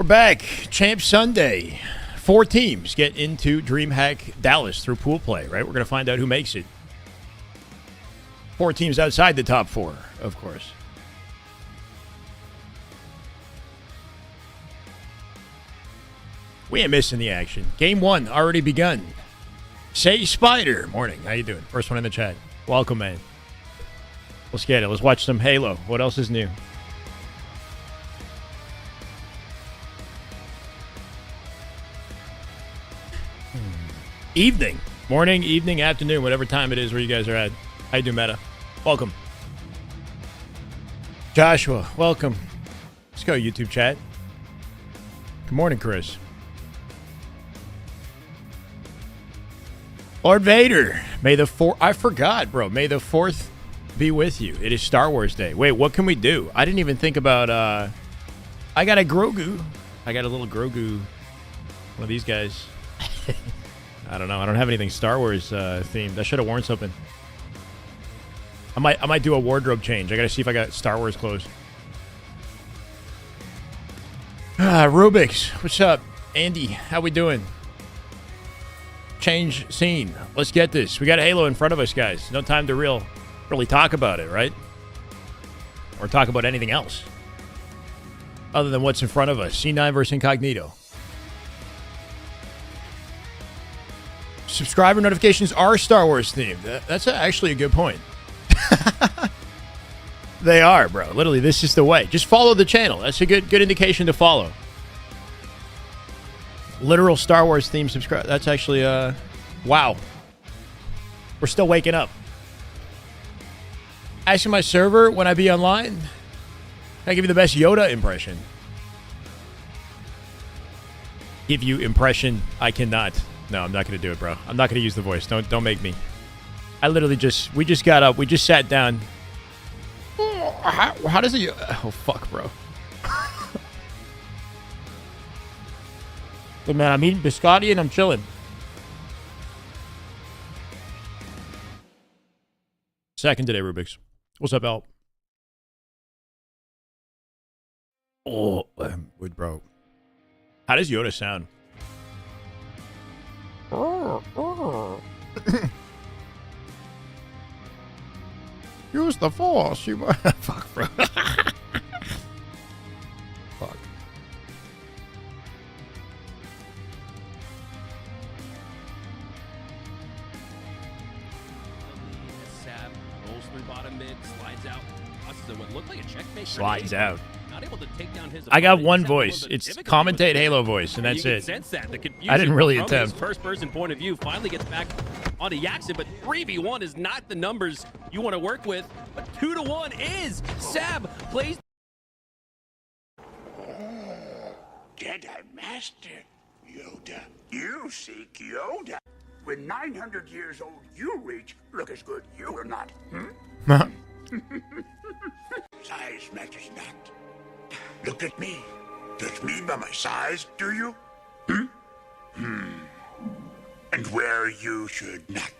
We're back. Champ Sunday. 4 teams get into Dreamhack Dallas through pool play, right? We're going to find out who makes it. 4 teams outside the top 4, of course. We ain't missing the action. Game 1 already begun. Say Spider. Morning. How you doing? First one in the chat. Welcome, man. Let's get it. Let's watch some Halo. What else is new? Evening. Morning, evening, afternoon, whatever time it is where you guys are at. How you doing, Meta? Welcome. Joshua, welcome. Let's go, YouTube chat. Good morning, Chris. Lord Vader, may the 4th... I forgot, bro. May the 4th be with you. It is Star Wars Day. Wait, what can we do? I didn't even think about... I got a Grogu. I got a little Grogu. One of these guys. I don't know. I don't have anything Star Wars themed. I should have worn something. I might do a wardrobe change. I got to see if I got Star Wars clothes. Rubik's. What's up? Andy, how we doing? Change scene. Let's get this. We got Halo in front of us, guys. No time to really talk about it, right? Or talk about anything else. Other than what's in front of us. C9 versus Incognito. Subscriber notifications are Star Wars themed. That's actually a good point. They are, bro. Literally, this is the way. Just follow the channel. That's a good indication to follow. Literal Star Wars themed subscribe. That's actually, wow. We're still waking up. Asking my server when I be online. Can I give you the best Yoda impression? Give you impression. I cannot. No, I'm not going to do it, bro. I'm not going to use the voice. Don't make me. I literally we just got up. We just sat down. How does it... Oh, fuck, bro. But, man, I'm eating biscotti and I'm chilling. Second today, Rubik's. What's up, Al? Oh, good, bro. How does Yoda sound? Use the force, you... Fuck, bro. Fuck. Sab rolls through bottom mid, slides out. What looked like a checkmate. Slides out. Not able to take down his I got one voice. It's commentate Halo voice, and that's it. I didn't really attempt. First person point of view finally gets back onto Yaxon, but 3v1 is not the numbers you want to work with. But 2-1 is Sab plays. Jedi Master Yoda, you seek Yoda. When 900 years old you reach, look as good you will not. Size matters not. Look at me. Judge me by my size, do you? And where you should not.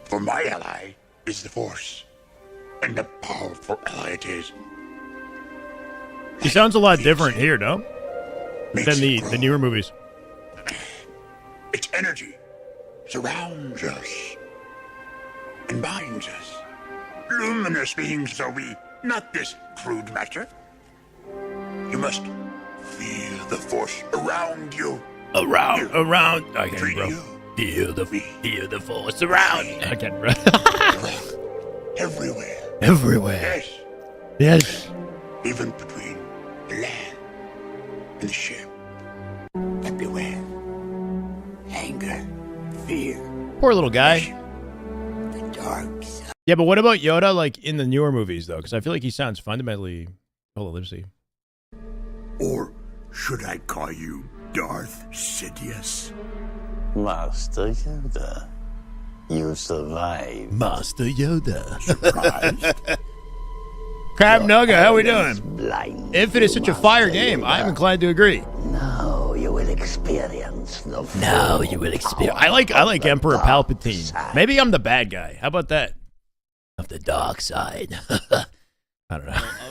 For my ally is the Force. And a powerful ally it is. He sounds a lot different here, no? Than the newer movies. Its energy surrounds us and binds us. Luminous beings are we, not this crude matter. You must feel the Force around you. Around. I can't, bro. Feel the Force around. I can't, bro. Everywhere. Yes. Even between the land and the ship. But beware. Anger, fear. Poor little guy. The dark side. Yeah, but what about Yoda, like, in the newer movies, though? Because I feel like he sounds fundamentally... Hold on, let me see. Or should I call you Darth Sidious? Master Yoda, you survived. Master Yoda. Surprised? Crab Nugga, how we doing? Blind If it is such a fire game, I am inclined to agree. Now you will experience the I like Emperor Palpatine. Maybe I'm the bad guy. How about that? Of the dark side. I don't know.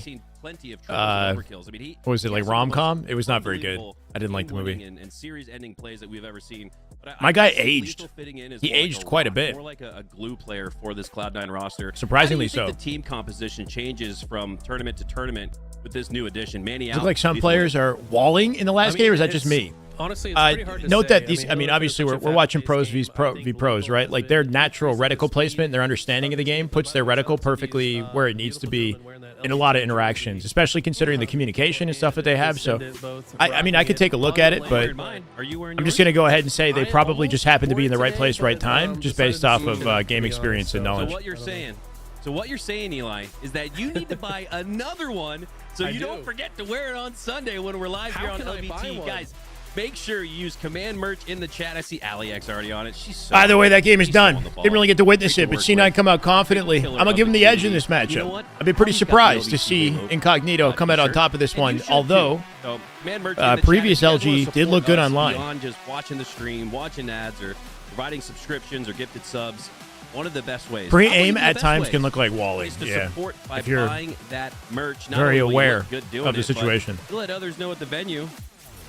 seen plenty of overkills. I mean, what was it, like rom-com? It was not very good. unbelievable I didn't like the movie. and series-ending plays that we've ever seen. But My guy see aged. Lethal fitting in as He more like aged quite a rock, bit. More like a glue player for this Cloud9 roster. Surprisingly How do you think so. the team composition changes from tournament to tournament with this new addition? Manny out. Look like some Lethal players in. are walling in the last game, or is that just me? honestly, it's pretty hard to note say. that these, I mean, Halo obviously is such we're a watching fast-paced pros game, v I think pros, Halo right? Like their natural reticle placement, their understanding of the game puts their reticle perfectly where it needs to be in a lot of interactions, especially considering the communication and stuff that they have. So, I mean, I could take a look at it, but I'm just going to go ahead and say they probably just happen to be in the right place, right time, just based off of game experience and knowledge. So what you're saying, Eli, is that you need to buy another one so you don't forget to wear it on Sunday when we're live here on LBT. Guys, make sure you use command merch in the chat. I see AliX already on it. She's so By the way, that game is done. the ball. Didn't really get to witness Great it, to but work C9 with. come out confidently. I'm going to give him the edge in this matchup. You know what? I've been pretty He's got the surprised to LBT see logo. Incognito come out on top of this And one, you should although too. So, command merch in the previous chat. If you guys LG wanna did look support good us online. Beyond just watching the stream, watching ads, or providing subscriptions or gifted subs, one of the best ways. pre-aim Probably the at best times way can look like Wally. is to Yeah. support by If you're buying that merch. Not very only will you aware look good doing of the it, but situation. you let others know at the venue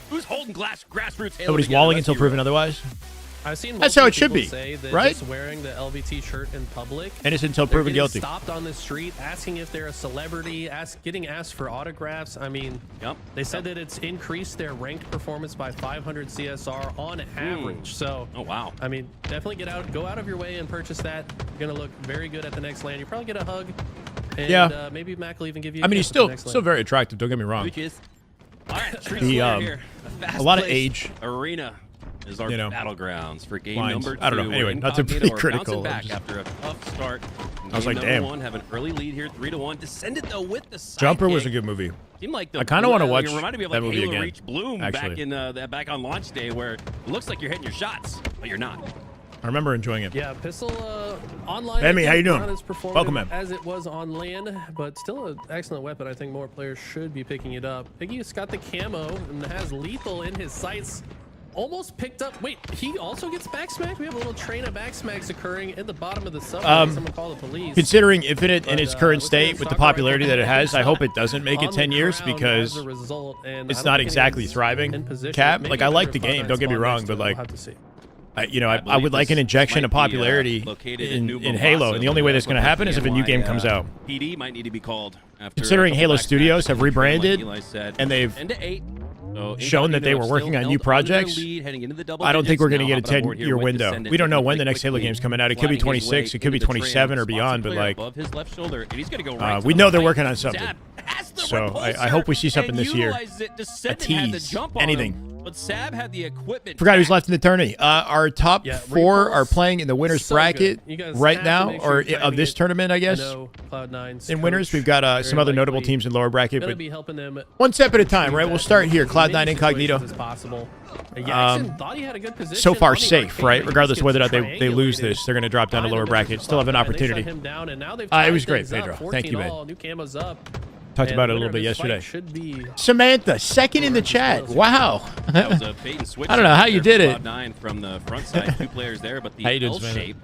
who's holding grassroots Halo Nobody's together. walling Let's until be proven real. otherwise. I've seen That's how it multiple should be, people say that right? just wearing the LBT shirt in public, Innocent until they're proven getting guilty. stopped on the street, asking if they're a celebrity, getting asked for autographs. I mean, Yep. they said that it's increased their ranked performance by 500 CSR on average. So, Oh, wow. I mean, definitely go out of your way and purchase that. You're gonna look very good at the next LAN. You probably get a hug. And, Yeah. maybe Mac will even give you. I mean, gift he's at the still next LAN. still very attractive. Don't get me wrong. Which is all right. True He, Slayer here. a lot of Fast-paced age. Arena is our You know, battlegrounds for game lines. number 2. I don't know. Anyway, not to be Incognito are critical, bouncing I'm back just- after a tough start. I was Game like, number damn. 1 have an early lead here, 3-1. Descended though with the sidekick. Jumper was a good movie. Seemed like the I kinda wanna watch it reminded me of that like movie Halo again, Reach Bloom actually. back on launch day, where it looks like you're hitting your shots, but you're not. I remember enjoying it. Yeah, Pistol online. Emmy, how you doing? Not as performative Welcome, Em. as it was on LAN, but still an excellent weapon. I think more players should be picking it up. Piggy's got the camo and has lethal in his sights. Almost picked up. Wait, he also gets backsmack? We have a little train of backsmacks occurring in the bottom of the subway. Someone call the police. Considering Infinite in But, its current looks like state with the stock right popularity now. that it has, I hope it doesn't make it On 10 the years ground because as a result, and it's I don't not think exactly anyone's thriving. in position. Cap, Maybe like I like the another game, 5-9 don't get me spawn wrong, next to but it. like We'll have to see. I would like an injection of popularity in Halo, and the only way that's going to happen is if a new game comes out. PD might need to be called. After Considering a couple Halo back Studios snaps, have like rebranded, Eli said, and they've 10-8. So shown that they were Incognito working still on new held onto their projects, lead, heading into the double I don't think we're going to digits. get a Now hopping aboard 10-year here with window. Descendant. We don't know when the Quickly next Halo game's coming out. It could be sliding his 26, way it could be into the trail. 27 or Spots a beyond, but player like, above his left shoulder, and he's going to go right to we the know they're right. working on something. Sab has the So I repulsor hope we see something and this year. utilized it. Descendant A had the tease, jump on anything. him, but Sab had the equipment. Forgot who's back. left in the tourney. Our top Yeah, 4 Repulse, are playing in the winners so bracket good. You guys right have to now, make sure or you're of this timing it. tournament, I I guess. know Cloud9's In winners, coach we've got very some other notable likely teams in lower bracket, gonna but be helping them one step at a time, right? We'll start here. Cloud9 Incognito. As possible. Jackson thought he had a good position So far on the safe, arcade, right? but he Regardless just of whether or not gets they lose triangulated this, they're going to drop down to by the lower Wizards bracket. of Still have an Florida. They shut opportunity. him down, and now they've It was tied great, things up. Pedro. 14 Thank you, man. all. New camo's up. Talked And about it a winner little of bit this fight yesterday. Should be Samantha, second in the chat. Wow. That was a bait and switch. I don't know how you there did for it. Cloud9 from the front side, 2 players there, but the How you doing, L Savannah? shape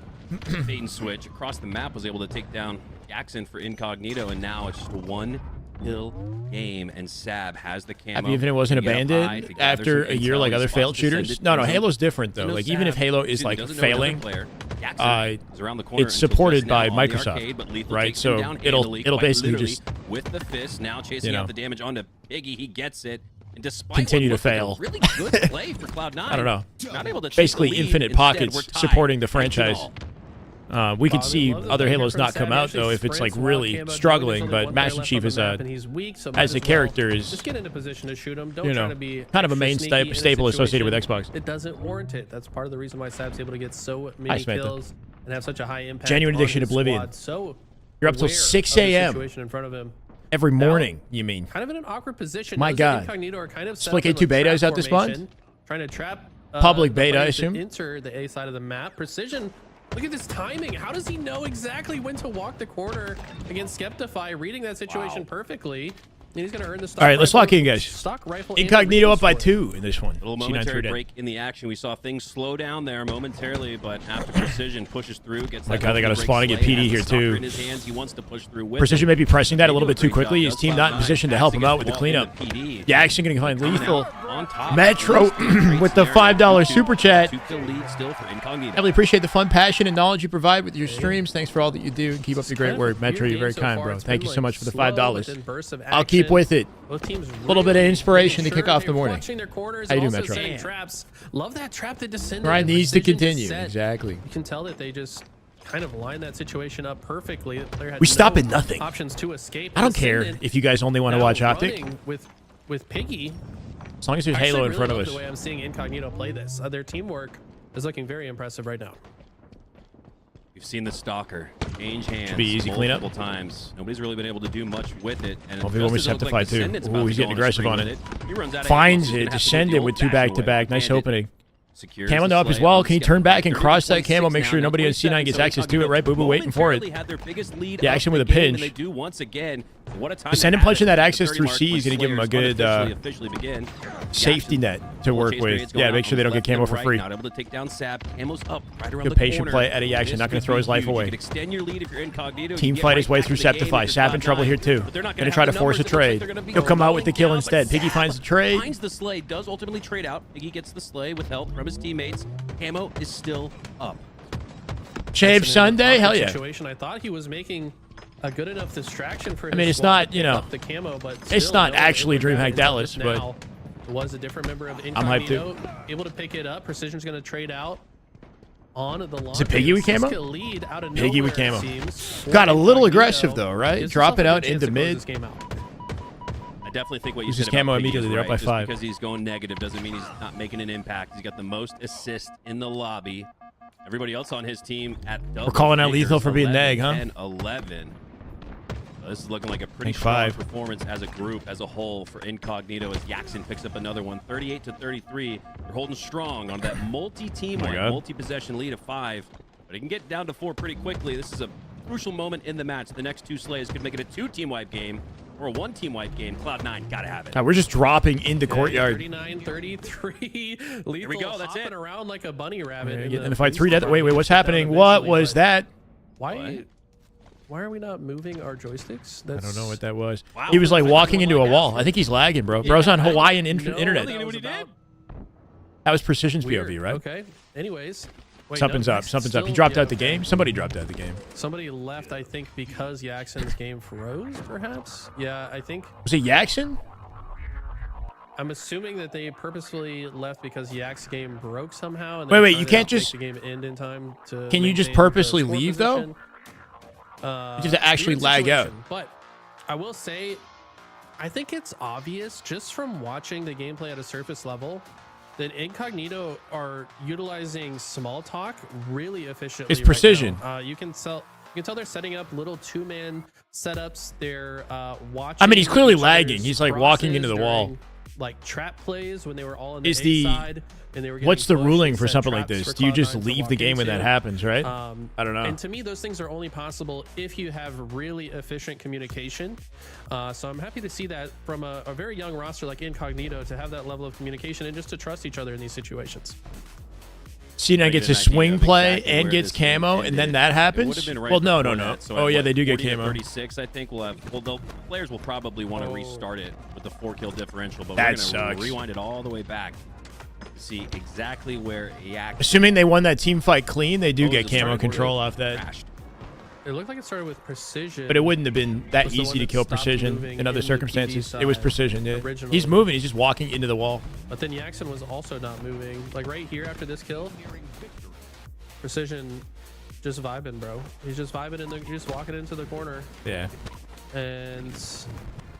bait and switch across the map was able to take down Jackson for Incognito, and now it's just a 1-kill game, and Sab has the camo. Happy even it wasn't He can get up high abandoned to gather after some a year intel. like He other spots failed shooters. Descendant. No, There's Halo's different though. no Like even if Sab. Halo is Dude, like doesn't know another failing, player. Jackson is around the corner it's until supported just by now on the Microsoft, arcade, but Lethal right? takes him So down it'll handily, it'll quite basically literally, just with the fist now chasing you out know, the damage onto Piggy. He gets it. And despite continue what to looked like a fail. really good play for Cloud9, I don't know. not able to take Basically the lead. infinite Instead, pockets we're tied. supporting the 19-all. franchise. We could see Love the other player Halos from not come out Savage. though if it's like Sprints, really wild camo, struggling. only But one Master player left Chief on the is map, and he's weak, so might as a well character is just get into position to shoot him. Don't you try know, to be kind of a extra main sneaky in a staple associated with situation. Xbox. It doesn't warrant it. That's part of the reason why Sab's able to get so Hi, many Samantha. kills and have such a high impact. Genuine on addiction his Oblivion. squad. So You're up till aware 6 of the a.m. situation in front of him. every morning. You mean? Kind of in an awkward position. My Knows that God. Incognito are kind of set Split up in, K2 like, beta trap is out this month? formation, trying to trap Public the beta, I players to assume? enter the A side of the map. Precision. Look at this timing. How does he know exactly when to walk the corner against Skeptify, reading that situation perfectly? And he's going to earn the stock All right, let's rifle- lock in, guys. Stock rifle and Incognito up by rifle score. 2 in this one. A little C9 momentary third break in the action. We saw things slow down there momentarily, but after Precision pushes through, gets My that God, they got a break spawning at slay, PD has here, the stalker too. in his hands. He wants to push through with Precision it. may be pressing that They a little do bit too great job. quickly. His Does team not in Cloud9. position to help him out with the Pass cleanup. against the wall in the PD. Yeah, actually going to find lethal. on top. Metro with the $5 super chat. The lead still for Incognito. I really appreciate the fun, passion, and knowledge you provide with your streams. Thanks for all that you do, and keep up the great work. Metro, you're very kind, bro. Thank you so much for the $5. I'll keep with it. A little bit of inspiration to kick off the morning. How you do, Metro? Love that trap that descended. Grind needs to continue. Exactly. You can tell that they just kind of lined that situation up perfectly. The player had We stop at nothing. Options to escape. I don't care if you guys only want to watch Optic. With Piggy. As long as there's Halo in front of us. The way I'm seeing Incognito play this, their teamwork is looking very impressive right now. We've seen the Stalker change hands Should be easy cleanup. multiple times. Nobody's really been able to do much with it. And well, when we Septify too. Ooh, he's getting aggressive on it. Finds it, descended with 2 back-to-back. Nice opening. Camo up as well. Can he turn back and cross that camo? Make sure nobody on C9 gets access to it, right? Boo Boo waiting for it. The action with a pinch. Descend and punching that access through C is going to give him a good safety net to work with. Yeah, make sure they don't get camo for free. Good patient play. Eddie action, not going to throw his life away. Team fight his way through Septify. Sap in trouble here too. Going to try to force a trade. He'll come out with the kill instead. Piggy finds the trade. Finds the sleigh, does ultimately trade out. Piggy gets the sleigh with help from his teammates. Camo is still up. Shave Sunday? Hell yeah. Situation. I thought he was making a good enough distraction for his it's not, you know, the camo, but it's not actually Dreamhack Dallas, but it was a different member of Incognito. I'm hyped too. Able to pick it up. Precision's going to trade out on the launch. Is it Piggy with camo? Piggy with camo. Got a little aggressive though, right? Drop it out into mid. I definitely think what you said camo about immediately. They're up by 5. Because he's going negative doesn't mean he's not making an impact. He's got the most assists in the lobby. Everybody else on his team at double. We're calling out Lethal for being neg, huh? And 11. This is looking like a pretty strong performance as a group, as a whole, for Incognito as Yaxin picks up another one. 38-33. They're holding strong on that multi-team, multi-possession lead of 5. But it can get down to 4 pretty quickly. This is a crucial moment in the match. The next 2 slays could make it a 2-team wipe game or a 1-team wipe game. Cloud9 gotta have it. We're just dropping into courtyard. 39-33. Lethal Here we go. That's hopping it. around like a bunny rabbit. And if I 3 death, wait, what's happening? What was that? Why are we not moving our joysticks? I don't know what that was. Wow. He was like walking into a wall. I think he's lagging, bro. Bro's on Hawaiian internet. That was Precision's POV, right? Okay. Anyways. Wait, something's up. Something's up. He dropped out the game. Somebody dropped out the game. Somebody left, I think, because Yaxin's game froze, perhaps? Yeah, I think. Was it Yaxin? I'm assuming that they purposefully left because Yax's game broke somehow. And wait, you can't just... the game end in time to can you just purposely leave, though? You have to actually lag out. But I will say, I think it's obvious just from watching the gameplay at a surface level that Incognito are utilizing small talk really efficiently. It's precision. Right you can tell they're setting up little 2-man setups. They're watching. I mean, he's clearly lagging. He's like walking into the wall. Like trap plays when they were all in the A side. And they were what's the ruling for something like this? Do you just leave the game when that happens, right? I don't know. And to me, those things are only possible if you have really efficient communication. So I'm happy to see that from a very young roster like Incognito to have that level of communication and just to trust each other in these situations. C9 gets a swing play and gets camo, and then that happens? Well, no. Oh, yeah, they do get camo. 36, I think we'll have. Well, the players will probably want to restart it with the 4-kill differential, but that we're going to rewind it all the way back. See exactly where Yak. Assuming they won that team fight clean, they do get camo control off that. Crashed. It looked like it started with Precision, but it wouldn't have been that easy to kill Precision in other circumstances. It was Precision. Yeah. He's moving. He's just walking into the wall. But then Yaxin was also not moving. Like right here after this kill, Precision just vibing, bro. He's just vibing and just walking into the corner. Yeah. And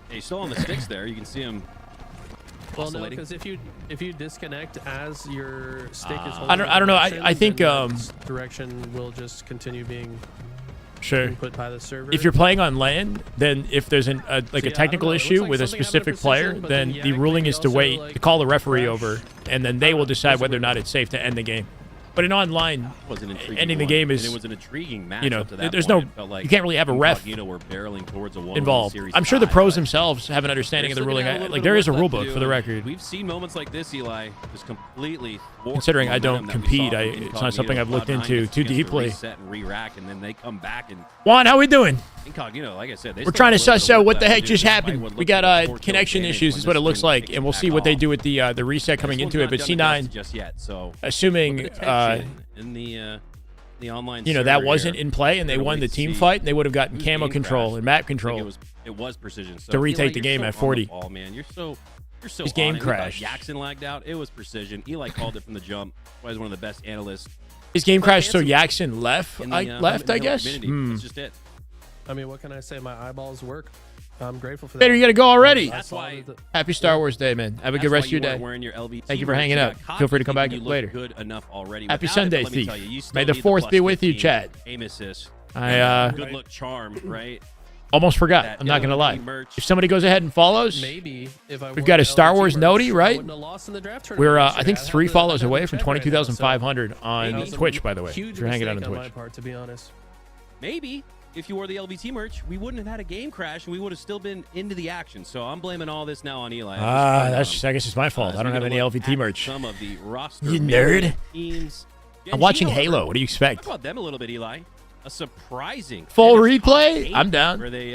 he's still on the sticks there. You can see him. Well, no, because if you disconnect as your stick is holding I don't know. I think direction will just continue being input by the server. If you're playing on LAN, then if there's a technical issue with a specific player, then the ruling is to wait to call the referee over, and then they will decide whether or not it's safe to end the game. But in online, was an intriguing ending the one. game is, And it was an intriguing match. you know, up to that there's point. no, It felt like you can't really have a ref Incognito were barreling towards a 1-1 involved. series I'm sure the tie, pros but themselves have an understanding of the they're still ruling. gonna have a little Like bit there of is a work rule left to book do, for the and record. We've seen moments like this, Eli, just completely thwart Considering the I don't momentum that we compete, saw from it's not Incognito. something I've looked Cloud9 into gets too a chance to deeply. reset and re-rack, and then they come back and Juan, how we doing? Incognito, like I said, We're trying to suss out what the heck just happened. We got connection issues is what it looks like, and we'll see what they do with the reset coming into it. But C9, just yet, so assuming in the online, you know, that server wasn't here, in play and we're they gonna won the wait to team see fight, and they would have gotten whose camo game control crashed. and map I think control it was precision. So to Eli, retake the you're game so at on 40. the ball, man. You're so His game on it. We thought crashed. Jackson lagged out. It was precision. Eli called it from the jump. He's one of the best analysts. His game But crashed, so Hanson Jackson left. in the, Left, I in the guess. community. That's just it. I mean, what can I say? My eyeballs work. I'm grateful for that. Peter, you got to go already. That's why. Happy Star Wars Day, man. Have a good That's rest why of your you weren't day. wearing your LVT Thank you for merch. hanging You out. got cocky Feel free to come back thinking you later. look good enough already. Happy Without it, Sunday, let me Thief. tell you, you still May the need 4th be plus with you, 15 chat. aim assist. I Good luck charm, right? almost forgot. That I'm not going to lie. merch. If somebody goes ahead and follows, Maybe if I we've got a Star Wars noti, right? We're, I think, I'd 3 have to- follows I'd have away to from check right now, so 22,500 on that was a Twitch, by the way. If Huge you're hanging out on mistake Twitch. my part, to be honest. Maybe if you wore the LVT merch, we wouldn't have had a game crash and we would have still been into the action. So I'm blaming all this now on Eli. I guess it's my fault. I don't have any LVT merch. Some of the roster You nerd. teams. I'm watching Gen.G, Halo. What do you expect? Talk about them a little bit, Eli. A surprising Full finish, top replay? 8, I'm down. Where they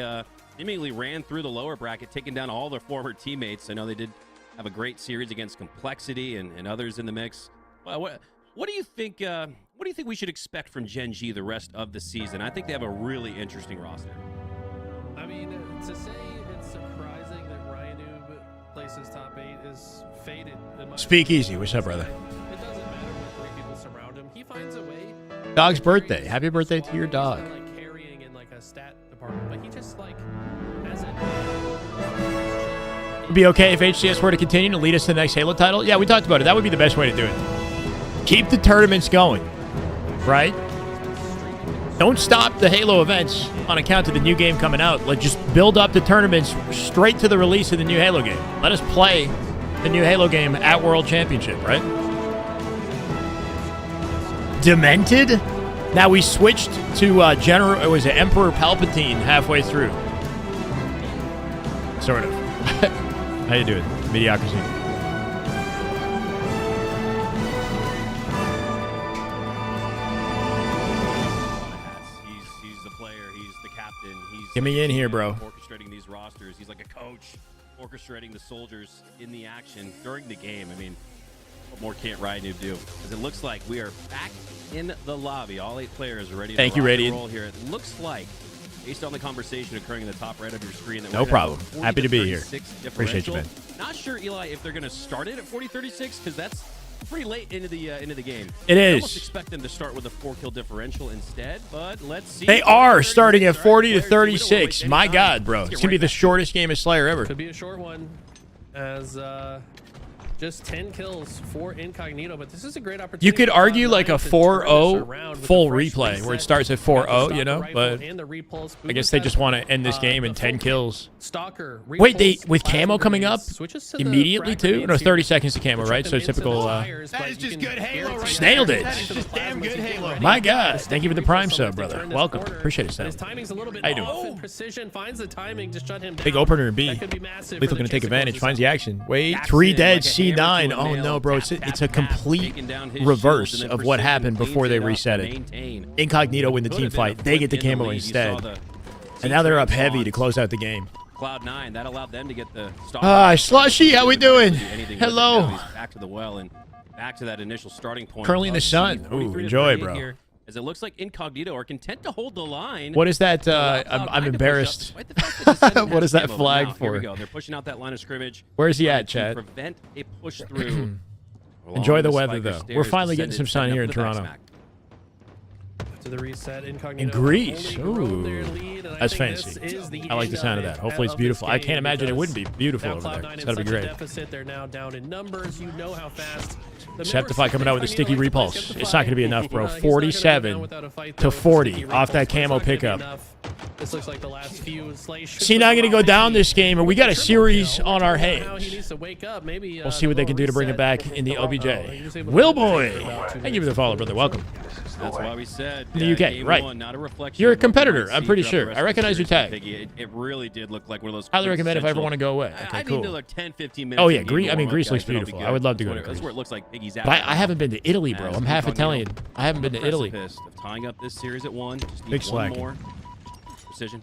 immediately ran through the lower bracket, taking down all their former teammates. I know they did have a great series against Complexity and others in the mix. What do you think? What do you think we should expect from Gen.G the rest of the season? I think they have a really interesting roster. I mean, to say it's surprising that Ryan Noob places top 8 is faded. Speakeasy. What's up, brother? It doesn't matter when 3 people surround him. He finds a way. Dog's birthday. Happy birthday to your dog. He's not, like carrying in like a stat department, but he just like has it. It'd be okay if HCS were to continue to lead us to the next Halo title. Yeah, we talked about it. That would be the best way to do it. Keep the tournaments going, right? Don't stop the Halo events on account of the new game coming out. Like, just build up the tournaments straight to the release of the new Halo game. Let us play the new Halo game at World Championship, right? Demented? Now we switched to Emperor Palpatine halfway through. Sort of. How you doing? Mediocrity. He's the player. He's the captain. He's Get me in here, bro. Orchestrating these rosters. He's like a coach, orchestrating the soldiers in the action during the game. I mean, what more can't Ryan Noob do? Because it looks like we are back in the lobby. All 8 players are ready to Thank you, rock and Radiant. roll here. It looks like, based on the conversation occurring in the top right of your screen, that No we're gonna have problem. a Happy to be here. 40-36 Appreciate you, man. differential. Not sure, Eli, if they're going to start it at 40-36, because that's pretty late into the game. It I is. almost expect them to start with a 4-kill differential instead, but let's see. They are starting at 40 to 40 players, so we don't wanna 36. waste any My time. God, bro. Let's It's get going to be right the back to it. shortest game of Slayer ever. Could be a short one, as just 10 kills for Incognito, but this is a great opportunity. You could for argue Cloud9 like a to turn this 4-0 around with full the fresh replay where it reset. starts at Got the 4-0, you stalker know, rifle but and the repulse I guess boost they just that, want to end this game in the 10 full kills. Stalker, Wait, repulse, with plasma camo coming grenades, up switches to the immediately frag too? No, grenades 30 here seconds to to camo, chuck right? them So into the typical. fires, That but is you just can good Halo guarantee right that Nailed they're it. heading to the Just damn bottom good once you get Halo. ready. My God, Just thank you for the take Prime refills sub, to brother. turn this Welcome. corner. Appreciate it, And Sam. his timing's a little bit How you doing? off, and Precision finds the timing, just shut him down. Big opener in B. That could be massive. Lethal for the gonna take chase to advantage. close Finds this the out. action. Wait, Jackson, 3 like dead. a hammer to C9. a Oh nail. no, bro. It's Tap, a tap, complete taking down his reverse shields, and of then what Precision happened cleans before they it up reset to it. maintain. Incognito win the Could team have been a fight. They get the flip in camo lead. You saw instead. the And now they're up C-turn heavy to spawns. close out the game. Cloud9, that allowed them to get the stop. Slushy, how we doing? Hello. Back to the well and back to that initial starting point. Currently in the of sun. 43 Ooh, to enjoy, 38 bro. here, as it looks like Incognito are content to hold the line. What is that? Allow Cloud9 I'm to push up, embarrassed. despite the fact that Descendant What has is that camo. flag Now, Here we for? go. They're pushing out that line of scrimmage. Where's he trying at, to Chad? Prevent a push through. Enjoy Along the the weather, spiker though. stairs, We're finally getting some Descendant sun setting here up in for the Toronto. back smack. after the reset. Incognito In Greece. only grown Ooh. their lead, and I That's think fancy. this is the I like the end sound of it that. Hopefully it's of this beautiful. I game, can't imagine it because wouldn't be beautiful now over there. Cloud9 It's in got to be such a great. deficit. They're now down in numbers. You know how fast. Septify coming out with a sticky repulse. It's not going to be enough, bro. 47 to 40 off that camo pickup. This looks like the last few. See, now I'm going to go down this game, and we got a series on our hands. He needs to wake up. Maybe We'll see what they can do to bring it back in the OBJ. Will boy, thank you for the follow, brother. Welcome. That's why we said In the UK, game right. one, not a reflection You're a of what we competitor, might I'm see pretty throughout the sure. rest I of the recognize your series, tag. Piggy. It really did look like one of those. Highly recommend if I ever quintessential- want to go away. I Okay, need cool. another 10, 15 minutes. Oh of yeah, game Greece. I mean, warm-up, Greece guys, looks then I'll be beautiful. good. I would love to go to That's Greece. where it looks like Piggy's at. But I haven't been to Italy, bro. I'm half Italian. I haven't been to Italy. Of tying up this series at one. Just need Big one slack. more. Precision.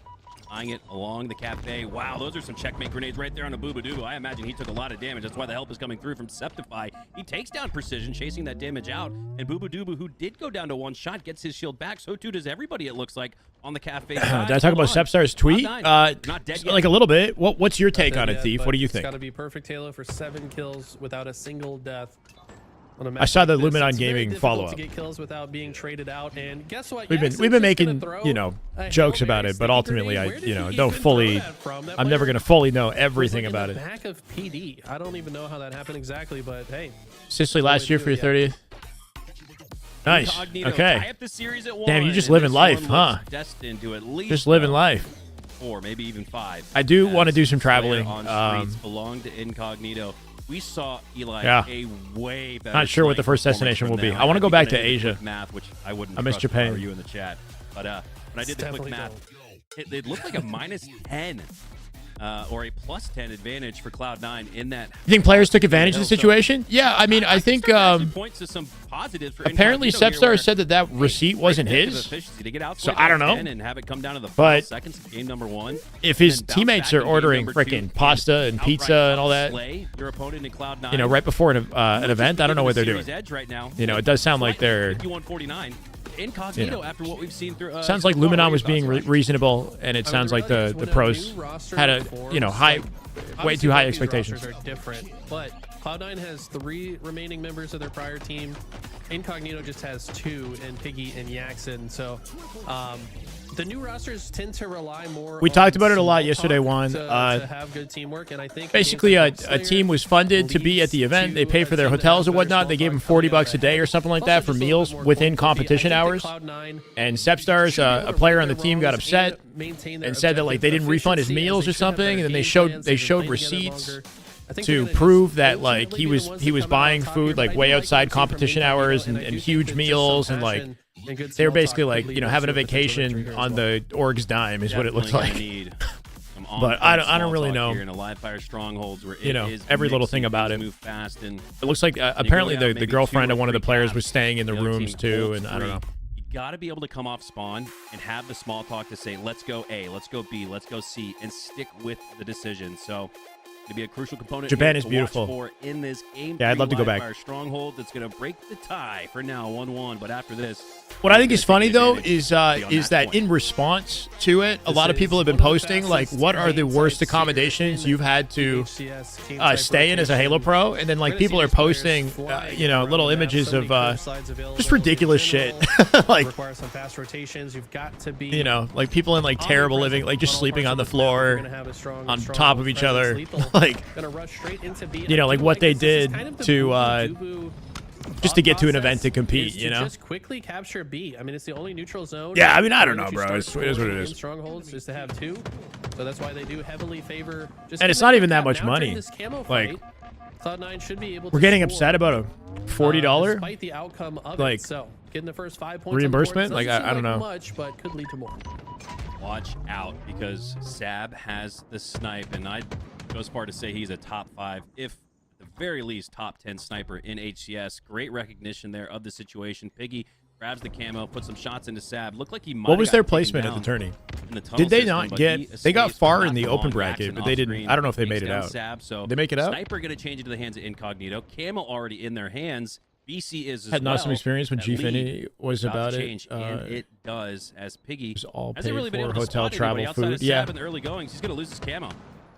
Tying it along the cafe. Wow, those are some checkmate grenades right there on a Booba-Doo. I imagine he took a lot of damage. That's why the help is coming through from Septify. He takes down Precision, chasing that damage out. And Booba-Doo, who did go down to one shot, gets his shield back. So too does everybody, it looks like, on the cafe side. Did I talk about Sepstar's tweet? Not dead yet. Like a little bit. What's your take on it, Thief? What do you It's think? got to be perfect Halo for 7 kills without a single death. I saw the Luminon Luminon Gaming follow-up. To get kills without being traded out, and guess what? We've been making, you know, jokes about it, but ultimately I, you know, don't fully. I'm never gonna fully know everything about it. Back of PD. I don't even know how that happened exactly, but hey. Sicily last year for your 30th. Nice. Incognito Okay. tie up the series at Damn, you one, just and living this life, one huh? looks destined to at least Just living life. 4, maybe even 5. I do want to do some traveling. On streets belong to Incognito. We saw Eli a way better. Not sure what the first destination will be. I want to go back to Asia. Math, which I wouldn't. I miss Japan. Or you in the chat, but when I did the quick math, it looked like a -10 or a +10 advantage for Cloud9 in that. You think players took advantage of the situation? Yeah, I mean, I think points to some positives for apparently Sepstar said that receipt wasn't his. So I don't know. And have it come down to the but seconds of game number 1. If his teammates are ordering freaking pasta and pizza and all that, your opponent in Cloud9, you know, right before an event, I don't know what they're doing. Edge right now. You know, it does sound like they're. 51-49. Incognito, you know, after what we've seen through. Sounds like Luminon was being reasonable, and it sounds like the pros had a, you know, way too high expectations. Are different, but Cloud9 has 3 remaining members of their prior team. Incognito just has 2, and Piggy and Yaxon. So the new rosters tend to rely more. We talked about it a lot yesterday, Juan. To have good teamwork, and I think basically a team was funded to be at the event. They pay for their hotels and whatnot. They gave them $40 a day or something like that for meals within competition hours. And Sepstars, a player on the team, got upset and said that like they didn't refund his meals or something. And then they showed receipts to prove that like he was buying food like way outside competition hours and huge meals, and like they were basically like, you know, having a vacation on the org's dime is what it looked like. But I don't really know. You know, every little thing about it. It looks like apparently the girlfriend of one of the players was staying in the rooms too, and I don't know. You got to be able to come off spawn and have the small talk to say, let's go A, let's go B, let's go C, and stick with the decision. So to be a crucial component. Japan is beautiful. In this game, yeah, I'd love to go back. Stronghold that's going to break the tie for now, 1-1. But after this, what I think is funny though is that in response to it, a lot of people have been posting like, what are the worst accommodations you've had to stay in as a Halo Pro, and then like people are posting, you know, little images of just ridiculous shit, like some fast rotations. You've got to be, you know, like people in like terrible living, like just sleeping on the floor on top of each other. Like, you know, like what they did to just to get to an event to compete, you know. Just quickly capture B. I mean, it's the only neutral zone. Yeah, I mean, I don't know, bro. It is what it is. Strongholds is to have 2, so that's why they do heavily favor. And it's not even that much money. Like, Cloud9 should be able. We're getting upset about a $40 despite the outcome of like it. So getting the first 5 points reimbursement. Like I don't know much, but could lead to more. Watch out, because Sab has the snipe, and I'd go as far to say he's a top 5, if at the very least top 10 sniper in HCS. Great recognition there of the situation. Piggy grabs the camo, puts some shots into Sab. Looked like he might. What was their placement at the tourney? Did they not get? They got far in the open bracket, but they didn't. I don't know if they made it out. Sab, so did they make it out? Sniper going to change into the hands of Incognito. Camo already in their hands. BC is as had not well. some experience when G-Finny was about it. And it does, as Piggy was all hasn't paid really been able for to hotel spot travel outside food. of Sab in the early goings. He's going to lose his camo.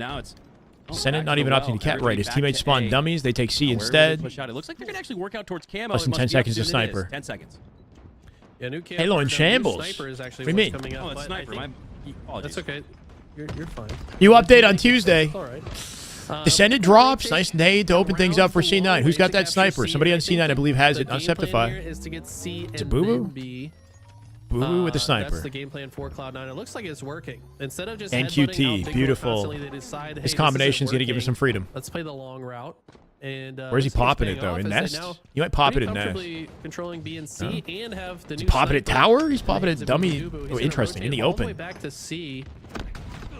now it's Senate not even opting to cat right. His teammates spawn dummies. They take C instead. Push out. It looks like they're gonna actually work out towards camo. Less than 10 seconds to sniper. 10 seconds. Yeah, new camo. Halo in shambles. Sniper is actually What do you what's mean? coming up. Oh, it's but I sniper. think Apologies. that's okay. You're fine. You update on Tuesday. All right. Descendant drops. Nice nade to open things up for C9. Who's got that sniper? Somebody on C9, I believe, has it. Unceptify. Is to get C It's a and Boo-Boo? then B. Boo-Boo with the That's sniper. the game plan for Cloud9. It looks like it's working. Instead of just NQT, headbutting out Big beautiful. constantly, they decide, hey, This combination's going to give us some freedom. Let's play the long route. And Where's he let's see what's popping it, paying though? off In as they Nest? now You might pop it pretty in Nest. comfortably controlling B and C and have the Is new he popping at sniper. tower? He's popping at He's a dummy. Boo-Boo. He's Oh, gonna interesting. In rotate the all the way open. back to C.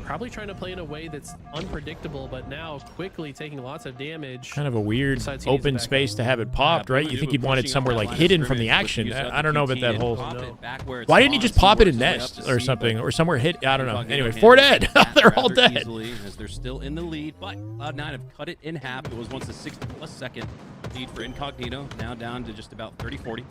Probably trying to play in a way that's unpredictable, but now quickly taking lots of damage. Kind of a weird Decides he needs to open back space up. to have it popped, right? You think he'd want it somewhere like hidden from the action. I don't know about that whole... Why didn't he just pop it in Nest or something? Or somewhere hit... I don't know. Anyway, 4 dead. They're all dead. As they're still in the lead, but Cloud9 have cut it in half. It was once a 60-plus second lead for Incognito, now down to just about 30-40.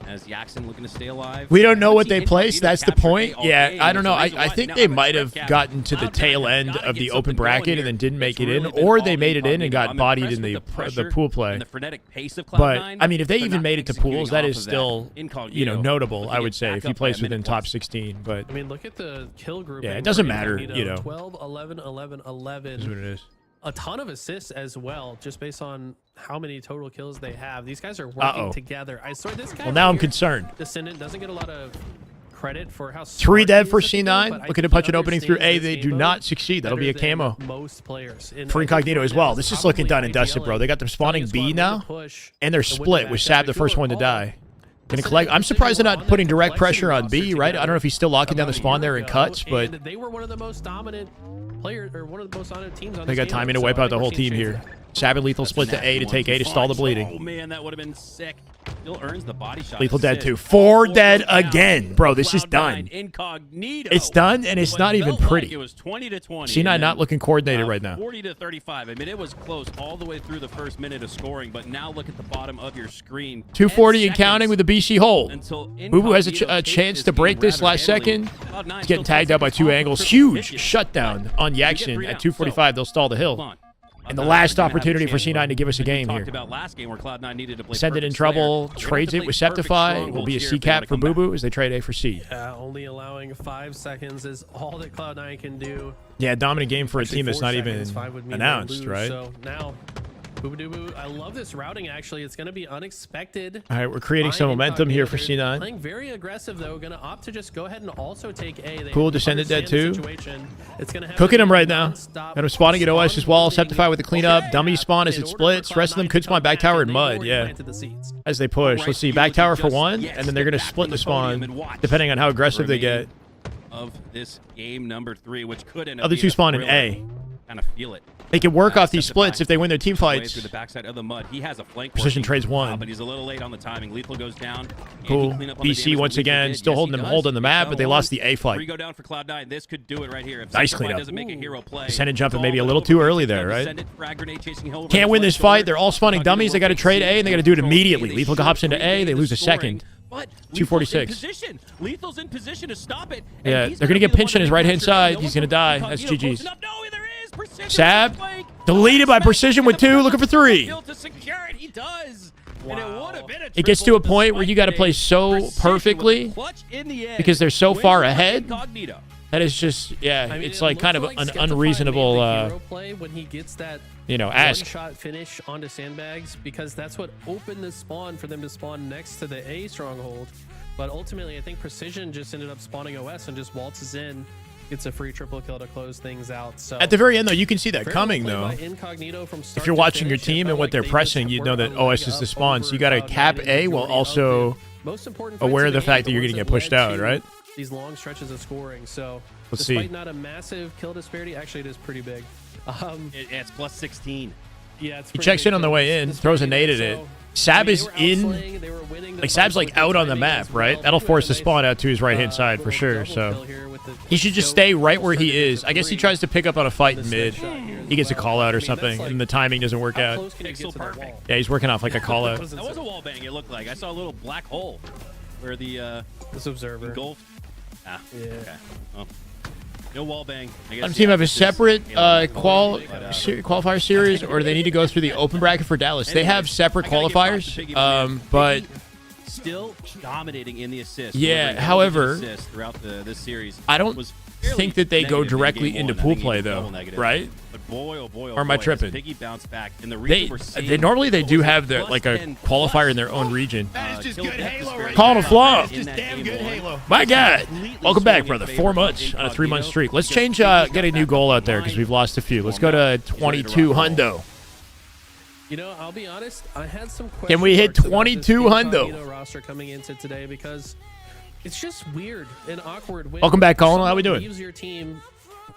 As Yaxon looking to stay alive. We don't know what they placed. That's the point. Yeah, I don't know. I think they might have gotten to the tail end of the open bracket and then didn't make it in, or they made it in and got bodied in the pool play. But I mean, if they even made it to pools, that is still, you know, notable. I would say if he plays within top 16. But I mean, look at the kill group. yeah, it doesn't matter. You know, 12, 11, 11, 11. is what it is. A ton of assists as well, just based on how many total kills they have. These guys are working together. I swear this guy. Well, now I'm here, concerned. Descendant doesn't get a lot of credit for how 3 smart dead he for is at the game, C9. but I Looking to think punch he an opening through A. understands They this do game not mode succeed. That'll be a better than camo. Most players. And For I think Incognito right as now well. is This is looking probably done and dusted, bro. They got them spawning Playing B squad now, with the push and they're and win split the with match. Sab, the If you first were one to all die. Gonna collect. I'm surprised they're not putting direct pressure on B, right? I don't know if he's still locking down the spawn there in cuts, but and they were one of the most dominant players, or one of the most dominant teams on they this got game, timing to so wipe I out the think whole we're seeing team changes. here. Sab and Lethal split to A to take A to stall the bleeding. Oh man, that would have been sick. Still earns the body shot. Lethal dead assist. too. 4 dead down. again. Bro, this is Cloud9 done. Incognito. It's done, and it's What not even felt like pretty. It was 20-20. C9 and not then, looking coordinated right now. 40-35. I mean, it was close all the way through the first minute of scoring, but now look at the bottom of your screen. 240 and counting with the BC hole. Until Boo-Boo has a Incognito chance takes to this break game this last rather second. handily. Cloud9 He's still getting tagged out by takes 2 it off angles. the Huge position. shutdown on You get Yaxon 3 at down. 245. They'll stall the Hold hill. on. And the Cloud9 last are gonna have a opportunity for chance, C9 to give us a but you game talked here. about last game where Cloud9 needed to play Descendant in perfect trouble. Slayer. Trades They're it gonna with have to play Septify. perfect Will be a stronghold C here if they wanna cap for come back. Boo-Boo as they trade A for C. Only allowing 5 seconds is all that Cloud9 can do. Yeah, dominant game for a Actually, team that's 4 not even seconds, 5 would mean they announced, lose, right? So now, Boo-Boo, I love this routing, actually. It's going to be unexpected. All right, we're creating some by momentum here for Incognito. They're C9. Playing very aggressive, though. Going to opt to just go ahead and also take A. They Cool, Descendant dead understand too. the situation. It's gonna have Cooking to him be right now. nonstop Got him spawning at OS as well. spawn Septify with the cleanup. building. Dummy spawn as In it order splits. for Rest of them Cloud9 could to spawn come back tower in they've mud, already yeah. planted the seeds. As they push. Let's see. Back tower for 1, and then they're going to split the spawn, depending on how aggressive they get. Of this game number 3, which could end up Other being 2 a spawn in thriller. A. Kind of feel it. They can work off these Septify splits if they win their team way fights. through the backside of the mud. He has a flank Precision working, trades 1. but he's a little late on the timing. Lethal goes down. Cool. Yankee clean up on the BC damage once that Lethal again, did. still Yes, holding he them does. hold on the map, but they lost the A 3 fight. go down for Cloud9. This could do it right here. If Nice Septify cleanup. doesn't make a hero play. Descendant jumping it's maybe a all little over too for early Lethal. there, right? Descendant, frag grenade chasing Hill over Can't the win flank this fight. shoulder. They're all spawning dummies. They got to trade A, and they got to do it immediately. Lethal hops into A. They lose a second. But 246. Lethal's in position. Lethal's in position to stop it. and Yeah, he's they're going to gonna get be the pinched one on his to right-hand pressure. side. No He's one going to die. Incognito That's close GG's. enough. No, there is. Precision Sab, flank. deleted by Precision with 2, looking for 3. To secure it, he does. And it would have been a It gets to a triple point where you got to despite play a so Precision perfectly with a clutch in the end. because they're so Wins far for ahead. Incognito. That is just, yeah, I mean, it's it like kind of looks an like Skeptify unreasonable, made the hero play when he gets that ask. one-shot finish onto sandbags, because that's what opened the spawn for them to spawn next to the A stronghold. But ultimately, I think Precision just ended up spawning OS and just waltzes in, gets a free triple kill to close things out. So At the very end, though, you can see that very coming, well though. played by Incognito from start If you're to watching your finish. It team felt and what like they're they pressing, just you know worked that their OS leg is the up spawn. So you over got to Cloud9 cap and A while really also opened most important aware fights of the in fact game, that you're the going to ones get pushed that out, led to right? These long stretches of scoring. So Let's despite see. not a massive kill disparity, actually it is pretty big. It's plus 16. Yeah, it's He pretty checks big in on the kills way in, disparity, throws a nade at so, it. Sab I mean, is they were in. outslaying, they were winning the Like, Sab's fights like with the out on the timing map, as right? well. That'll They force got the a spawn nice, out to his right-hand side for little sure. double So kill here with the he should just goat. stay right where he Almost turned is. into I guess he 3. tries to pick up on a fight in The mid. snapshot here as He gets a well. call out I or mean, that's something, like- and the timing doesn't work How out. close can you Pixel get to the perfect. wall? Yeah, he's working off like a call out. That was a wall bang, it looked like. I saw a little black hole where the This observer. engulfed. Ah, Yeah. okay. Well, no wall bang. I guess Our team have a this is separate Halo. qualifier series, or they need to go through the open bracket for Dallas. They have separate qualifiers, but still dominating in the assists. Yeah, however, assists throughout this series, I don't think that they go directly into pool play, though, right? But boy, oh boy, or am I tripping? Piggy bounced back, and the reason we're seeing normally they do have like a qualifier in their own region. That is just good Halo right Calling a flop. Just damn good Halo. My God. Welcome back, brother. 4 months on a 3-month streak. Let's change, get a new goal out there because we've lost a few. Let's go to 22 hundo. You know, I'll be honest. I had some questions. Can we hit 22 hundo? Incognito roster coming into today because it's just weird and awkward. When Welcome back, Colin. How we doing? Leaves your team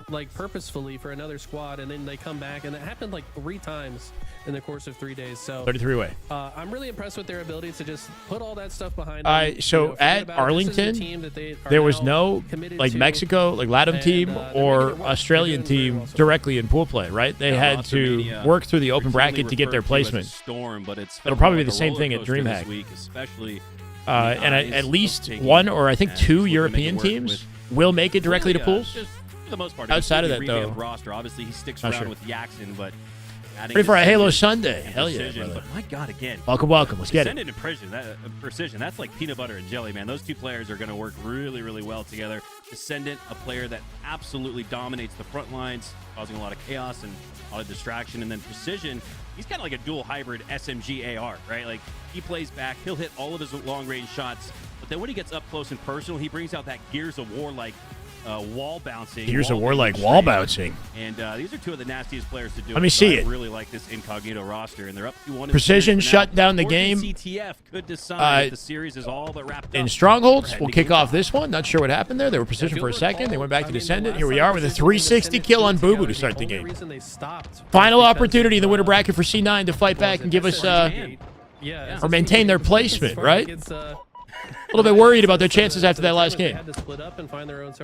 like purposefully for another squad, and then they come back, and it happened like 3 times in the course of 3 days. So 33-way. I'm really impressed with their ability to just put all that stuff behind them. So at Arlington, there was no like Mexico, like LATAM team or Australian team directly in pool play, right? They had to work through the open bracket to get their placement. It'll probably be the same thing at Dreamhack. And at least 1 or I think 2 European teams will make it directly to pools. For the most part, outside of that, though, roster. Obviously, he sticks around with Jackson, but ready for a Halo Sunday. Hell yeah, brother. But my God, again. Welcome. Let's get it. Descendant and Precision. That's like peanut butter and jelly, man. Those two players are going to work really, really well together. Descendant, a player that absolutely dominates the front lines, causing a lot of chaos and a lot of distraction. And then Precision, he's kind of like a dual hybrid SMG AR, right? Like, he plays back. He'll hit all of his long-range shots. But then when he gets up close and personal, he brings out that Gears of War like wall bouncing. Here's a war like wall bouncing. And these are two of the nastiest players to do it. Let me see it. I really like this Incognito roster, and they're up to 1. Precision shut down the game. CTF could decide the series is all but wrapped up. In Strongholds, we'll kick off this one. Not sure what happened there. They were Precision for a second. They went back to Descendant. Here we are with a 360 kill on Boo Boo to start the game. Final opportunity in the winner bracket for C9 to fight back and give us, or maintain their placement, right? A little bit worried about their chances after that last game.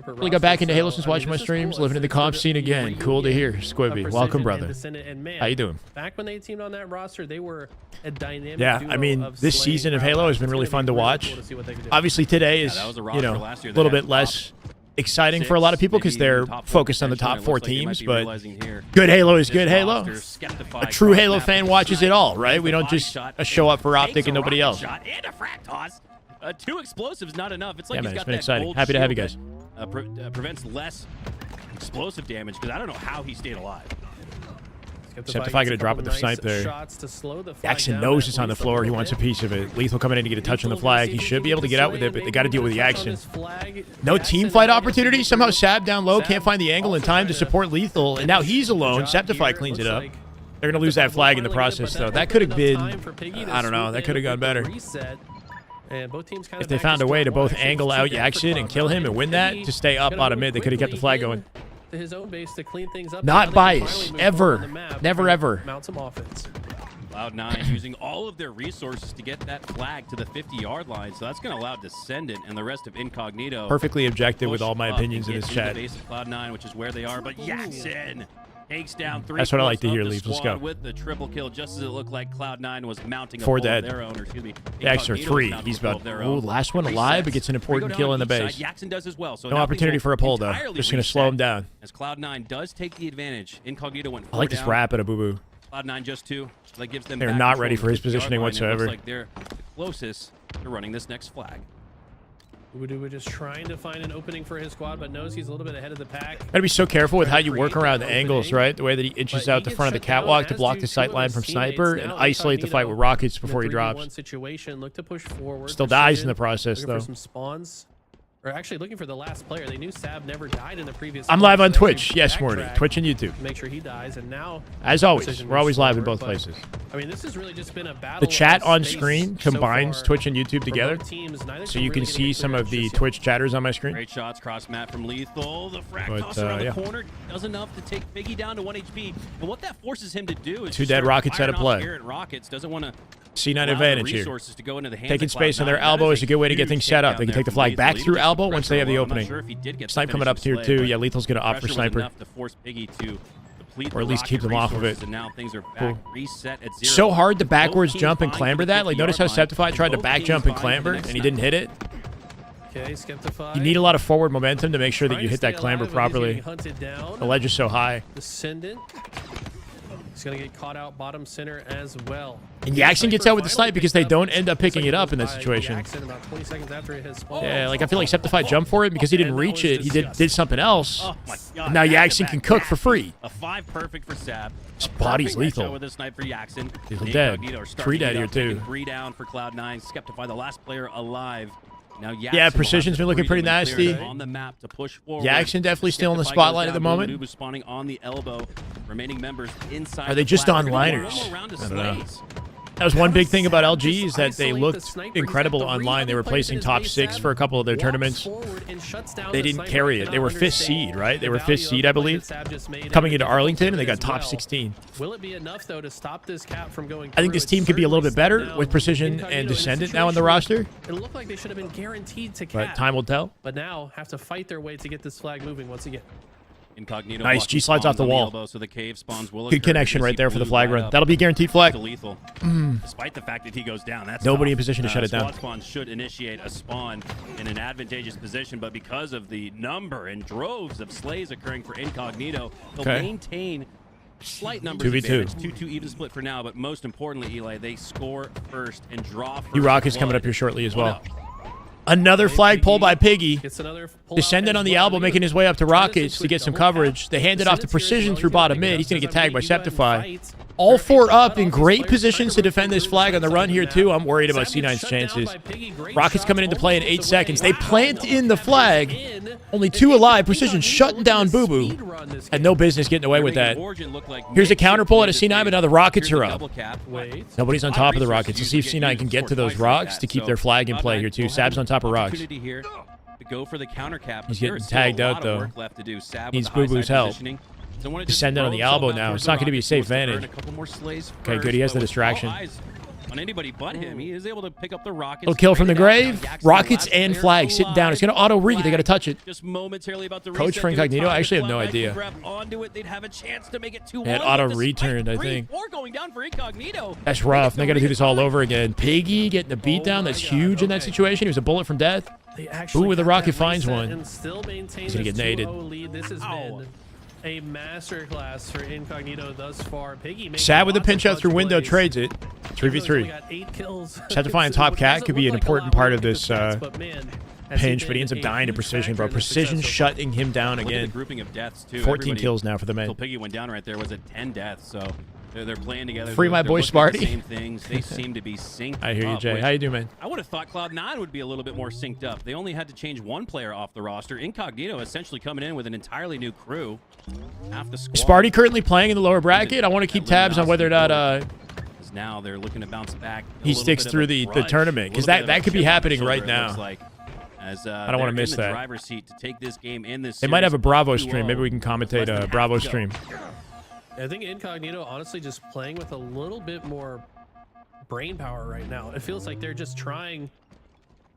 Really got back into Halo since watching my streams, living in the comp scene again. Cool to hear, Squibby. Welcome, brother. How you doing? Back when they teamed on that roster, they were a dynamic Yeah, I mean, this season of Halo has been really fun to watch. Obviously, today is, you know, a little bit less exciting for a lot of people because they're focused on the top 4 teams, but good Halo is good Halo. A true Halo fan watches it all, right? We don't just show up for Optic and nobody else. And a 2 explosives, not enough. It's like yeah, man, he's got it's been that exciting. gold Happy to have you guys. Prevents less explosive damage because I don't know how he stayed alive. Except if I get a drop with the snipe there. Jackson knows it's on the floor. He wants a piece of it. Lethal coming in to get a touch on the flag. He should be able to get out with it, but they got to deal with the action. No team fight opportunity. Somehow Sab down low can't find the angle in time to support Lethal, and now he's alone. Septify cleans it up. They're going to lose that flag in the process, though. That could have been, I don't know, that could have gone better. If they found a way to both angle out Jackson and kill him and win that, to stay up out of mid, they could have kept the flag going. His own base to clean things up. Not biased, ever, never ever. Mount some offense. Cloud9 using all of their resources to get that flag to the 50-yard line, so that's going to allow Descendant and the rest of Incognito. Perfectly objective with all my opinions in this chat. Base of Cloud9, which is where they are, but Jackson takes down 3. That's what I like to hear, Leaf. Let's go. With the triple kill, just as it looked like Cloud9 was mounting 4 dead. Their own, or excuse me, the extra 3. He's about last one alive, but gets an important kill in the base. Jackson does as well. So no opportunity for a pull though. Just going to slow him down. As Cloud9 does take the advantage, Incognito went 4 I like this wrap at a Boo Boo. Cloud9 just 2. That gives them. They're not ready for his positioning whatsoever. It looks like they're the closest to running this next flag. We're just trying to find an opening for his squad, but knows he's a little bit ahead of the pack. Gotta be so careful with how you work around the angles, right? The way that he inches out the front of the catwalk to block the sight line from Sniper and isolate the fight with rockets before he drops. Still dies in the process, though. Some spawns. Or actually looking for the last player. They knew Sab never died in the previous. I'm live on Twitch. Yes, Morty. Twitch and YouTube. Make sure he dies, and now. As always, we're always live in both places. I mean, this has really just been a battle. The chat on screen combines Twitch and YouTube together, so you can see some of the Twitch chatters on my screen. Great shots cross map from Lethal. The frag toss around the corner does enough to take Biggie down to 1 HP. And what that forces him to do is 2 dead rockets out of play. Rockets doesn't want to. C9 advantage here. Taking space on their elbow is a good way to get things set up. They can take the flag back through elbow once they have the opening. Snipe coming up here too. Yeah, Lethal's going to opt for Sniper. Or at least keep them off of it. Cool. So hard to backwards jump and clamber that. Like, notice how Septify tried to back jump and clamber, and he didn't hit it. You need a lot of forward momentum to make sure that you hit that clamber properly. The ledge is so high. Descendant. He's going to get caught out bottom center as well. And Jackson gets out with the snipe because they don't end up picking it up in that situation. About 20 seconds after it has Yeah, like I feel like Septify jumped for it because he didn't reach it. He did something else. Oh my God! Now Jackson can cook for free. A 5 perfect for Sab. His body's lethal. With a snipe for Jackson. Lethal dead. 3 dead here too. 3 down for Cloud9. Skeptify, the last player alive. Now Yeah, Precision's been looking pretty nasty. On the map to push forward. Jackson definitely still in the spotlight at the moment. Nubu spawning on the elbow. Remaining members inside. Are they just onliners? I don't know. That was one big thing about LG is that they looked incredible online. They were placing top 6 for a couple of their tournaments. They didn't carry it. They were 5th seed, right? They were 5th seed, I believe, coming into Arlington, and they got top 16. Will it be enough though to stop this cap from going? I think this team could be a little bit better with Precision and Descendant now in the roster. It looked like they should have been guaranteed to cap. But time will tell. But now have to fight their way to get this flag moving once again. Incognito nice, G slides off the wall. Elbow, so the cave spawns will good connection right there for the flag run. That'll be guaranteed flag. Lethal. Despite the fact that he goes down, that's nobody tough. in position to shut it down. Squad spawn should initiate a spawn in an advantageous position, but because of the number and droves of slays occurring for Incognito, they'll maintain slight numbers. 2v2. 2-2 even split for now, but most importantly, Eli, they score first and draw first. E-Rock is coming up here shortly as well. Another flag pull by Piggy. Descendant on the elbow, making his way up to Rockets to get some coverage. They hand it off to Precision through bottom mid. He's going to get tagged by Septify. All 4 up in great positions to defend this flag on the run here, too. I'm worried about C9's chances. Rockets coming into play in 8 seconds. They plant in the flag. Only 2 alive. Precision shutting down Boo Boo. Had no business getting away with that. Here's a counter pull at a C9, but now the Rockets are up. Nobody's on top of the Rockets. Let's see if C9 can get to those rocks to keep their flag in play here, too. Sab's on top of rocks. Go for the counter cap. He's getting tagged out, though. Needs Boo Boo's help. Descendant on the elbow now. It's not going to be a safe vantage. Okay, good. He has the distraction. On anybody but him, he is able to pick up the rockets. Little kill from the grave. Rockets and flag sitting down. It's going to auto re. They got to touch it. Just momentarily about to Coach for Incognito. I actually have no idea. They'd have a chance to make it 2-1. And auto returned, I think. Going down for Incognito. That's rough. They got to do this all over again. Piggy getting the beatdown. That's huge in that situation. He was a bullet from death. Ooh, with the rocket finds one. He's going to get naded. This has been a masterclass for Incognito thus far. Piggy Sad with the pinch out through window, trades it. 3v3. Septify and Top Cat could be an important part of this pinch, but he ends up dying to Precision, bro. Precision shutting him down again. 14 kills now for the men. Piggy went down right there. Was it 10 deaths? So they're playing together. Free my boy Sparty. Same things. They seem to be synced. I hear you, Jay. How you doing, man? I would have thought Cloud9 would be a little bit more synced up. They only had to change 1 player off the roster. Incognito essentially coming in with an entirely new crew. Half the squad. Sparty currently playing in the lower bracket. I want to keep tabs on whether or not now they're looking to bounce back. He sticks through the tournament, because that could be happening right now. As, I don't want to miss that. Driver's seat to take this game in this they might have a Bravo stream. Maybe we can commentate a Bravo stream. I think Incognito honestly just playing with a little bit more brain power right now. It feels like they're just trying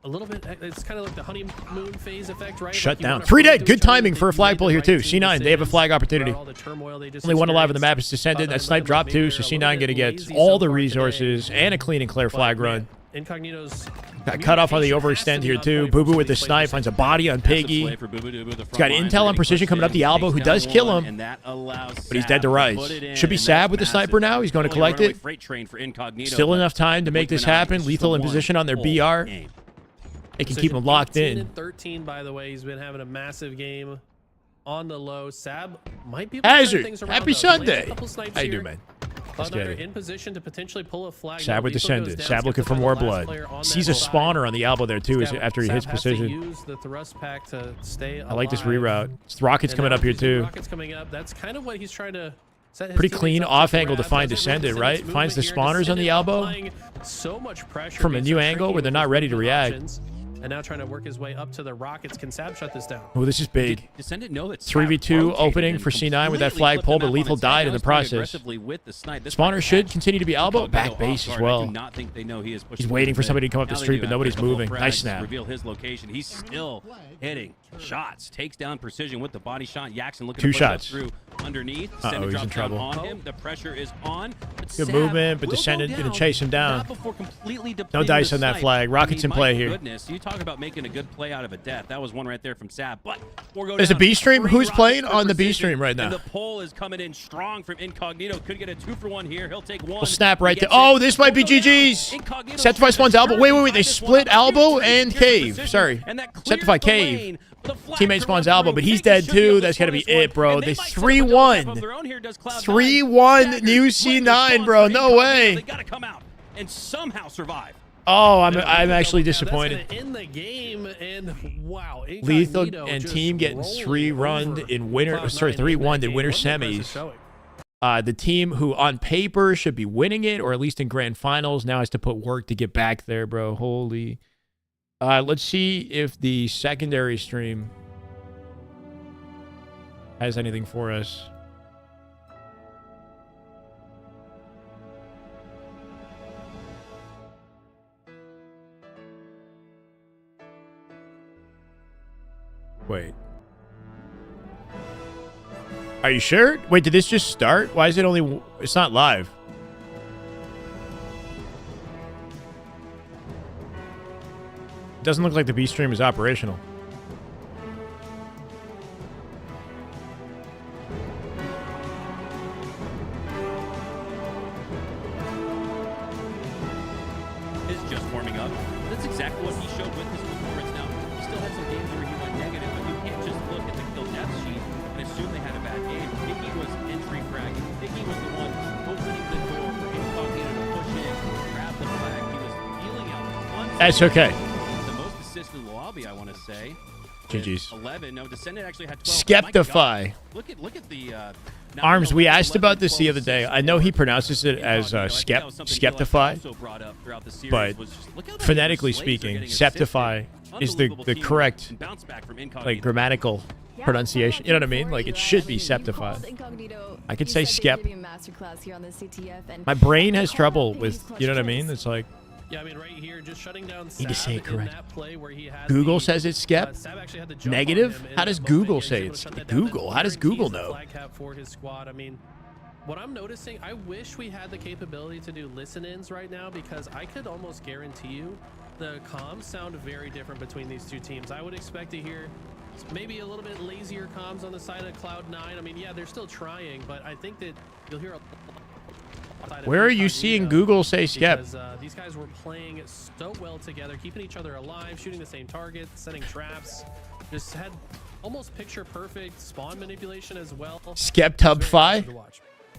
a little bit. It's kind of like the honeymoon phase effect, right? Shut down. 3 dead. Good timing for a flag pull here, too. C9, they have a flag opportunity. Only 1 alive on the map is Descendant. That snipe dropped, too, so C9 going to get all the resources and a clean and clear flag run. Incognito's got cut off on the overextend here, too. Boo Boo with the snipe finds a body on Piggy. He's got intel on Precision coming up the elbow, who does kill him, but he's dead to rights. Should be Sab with the sniper now. He's going to collect it. Still enough time to make this happen. Lethal in position on their BR. They can keep him locked in. 13, by the way. He's been having a massive game on the low. Sab might be able to turn things around. Happy Sunday. How you doing, man? In position to potentially pull a flag. Sab with Descendant. Sab looking for more blood. Sees a spawner on the elbow there, too, after he hits Precision. Use the thrust pack to stay alive. I like this reroute. Rockets coming up here, too. Rockets coming up. That's kind of what he's trying to set his pretty clean off angle to find Descendant, right? Finds the spawners on the elbow so much pressure from a new angle where they're not ready to react. And now trying to work his way up to the Rockets. Can Sab shut this down? Oh, this is big. Descendant know that 3v2 opening for C9 with that flag pull, but Lethal died in the process. Spawner should continue to be elbow. Back base as well. He's waiting for somebody to come up the street, but nobody's moving. Nice snap. Reveal his location. He's still hitting shots. Takes down Precision with the body shot. Jackson looking Two to push up shots. through underneath. Uh-oh, Descendant he's in drops down trouble. on him. The pressure is on. But Good Sav movement, but will Descendant go gonna down, chase him down. not before completely No depleting dice the on that snipe. flag. Rockets in play my here. Goodness, you talk about making a good play out of a death. That was one right there from Sav. But we'll go There's a down. B stream? 3 Who's rockets playing for on the B Precision, stream right now? And the pull is coming in strong from Incognito. Could get a 2-for-1 here. He'll take one. We'll snap right He there. gets Oh, it. this might be Will go down. GG's. Incognito Septify spawns elbow. Wait. They split elbow and cave. Precision, Sorry. and that clears Septify the cave. lane. The flag Teammate to spawns run elbow, through. but he's Vegas dead should be able too. to That's gotta be score this it, bro. one, and This they might set up a double tap 3-1. of their own here. Does Cloud9. 3-1 Staggers. new Great C9, response bro. from No Incognito. way. They gotta come out and somehow survive. Oh, I'm actually That's disappointed. gonna end the game, and wow, Lethal Incognito and just team getting rolling 3-1 over in winter. Cloud9 Sorry, in that 3-1 in game. winter What an impressive semis. showing. The team who on paper should be winning it, or at least in grand finals, now has to put work to get back there, bro. Holy. Let's see if the secondary stream has anything for us. Wait. Are you sure? Wait, did this just start? Why is it only... It's not live. It doesn't look like the B stream is operational. Is just warming up. That's exactly what he showed with his performance. Now, he still had some games where he went negative, but you can't just look at the kill death sheet and assume they had a bad game. Hickey was entry fragging. Hickey was the one opening the door for Incognito to push in, grab the flag. He was feeling out. That's okay. The most assists in the lobby, I want to say. GG's. 11. No, Descendant actually had 12. Skeptify. Look at the Arms, we asked about this the other day. I know he pronounces it as Skeptify, but phonetically speaking, Septify is the correct like grammatical pronunciation. You know what I mean? Like it should be Septify. I could say Skep. My brain has trouble with, you know what I mean? It's like Yeah, I mean, right here, just shutting down need to say it Sav in correct. that play where he had Google the, says it's Skep. Sav actually had the jump Negative? on him in How does that moment, Google and he was say able to it's shut that down. Google? That How does guarantees Google the know? flag cap for his squad. I mean, what I'm noticing, I wish we had the capability to do listen-ins right now, because I could almost guarantee you the comms sound very different between these two teams. I would expect to hear maybe a little bit lazier comms on the side of Cloud9. I mean, yeah, they're still trying, but I think that you'll hear a Where are you seeing Google say Skep? because these guys were playing so well together, keeping each other alive, shooting the same target, setting traps. Just had almost picture perfect spawn manipulation as well. Skeptubfy?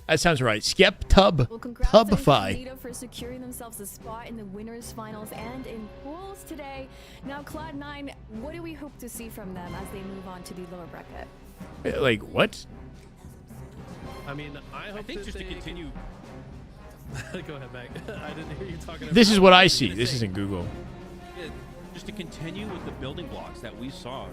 That sounds right. Skeptub. Well, congrats to Tubify. Incognito for securing themselves a spot in the winners finals and in pools today. Now, Cloud9, what do we hope to see from them as they move on to the lower bracket? Like what? I mean, I think just to continue. Go ahead, Meg. I didn't hear you talking about This is what I see. This isn't Google. Just to continue with the building blocks that we saw,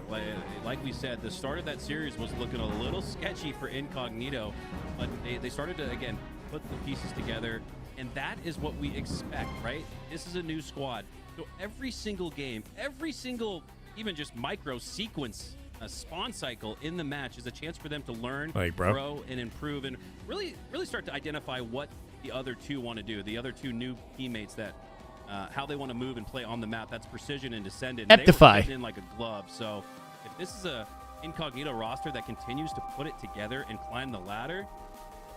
like we said, the start of that series was looking a little sketchy for Incognito, but they started to, again, put the pieces together, and that is what we expect, right? This is a new squad. So every single game, every single, even just micro sequence, a spawn cycle in the match is a chance for them to learn, grow, and improve, and really start to identify what the other two want to do, the other two new teammates that how they want to move and play on the map. That's Precision and Descendant. They were fitting in like a glove. So if this is a Incognito roster that continues to put it together and climb the ladder,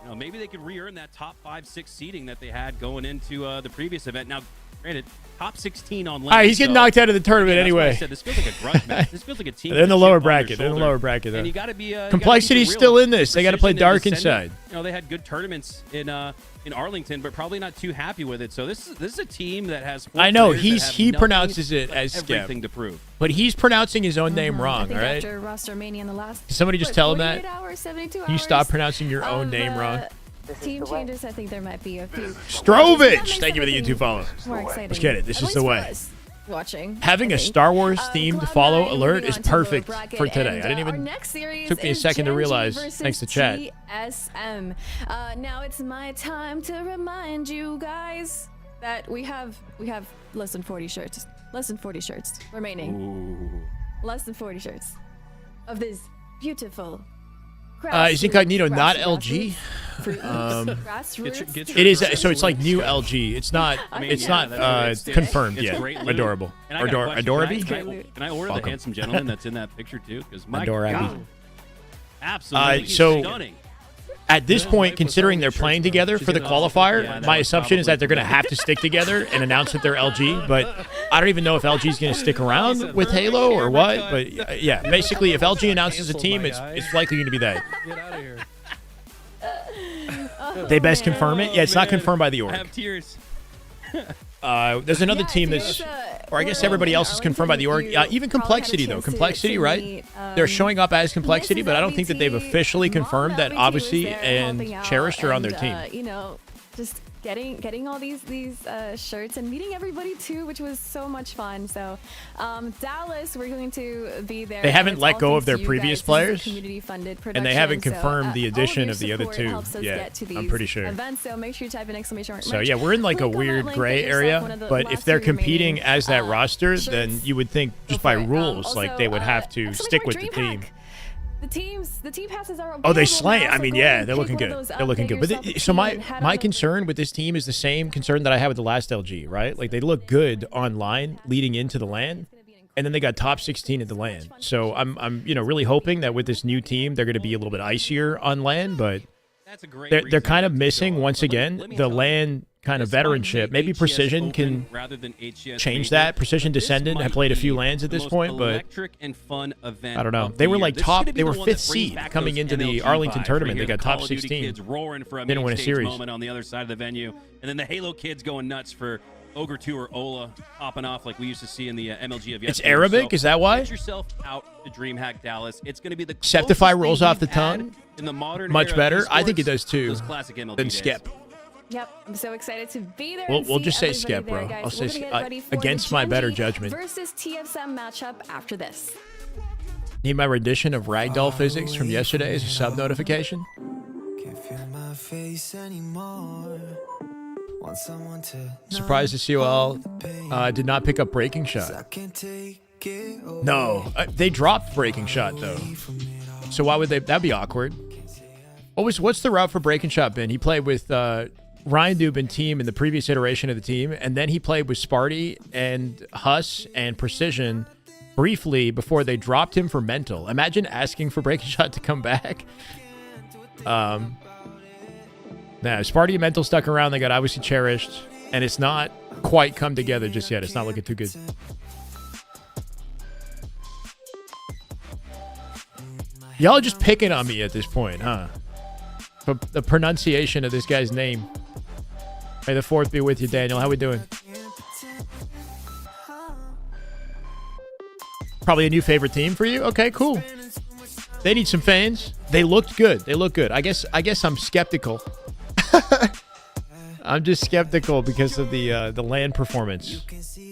you know, maybe they could re-earn that top 5-6 seeding that they had going into the previous event. Now, granted, top 16 on lane. All right, he's getting knocked out of the tournament anyway. I said, this feels like a grudge match. This feels like a team. They're in the lower bracket. They're in the lower bracket. And you got to be Complexity's still in this. They got to play Dark Inside. You know, they had good tournaments in Arlington, but probably not too happy with it. So this is a team that has. I know he pronounces it as everything Skep, to prove, but he's pronouncing his own name wrong. All right. After roster mania in the last, Can somebody just tell him that? 48 hours, 72 Can you hours stop pronouncing your own name wrong? Team changes. I think there might be a few. Strovich, thank you for the YouTube follow. More exciting. Let's get it. This is the way. Watching. Having a Star Wars themed follow Cloud9 alert moving is on to perfect lower bracket, for today. and, I didn't our even. next series Took me a is second to Gen.G realize. versus Thanks to chat. TSM. Now it's my time to remind you guys that we have less than 40 shirts. Less than 40 shirts remaining. Ooh. Less than 40 shirts. of this beautiful. Is Incognito not LG? It is. So it's like new LG. It's not. It's not confirmed yet. Adorable. Adorable. Can I order the handsome gentleman that's in that picture too? Because my Adorable. God, absolutely stunning. At this point, considering they're playing together for the qualifier, my assumption is that they're going to have to stick together and announce that they're LG. But I don't even know if LG is going to stick around with Halo or what. But yeah, basically, if LG announces a team, it's likely going to be that. Get out of here. They best confirm it. Yeah, it's not confirmed by the org. I have tears. There's another team that's, or I guess everybody else is confirmed by the org. Even Complexity, though. Complexity, right? They're showing up as Complexity, but I don't think that they've officially confirmed that Odyssey and Cherished are on their team. You know, just getting all these shirts and meeting everybody too, which was so much fun. So Dallas, we're going to be there. They haven't let go of their previous players, community-funded production, and they haven't confirmed the addition of the other two yet. I'm pretty sure. Events, so make sure you type in exclamation. So yeah, we're in like a weird gray area, but if they're competing as that roster, then you would think just by rules, like they would have to stick with the team. The team passes are. Oh, they slay. I mean, yeah, they're looking good. They're looking good. But so my concern with this team is the same concern that I had with the last LG, right? Like they look good online leading into the LAN, and then they got top 16 at the LAN. So I'm really hoping that with this new team they're going to be a little bit icier on LAN, but they're kind of missing once again the LAN kind of veteranship. Maybe Precision can change that. Precision Descendant have played a few LANs at this point, but I don't know. They were like top. They were 5th seed coming into the Arlington tournament. They got top 16. Didn't win a series. On the other side of the venue, and then the Halo kids going nuts for Ogre 2 or Ola popping off like we used to see in the MLG of yesterday. It's Arabic, so is that why? Get yourself out to Dreamhack Dallas. It's going to be the Septify rolls off the tongue. In the modern much better. I think it does too. Than Skep. Yep, I'm so excited to be there. We'll just say Skep, bro. I'll say against my better judgment. Versus TFSM matchup after this. Need my rendition of Ragdoll Physics from yesterday as a sub notification? Can't feel my face anymore. Want someone to surprised to see you all did not pick up Breaking Shot. No, they dropped Breaking Shot though. So why would they? That'd be awkward. What's the route for Breaking Shot been? He played with Ryan Dubin team in the previous iteration of the team, and then he played with Sparty and Huss and Precision briefly before they dropped him for Mental. Imagine asking for Breaking Shot to come back. Nah, Sparty and Mental stuck around. They got obviously Cherished, and it's not quite come together just yet. It's not looking too good. Y'all are just picking on me at this point, huh? For the pronunciation of this guy's name. May the 4th be with you, Daniel. How we doing? Probably a new favorite team for you? Okay, cool. They need some fans. They looked good. They look good. I guess I'm skeptical. I'm just skeptical because of the LAN performance.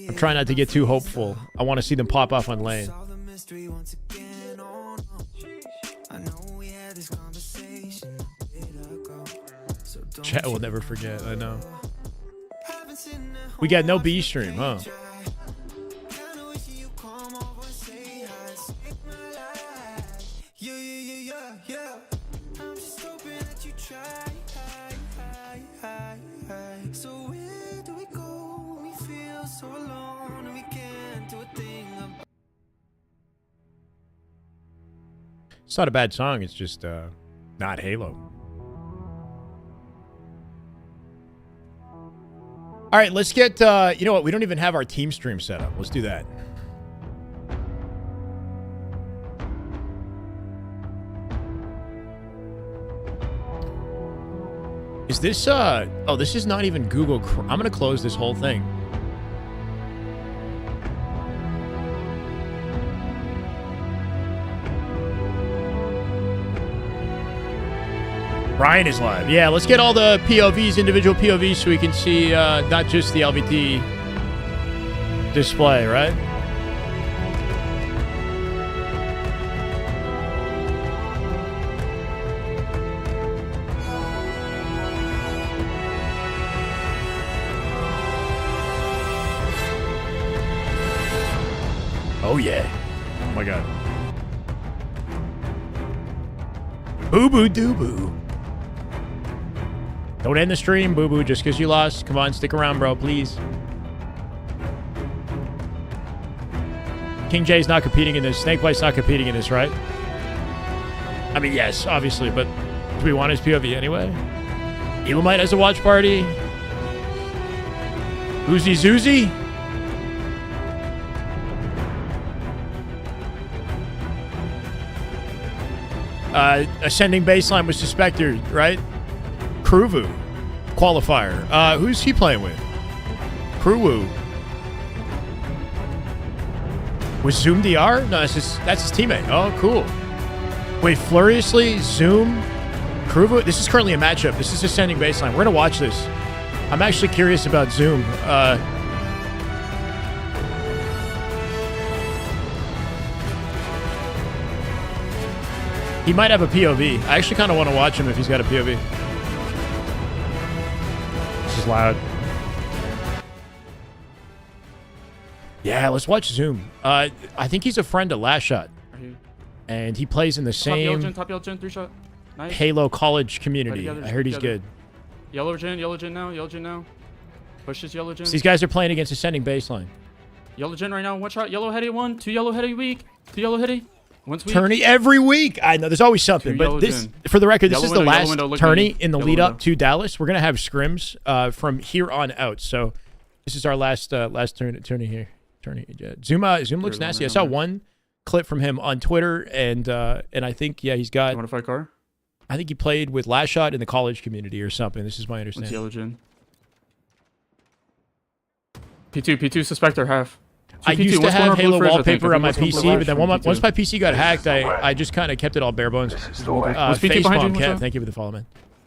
I'm trying not to get too hopeful. I want to see them pop off on LAN. Chat will never forget. I know. We got no B stream, huh? It's not a bad song. It's just not Halo. All right, let's get, you know what? We don't even have our team stream set up. Let's do that. Is this, oh, this is not even Google Chrome. I'm going to close this whole thing. Ryan is live. Yeah, let's get all the POVs, individual POVs, so we can see not just the LVT display, right? Oh, yeah. Oh, my God. Boo boo doo boo. Don't end the stream, boo boo, just because you lost. Come on, stick around, bro, please. King J's not competing in this. Snakebite's not competing in this, right? I mean, yes, obviously, but do we want his POV anyway? Elamite has a watch party. Oozy Zoozy. Ascending baseline with Suspector, right? Kruvu. Qualifier. Who's he playing with? Kruwu. Was Zoom DR? No, that's his teammate. Oh, cool. Wait, Furiously, Zoom, Kruvu. This is currently a matchup. This is Ascending baseline. We're going to watch this. I'm actually curious about Zoom. He might have a POV. I actually kind of want to watch him if he's got a POV. This is loud. Yeah, let's watch Zoom. I think he's a friend of Last Shot. And he plays in the same top yellow gen, 3-shot. Nice. Halo college community. I heard he's good. Yellow gen now. Push this yellow gen. So these guys are playing against Ascending baseline. Yellow gen right now, one shot. Yellow heady 1, 2 yellow heady weak, 2 yellow heady. Once week. Tourney every week. I know there's always something, but this, for the record, this is the last tourney in the lead up to Dallas. We're gonna have scrims from here on out. So this is our last tourney here. Zoom looks nasty. I saw one clip from him on Twitter, and I think he's got. You want to fight car? I think he played with Last Shot in the college community or something. This is my understanding. Yellow gen. P2 Suspector half. I used to have Halo wallpaper on my PC, but then once my PC got hacked, I just kind of kept it all bare bones. Facepalm Cat, thank you for the follow, man.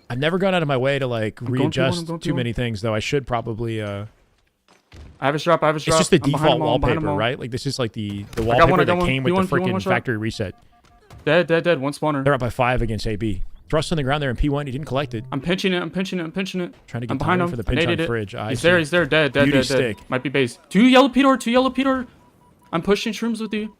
I've never gone out of my way to like readjust too many things, though. I should probably. I have a drop. It's just the default wallpaper, right? Like this is like the wallpaper that came with the freaking factory reset. Dead. One spawner. They're up by 5 against AB. Thrust on the ground there in P1. He didn't collect it. I'm pinching it. Trying to get behind him for the pinch on fridge. He's there. Dead. Stick. Might be base. 2 yellow P-door. I'm pushing shrooms with you.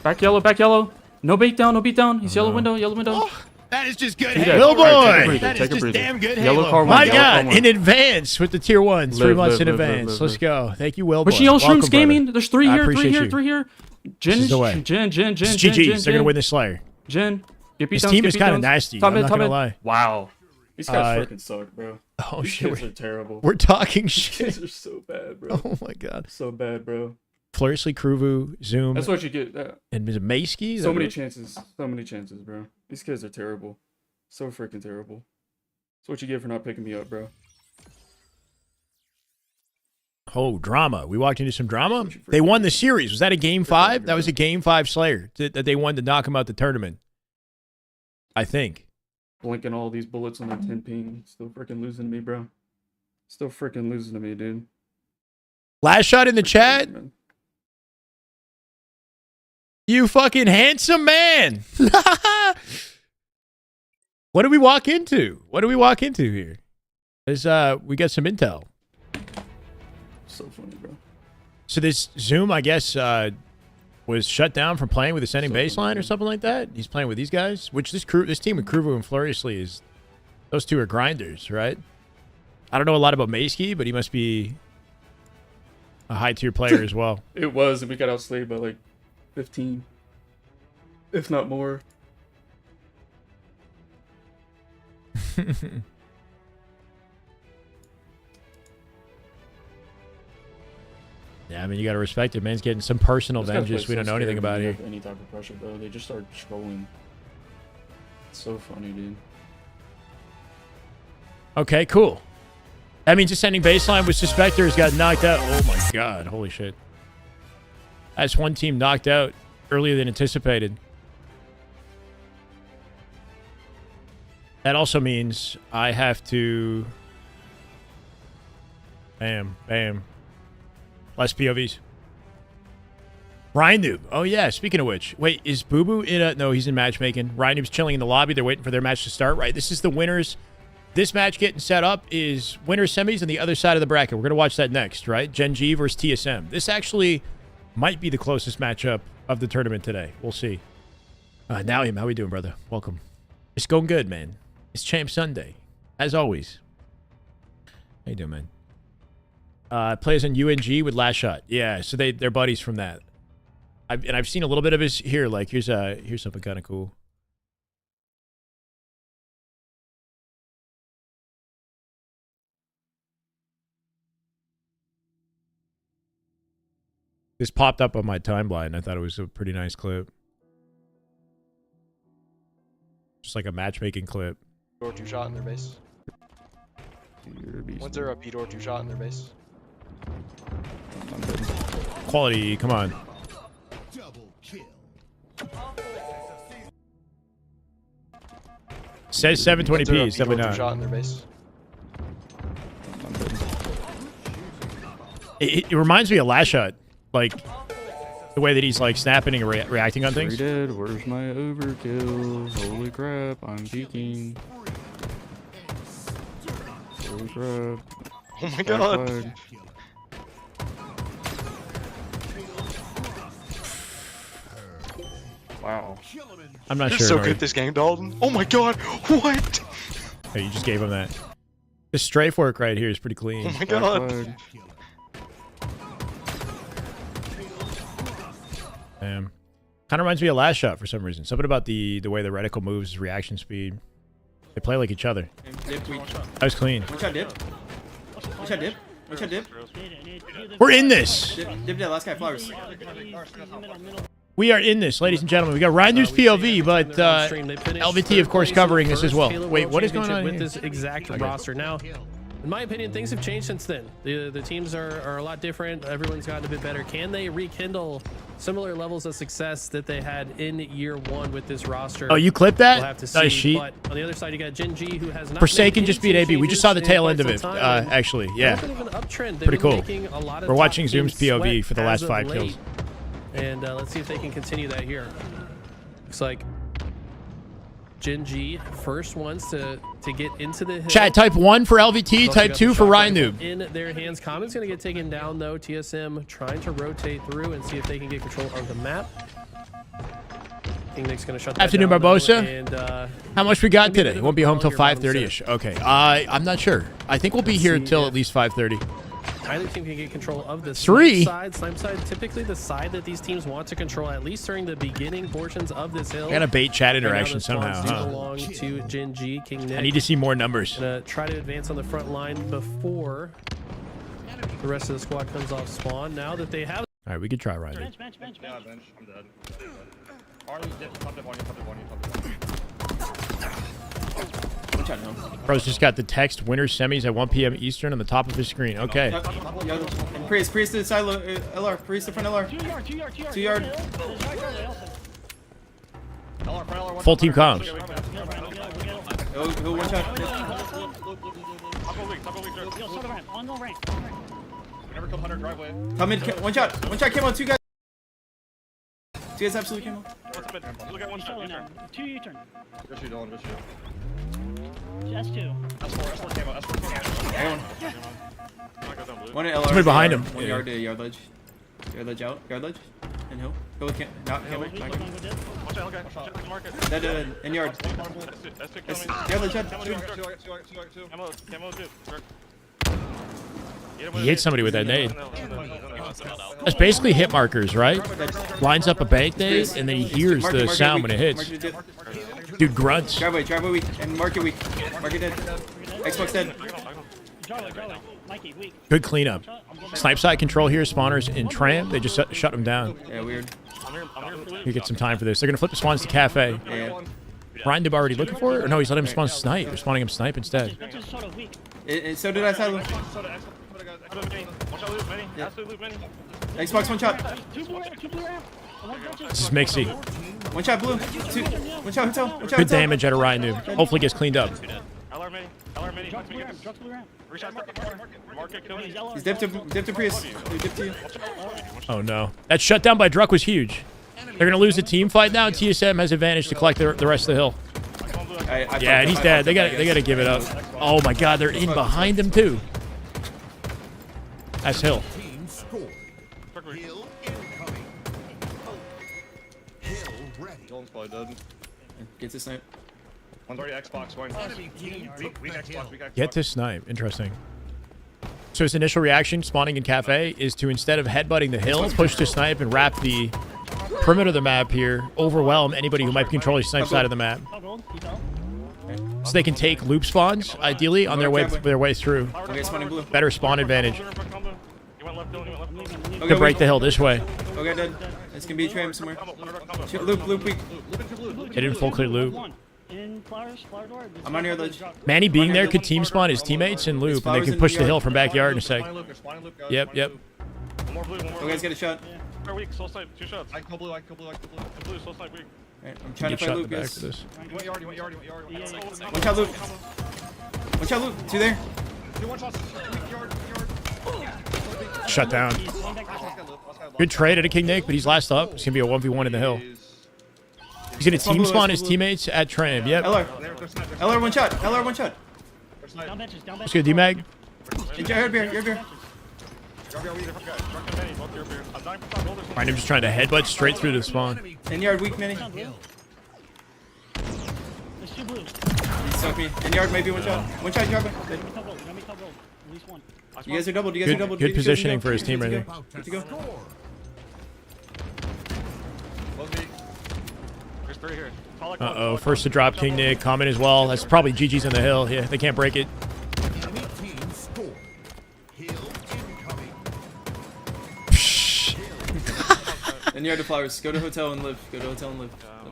Back yellow. No bait down. He's yellow window. Oh, that is just good. Halo boy. That is just damn good. Yellow car. My God, in advance with the tier 1. 3 months in advance. Let's go. Thank you, Will. Pushing yellow shrooms gaming. There's 3 here. 3 here. Gen. GG's. They're gonna win this Slayer. Gen. This team is kind of nasty. I'm not gonna lie. Wow. These guys freaking suck, bro. Oh These shit. kids are terrible. We're talking shit. These kids are so bad, bro. Oh my God. So bad, bro. Furiously, Kruvu, Zoom. That's what you get. And is it Maysky? So many chances, bro. These kids are terrible. So freaking terrible. That's what you get for not picking me up, bro. Oh, drama. We walked into some drama. They won the series. Was that a game 5? That was a game 5 Slayer that they won to knock him out the tournament. I think. Blinking all these bullets on their 10 ping. Still freaking losing to me, bro. Still freaking losing to me, dude. Last Shot in the chat. You fucking handsome man. What do we walk into? Here? We got some intel. So funny, bro. So this Zoom, I guess, was shut down from playing with Ascending baseline or something like that. He's playing with these guys, which this team with Kruvu and Furiously is. Those two are grinders, right? I don't know a lot about Maysky, but he must be a high tier player as well. It was, and we got outslayed by like 15, if not more. Yeah, I mean, you got to respect it. Man's getting some personal vengeance we don't know anything about here. Any type of pressure, bro. They just start trolling. It's so funny, dude. Okay, cool. That means Ascending baseline with Suspectors got knocked out. Oh my God, holy shit. That's one team knocked out earlier than anticipated. That also means I have to... Bam. Less POVs. Ryan Noob. Oh, yeah. Speaking of which. Wait, is Boo Boo in a... No, he's in matchmaking. Ryan Noob's chilling in the lobby. They're waiting for their match to start, right? This is the winners. This match getting set up is winners semis on the other side of the bracket. We're going to watch that next, right? Gen.G versus TSM. This actually might be the closest matchup of the tournament today. We'll see. Naim, how we doing, brother? Welcome. It's going good, man. It's Champ Sunday, as always. How you doing, man? Plays on UNG with Last Shot. Yeah, so they're buddies from that. I've seen a little bit of his here. Like here's something kind of cool. This popped up on my timeline. I thought it was a pretty nice clip. Just like a matchmaking clip. Or two shot in their base. When's there a Pete or two shot in their base? Quality, come on. Says 720p. It's definitely not. Shot in their base. It reminds me of Last Shot, like the way that he's like snapping and reacting on things. Dead. Where's my overkill? Holy crap! I'm geeking. Holy crap! Oh my god! Wow. I'm not You're sure. so good at this game, Dalton. Oh my god! What? Hey, you just gave him that. The strafe work right here is pretty clean. Oh my god! Kind of reminds me of Last Shot for some reason. Something about the way the reticle moves, his reaction speed. They play like each other. That was clean. One shot dip. One shot dip. One shot dip. We're in this. Dip that last guy flowers. We are in this, ladies and gentlemen. We got Reinder's POV, but LVT, of course, covering this as well. Wait, what is going on with here? this exact roster? Now, in my opinion, things have changed since then. The teams are a lot different. Everyone's gotten a bit better. Can they rekindle similar levels of success that they had in year one with this roster? Oh, you clipped that? We'll have to see. Nice sheet. But on the other side, you got Gen.G, who has not Forsaken made just beat AB. We just saw the changes tail in end of quite it, some time. actually. Yeah. They've been an uptrend. They've Pretty been cool. making a lot of We're watching top Zoom's teams POV sweat for the as last of 5 late. kills. And let's see if they can continue that here. Looks like Gen.G first ones to get into the hill. Chat, type 1 for LVT, type 2 for Rhino. In their hands. Common's going to get taken down, though. TSM trying to rotate through and see if they can get control of the map. King Nick's going to shut that Afternoon, down, Barbosa. And, how much we got today? bit Won't be home till of a long 5:30ish. Okay. I'm not sure. I think we'll be here till at least 5:30. Either team can get control of the Three? snipe side, typically the side that these teams want to control, at least during the beginning portions of this hill. I gotta bait chat interaction Right now the somehow, spawns do huh? belong to Gen.G, King Nick. I need to see more numbers. Gonna try to advance on the front line before the rest of the squad comes off spawn. Now that they have. All right, we could try Ryder. Bench. Yeah, bench. I'm dead. Arley's dip. Top dip on you. Bro's just got the text winner semis at 1 p.m. Eastern on the top of his screen. Okay. Priest to the side, LR. Priest to front LR. 2 yard. Full team comms. Who one shot? Come in, one shot camo, 2 guys. 2 guys absolutely camo. Look at one shot. Two U-turn. Good shoot, Dylan. Good shoot. S2. S4 camo. One at LR. Somebody behind him. One yard to yard ledge. Yard ledge out. Yard ledge. And hill. Go with not camo. Watch out, okay. Check market. That in yard. Yard ledge out. Camo, dude. He hit somebody with that nade. That's basically hit markers, right? Lines up a bank nade, and then he hears the sound when it hits. Dude grunts. Driveway weak. And market weak. Market dead. Xbox dead. Good cleanup. Snipe side control here. Spawners in tram. They just shut him down. Yeah, weird. You get some time for this. They're going to flip the spawns to cafe. Yeah. Ryan Dib already looking for it? Or no, he's letting him spawn snipe. They're spawning him snipe instead. So did I, Silo. Xbox one shot. This is Mixie. One shot blue. One shot hotel. Good damage out of Ryan Noob. Hopefully gets cleaned up. He's dipped to Prius. He dipped to you. Oh no. That shutdown by Druck was huge. They're going to lose the team fight now. TSM has advantage to collect the rest of the hill. Yeah, and he's dead. They got to give it up. Oh my god, they're in behind him too. That's Hill. Dalton's probably dead. Get to snipe. One's already Xbox. One. Weak Xbox. Weak Xbox. Get to snipe. Interesting. So his initial reaction, spawning in cafe, is to instead of headbutting the hill, push to snipe and wrap the perimeter of the map here, overwhelm anybody who might be controlling the snipe side of the map. So they can take loop spawns, ideally, on their way through. Better spawn advantage. To break the hill this way. Okay, dead. It's gonna be a tram somewhere. Loop weak. Hit in full clear loop. I'm on your ledge. Manny being there could team spawn his teammates and loop, and they can push the hill from backyard in a sec. Yep. You guys get a shot. We're weak. Soul snipe. 2 shots. I kill blue. Blue. Soul snipe weak. Right, I'm trying to fight loop, guys. You want yard. One shot loop. One shot loop. 2 there. Shut down. Good trade at a King Nick, but he's last up. It's going to be a 1v1 in the hill. He's going to team spawn his teammates at tram. Yep. LR 1 shot. LR 1 shot. Let's go D-Mag. You're here. Find him just trying to headbutt straight through the spawn. 10 yard weak, Manny. He stuck me. 10 yard, maybe 1 shot. 1 shot, yard. You guys are doubled. Good positioning for his team right there. Good to go. Uh-oh, first to drop King Nick. Comment as well. That's probably GG's on the hill. Yeah, they can't break it. And you're the flowers. Go to hotel and live.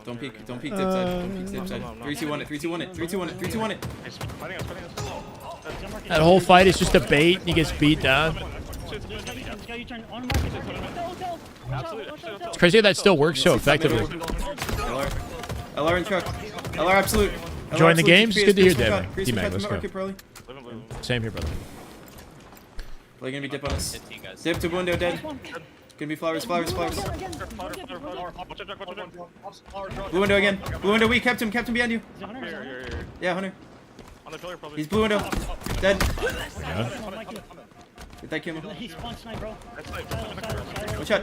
Don't peek tip side. 3, 2, 1 it. 3, 2, 1 it. 3, 2, 1 it. 3, 2, 1 it. That whole fight is just a bait. He gets beat down. It's crazy how that still works so effectively. LR in truck. LR absolute. Enjoying the games? Good to hear, Devin. D-Mag, D-Mag, let's go. Same here, brother. They're gonna be dip on us. Dip to window, dead. Gonna be flowers. Blue window again. Blue window, we kept him behind you. Yeah, Hunter. He's blue window. Dead. Get that camo. One shot.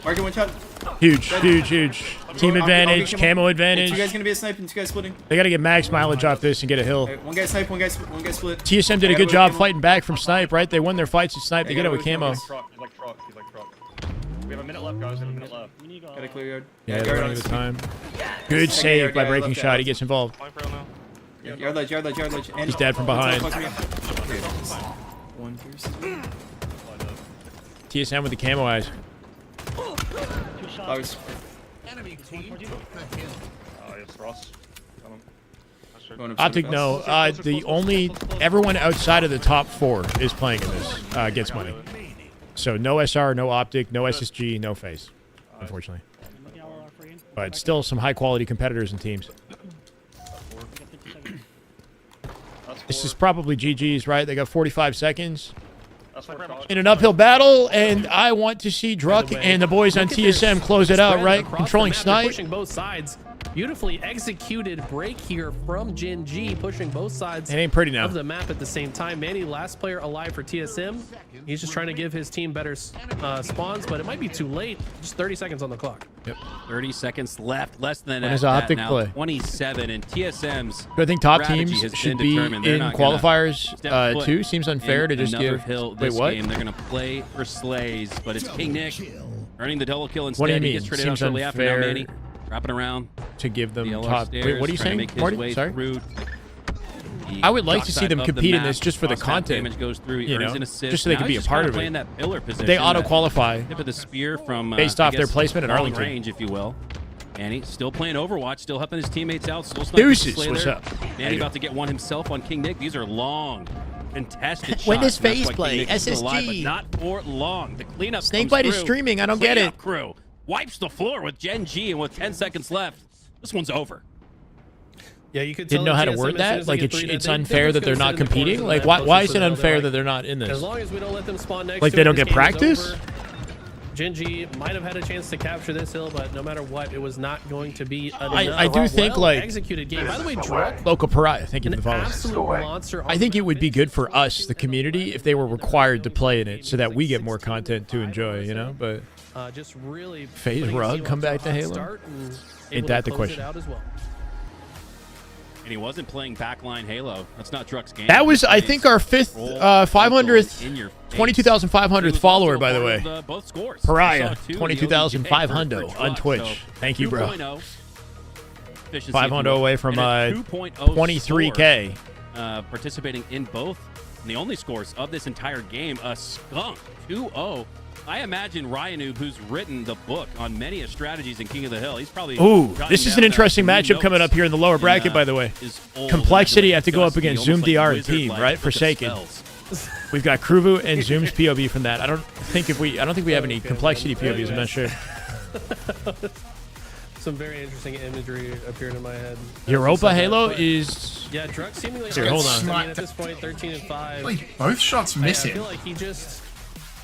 Market 1 shot. Huge. Team advantage, camo advantage. 2 guys gonna be a snipe and 2 guys splitting. They got to get max mileage off this and get a hill. Right, 1 guy snipe, one guy split. TSM did a good job fighting back from snipe, right? They won their fights at snipe. They get it with camo. He's like truck. We have a minute left, guys. Got a clear yard. Yeah, they're running the time. Good save by breaking shot. He gets involved. Yard ledge. And he's dead from behind. TSM with the camo eyes. Flowers. Optic, no. Everyone outside of the top 4 is playing in this. Gets money. So no SR, no Optic, no SSG, no face, unfortunately. But still some high-quality competitors and teams. This is probably GG's, right? They got 45 seconds in an uphill battle, and I want to see Druck and the boys on TSM close it out, right? Controlling snipe. Pushing both sides. Beautifully executed break here from Gen.G, pushing both sides it ain't pretty now. of the map at the same time. Manny, last player alive for TSM. He's just trying to give his team better spawns, but it might be too late. Just 30 seconds on the clock. Yep. 30 seconds left. Less than that Optic now. play? 27, and TSM's I think top teams strategy has should been be determined. in They're not qualifiers too. Seems unfair to just give. Hill Wait, this what? game. They're going to play for slays, but it's King Nick earning the double kill instead. What do you mean? He gets traded Seems out shortly after. Now unfair Manny wrapping around to give them the top. stairs, Wait, what are you trying to saying, make his Marty? way Sorry. through the I would like to see them dock side of compete the in this map. just for the Crossfire content. damage goes through, You earns know, an assist. just so they Now can be he's a just part kinda of playing it. that pillar position. They auto qualify Tip of the spear from based I off their guess, placement at long Arlington. range, if you will. Manny still playing Overwatch, still helping his teammates out. Still Deuces, what's up? Manny about to get one himself on King Nick. These are long, contested shots. When does That's face why King play? Nick is still SSG. alive, but not for long. The cleanup Snakebite comes is through. streaming. I don't get it. Cleanup crew wipes the floor with Gen.G, and with 10 seconds left, this one's over. Yeah, you could Didn't know how to word that. Like it's unfair that they're not competing. Like why is it unfair that they're not in As this? long as we don't let them spawn next Like to they it, don't this get game is practice? over. Gen.G might have had a chance to capture this hill, but no matter what, it was not going to be enough. I do think like executed game. By the way, Druck, local pariah. Thank you for the follow. absolute monster. I think it would be good for us, the community, if they were required to play in it, so that we get more content to enjoy. You know, but Just really Phase putting his Rug team come off to a back to hot Halo? start and Ain't able that to the close it question? out as well. And he wasn't playing backline Halo. That's not Druck's game. That was, He I plays think, our 500th, in your face. 22,500th follower, by the way. Both scores. Pariah, We saw two in the 22,500 OVG on for Twitch. Druck, Thank you, bro. 2.0 efficiency, 500 away from and a 2.0 23K. score, participating in both. And the only scores of this entire game, a skunk 2-0. I imagine Ryanoob, who's written the book on many of strategies in King of the Hill, he's probably Ooh, jotting this is down, an interesting some new matchup coming notes up here in the lower bracket, in, by the way. his old Complexity have to go up dusty, against almost Zoom DR and wizard-like Team, right? book of Forsaken. spells. We've got Kruvu and Zoom's POV from that. I don't think we have any complexity POVs. I'm not sure. Some very interesting imagery appeared in my head. Europa Halo is. Yeah, Druck seemingly. Here, hold on. I mean, at this point, 13-5. Like, both shots missing. I feel like he just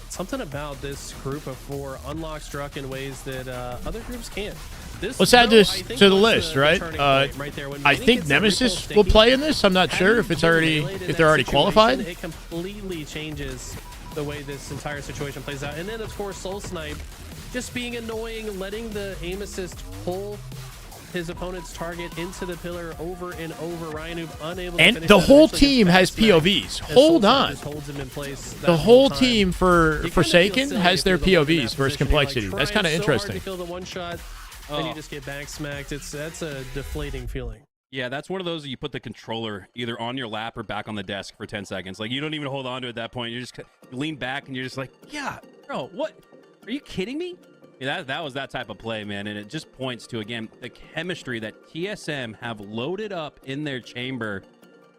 something about this group of 4 unlocks Druck in ways that other groups can't. This, Let's add though, this I think to the was list, right? turning point right there. When I Manny think gets every Nemesis full will sticky, play in this. I'm not sure if it's already if they're already qualified. It completely changes the way this entire situation plays out. And then, of course, Soul Snipe just being annoying, letting the aim assist pull his opponent's target into the pillar over and over. Ryanoob unable to And finish the that, whole eventually team has gets back POVs. smack, as Hold Soul Snipe on. just holds him in place that The whole time. team for You kinda Forsaken feel has silly their if you're in that POVs versus position. You're, like, complexity. That's trying kind of so hard interesting. to kill the one shot, then you just get back smacked. That's a deflating feeling. Yeah, that's one of those you put the controller either on your lap or back on the desk for 10 seconds. Like, you don't even hold on to it at that point. You just lean back and you're just like, yeah, bro, what? Are you kidding me? Yeah, that was that type of play, man. And it just points to, again, the chemistry that TSM have loaded up in their chamber.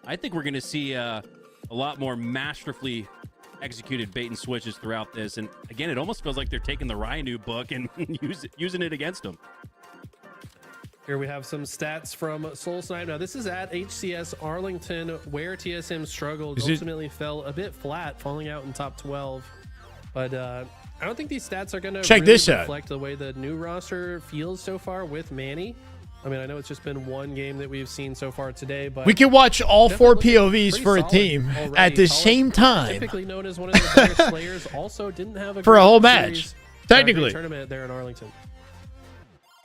I think we're going to see a lot more masterfully executed bait and switches throughout this. And again, it almost feels like they're taking the Ryanoob book and using it against them. Here we have some stats from Soul Snipe. Now, this is at HCS Arlington, where TSM struggled, ultimately fell a bit flat, falling out in top 12. But I don't think these stats are going to Check really this out. reflect the way the new roster feels so far with Manny. I mean, I know it's just been one game that we've seen so far today, but We can watch all 4 definitely POVs for a solid team already. at the College, same time typically known as one of the biggest players, also didn't have a for a great whole series, match. Technically. tournament there in Arlington.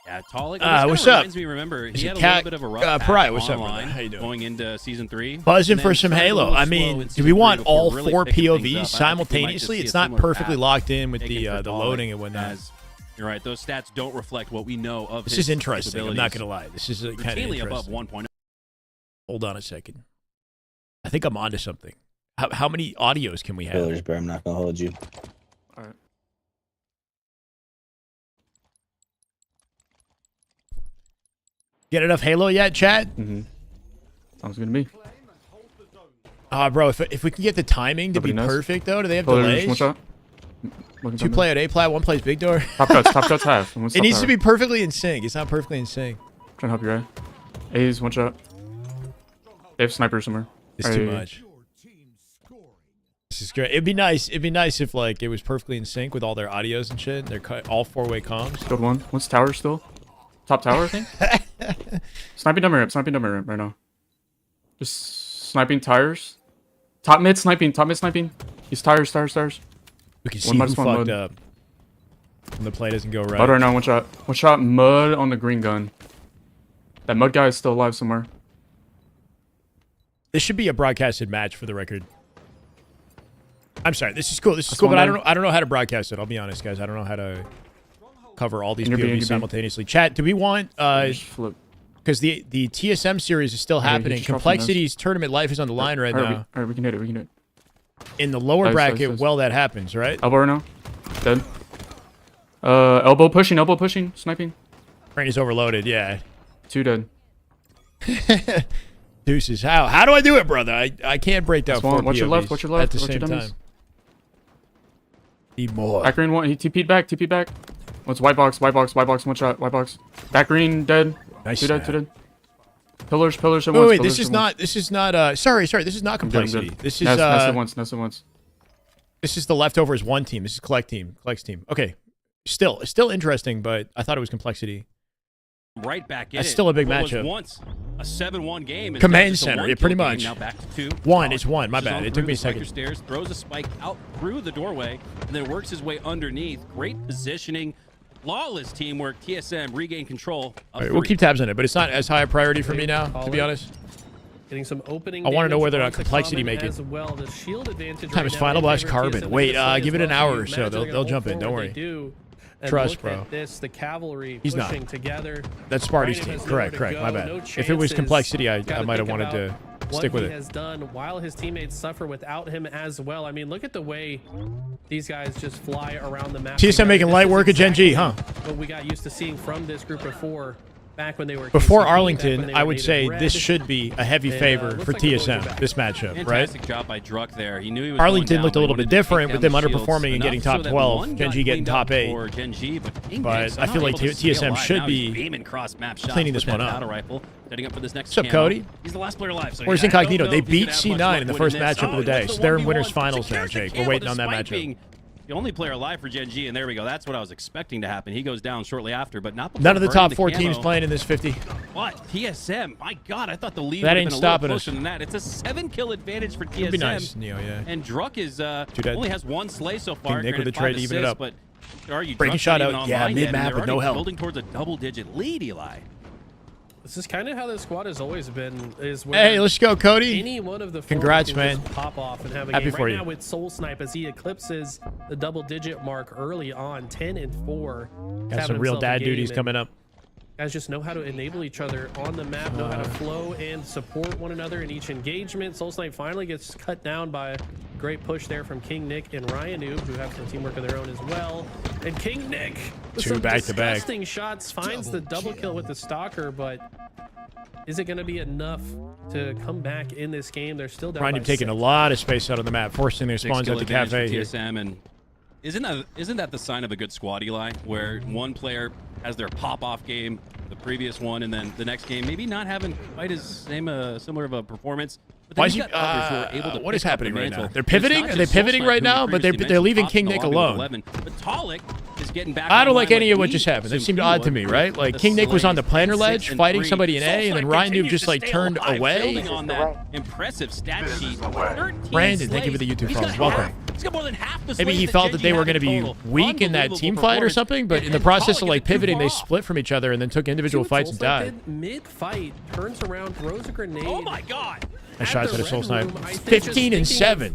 Yeah, Talik. What's up? Reminds me, remember, Is he it had a Cat- little bit of a rough patch Pariah, what's up, online brother? How you doing? going into Season 3. Buzzing And for then some started a Halo. little I slow mean, in do Season we 3 want before all really 4 picking things POVs up. I think we might just simultaneously? see a It's not similar perfectly path locked in with taken for the Talik, loading and whatnot. as you're right, those stats don't reflect what we know of This his is interesting. I'm not capabilities. going to lie. This is kind of Routinely above interesting. 1.0. Hold on a second. I think I'm onto something. How many audios can we have? Spoilers, bro. I'm not gonna hold you. All right. Get enough Halo yet, chat? Sounds good to me. Bro, if we can get the timing to Nobody be knows. perfect, though, do they have Spoilers, delays? one shot. 2 play at A plat, 1 plays big door. Top cuts half. It needs to be perfectly in sync. It's not perfectly in sync. Trying to help you, right? A's, one shot. They have sniper somewhere. It's too much. This is great. It'd be nice if like it was perfectly in sync with all their audios and shit. They're all 4-way comms. Good one. What's tower still? Top tower, I think. Sniping dummy ramp. Sniping dummy ramp right now. Just sniping tires. Top mid sniping. He's tires. We can see who fucked up. When the play doesn't go right. Mud right now. One shot. One shot. Mud on the green gun. That mud guy is still alive somewhere. This should be a broadcasted match for the record. I'm sorry. This is cool. But I don't know how to broadcast it. I'll be honest, guys. I don't know how to cover all these POVs simultaneously. Chat, do we want because the TSM series is still happening. Complexity's tournament life is on the line right now. All right, we can hit it. In the lower bracket, nice. well, that happens, right? Elbow right now. Dead. Elbow pushing. Sniping. Brain is overloaded. Yeah. 2 dead. Deuces. How do I do it, brother? I can't break down 4 Watch your left. POVs Watch your left. at the Watch your same dummies. time. Need more. Back green one. He TP'd back. What's white box? One shot. White box. Back green dead. Nice. 2 dead. Pillars at once. Wait, this is not. Sorry. This is not complexity. This is Nest at once. This is the leftovers 1 team. This is Collect's team. Okay. Still interesting, but I thought it was complexity. Right back in. That's still a big What was matchup. once a 7-1 game. Command center, yeah, pretty much. Now back to 2. One, it's one. My bad. It took me a second. Stairs, throws a spike out through the doorway, and then works his way underneath. Great positioning. Flawless teamwork. TSM regain control. Right, we'll keep tabs on it, but it's not as high a priority for me now, to be honest. Getting some opening. I want to know whether or not complexity make it. As well. The shield advantage Time is Final Blast Carbon. Wait, give it an hour or so. They'll jump in. Don't worry. Trust, bro. This, the cavalry He's not. Together. That's Sparty's team. Correct. My bad. If it was complexity, I might have wanted to stick with it. What he has done while his teammates suffer without him as well. I mean, look at the way these guys just fly around the map. TSM making light work of Gen.G, huh? What we got used to seeing from this group before. Back when they were before KCP, Arlington, I would say red. this should be a heavy favor for TSM, this matchup, right? Fantastic job by Druck there. He knew he was Arlington looked a little down, bit different with them the underperforming and getting top 12, Gen.G getting top 8. But I feel like TSM should be cleaning this one up. Setting up for this next What's up, Cody? He's the last player alive. So Where's Incognito? They beat C9 in the first matchup of the day, so they're in winners finals now, Jake. We're waiting on that matchup. The only player alive for Gen.G, and there we go. That's what I was expecting to happen. He goes down shortly after, but not before. None of the top 4 camo. teams playing in this 50. What? TSM. My God, I thought the lead That would have ain't been a stopping little us. closer than that. It's a 7-kill advantage for TSM. It'd be nice, Neo, yeah. And Druck is only has 1 slay so far. Nick with the trade to even it up. But are you Breaking Druck's shot not out. even Yeah, online yet, mid-map and with they're no already help. Building towards a double-digit lead, Eli. This is kind of how this squad has always been. Hey, let's go, Cody. Any one of the Congrats, man. Pop off and have a Happy game. for Right you. now with Soul Snipe as he eclipses the double-digit mark early on, 10-4. Got some real dad duties coming up. Guys just know how to enable each other on the map, know how to flow and support one another in each engagement. Soul Snipe finally gets cut down by a great push there from King Nick and Ryan Noob, who have some teamwork of their own as well. And King Nick with 2 some back-to-back. disgusting shots finds the double kill with the Stalker, but is it going to be enough to come back in this game? They're still down. Ryan by Noob taking 6. a lot of space out of the map, forcing their spawns at the cafe here. TSM, and isn't that the sign of a good squad, Eli? Where one player has their pop-off game, the previous one, and then the next game maybe not having quite as similar of a performance. But Why then is you he, got others who are able to what is pick up happening the right now? mantle. They're pivoting? Are they pivoting right now? But they're leaving King Nick alone. But Talik is getting back. I don't like any of what just happened. That seemed odd to me, right? Like King Nick was on the planter ledge fighting somebody in A, and then Ryan Noob just like turned away. On that impressive stat sheet. Brandon, thank you for the YouTube follows. Welcome. He's got more than half the Maybe he slays felt that they Gen.G were going to had in be total. weak in that team fight or something, but in the process of like pivoting, they split from each other and then took individual fights and died. Mid-fight, turns around, throws a grenade. Oh my God! Nice shots at a Soul Snipe. 15-7.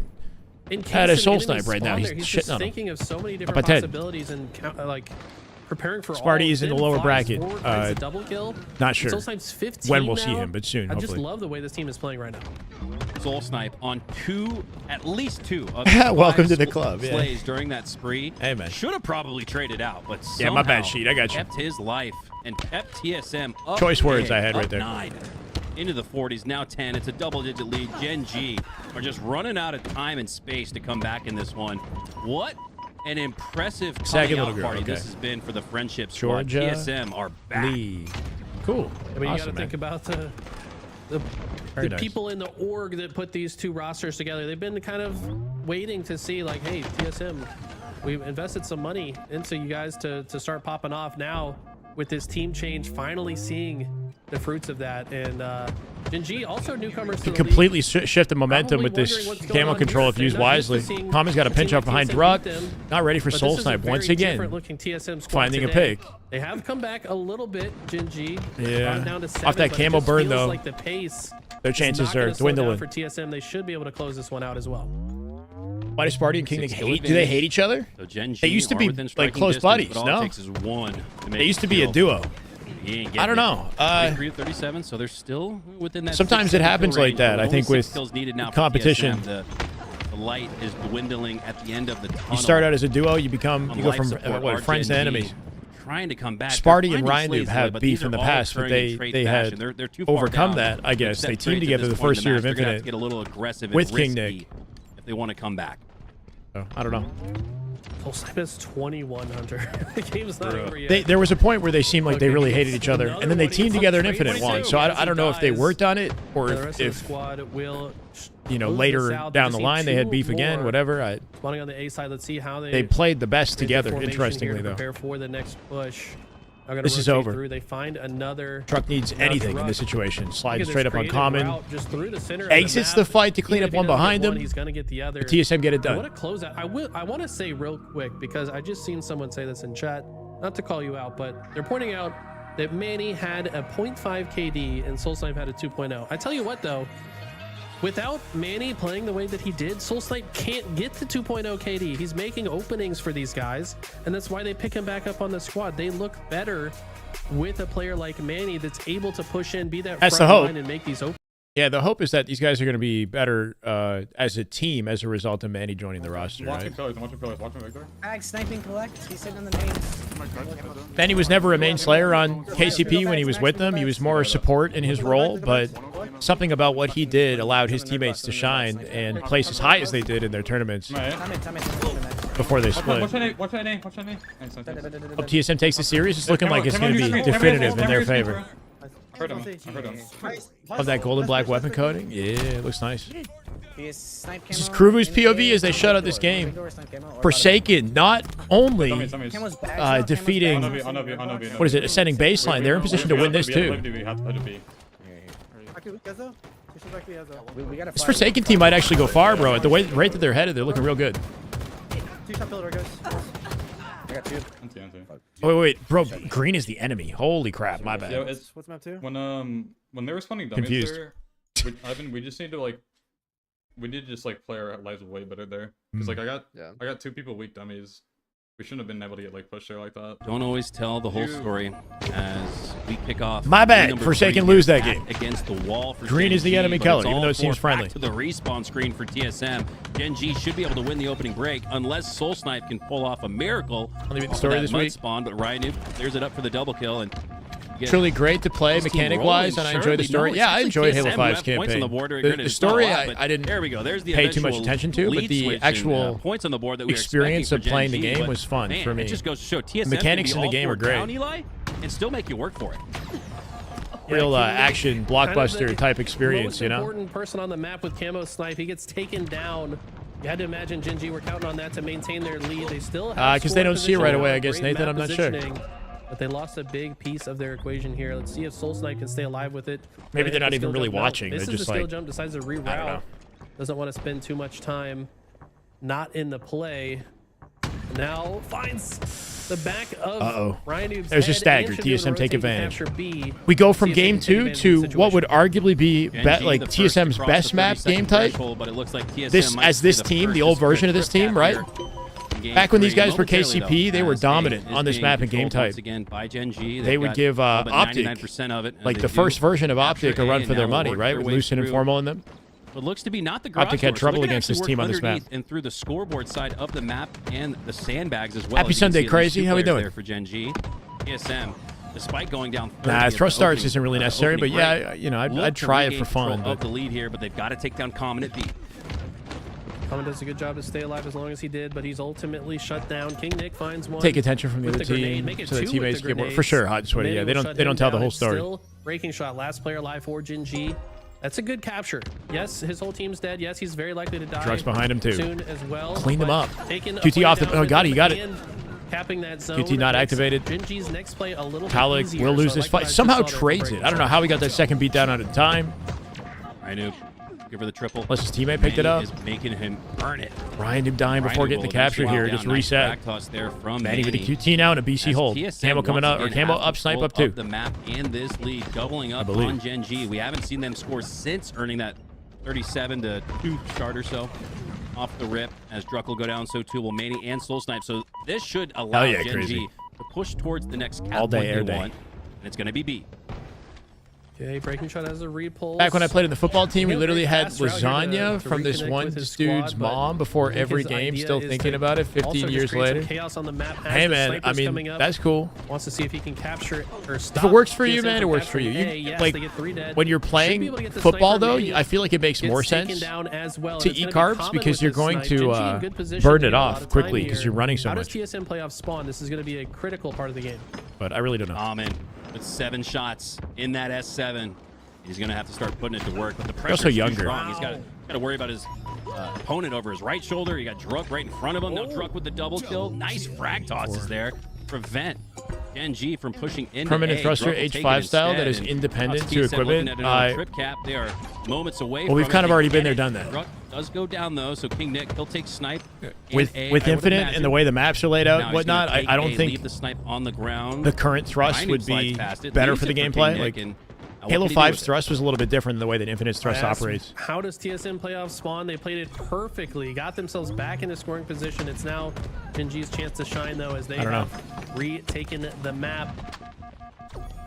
At a Soul Snipe right now. He's shitting on him. Thinking of so many Up different by 10. possibilities and like preparing for Sparty all. is in the Then lower flies bracket. forward, finds a double kill. Not sure Soul Snipe's 15 when we'll see now. him, but soon, I hopefully. just love the way this team is playing right now. Soul Snipe on at least two of Welcome to the club. Yeah. Slays during that spree. Hey, man. Should have probably traded out, but Yeah, my bad, somehow Sheet. I got you. Kept his life and kept TSM up. Choice words I had up right there. 9 into the 40s, now 10. It's a double-digit lead. Gen.G are just running out of time and space to come back in this one. What an impressive Second coming little out girl, party okay. this has been for the friendship squad. Georgia TSM are back. Lee. Cool. I mean, you got Awesome, to think man. about the Very nice. people in the org that put these two rosters together. They've been kind of waiting to see, like, hey, TSM, we've invested some money into you guys to start popping off. Now, with this team change, finally seeing the fruits of that. And Gen.G also newcomers to the Completely league. shift the momentum Probably with this wondering what's going camo on control here. if used They're not used to wisely. seeing Kama's got a a pinch team up behind like TSM Druck. beat them. Not ready for But Soul this is a Snipe once very again. different-looking TSM squad Finding a today. pick. They have come back a little bit, Gen.G. Yeah. Down to 7, Off that but it camo just burn, feels though. like the pace Their is chances not are gonna slow down dwindling. for TSM. They should be able to close this one out as well. Why do Sparty and King Nick 6 hate? Do they hate each other? So Gen.G They used to are be within like striking close distance, buddies, but all no? it takes is one to make They used a to be a kill. duo. He ain't I getting don't it. know. 33 of 37, so they're still within that. Sometimes 6 it happens kill like range, that. but I only think 6 with kills needed now for competition. TSM. The light is dwindling at the end of the tunnel. You start out as a duo, you become On you go life from support, what, our friends to Gen.G enemies. Trying to come back. Sparty They're and finding Ryan slays Noob have but beef these in the are all past, but occurring in they trade had fashion. They're too far overcome down that, I guess. to They accept teamed trades at together this the point in first year match. of They're gonna have Infinite to get a little aggressive with and King risky Nick. if they want to come back. So, I don't know. Soul Snipe is 21, Hunter. The game's not over yet. There was a point where they seemed like they Okay, really he hated gets each other, another and then they one. He teamed gets together in a Infinite 3-2 one. So I don't know if they dies. worked on it or The rest of the if squad will you know move later this out. down They've the seen line they had 2 beef again. more Whatever. spawning on the A side. Let's see how They played the best take the together. formation here Interestingly to though. prepare for the next push. This is over. Through. They find another Truck needs anything in this situation. Slides straight up on creative common. route just through the center of Exits the the fight to clean Even up if he one doesn't behind get him. one, he's gonna get the other. TSM get it done. What a closeout! I want to say real quick because I just seen someone say this in chat. Not to call you out, but they're pointing out that Manny had a 0.5 KD and Soulsnipe had a 2.0. I tell you what though. Without Manny playing the way that he did, Soulsnipe can't get to 2.0 KD. He's making openings for these guys, and that's why they pick him back up on the squad. They look better with a player like Manny that's able to push in, be that That's front the hope. line and make these openings. Yeah, the hope is that these guys are going to be better as a team as a result of Manny joining the roster, Watching right? pillars, watching pillars, watching Victor. Bag sniping collect. He's sitting on the main. Manny was never a main slayer on KCP when he was with them. He was more a support in his role, but something about what he did allowed his teammates to shine and place as high as they did in their tournaments before they split. Watch that name. Hope TSM takes the series. It's looking like it's going to be definitive in their favor. I heard him. Love that golden black weapon coating. Yeah, it looks nice. This This is Kruvu's POV as they shut out this game. Forsaken not only defeating, what is it, ascending baseline, they're in position to win this too. This Forsaken team might actually go far, bro. At the rate that they're headed, they're looking real good. Wait, bro. Green is the enemy. Holy crap, my bad. Yo, what's map 2? When they were spawning dummies Confused. there, Ivan, we just need to we need to just play our lives way better there. Because I got 2 people weak dummies. We shouldn't have been able to get pushed there like that. Don't always tell the whole story as we kick off. My bad. Forsaken lose that game. Against the wall for Green is the Gen.G, enemy but color, it's even all though it seems four friendly. back to the respawn screen for TSM. Gen.G should be able to win the opening break unless Soulsnipe can pull off a miracle. Only the story this week. Spawn, but Ryan clears it up for the double kill and. Truly great to play mechanic-wise, and I enjoy the story. Yeah, I enjoyed Halo 5's campaign. The story I didn't pay too much attention to, but the actual points on the board that experience of playing the game was fun for me. It just goes to show TSM The mechanics in the game are great. Eli, and still make you work for it. Real action blockbuster type experience, you know. Important person on the map with camo snipe. He gets taken down. You had to imagine Gen.G were counting on that to maintain their lead. They still have because they don't see it right away, I guess, great Nathan. map I'm not sure. positioning, But they lost a big piece of their equation here. Let's see if Soulsnipe can stay alive with it. Maybe they're not even really watching. This They're is just the skill like, jump. Decides to reroute. Doesn't want to spend too much time not in the play. Now finds the back of Ryan Noob's There's a head stagger. and should be able to TSM take rotate and advantage. capture B. We go from TSM game can take 2 advantage to of the what would arguably be Gen.G, like the first TSM's to cross best the map 30-second game type. threshold, but it looks like TSM This might as be this the team, first the to old secure version of this first team, right? capture. Game Back when these 3, guys were momentarily, KCP, they though, were as dominant game on this is map being and game controlled once type. again by Gen.G. They would give Optic, 99% of it, as like they the do first version of capture Optic, a A, run and for their now money, work right? their With way Lucid and through Formal in them. what looks to be not the garage Optic had door, so trouble they can against this actually team work on this map. underneath and through the scoreboard side of the map and the sandbags as well. Happy as you can Sunday, see Crazy. those two How we players doing? there for Gen.G. TSM, despite going down 30 Nah, at the throw starts opening- isn't really necessary, but opening yeah, break, you know, look I'd to try it regain for fun. control of But the lead here, but they've got to take down Common at B. Common does a good job to stay alive as long as he did, but he's ultimately shut down. King Nick finds one. take attention from the with other grenade. team Make it so that two teammates with the get more. For grenades. sure, hot and sweaty. Yeah, Manny they will don't shut they don't him tell the down. whole It's story. Still breaking shot. Last player alive for Gen.G. That's a good capture. Yes, his whole team's dead. Yes, he's very likely to die. Drugs behind him too. Soon as well. Clean them but up. taking a QT play off the. down Oh, with got it. You got it. and capping that zone. QT not makes activated. Gen.G's next play a little bit Palik easier, will lose so I this like what I fight. just Somehow saw there for trades breaking it. I don't shot. know how he got that second beat down out of time. I knew. Give her the triple. Unless his teammate picked it Manny up. is making him earn it. Ryan Noob dying before Ryan getting the will capture eventually here. go Just down. Nice reset. back toss there from Manny with a Manny. QT now and a BC As hold. TSM Camo coming once up, or again Camo has up, snipe control up too. of the map and this lead doubling up believe. on Gen.G. We haven't seen them score since earning that 37-2 start or so off the rip. As Druck will go down, so too will Manny and Soulsnipe. So this should allow yeah, Gen.G crazy. to push towards the next cap All day, point air they day. want, and it's going to be B. Okay, breaking shot has a repull. Back when I played in the football team, we Yeah, literally very had fast route here lasagna to from this reconnect one with his dude's squad, but mom before I think every his game, idea still is thinking to about it also 15 just years create some later. chaos on the map as Hey the man, sniper's I mean, coming up. that's cool. Wants to see if he can capture it or stop. If it works for you, TSM man, it from works for you. capturing A. Yes, Like they get 3 dead. when you're Should be playing able to get the football, sniper. though, Manny I feel like it makes gets more taken sense down as well. to It's eat gonna be carbs Common because with you're this going snipe. Gen.G to in good position burn to it get a lot off of quickly time because here. you're running so How much. does TSM play off spawn? This is going to be a critical part of the game. But I really don't know. Common with 7 shots in that S7. He's going to have to start putting it to work. But the pressure also is too younger. strong. He's got to worry about his opponent over his right shoulder. You got Druck right in front of him. Now Druck with the double kill. Nice frag tosses there. Prevent Gen.G from pushing into Permanent A. thruster Druck will take H5 it style instead, that is and independent us to TSM equipment. looking at another trip cap. They are moments away Well, we've from kind it. of already They been there, get done it. that. Druck does go down though, so King Nick, he'll take snipe With in A, with I would Infinite imagine. and the way the maps are laid out Now and he's gonna whatnot, take I don't A, think leave the snipe on the ground. the current thrust Ryan would slides be past it, better leaves for the it King gameplay. Nick, Like and what Halo can he do 5's with it? thrust was a little bit different than the way that Infinite's thrust I asked, operates. How does TSM play off spawn? They played it perfectly, got themselves back into scoring position. It's now Gen.G's chance to shine, though, as they have retaken the map.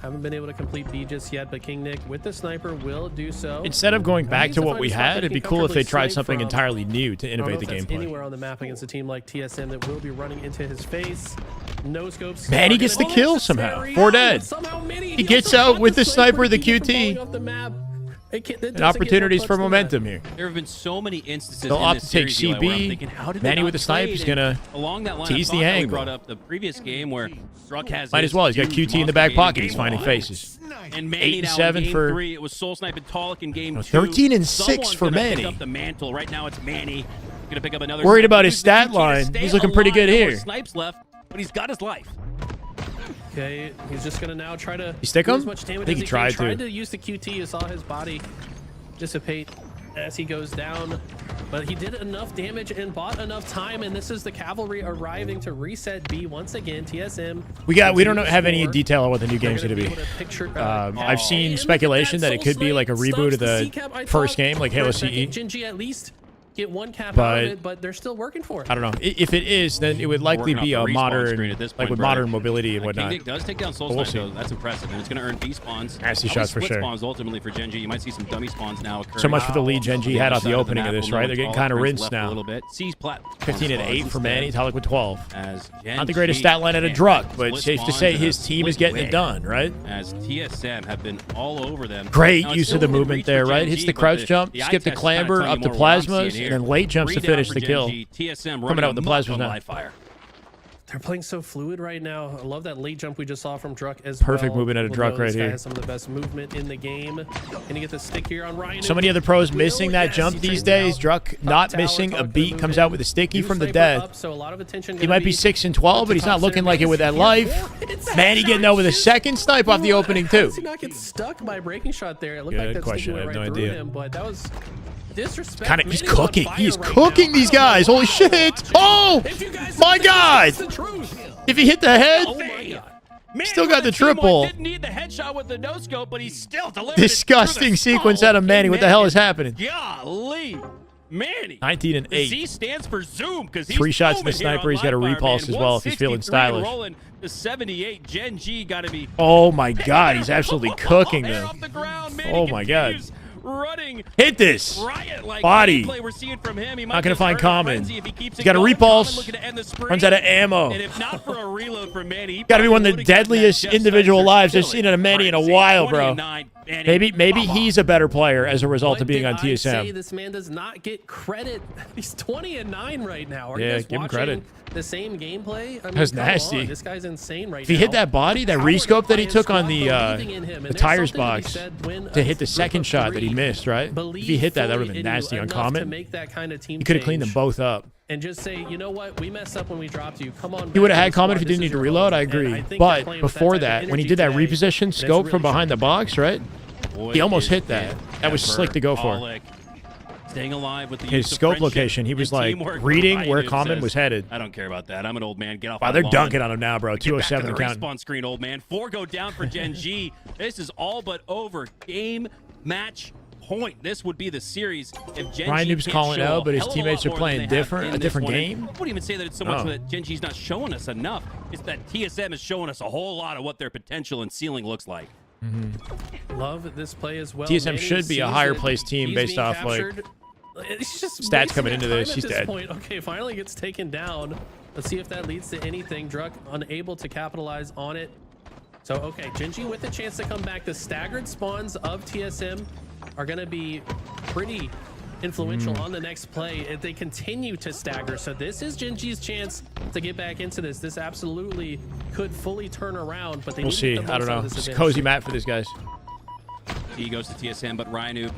Haven't been able to complete B just yet, but King Nick with the sniper will do so. Instead of going back to what we had, it'd be cool if they tried something from. entirely new to I don't know innovate if the that's gameplay. anywhere on the map against a team like TSM that will be running into his face. No scopes. Man, he gets the kill somehow. 4 dead. He gets out with the sniper, the QT. And opportunities for momentum here. There have been so many instances They'll in opt this to take series, Eli, where I'm CB. thinking, how did they Manny not with the snipe trade? is gonna along that line, tease I the thought that we angle. brought up the previous game where Druck has Might his as well. He's got huge QT in the monster back game pocket. in He's game finding one. faces. And 8 Manny and now 7 in game for 3. It was Soul Snipe and Talik in game 2. 13 and 6 Someone's for gonna Manny. Pick up the mantle. Right now it's Manny. Gonna pick up another. Worried snipe. about his Uses the stat QT to line. stay He's looking pretty alive. good No more here. Snipes left, but he's got his life. Okay, he's just gonna now try to You stick do him? as much damage I think as he tried can. to. Tried to use the QT. You saw his body dissipate as he goes down, but he did enough damage and bought enough time. And this is the cavalry arriving to reset B once again. TSM. We don't have any detail on what the new game's going to be. I've seen speculation that it could be like a reboot of the first game, like Halo CE. Gen.G at least get one cap out But of it, but they're still working for it. I don't know. If it is, then it would likely be a modern, like with modern mobility and whatnot. King Nick does take down Soul But we'll Snipe, see. though. That's impressive, and it's going to earn B spawns. Nasty Probably shots for split sure. Spawns ultimately for Gen.G. You might see some dummy spawns now occurring. So much for the lead Gen.G had off the other side opening of map, this, we'll right? know They're getting Talik kind of brings rinsed left now. A little bit. Sees 15 and 8 for Manny. Talik with 12. As Not the greatest stat line at a Druck, but safe to say his team is getting it done, right? As TSM have been all over them. Great Now, it's use still of the within movement reach there, for right? Gen.G, Hits the but crouch jump, the skip the eye test is clamber, kinda up to telling you more what I'm plasmas, seeing and then here. late jumps to Three down finish for the kill. Gen.G. TSM Coming running out with the amok plasmas on now. live fire. They're playing so fluid right now. I love that late jump we just saw from Druck as Perfect well. movement out of We'll Druck know right this guy here. has some of the best movement in the game. Can he get the stick here on Ryan? So many other pros missing that Yes, jump he these trades days. out. Druck not missing a beat, comes out with a sticky from the death. So a lot of attention He might be 6 and 12, but he's not looking like it with that life. Manny getting out with a second snipe off the opening How too. does he not get stuck by a breaking shot there? It looked Good like that question. sticky went I have right no through idea. him, but that was disrespect. Kind of, he's Manny's on cooking. fire He's right cooking now. these guys. Holy shit! Oh my God! If he hit the head, still got the triple. Didn't need the headshot with the no scope, but he still delivered. Disgusting sequence out of Manny. What the hell is happening? Golly, Manny. 19 and The 8. Z stands for zoom because 3 shots in the sniper. He's got a repulse as well if he's feeling stylish. Rolling to 78. Gen.G got to be. Oh my God, he's absolutely cooking Hair them. off the ground. Manny Oh my God. continues running. Hit this. Riot-like Body. gameplay we're seeing from him. He Not might gonna just find earn a Common. frenzy if he keeps He's it got a going. repulse. Common looking to end the spree. Runs out of ammo. And if not for a reload from Manny, he Got to be one of the probably would've gotten that deadliest just individual under lives I've killing. seen out of Manny in a Frenzy, while, bro. 29, Manny. Maybe he's a better player as a result What of being did on I say? TSM. This man does not get credit. He's 20 and 9 right now. Are Yeah, you guys give him watching credit. the same gameplay? I mean, That's come nasty. on. This guy's insane right If he now. hit that body, that Howard rescope that he Defiance took on squad the believing in him, and there's tires something to be box said when to a hit the group second of shot that he 3 missed, right? If believe he hit that, that would fully have been in you nasty on enough Common. to make that kind of team He could have cleaned them change both up. and just say, you know what, we messed up when we dropped you. Come on. He would have back had to the Common if squad. he didn't This need to is your reload, home. I And agree. think they're But playing with that before type of that, when he energy did that today, reposition and it's scope really from behind the box, right? Boy, He almost is hit that. it That was ever slick to go for. Pollock staying alive with the His use of scope friendship location, he was and like teamwork. reading where Ryan Common says, was headed. I don't care about that. I'm an old man. Get off Wow, my they're lawn. dunking on him now, bro. Get back to 207 the count. respawn screen, old man. 4 go down for Gen.G. This is all but over. Game, match, point. This would be the series if Gen.G Ryan Noob's can't calling show out, but his a hell of a teammates lot are more playing than they have different, in a this different one. game? I wouldn't even say that it's so much Oh. that Gen.G's not showing us enough. It's that TSM is showing us a whole lot of what their potential and ceiling looks like. Love this play as well. TSM Manny should be a sees higher it. placed team He's based being off, like, captured. It's just stats wasting coming into time this. at He's dead. Point. Okay, finally gets taken down. Let's see if that leads to anything. Druck unable to capitalize on it. So, okay, Gen.G with a chance to come back. The staggered spawns of TSM are going to be pretty influential on the next play if they continue to stagger. So this is Gen.G's chance to get back into this. This absolutely could fully turn around, but they We'll need to see. get the I don't most out know. of this It's a advantage. cozy map for these guys. He goes to TSM, but Ryanu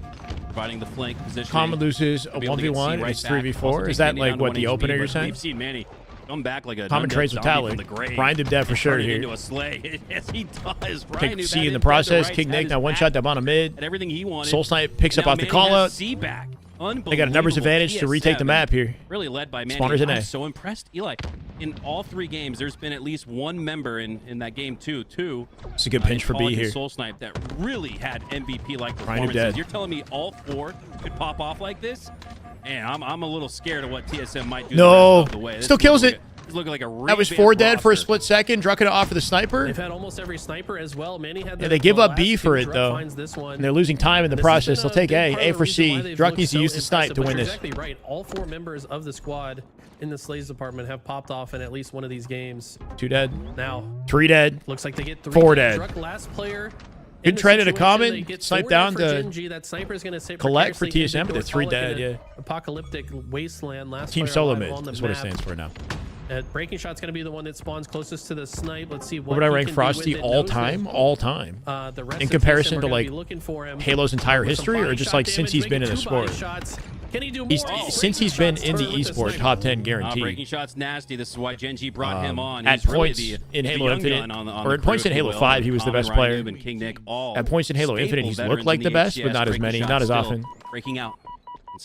providing the flank position. Common loses a 1v1 and it's 3v4. Is that like what the opener you're saying? We've seen Manny come back like a common traits with Tyler. Ryan did that for sure here. Into a sleigh. Yes, he does. Take C in the process. King Nick now one shot down on a mid. And everything he wanted. Soul Snipe picks up off the call out. C back. They got a numbers advantage to retake the map here. Really led by Manny. Spawners in A. I'm so impressed. Eli, in all 3 games, there's been at least 1 member in that game too. It's a good pinch for B here. Soul Snipe that really had MVP-like Ryan performances. You're telling me all 4 could pop off like this? Man, I'm a little scared of what TSM might do. No, the way. still kills it. It's looking like a that was 4 dead for a split second. Druck gonna offer the sniper. They've had almost every sniper as well. Manny had yeah, they give up B for it though, and they're losing time in the process. They'll take A for C. Druck needs to use the snipe to win this. Exactly right. All 4 members of the squad in the Slays department have popped off in at least one of these games. 2 dead. Now 3 dead. Looks like they get 3 4 dead. Druck, last player. Good trade at a common. Snipe down to Gen.G. That sniper's gonna sit collect for TSM, but they're 3 dead. Yeah. Apocalyptic wasteland. Last Team player solo alive mid on the is what it map. stands for now. Breaking Shot's going to be the one that spawns closest to the snipe. Let's see what would I rank Frosty all time? All time. In comparison to like Halo's entire history, or just like since he's been in the sport? Since he's been in the esport, top 10 guaranteed. Breaking Shot's nasty. This is why Gen.G brought him on. At points in Halo Infinite, or at points in Halo 5, he was the best player. At points in Halo Infinite, he's looked like the best, but not as many, not as often. Breaking out.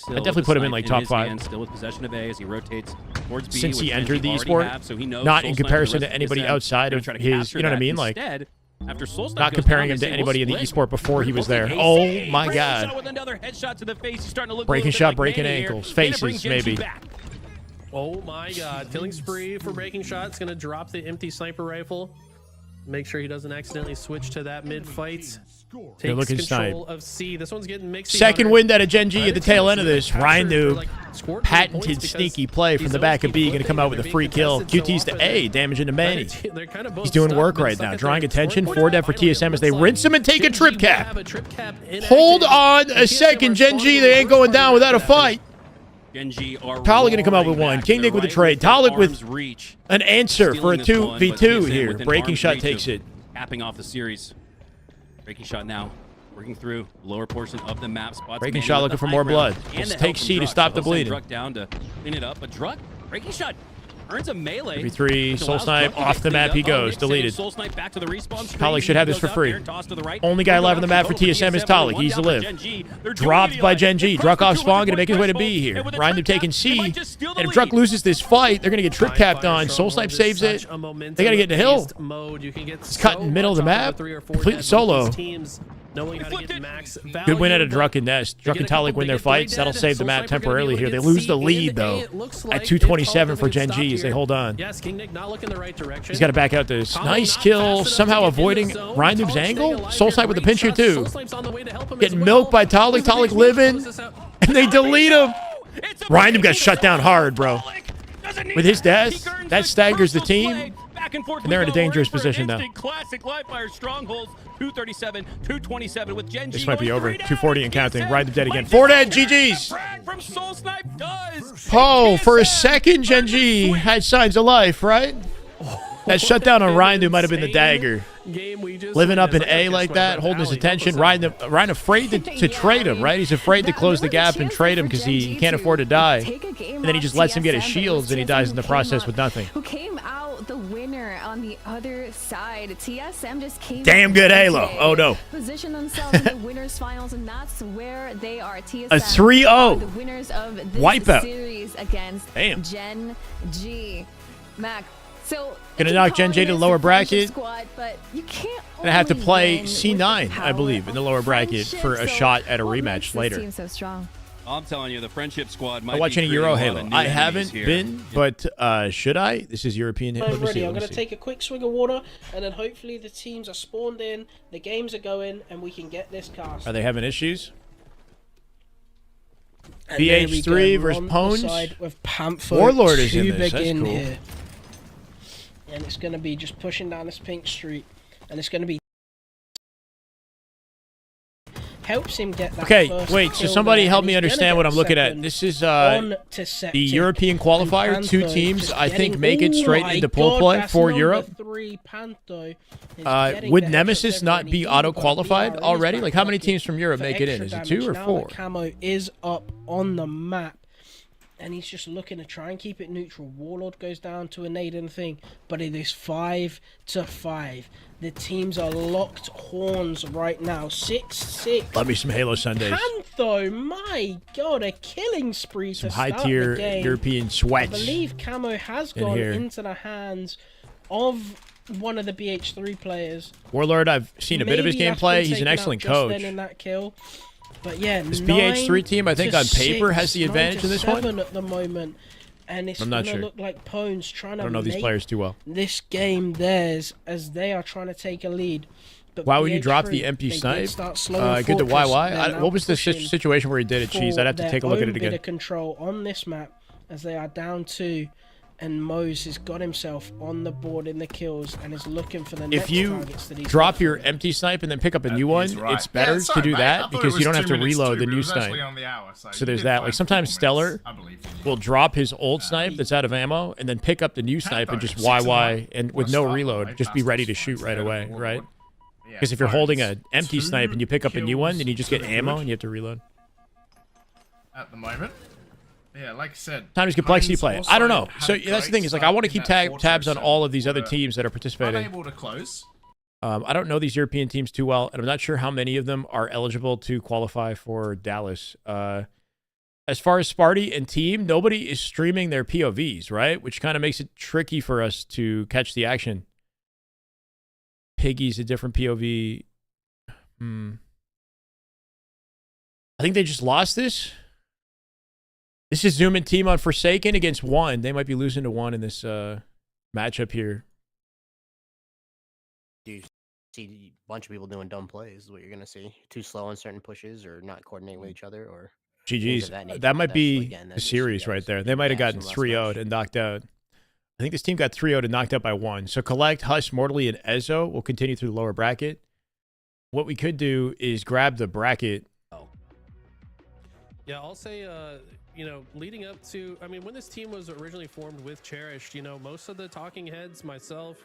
I definitely put him in like top 5. Still with possession of A as he rotates towards B. Since he entered the esport, so not in comparison to anybody outside of his, you know what I mean? Like, not comparing him to anybody in the esport before he was there. Oh my god. Breaking Shot, breaking ankles, faces, maybe. Oh my god. Killing spree for Breaking Shot. It's going to drop the empty sniper rifle. Make sure he doesn't accidentally switch to that mid-fight. They're looking control of C. This one's getting mixy. Second wind out of Gen.G at the tail end of this. Ryan Noob, patented sneaky play from the back of B, going to come out with a free kill. QT's to A, damage into Manny. He's doing work right now, drawing attention. 4 dead for TSM as they rinse him and take a trip cap. Hold on a second, Gen.G. They ain't going down without a fight. Gen.G are Talik going to come out with one. King Nick with a trade. Talik with an answer for a 2v2 here. Breaking Shot takes it. Capping off the series. Breaking Shot now. Working through lower portion of the map. Spots Breaking Shot looking for more blood. Let's take C to stop the bleeding. Druck down to clean it up. But Druck, Breaking Shot earns a melee. 3 Soul Snipe off the map he goes. Deleted. Soul Snipe back to the respawn. Talik should have this for free. Only guy alive on the map for TSM is Talik. He's to live. Dropped by Gen.G. Druck off spawn, going to make his way to B here. Ryan Noob taking C. And if Druck loses this fight, they're going to get trip capped on. Soul Snipe saves it. They got to get in the hill. He's cutting middle of the map. Completely solo. Good win at a Druck and Nest. Druck and Talik win their fights. That'll save the map temporarily here. They lose the lead, though, at 227 for Gen.G as they hold on. Yes, King Nick not looking the right direction. He's got to back out this. Nice kill. Somehow avoiding Ryan Noob's angle. Soul Snipe with the pinch here, too. Getting milked by Talik. Talik living. And they delete him. Ryan Noob got shut down hard, bro. With his death, that staggers the team. And they're in a dangerous position now. Classic Qualifier strongholds. 237, 227 with Gen.G. This might be over. 240 and counting. Ride the dead again. 4 dead. GG's. From Soul Snipe does. Oh, for a second, Gen.G had signs of life, right? That shutdown on Ryan Noob might have been the dagger. Living up in A like that, holding his attention. Ryan afraid to trade him, right? He's afraid to close the gap and trade him because he can't afford to die. And then he just lets him get his shields and he dies in the process with nothing. Who came out the winner on the other side? TSM just came. Damn good Halo. Oh no. Position themselves in the winners finals, and that's where they are. TSM a 3-0. The winners of this wipeout series against Gen.G. Mac. So gonna knock Gen.G to the lower bracket. Squad, but you can't gonna have to play C9, I believe, in the lower bracket for a shot at a rematch later. Team so strong? I'm telling you, the friendship squad might I watch any Euro Halo. I haven't here. been, but should I? This is European Halo. I'm ready. I'm going to take a quick swig of water, and then hopefully the teams are spawned in, the games are going, and we can get this cast. Are they having issues? And BH3 versus Pones. Warlord is in this. That's cool. Here. And it's going to be just pushing down this pink street, and it's going to be helps him get that. Okay, wait, so somebody help me understand what I'm looking at. This is the European qualifier. 2 teams, I think, make it straight into pool play for Europe. Would Nemesis not be auto-qualified already? Like, how many teams from Europe make it in? Is it 2 or 4? Camo is up on the map. and he's just looking to try and keep it neutral. Warlord goes down to a Naden thing, but it is 5-5. The teams are locked horns right now. 6-6. Love me some Halo Sundays. Pantho, my God, a killing spree Some to start high-tier the game. European I sweats. believe Camo has in gone here. into the hands of one of the BH3 players. Warlord, I've seen a bit of his Maybe that's gameplay. been He's an taken out excellent just coach. then in that kill. But yeah, This BH3 team, I think on paper, 9-6, has the advantage in this 9-7 one. at the moment, and it's I'm not gonna sure. look like Pones trying I to don't know these make players too well. this game theirs as they are trying to take a lead. But Why would you drop BH3, the empty they did snipe? start slowing Good to Fortress. YY. They're now What was the pushing situation where he did it, Cheese? I'd have to for take a look at their it own bit again. of control on this map as they are down 2, and Mose has got himself on the board in the kills and is looking for the next If you targets that he's drop your empty snipe and then pick up a new one, it's better to do that because you don't have to reload the new snipe. So there's that. Like sometimes Stellar will drop his old snipe that's out of ammo and then pick up the new snipe and just YY and with no reload, just be ready to shoot right away, right? Because if you're holding an empty snipe and you pick up a new one, then you just get ammo and you have to reload. At the moment. Yeah, like I said. Times complexity play. I don't know. So that's the thing is like I want to keep tabs on all of these other teams that are participating. Unable to close. I don't know these European teams too well, and I'm not sure how many of them are eligible to qualify for Dallas. As far as Sparty and team, nobody is streaming their POVs, right? Which kind of makes it tricky for us to catch the action. Piggy's a different POV. I think they just lost this. This is Zoom and team on Forsaken against 1. They might be losing to 1 in this matchup here. Do you see a bunch of people doing dumb plays is what you're going to see? Too slow on certain pushes or not coordinating with each other or things GG's. of that nature. That might be again, the that's just, series right there. They might have gotten 3-0'd and knocked out. I think this team got 3-0'd and knocked out by 1. So Collect, Hush, Mortally, and Ezo will continue through the lower bracket. What we could do is grab the bracket. Yeah, I'll say, you know, leading up to, I mean, when this team was originally formed with Cherished, you know, most of the talking heads, myself,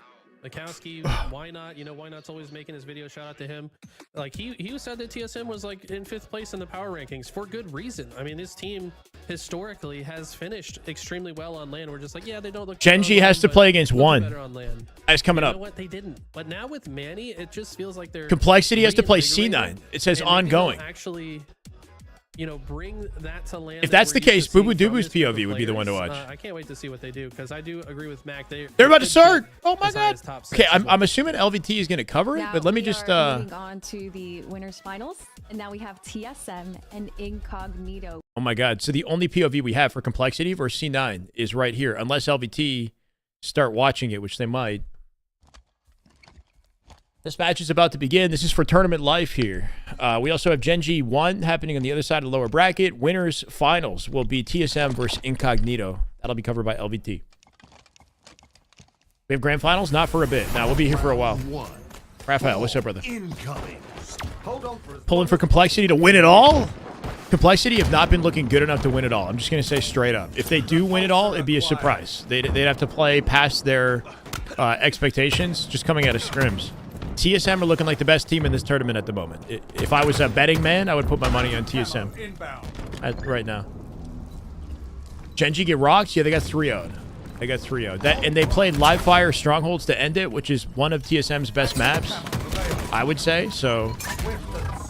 Mikowski, why not? You know, why not's always making his video. Shout out to him. Like he said that TSM was like in 5th place in the power rankings for good reason. I mean, this team historically has finished extremely well on land. We're just like, yeah, they don't look. Gen.G has to play against 1. That's coming up. You know what? They didn't. But now with Manny, it just feels like they're Complexity has to play C9. It says ongoing. Actually, you know, bring that to land. If that's the case, Boo Boo Dubu's POV would be the one to watch. I can't wait to see what they do because I do agree with Mac. They're about to start. Oh my god. God. Okay, I'm assuming LVT is going to cover it, Now but let me we just are moving on to the winners finals, and now we have TSM and Incognito. Oh my god. So the only POV we have for Complexity versus C9 is right here, unless LVT start watching it, which they might. This match is about to begin. This is for tournament life here. We also have Gen.G 1 happening on the other side of the lower bracket. Winners finals will be TSM versus Incognito. That'll be covered by LVT. We have grand finals? Not for a bit. Now, we'll be here for a while. Raphael, what's up, brother? Pulling for Complexity to win it all? Complexity have not been looking good enough to win it all. I'm just going to say straight up. If they do win it all, it'd be a surprise. They'd have to play past their expectations just coming out of scrims. TSM are looking like the best team in this tournament at the moment. If I was a betting man, I would put my money on TSM right now. Gen.G get rocked? Yeah, they got 3-0'd. They got 3-0'd. And they played Live Fire Strongholds to end it, which is one of TSM's best maps, I would say. So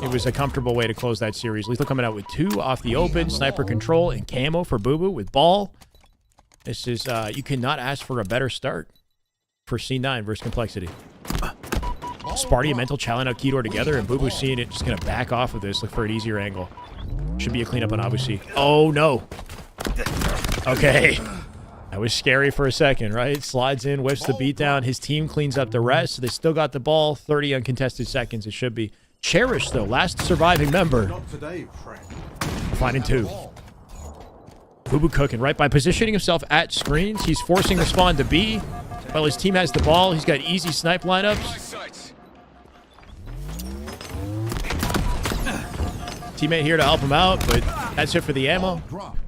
it was a comfortable way to close that series. Lethal coming out with 2 off the open, Sniper Control, and Camo for Boo Boo with Ball. This is, you cannot ask for a better start for C9 versus Complexity. Sparty and Mental challenge out Keydor together, and Boo Boo seeing it, just going to back off of this, look for an easier angle. Should be a cleanup on Abusi. Oh, no. Okay. That was scary for a second, right? Slides in, whiffs the beatdown. His team cleans up the rest. So they still got the ball. 30 uncontested seconds, it should be. Cherish, though, last surviving member. Finding 2. Boo Boo cooking, right? By positioning himself at screens, he's forcing the spawn to B. While his team has the ball, he's got easy snipe lineups. Teammate here to help him out, but that's it for the ammo.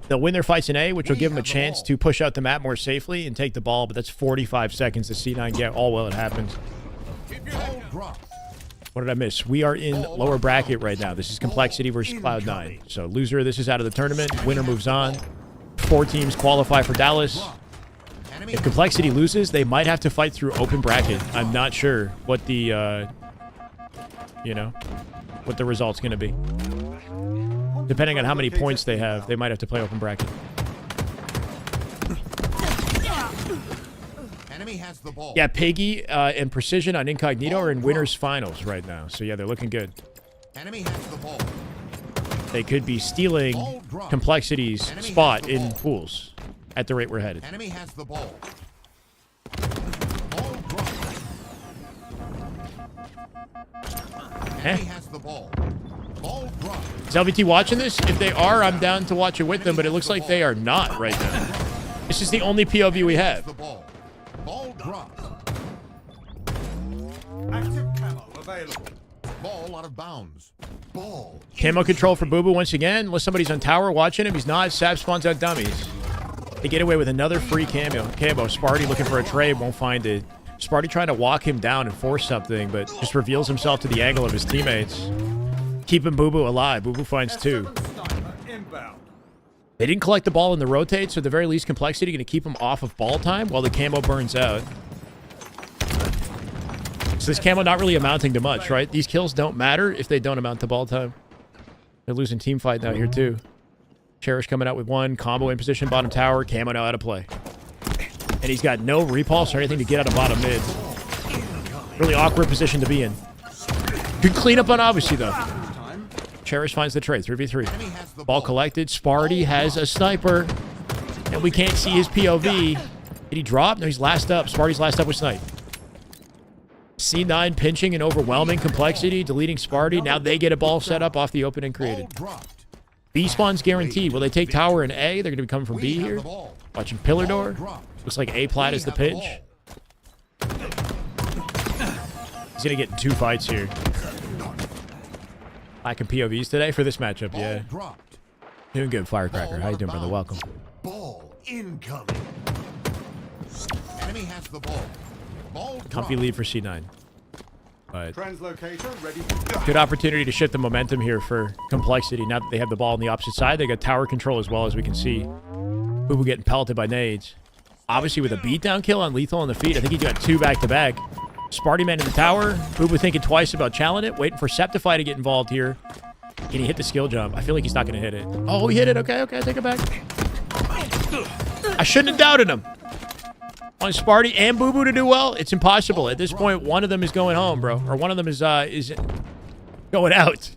They'll win their fights in A, which will give them a chance to push out the map more safely and take the ball, but that's 45 seconds to C9 get all while it happens. What did I miss? We are in lower bracket right now. This is Complexity versus Cloud9. So loser, this is out of the tournament. Winner moves on. 4 4 teams qualify for Dallas. If Complexity loses, they might have to fight through open bracket. I'm not sure what the, what the result's going to be. Depending on how many points they have, they might have to play open bracket. Enemy has the ball. Yeah, Piggy and Precision on Incognito are in winners finals right now. So yeah, they're looking good. Enemy has the ball. They could be stealing Complexity's spot in pools at the rate we're headed. Enemy has the ball. Enemy has the ball. Ball dropped. Is LVT watching this? If they are, I'm down to watch it with them, but it looks like they are not right now. This is the only POV we have. Ball dropped. Active camo available. Ball out of bounds. Ball. Camo control for Boo Boo once again. Unless somebody's on tower watching him, he's not. Sab spawns out dummies. They get away with another free camo. Sparty looking for a trade, won't find it. Sparty trying to walk him down and force something, but just reveals himself to the angle of his teammates. Keeping Boo Boo alive. Boo Boo finds 2. They didn't collect the ball in the rotate, so at the very least, Complexity going to keep him off of ball time while the camo burns out. So this camo not really amounting to much, right? These kills don't matter if they don't amount to ball time. They're losing team fight now here, too. Cherish coming out with 1. Combo in position, bottom tower. Camo now out of play. And he's got no repulse or anything to get out of bottom mid. Really awkward position to be in. Good cleanup on Odyssey, though. Cherish finds the trade. 3v3. Ball collected. Sparty has a sniper. And we can't see his POV. Did he drop? No, he's last up. Sparty's last up with snipe. C9 pinching and overwhelming Complexity, deleting Sparty. Now they get a ball set up off the opening created. B spawn's guaranteed. Will they take tower and A? They're going to be coming from B here. Watching Pillar Door. Looks like A plat is the pinch. He's going to get in 2 fights here. Lacking POVs today for this matchup, yeah. Doing good, Firecracker. How you doing, brother? Welcome. Ball incoming. Enemy has the ball. Comfy lead for C9. But good opportunity to shift the momentum here for Complexity. Now that they have the ball on the opposite side, they got tower control as well, as we can see. Boo Boo getting pelted by nades. Obviously with a beatdown kill on Lethal on the feet. I think he got 2 back-to-back. Sparty man in the tower. Boo Boo thinking twice about challenging it. Waiting for Septify to get involved here. Can he hit the skill jump? I feel like he's not going to hit it. Oh, he hit it. Okay, I take it back. I shouldn't have doubted him. On Sparty and Boo Boo to do well, it's impossible. At this point, one of them is going home, bro. Or one of them is going out.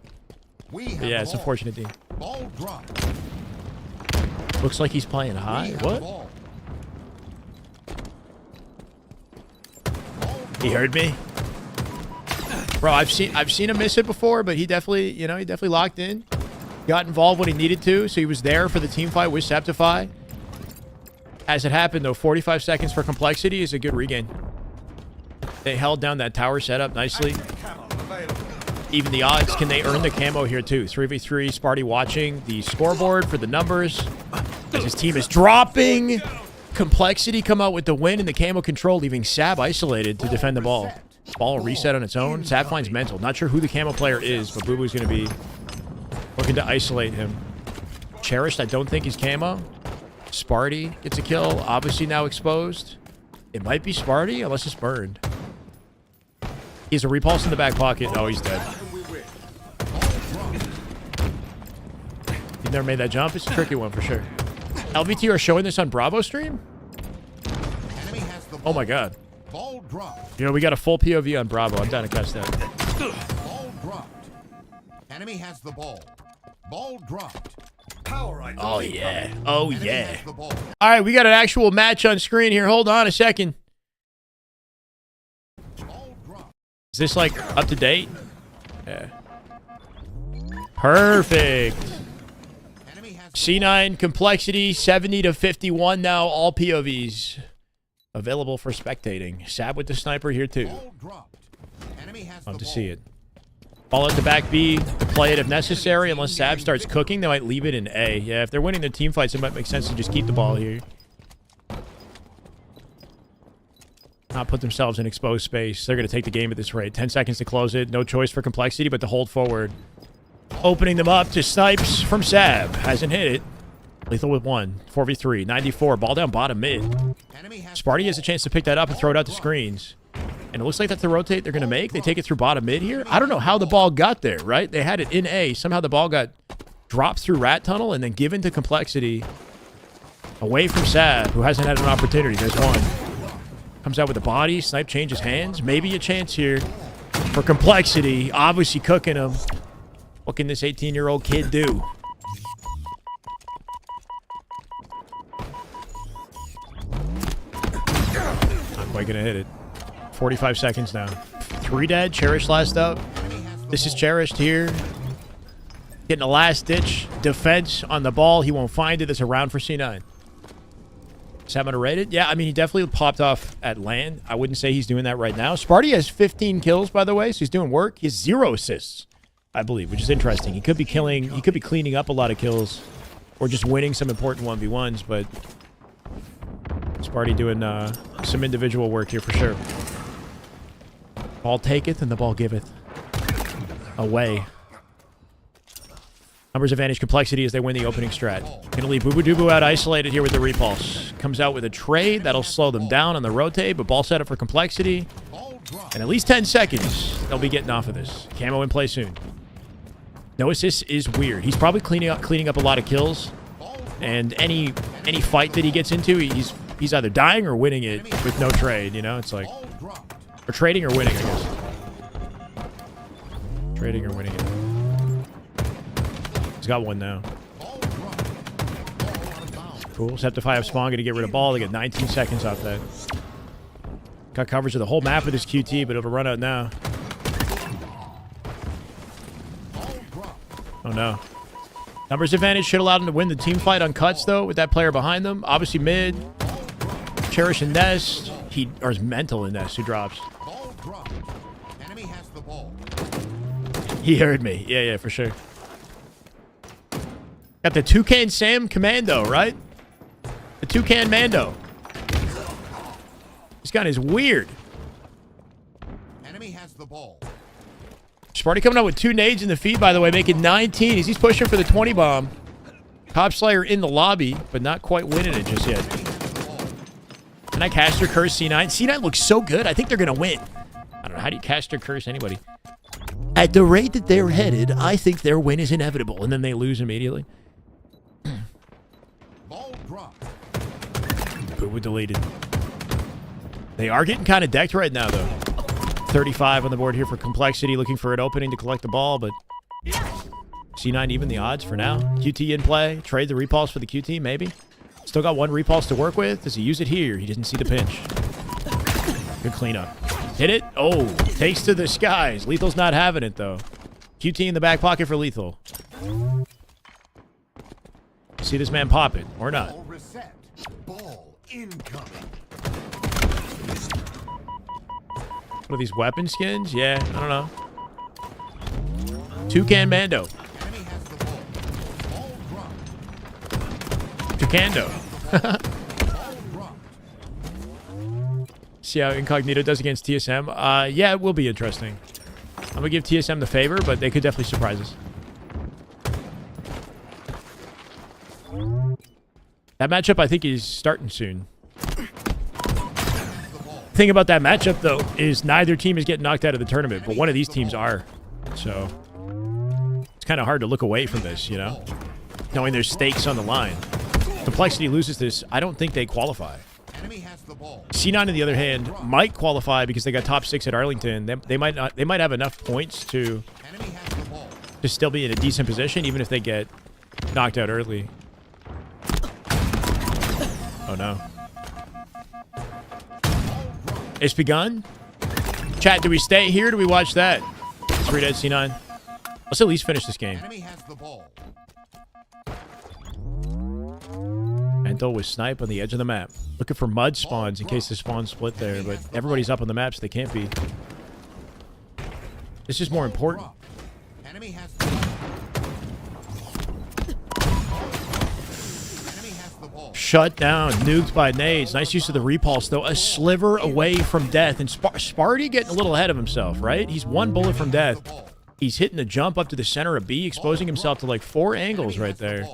Yeah, it's unfortunate, D. Looks like he's playing high. What? He heard me. Bro, I've seen him miss it before, but he definitely, he definitely locked in. Got involved when he needed to, so he was there for the team fight with Septify. As it happened, though, 45 seconds for Complexity is a good regain. They held down that tower setup nicely. Even the odds, can they earn the camo here, too? 3v3, Sparty watching the scoreboard for the numbers. As his team is dropping. Complexity come out with the win and the camo control, leaving Sab isolated to defend the ball. Ball reset on its own. Sab finds mental. Not sure who the camo player is, but Boo Boo's going to be looking to isolate him. Cherished, I don't think he's camo. Sparty gets a kill. Obviously now exposed. It might be Sparty, unless it's burned. He has a repulse in the back pocket. Oh, he's dead. You've never made that jump? It's a tricky one for sure. LVT are showing this on Bravo stream? Oh my god. We got a full POV on Bravo. I'm down to catch that. Ball dropped. Enemy has the ball. Ball dropped. Oh, yeah. Oh, yeah. All right, we got an actual match on screen here. Hold on a second. Is this, like, up to date? Yeah. Perfect. C9 Complexity, 70 to 51 now. All POVs available for spectating. Sab with the sniper here, too. Love to see it. Ball at the back B to play it if necessary. Unless Sab starts cooking, they might leave it in A. Yeah, if they're winning their team fights, it might make sense to just keep the ball here. Not put themselves in exposed space. They're going to take the game at this rate. 10 seconds to close it. No choice for Complexity but to hold forward. Opening them up to snipes from Sab. Hasn't hit it. Lethal with 1. 4v3. 94. Ball down bottom mid. Sparty has a chance to pick that up and throw it out to screens. And it looks like that's the rotate they're going to make. They take it through bottom mid here. I don't know how the ball got there, right? They had it in A. Somehow the ball got dropped through rat tunnel and then given to Complexity away from Sab, who hasn't had an opportunity. There's one. Comes out with the body. Snipe changes hands. Maybe a chance here for Complexity. Obviously cooking him. What can this 18-year-old kid do? Not quite gonna hit it. 45 seconds now. 3 dead. Cherish last up. This is Cherished here. Getting a last-ditch defense on the ball. He won't find it. It's a round for C9. Is that underrated? Yeah, I mean, he definitely popped off at land. I wouldn't say he's doing that right now. Sparty has 15 kills, by the way, so he's doing work. He has 0 assists, I believe, which is interesting. He could be killing, he could be cleaning up a lot of kills or just winning some important 1v1s, but Sparty doing some individual work here for sure. Ball taketh and the ball giveth away. Numbers advantage Complexity as they win the opening strat. Gonna leave Boo Boo Doo out isolated here with the repulse. Comes out with a trade. That'll slow them down on the rotate, but ball set up for Complexity. And at least 10 seconds, they'll be getting off of this. Camo in play soon. No assists is weird. He's probably cleaning up a lot of kills. And any fight that he gets into, he's either dying or winning it with no trade, you know? It's like... Or trading or winning, I guess. Trading or winning it. He's got one now. Cool. Septify up spawn, gonna get rid of ball. They get 19 seconds off that. Got coverage of the whole map with this QT, but it'll run out now. Oh no. Numbers advantage should allow them to win the team fight on cuts, though, with that player behind them. Obviously mid. Cherish and Nest. Or is Mental in Nest who drops. He heard me. Yeah, for sure. Got the Toucan Sam Commando, right? The Toucan Mando. This gun is weird. Enemy has the ball. Sparty coming out with 2 nades in the feed, by the way, making 19. He's pushing for the 20 bomb. Cop Slayer in the lobby, but not quite winning it just yet. Can I caster curse C9? C9 looks so good. I think they're going to win. I don't know. How do you caster curse anybody? At the rate that they're headed, I think their win is inevitable. And then they lose immediately. Boo-boo deleted. They are getting kind of decked right now, though. 35 on the board here for Complexity, looking for an opening to collect the ball, but C9 even the odds for now. QT in play. Trade the repulse for the QT, maybe. Still got 1 repulse to work with. Does he use it here? He doesn't see the pinch. Good cleanup. Hit it. Oh, takes to the skies. Lethal's not having it, though. QT in the back pocket for Lethal. See this man pop it, or not. Ball reset. Ball incoming. What are these weapon skins? Yeah, I don't know. Toucan Mando. Toucando. See how Incognito does against TSM. Yeah, it will be interesting. I'm gonna give TSM the favor, but they could definitely surprise us. That matchup, I think, is starting soon. The thing about that matchup, though, is neither team is getting knocked out of the tournament, but one of these teams are. So it's kind of hard to look away from this, you know, knowing there's stakes on the line. Complexity loses this. I don't think they qualify. C9, on the other hand, might qualify because they got top 6 at Arlington. They might not. They might have enough points to still be in a decent position, even if they get knocked out early. Oh no. It's begun. Chat, do we stay here or do we watch that? 3 dead C9. Let's at least finish this game. Mental with Snipe on the edge of the map. Looking for mud spawns in case the spawn split there, but everybody's up on the map, so they can't be. This is more important. Shut down. Nuked by nades. Nice use of the repulse, though. A sliver away from death. And Sparty getting a little ahead of himself, right? He's 1 bullet from death. He's hitting the jump up to the center of B, exposing himself to like 4 angles right there.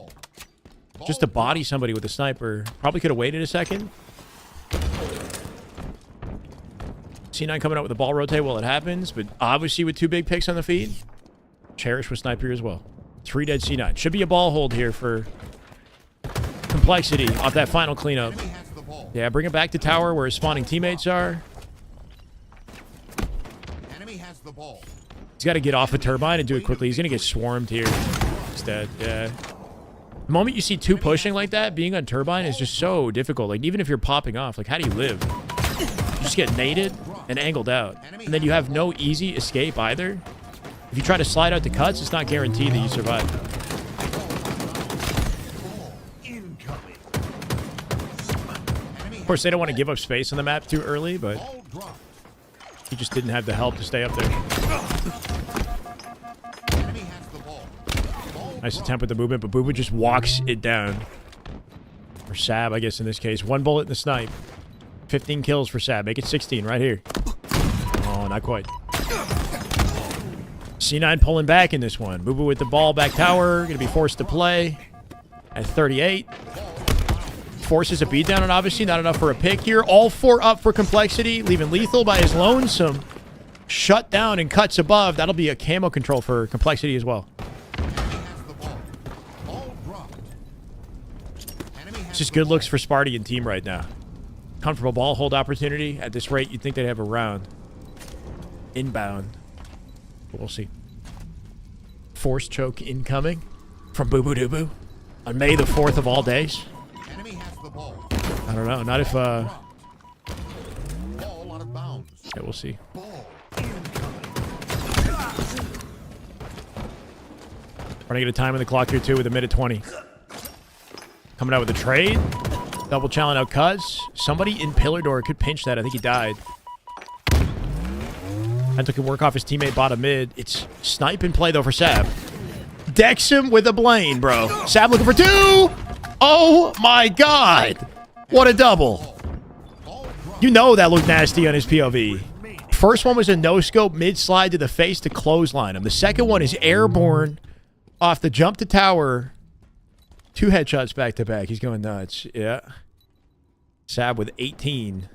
just to body somebody with a sniper. Probably could have waited a second. C9 coming out with the ball rotate while it happens, but obviously with 2 big picks on the feed. Cherish with sniper as well. 3 dead C9. Should be a ball hold here for Complexity off that final cleanup. Yeah, bring it back to tower where his spawning teammates are. Enemy has the ball. He's got to get off a turbine and do it quickly. He's going to get swarmed here instead. Yeah. The moment you see 2 pushing like that, being on turbine is just so difficult. Like, even if you're popping off, like, how do you live? You just get naded and angled out. And then you have no easy escape either. If you try to slide out to cuts, it's not guaranteed that you survive. Of course, they don't want to give up space on the map too early, but he just didn't have the help to stay up there. Nice attempt with the movement, but Boo Boo just walks it down. Or Sab, I guess, in this case. 1 bullet in the snipe. 15 kills for Sab. Make it 16 right here. Oh, not quite. C9 pulling back in this one. Boo Boo with the ball back tower. Going to be forced to play at 38. Forces a beatdown, and obviously not enough for a pick here. All 4 up for Complexity, leaving Lethal by his lonesome. Shut down and cuts above. That'll be a camo control for Complexity as well. It's just good looks for Sparty and team right now. Comfortable ball hold opportunity. At this rate, you'd think they'd have a round. Inbound. But we'll see. Force choke incoming from Boo Boo Doo Boo on May the 4th of all days. I don't know. Not if, yeah, we'll see. Running out of time on the clock here, too, with a minute 20. Coming out with a trade. Double challenge out Cuz. Somebody in Pillar Door could pinch that. I think he died. Hunter can work off his teammate bottom mid. It's snipe and play, though, for Sab. Decks him with a Blaine, bro. Sab looking for 2! Oh, my God. What a double. You know that looked nasty on his POV. First one was a no-scope mid-slide to the face to clothesline him. The second one is airborne off the jump to tower. 2 headshots back-to-back. He's going nuts. Yeah. Sab with 18.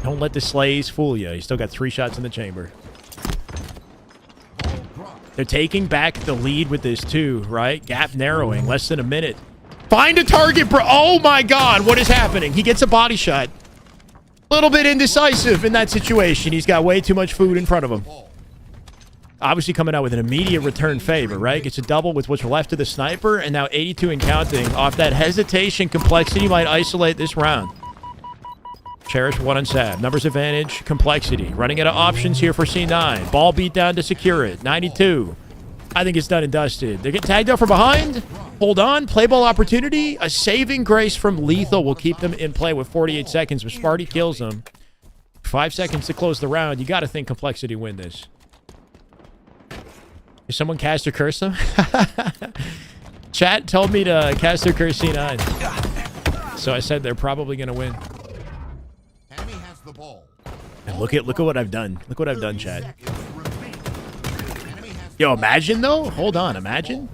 Don't let the slays fool you. He's still got 3 shots in the chamber. They're taking back the lead with this too, right? Gap narrowing. Less than a minute. Find a target, bro. Oh, my God. What is happening? He gets a body shot. A little bit indecisive in that situation. He's got way too much food in front of him. Obviously coming out with an immediate return favor, right? Gets a double with what's left of the sniper, and now 82 and counting. Off that hesitation, Complexity might isolate this round. Cherish 1 on Sab. Numbers advantage, Complexity. Running out of options here for C9. Ball beat down to secure it. 92. I think it's done and dusted. They get tagged out from behind. Hold on. Play ball opportunity. A saving grace from Lethal will keep them in play with 48 seconds. But Sparty kills them. 5 seconds to close the round. You got to think Complexity win this. Is someone cast or curse them? Chat told me to cast or curse C9. So I said they're probably going to win. And look at what I've done. Look what I've done, chat. Yo, imagine though. Hold on, imagine.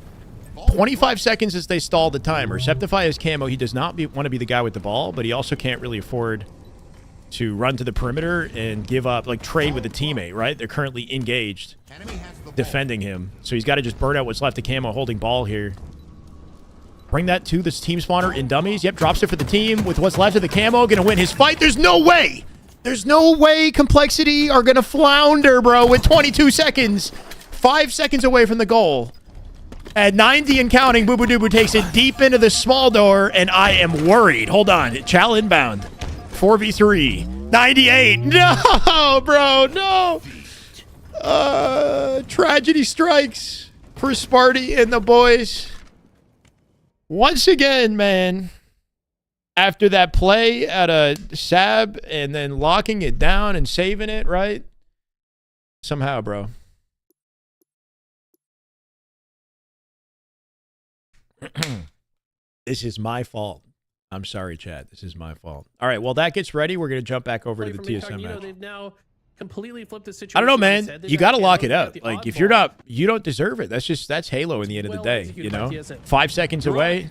25 seconds as they stall the timer. Septify his camo. He does not want to be the guy with the ball, but he also can't really afford to run to the perimeter and give up, like trade with a teammate, right? They're currently engaged, defending him. So he's got to just burn out what's left of camo holding ball here. Bring that to this team spawner in dummies. Yep, drops it for the team with what's left of the camo. Gonna win his fight. There's no way. There's no way Complexity are gonna flounder, bro, with 22 seconds. 5 seconds away from the goal. At 90 and counting, Boo Boo Doo Boo takes it deep into the small door, and I am worried. Hold on. Chal inbound. 4v3. 98. No, bro, no. Tragedy strikes for Sparty and the boys. Once again, man. After that play at a Sab and then locking it down and saving it, right? Somehow, bro. This is my fault. I'm sorry, chat. This is my fault. All right, well, that gets ready. We're going to jump back over to the TSM match. They've now completely flipped the situation. I don't know, man. You got to lock it up. Like, if you're not, you don't deserve it. That's Halo in the end of the day, you know? 5 seconds away.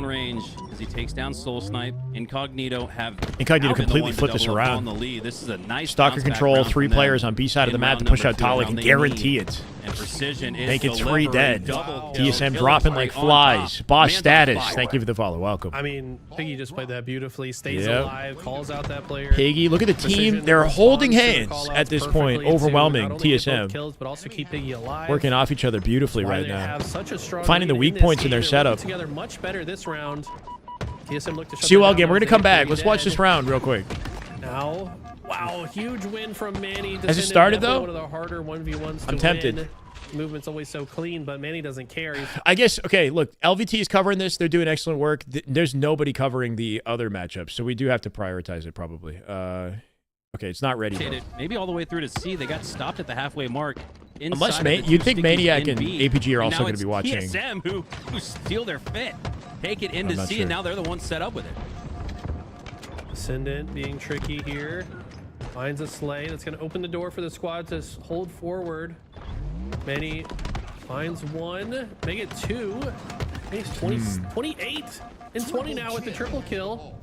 downrange as he takes down Soul Snipe. Incognito Incognito completely flipped this around. On the lead. This is a nice Stalker bounce back control, round 3 from them players on B side of the in map to round push number out 2, Talik round and they guarantee need. it. And Precision is Make it 3 delivering. dead. Double kill. TSM Kills dropping right like on flies. top. Boss Man's on status. fire. Thank you for the follow. Welcome. I mean, Piggy just played that beautifully. Stays Yep. alive, calls out that player. Piggy, look at the team. They're holding hands at this point. Overwhelming TSM. Kills, but also keep Piggy alive. Working off each other beautifully Why right they now. have such a strong Finding the lead weak this points in their game. They're setup. working together much better this round. TSM looked to shut See you them all down again. We're once going to come they back. get Let's watch dead. this round real quick. Now, wow, Wow, huge win from Manny. Has it started, though? One of the harder 1v1s to I'm tempted. win. Movement's always so clean, but Manny doesn't care. I guess, okay, look, LVT is covering this. They're doing excellent work. There's nobody covering the other matchups, so we do have to prioritize it probably. Okay, it's not ready. Though. Maybe all the way through to C. They got stopped at the halfway mark. Unless you'd think Maniac and APG are also going to be watching. TSM who steal their fit, take it into C, and now they're the ones set up with it. Ascendant being tricky here. Finds a Slay. That's going to open the door for the squad to hold forward. Manny finds one. Make it two. He's 28 and 20 now with the triple kill.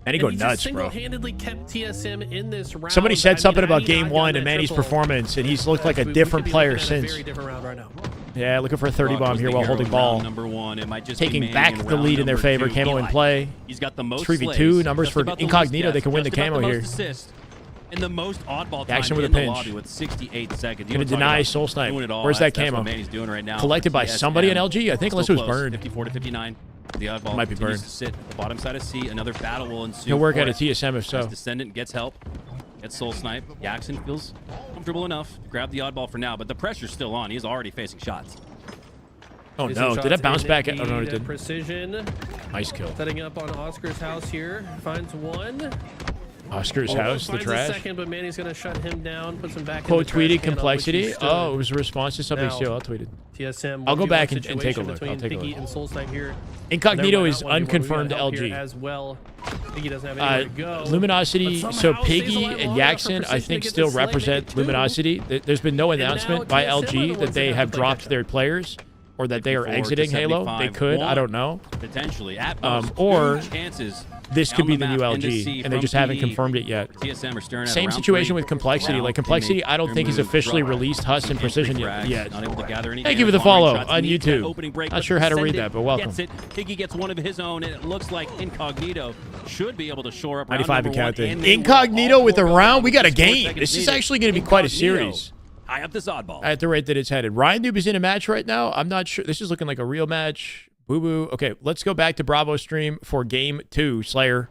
Manny go nuts, bro. Single-handedly kept TSM in this round. Somebody said something about game one and Manny's performance, and he's looked like a different player since. Very different round right now. Yeah, looking for a 30 bomb here while holding ball. #1. It might just taking back the lead in their favor. Camo in play. He's got the most 3v2 numbers for Incognito. They can win the camo here. And the most oddball time Action with in a the pinch. lobby with 68 seconds. Gonna deny Soul Snipe. Where's that camo? Manny's doing right now. Collected by somebody in LG? I think unless it was burned. 54 to 59. The oddball might be burned. To sit at the bottom side of C. Another battle will ensue. He'll work out a TSM if so. Descendant gets help. Gets Soul Snipe. Jackson feels comfortable enough to grab the oddball for now, but the pressure's still on. He's already facing shots. Oh no, did that bounce back? Oh no, it didn't. Precision. Nice kill. Setting up on Oscar's house here. Finds one. Oscar's house, the trash. Second, but Manny's going to shut him down, puts him back Quote in the tweeted complexity. Oh, it was a response to something still. I'll tweet it. TSM. I'll go back and take a look. I'll take a look. And Soul Snipe here. Incognito is unconfirmed LG. As well. Piggy doesn't have anywhere to go. Luminosity. So Piggy and Jackson, I think, still represent Luminosity. There's been no announcement by LG that they have dropped their players or that they are exiting Halo. They could. I don't know. Potentially. Or chances. This could be the new LG, and they just haven't confirmed it yet. Same situation with Complexity. Like, Complexity, I don't think he's officially released Huss and Precision yet. Thank you for the follow on YouTube. Not sure how to read that, but welcome. Piggy gets one of his own, and it looks like Incognito should be able to shore up 95 and counting. Incognito with a round. We got a game. This is actually going to be quite a series. High up this oddball. At the rate that it's headed. Ryan Noob is in a match right now. I'm not sure. This is looking like a real match. Boo-boo. Okay, let's go back to Bravo stream for game 2, Slayer.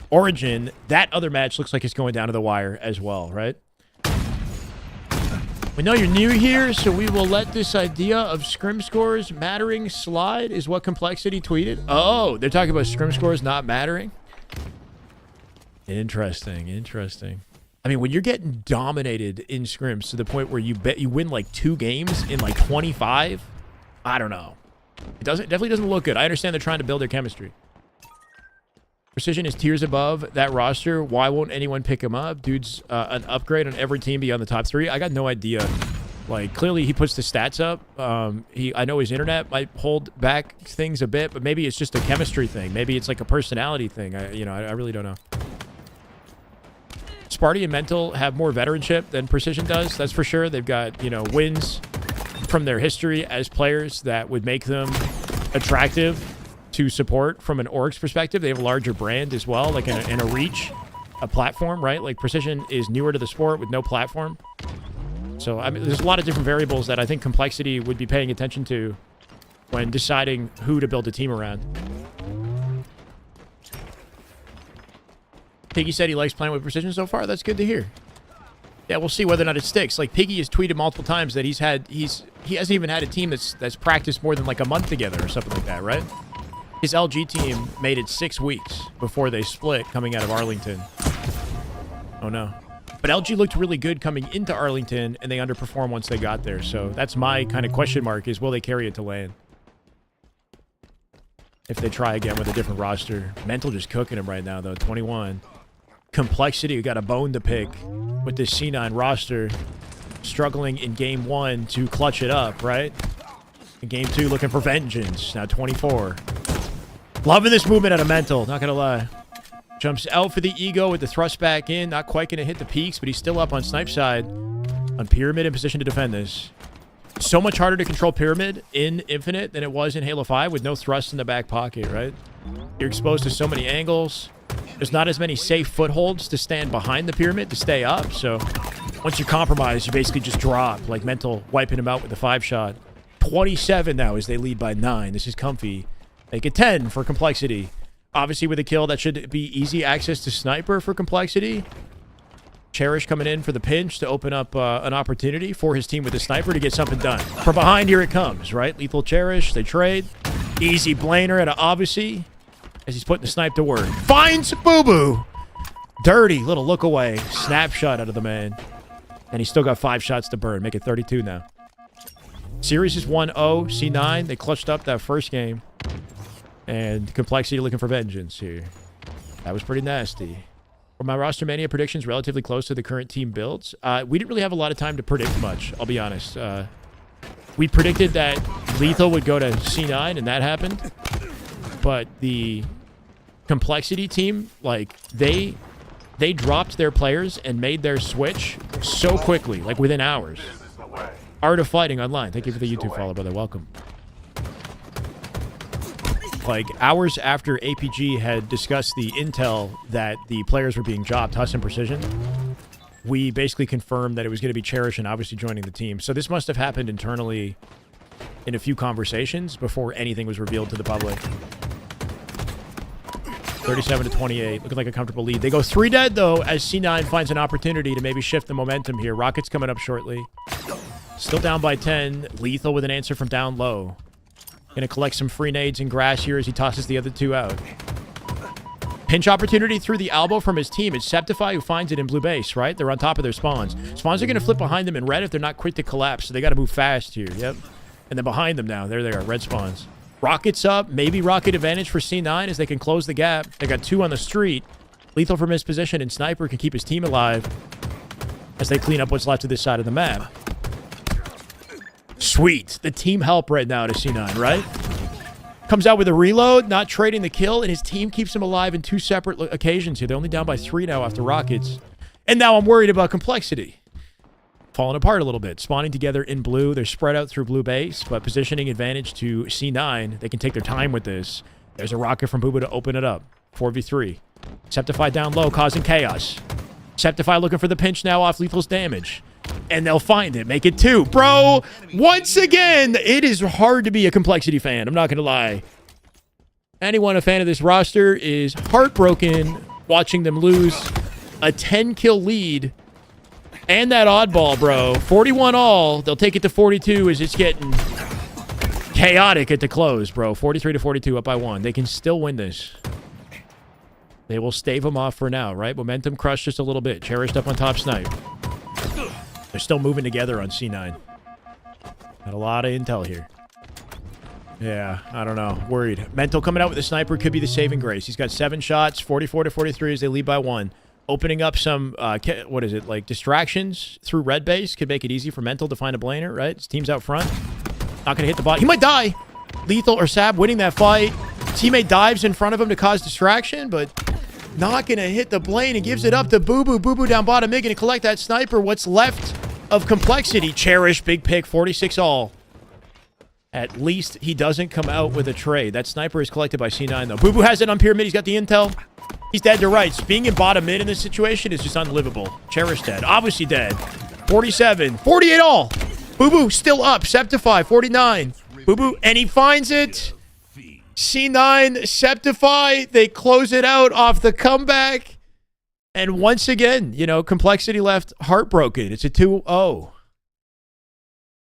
Origin, that other match looks like it's going down to the wire as well, right? We know you're new here, so we will let this idea of scrim scores mattering slide, is what Complexity tweeted. Oh, they're talking about scrim scores not mattering? Interesting, interesting. I mean, when you're getting dominated in scrims to the point where you bet you win like 2 games in like 25, I don't know. It definitely doesn't look good. I understand they're trying to build their chemistry. Precision is tiers above that roster. Why won't anyone pick him up? Dude's an upgrade on every team beyond the top 3. I got no idea. Like, clearly he puts the stats up. I know his internet might hold back things a bit, but maybe it's just a chemistry thing. Maybe it's like a personality thing. I really don't know. Sparty and Mental have more veteranship than Precision does. That's for sure. They've got, wins from their history as players that would make them attractive to support from an org's perspective. They have a larger brand as well, like in a reach, a platform, right? Like Precision is newer to the sport with no platform. So, I mean, there's a lot of different variables that I think Complexity would be paying attention to when deciding who to build a team around. Piggy said he likes playing with Precision so far. That's good to hear. Yeah, we'll see whether or not it sticks. Like, Piggy has tweeted multiple times that he hasn't even had a team that's practiced more than like a month together or something like that, right? His LG team made it 6 weeks before they split coming out of Arlington. Oh no. But LG looked really good coming into Arlington, and they underperformed once they got there. So that's my kind of question mark, is will they carry it to LAN? If they try again with a different roster. Mental just cooking him right now, though. 21. Complexity, we got a bone to pick with this C9 roster. Struggling in game 1 to clutch it up, right? In game 2, looking for vengeance. Now 24. Loving this movement out of Mental, not going to lie. Jumps out for the ego with the thrust back in. Not quite going to hit the peaks, but he's still up on Snipe side. On Pyramid in position to defend this. So much harder to control Pyramid in Infinite than it was in Halo 5 with no thrust in the back pocket, right? You're exposed to so many angles. There's not as many safe footholds to stand behind the Pyramid to stay up. So once you compromise, you basically just drop. Like Mental wiping him out with the 5-shot. 27 now as they lead by 9. This is comfy. Make it 10 for Complexity. Obviously with a kill, that should be easy access to Sniper for Complexity. Cherish coming in for the pinch to open up an opportunity for his team with the sniper to get something done. From behind, here it comes, right? Lethal Cherish, they trade. Easy Blainer at Odyssey as he's putting the snipe to work. Finds Boo Boo. Dirty little look away. Snapshot out of the man. And he's still got 5 shots to burn. Make it 32 now. Series is 1-0. C9, they clutched up that first game. And Complexity looking for vengeance here. That was pretty nasty. For my roster mania predictions, relatively close to the current team builds. We didn't really have a lot of time to predict much, I'll be honest. We predicted that Lethal would go to C9, and that happened. But the Complexity team, like, they dropped their players and made their switch so quickly, like within hours. Art of Fighting Online. Thank you for the YouTube follow, brother. Welcome. Like, hours after APG had discussed the intel that the players were being dropped, Huss and Precision, we basically confirmed that it was going to be Cherish and obviously joining the team. So this must have happened internally in a few conversations before anything was revealed to the public. 37-28, looking like a comfortable lead. They go 3 dead, though, as C9 finds an opportunity to maybe shift the momentum here. Rocket's coming up shortly. Still down by 10. Lethal with an answer from down low. Gonna collect some free nades and grass here as he tosses the other 2 out. Pinch opportunity through the elbow from his team. It's Septify who finds it in blue base, right? They're on top of their spawns. Spawns are gonna flip behind them in red if they're not quick to collapse, so they gotta move fast here. Yep. And then behind them now, there they are, red spawns. Rocket's up. Maybe rocket advantage for C9 as they can close the gap. They got 2 on the street. Lethal from his position, and Sniper can keep his team alive as they clean up what's left of this side of the map. Sweet. The team help right now to C9, right? Comes out with a reload, not trading the kill, and his team keeps him alive in 2 separate occasions here. They're only down by 3 now after rockets. And now I'm worried about Complexity. Falling apart a little bit. Spawning together in blue. They're spread out through blue base, but positioning advantage to C9. They can take their time with this. There's a rocket from Boo Boo to open it up. 4v3. Septify down low, causing chaos. Septify looking for the pinch now off Lethal's damage. And they'll find it. Make it 2. Bro, once again, it is hard to be a Complexity fan. I'm not going to lie. Anyone a fan of this roster is heartbroken watching them lose a 10-kill lead. And that oddball, bro. 41 all. They'll take it to 42 as it's getting chaotic at the close, bro. 43-42 up by 1. They can still win this. They will stave them off for now, right? Momentum crushed just a little bit. Cherished up on top snipe. They're still moving together on C9. Got a lot of intel here. Yeah, I don't know. Worried. Mental coming out with a sniper could be the saving grace. He's got 7 shots, 44-43 as they lead by 1. Opening up some, what is it, like distractions through red base could make it easy for Mental to find a blainer, right? His team's out front. Not going to hit the bot. He might die. Lethal or Sab winning that fight. Teammate dives in front of him to cause distraction, but not going to hit the blade and gives it up to Boo Boo. Boo Boo down bottom mid, going to collect that sniper. What's left of Complexity? Cherish, big pick, 46 all. At least he doesn't come out with a trade. That sniper is collected by C9, though. Boo Boo has it on pyramid. He's got the intel. He's dead to rights. Being in bottom mid in this situation is just unlivable. Cherish dead. Obviously dead. 47. 48 all. Boo Boo still up. Septify, 49. Boo Boo, and he finds it. C9, Septify. They close it out off the comeback. And once again, you know, Complexity left heartbroken. It's a 2-0.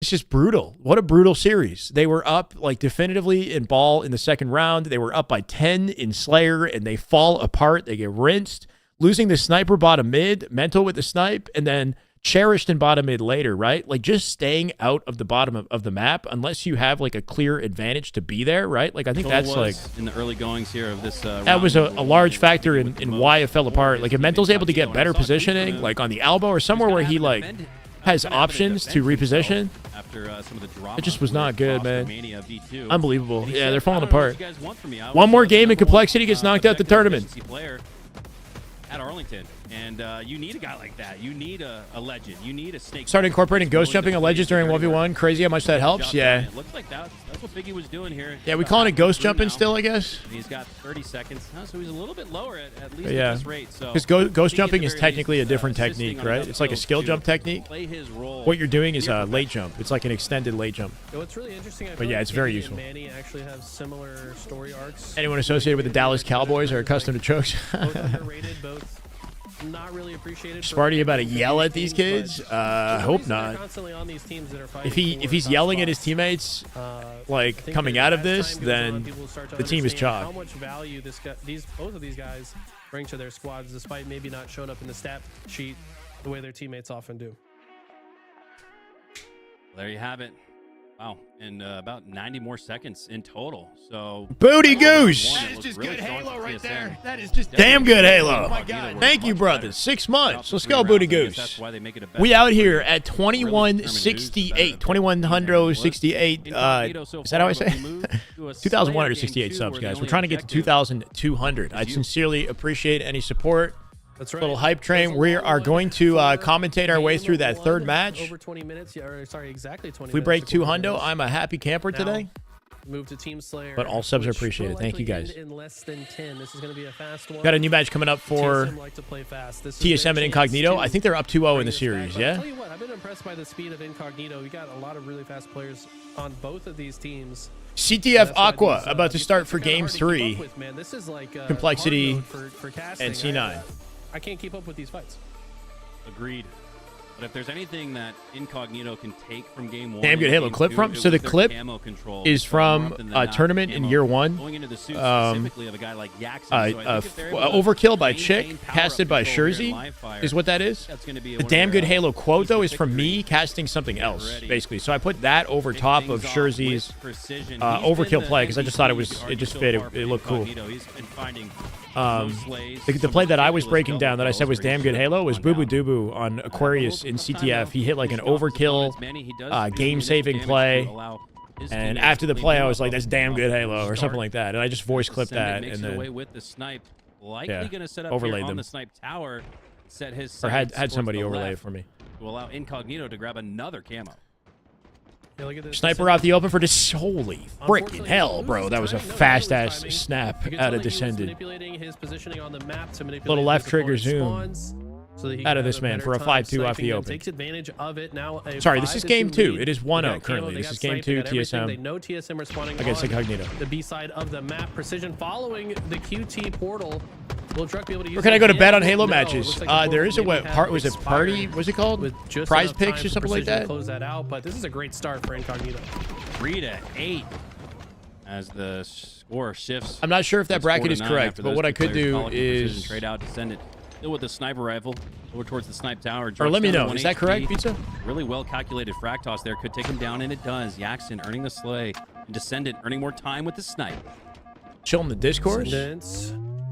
It's just brutal. What a brutal series. They were up, like, definitively in ball in the second round. They were up by 10 in Slayer, and they fall apart. They get rinsed. Losing the sniper bottom mid, Mental with the snipe, and then Cherished in bottom mid later, right? Like, just staying out of the bottom of the map unless you have, like, a clear advantage to be there, right? Like, I think that's, like... in the early goings here of this that was a large factor in why it fell apart. Like, if Mental's able to get better positioning, like, on the elbow or somewhere where he, like... has options to reposition. It just was not good, man. Unbelievable. Yeah, they're falling apart. One more game and Complexity gets knocked out the tournament. At Arlington, and you need a guy like that. You need a legend. You need a snake. Start incorporating ghost jumping on legends during 1v1. Crazy how much that helps. Yeah. It looks like that's what Biggie was doing here. Yeah, we calling it ghost jumping still, I guess. He's got 30 seconds, so he's a little bit lower at least yeah. at this rate. Because ghost jumping is technically a different technique, right? It's like a skill jump technique. What you're doing is a late jump. It's like an extended late jump. What's really interesting, but yeah, it's very useful. Manny actually have similar story arcs. Anyone associated with the Dallas Cowboys are accustomed to chokes. Both underrated, both not really appreciated. Sparty about to yell at these kids? I hope not. If he's yelling at his teammates, like coming out of this, then the team is chalk. How much value both of these guys bring to their squads, despite maybe not showing up in the stat sheet the way their teammates often do. There you have it. Wow, and about 90 more seconds in total. So Booty goose. That is just good Halo right there. That is just damn good Halo. Oh my God. Thank you, brothers. 6 months. Let's go, Booty Goose. We out here at 2168. 2168. Is that how I say it? 2,168 subs, guys. We're trying to get to 2,200. I sincerely appreciate any support. That's right. Little hype train. We are going to commentate our way through that third match. Over 20 minutes. Or sorry, exactly 20 minutes. If we break 200, I'm a happy camper today. Move to Team Slayer. But all subs are appreciated. Thank you, guys. In less than 10. This is going to be a fast one. Got a new match coming up for TSM and Incognito. I think they're up 2-0 in the series, yeah? I'll tell you what, I've been impressed by the speed of Incognito. We got a lot of really fast players on both of these teams. CTF Aqua about to start for Game 3. This is like Complexity for casting. and C9. I can't keep up with these fights. Agreed. But if there's anything that Incognito can take from Game 1, damn good Halo clip from. So the clip is from a tournament in year 1. Overkill by Chick, casted by Shurzy, is what that is. The damn good Halo quote though is from me casting something else, basically. So I put that over top of Shurzy's overkill play because I just thought it just fit. It looked cool. The play that I was breaking down that I said was damn good Halo was Boo Boo Doo on Aquarius in CTF. He hit like an overkill game-saving play, and after the play I was like, that's damn good Halo or something like that, and I just voice clipped that and then overlaid them. Or had somebody overlay it for me. To allow Incognito to grab another camo. Sniper out the open for this. Holy freaking hell, bro. That was a fast-ass snap out of Descended. Little left trigger zoom out of this man for a 5-2 off the open. Sorry, this is Game 2. It is 1-0 currently. This is Game 2 TSM against Incognito. The B side of the map. Precision following the QT portal. Will Truck be able to use or can I go to bet on Halo matches? There is a was it party? What's it called? Prize picks or something like that. Close that out, but this is a great start for Incognito. 3-8 as the score shifts. I'm not sure if that bracket is correct, but what I could do is trade out, descend it. Still with the sniper rifle over towards the snipe tower. Or let me know. Is that correct, Pizza? Really well calculated frag toss there. Could take him down, and it does. Yaxon earning the slay. And Descendant earning more time with the snipe. Chill in the discourse.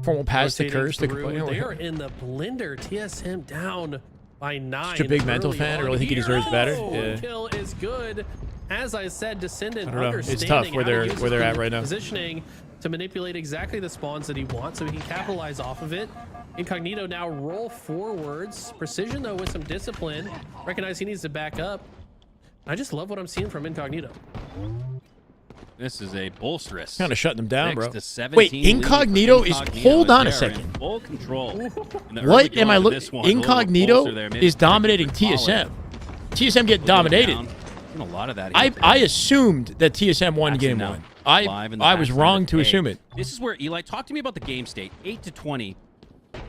Formal pass to Curse. They are in the blender. TSM down by 9. Such a big mental fan. I really think he deserves better. Yeah. Kill is good. As I said, Descendant it's tough where they're at right now. Positioning to manipulate exactly the spawns that he wants so he can capitalize off of it. Incognito now roll forwards. Precision though with some discipline. Recognize he needs to back up. I just love what I'm seeing from Incognito. This is a bolsterous. Kind of shutting them down, bro. Wait, Incognito is. Hold on a second. Full control. What am I looking? Incognito is dominating TSM. TSM get dominated. A lot of that. I assumed that TSM won Game 1. I was wrong to assume it. This is where Eli, talk to me about the game state. 8-20.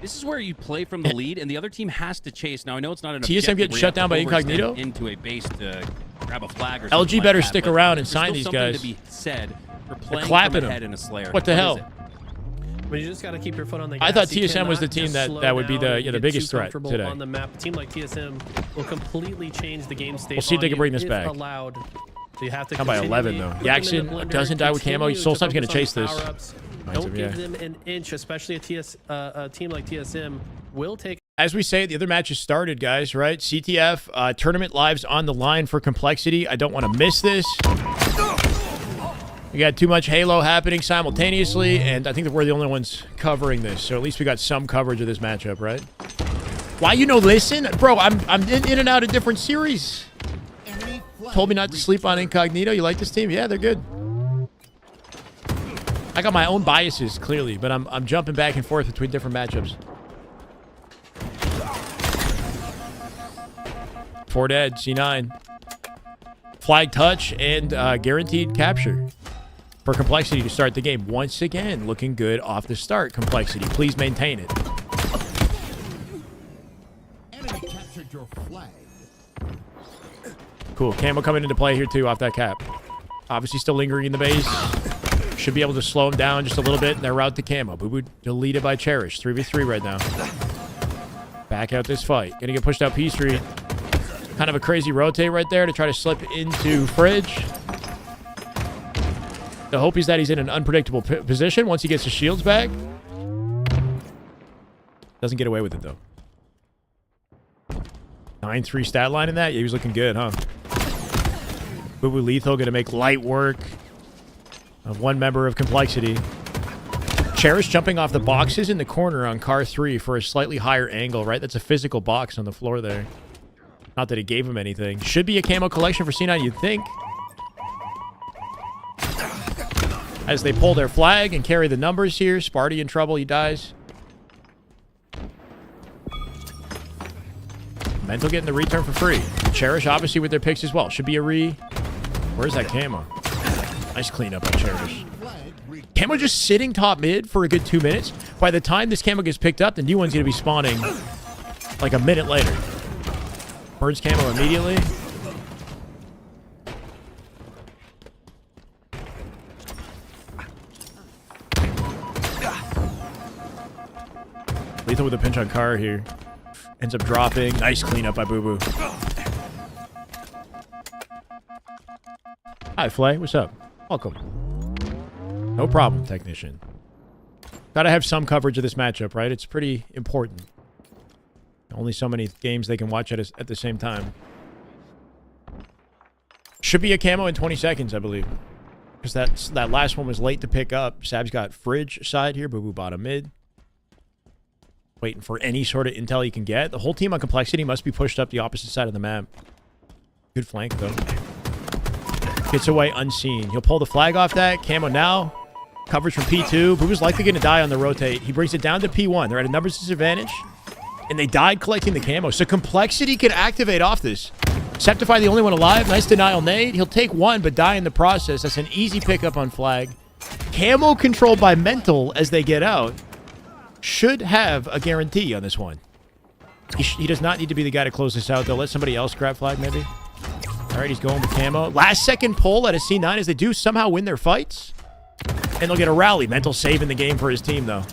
This is where you play from the lead, and the other team has to chase. Now I know it's not an TSM getting shut down by Incognito into a base to grab a flag or LG something better like that, stick around and sign these guys. To be said for playing clapping from ahead in a Slayer. What the hell? But you just got to keep your foot on the gas. I thought TSM was the team that would be the biggest threat today. On the map, a team like TSM will completely change the game state. We'll see if they can bring this back. Allowed. So you have to come by 11 though. Yaxon doesn't die with camo. Soulstime's gonna chase this. Don't give them an inch, especially a team like TSM will take. As we say, the other matches started, guys, right? CTF tournament lives on the line for Complexity. I don't want to miss this. We got too much Halo happening simultaneously, and I think that we're the only ones covering this. So at least we got some coverage of this matchup, right? Why listen? Bro, I'm in and out of different series. Told me not to sleep on Incognito. You like this team? Yeah, they're good. I got my own biases, clearly, but I'm jumping back and forth between different matchups. 4 dead, C9. Flag touch and guaranteed capture for Complexity to start the game. Once again, looking good off the start. Complexity, please maintain it. received your flag. Cool. Camo coming into play here, too, off that cap. Obviously still lingering in the base. Should be able to slow him down just a little bit in their route to Camo. Boo Boo deleted by Cherish. 3v3 right now. Back out this fight. Gonna get pushed out P Street. Kind of a crazy rotate right there to try to slip into Fridge. The hope is that he's in an unpredictable position once he gets his shields back. Doesn't get away with it, though. 9-3 stat line in that? Yeah, he was looking good, huh? Boo Boo Lethal going to make light work of one member of Complexity. Cherish jumping off the boxes in the corner on car 3 for a slightly higher angle, right? That's a physical box on the floor there. Not that it gave him anything. Should be a camo collection for C9, you'd think. As they pull their flag and carry the numbers here. Sparty in trouble, he dies. Mental getting the return for free. Cherish obviously with their picks as well. Should be a re. Where's that camo? Nice cleanup on Cherish. Camo just sitting top mid for a good 2 minutes. By the time this camo gets picked up, the new one's going to be spawning like a minute later. Burns camo immediately. Lethal with a pinch on car here. Ends up dropping. Nice cleanup by Boo Boo. Hi, Flay. What's up? Welcome. No problem, technician. Gotta have some coverage of this matchup, right? It's pretty important. Only so many games they can watch at the same time. Should be a camo in 20 seconds, I believe. Because that last one was late to pick up. Sab's got Fridge side here. Boo Boo bottom mid. Waiting for any sort of intel he can get. The whole team on Complexity must be pushed up the opposite side of the map. Good flank, though. Gets away unseen. He'll pull the flag off that. Camo now. Coverage from P2. Boo Boo's likely going to die on the rotate. He brings it down to P1. They're at a numbers disadvantage. And they died collecting the camo. So Complexity can activate off this. Septify the only one alive. Nice denial nade. He'll take one, but die in the process. That's an easy pickup on flag. Camo controlled by Mental as they get out. Should have a guarantee on this one. He does not need to be the guy to close this out, though. Let somebody else grab flag, maybe. All right, he's going with camo. Last second pull at a C9 as they do somehow win their fights. And they'll get a rally. Mental saving the game for his team, though.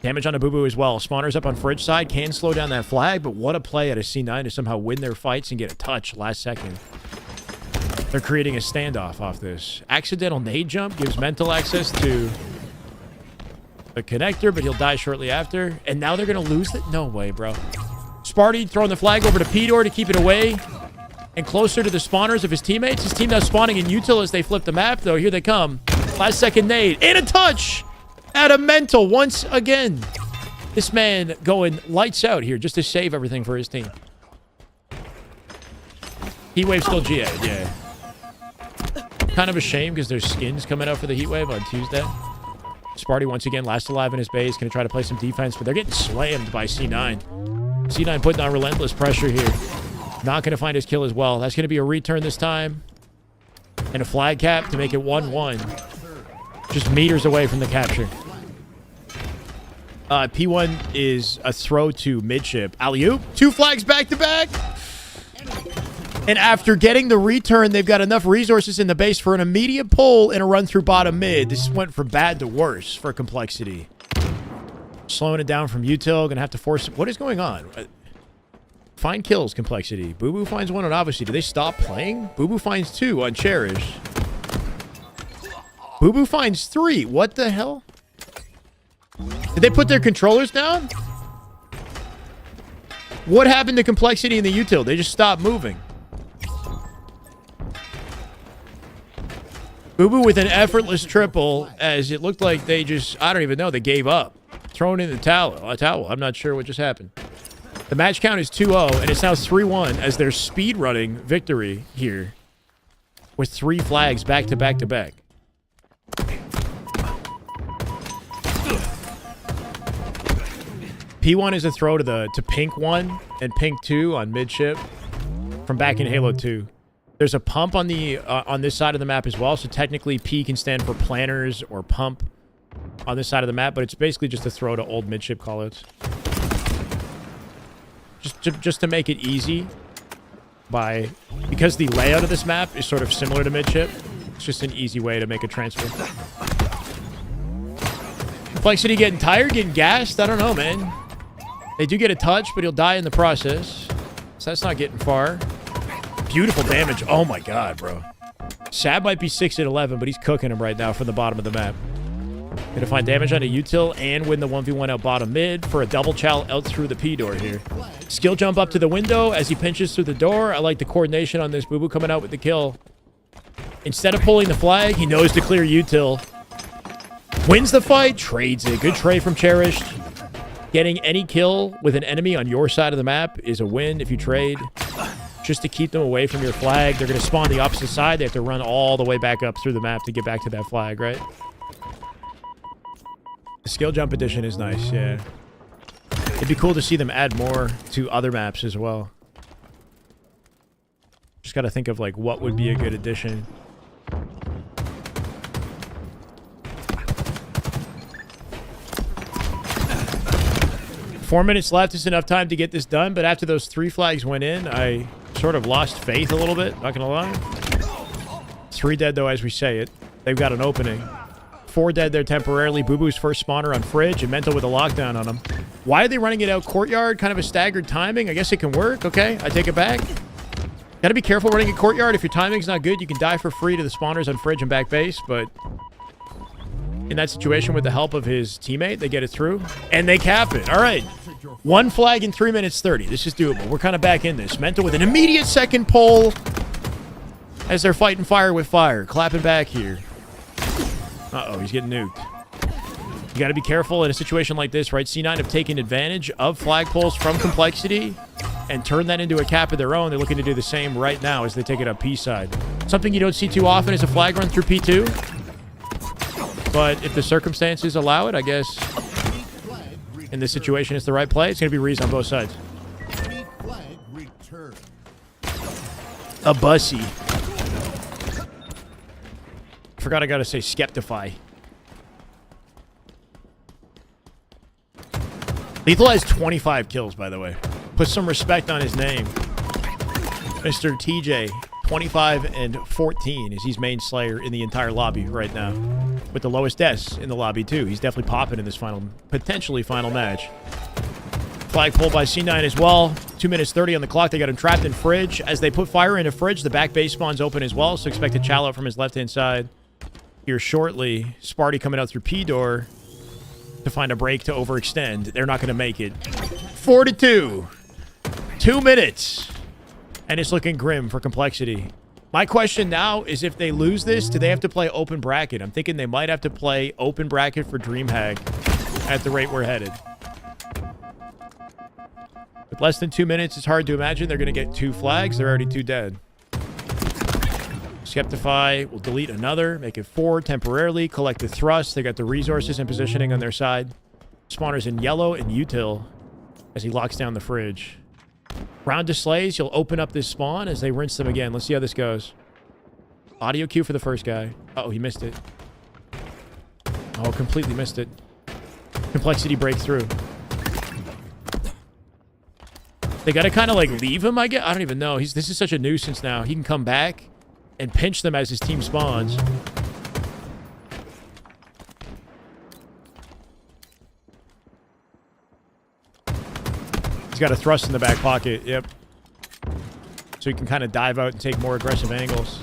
Damage on a Boo Boo as well. Spawners up on Fridge side. Can slow down that flag, but what a play at a C9 to somehow win their fights and get a touch last second. They're creating a standoff off this. Accidental nade jump gives Mental access to the connector, but he'll die shortly after. And now they're going to lose it? No way, bro. Sparty throwing the flag over to P-Door to keep it away and closer to the spawners of his teammates. His team now spawning in util as they flip the map, though. Here they come. Last second nade. And a touch at a Mental once again. This man going lights out here just to save everything for his team. Heatwave still GA, yeah. Kind of a shame because there's skins coming out for the Heatwave on Tuesday. Sparty once again last alive in his base. Going to try to play some defense, but they're getting slammed by C9. C9 putting on relentless pressure here. Not going to find his kill as well. That's going to be a return this time. And a flag cap to make it 1-1. Just meters away from the capture. P1 is a throw to midship. Alley-oop. 2 flags back to back. And after getting the return, they've got enough resources in the base for an immediate pull and a run through bottom mid. This went from bad to worse for Complexity. Slowing it down from util. Gonna have to force... What is going on? Find kills, Complexity. Boo Boo finds one on Obviously. Do they stop playing? Boo Boo finds 2 on Cherish. Boo Boo finds 3. What the hell? Did they put their controllers down? What happened to Complexity in the util? They just stopped moving. Boo Boo with an effortless triple as it looked like they just, I don't even know, they gave up. Thrown in the towel. I'm not sure what just happened. The match count is 2-0, and it's now 3-1 as they're speed-running victory here with 3 flags back to back to back. P1 is a throw to Pink 1 and Pink 2 on midship from back in Halo 2. There's a pump on the on this side of the map as well, so technically P can stand for planners or pump on this side of the map, but it's basically just a throw to old midship callouts. just to make it easy, because the layout of this map is sort of similar to midship. It's just an easy way to make a transfer. Complexity getting tired, getting gassed. I don't know, man. They do get a touch, but he'll die in the process. So that's not getting far. Beautiful damage. Oh my god, bro. Sab might be 6 at 11, but he's cooking him right now from the bottom of the map. Gonna find damage on a util and win the 1v1 out bottom mid for a double chow out through the P door here. Skill jump up to the window as he pinches through the door. I like the coordination on this. Boo Boo coming out with the kill. Instead of pulling the flag, he knows to clear util. Wins the fight, trades it. Good trade from Cherished. Getting any kill with an enemy on your side of the map is a win if you trade. Just to keep them away from your flag. They're going to spawn the opposite side. They have to run all the way back up through the map to get back to that flag, right? The skill jump addition is nice, yeah. It'd be cool to see them add more to other maps as well. Just got to think of like what would be a good addition. Four minutes left is enough time to get this done, but after those 3 flags went in, I sort of lost faith a little bit, not gonna lie. 3 dead though as we say it. They've got an opening. 4 dead there temporarily. Boo Boo's first spawner on Fridge and Mental with a lockdown on him. Why are they running it out Courtyard? Kind of a staggered timing. I guess it can work. Okay, I take it back. Gotta be careful running a Courtyard. If your timing's not good, you can die for free to the spawners on Fridge and back base, but in that situation with the help of his teammate, they get it through and they cap it. All right. 1 flag in 3 minutes 30. This is doable. We're kind of back in this. Mental with an immediate second pull as they're fighting fire with fire. Clapping back here. Uh-oh, he's getting nuked. You got to be careful in a situation like this, right? C9 have taken advantage of flag pulls from Complexity and turned that into a cap of their own. They're looking to do the same right now as they take it up P side. Something you don't see too often is a flag run through P2. But if the circumstances allow it, I guess in this situation it's the right play. It's going to be Reese on both sides. A bussy. Forgot I got to say Skeptify. Lethal has 25 kills, by the way. Put some respect on his name. Mr. TJ, 25 and 14 is his main slayer in the entire lobby right now. With the lowest deaths in the lobby, too. He's definitely popping in this potentially final match. Flag pulled by C9 as well. 2 minutes 30 on the clock. They got him trapped in Fridge. As they put fire into Fridge, the back base spawns open as well, so expect a chow out from his left-hand side. Here shortly, Sparty coming out through P door to find a break to overextend. They're not going to make it. 4-2. 2 minutes. And it's looking grim for Complexity. My question now is if they lose this, do they have to play open bracket? I'm thinking they might have to play open bracket for Dreamhack at the rate we're headed. With less than 2 minutes, it's hard to imagine they're going to get 2 flags. They're already 2 dead. Skeptify will delete another, make it 4 temporarily, collect the thrust. They got the resources and positioning on their side. Spawners in yellow and util as he locks down the Fridge. Round displays, he'll open up this spawn as they rinse them again. Let's see how this goes. Audio cue for the first guy. Uh-oh, he missed it. Oh, completely missed it. Complexity breakthrough. They got to kind of like leave him, I guess. I don't even know. This is such a nuisance now. He can come back and pinch them as his team spawns. He's got a thrust in the back pocket. Yep. So he can kind of dive out and take more aggressive angles.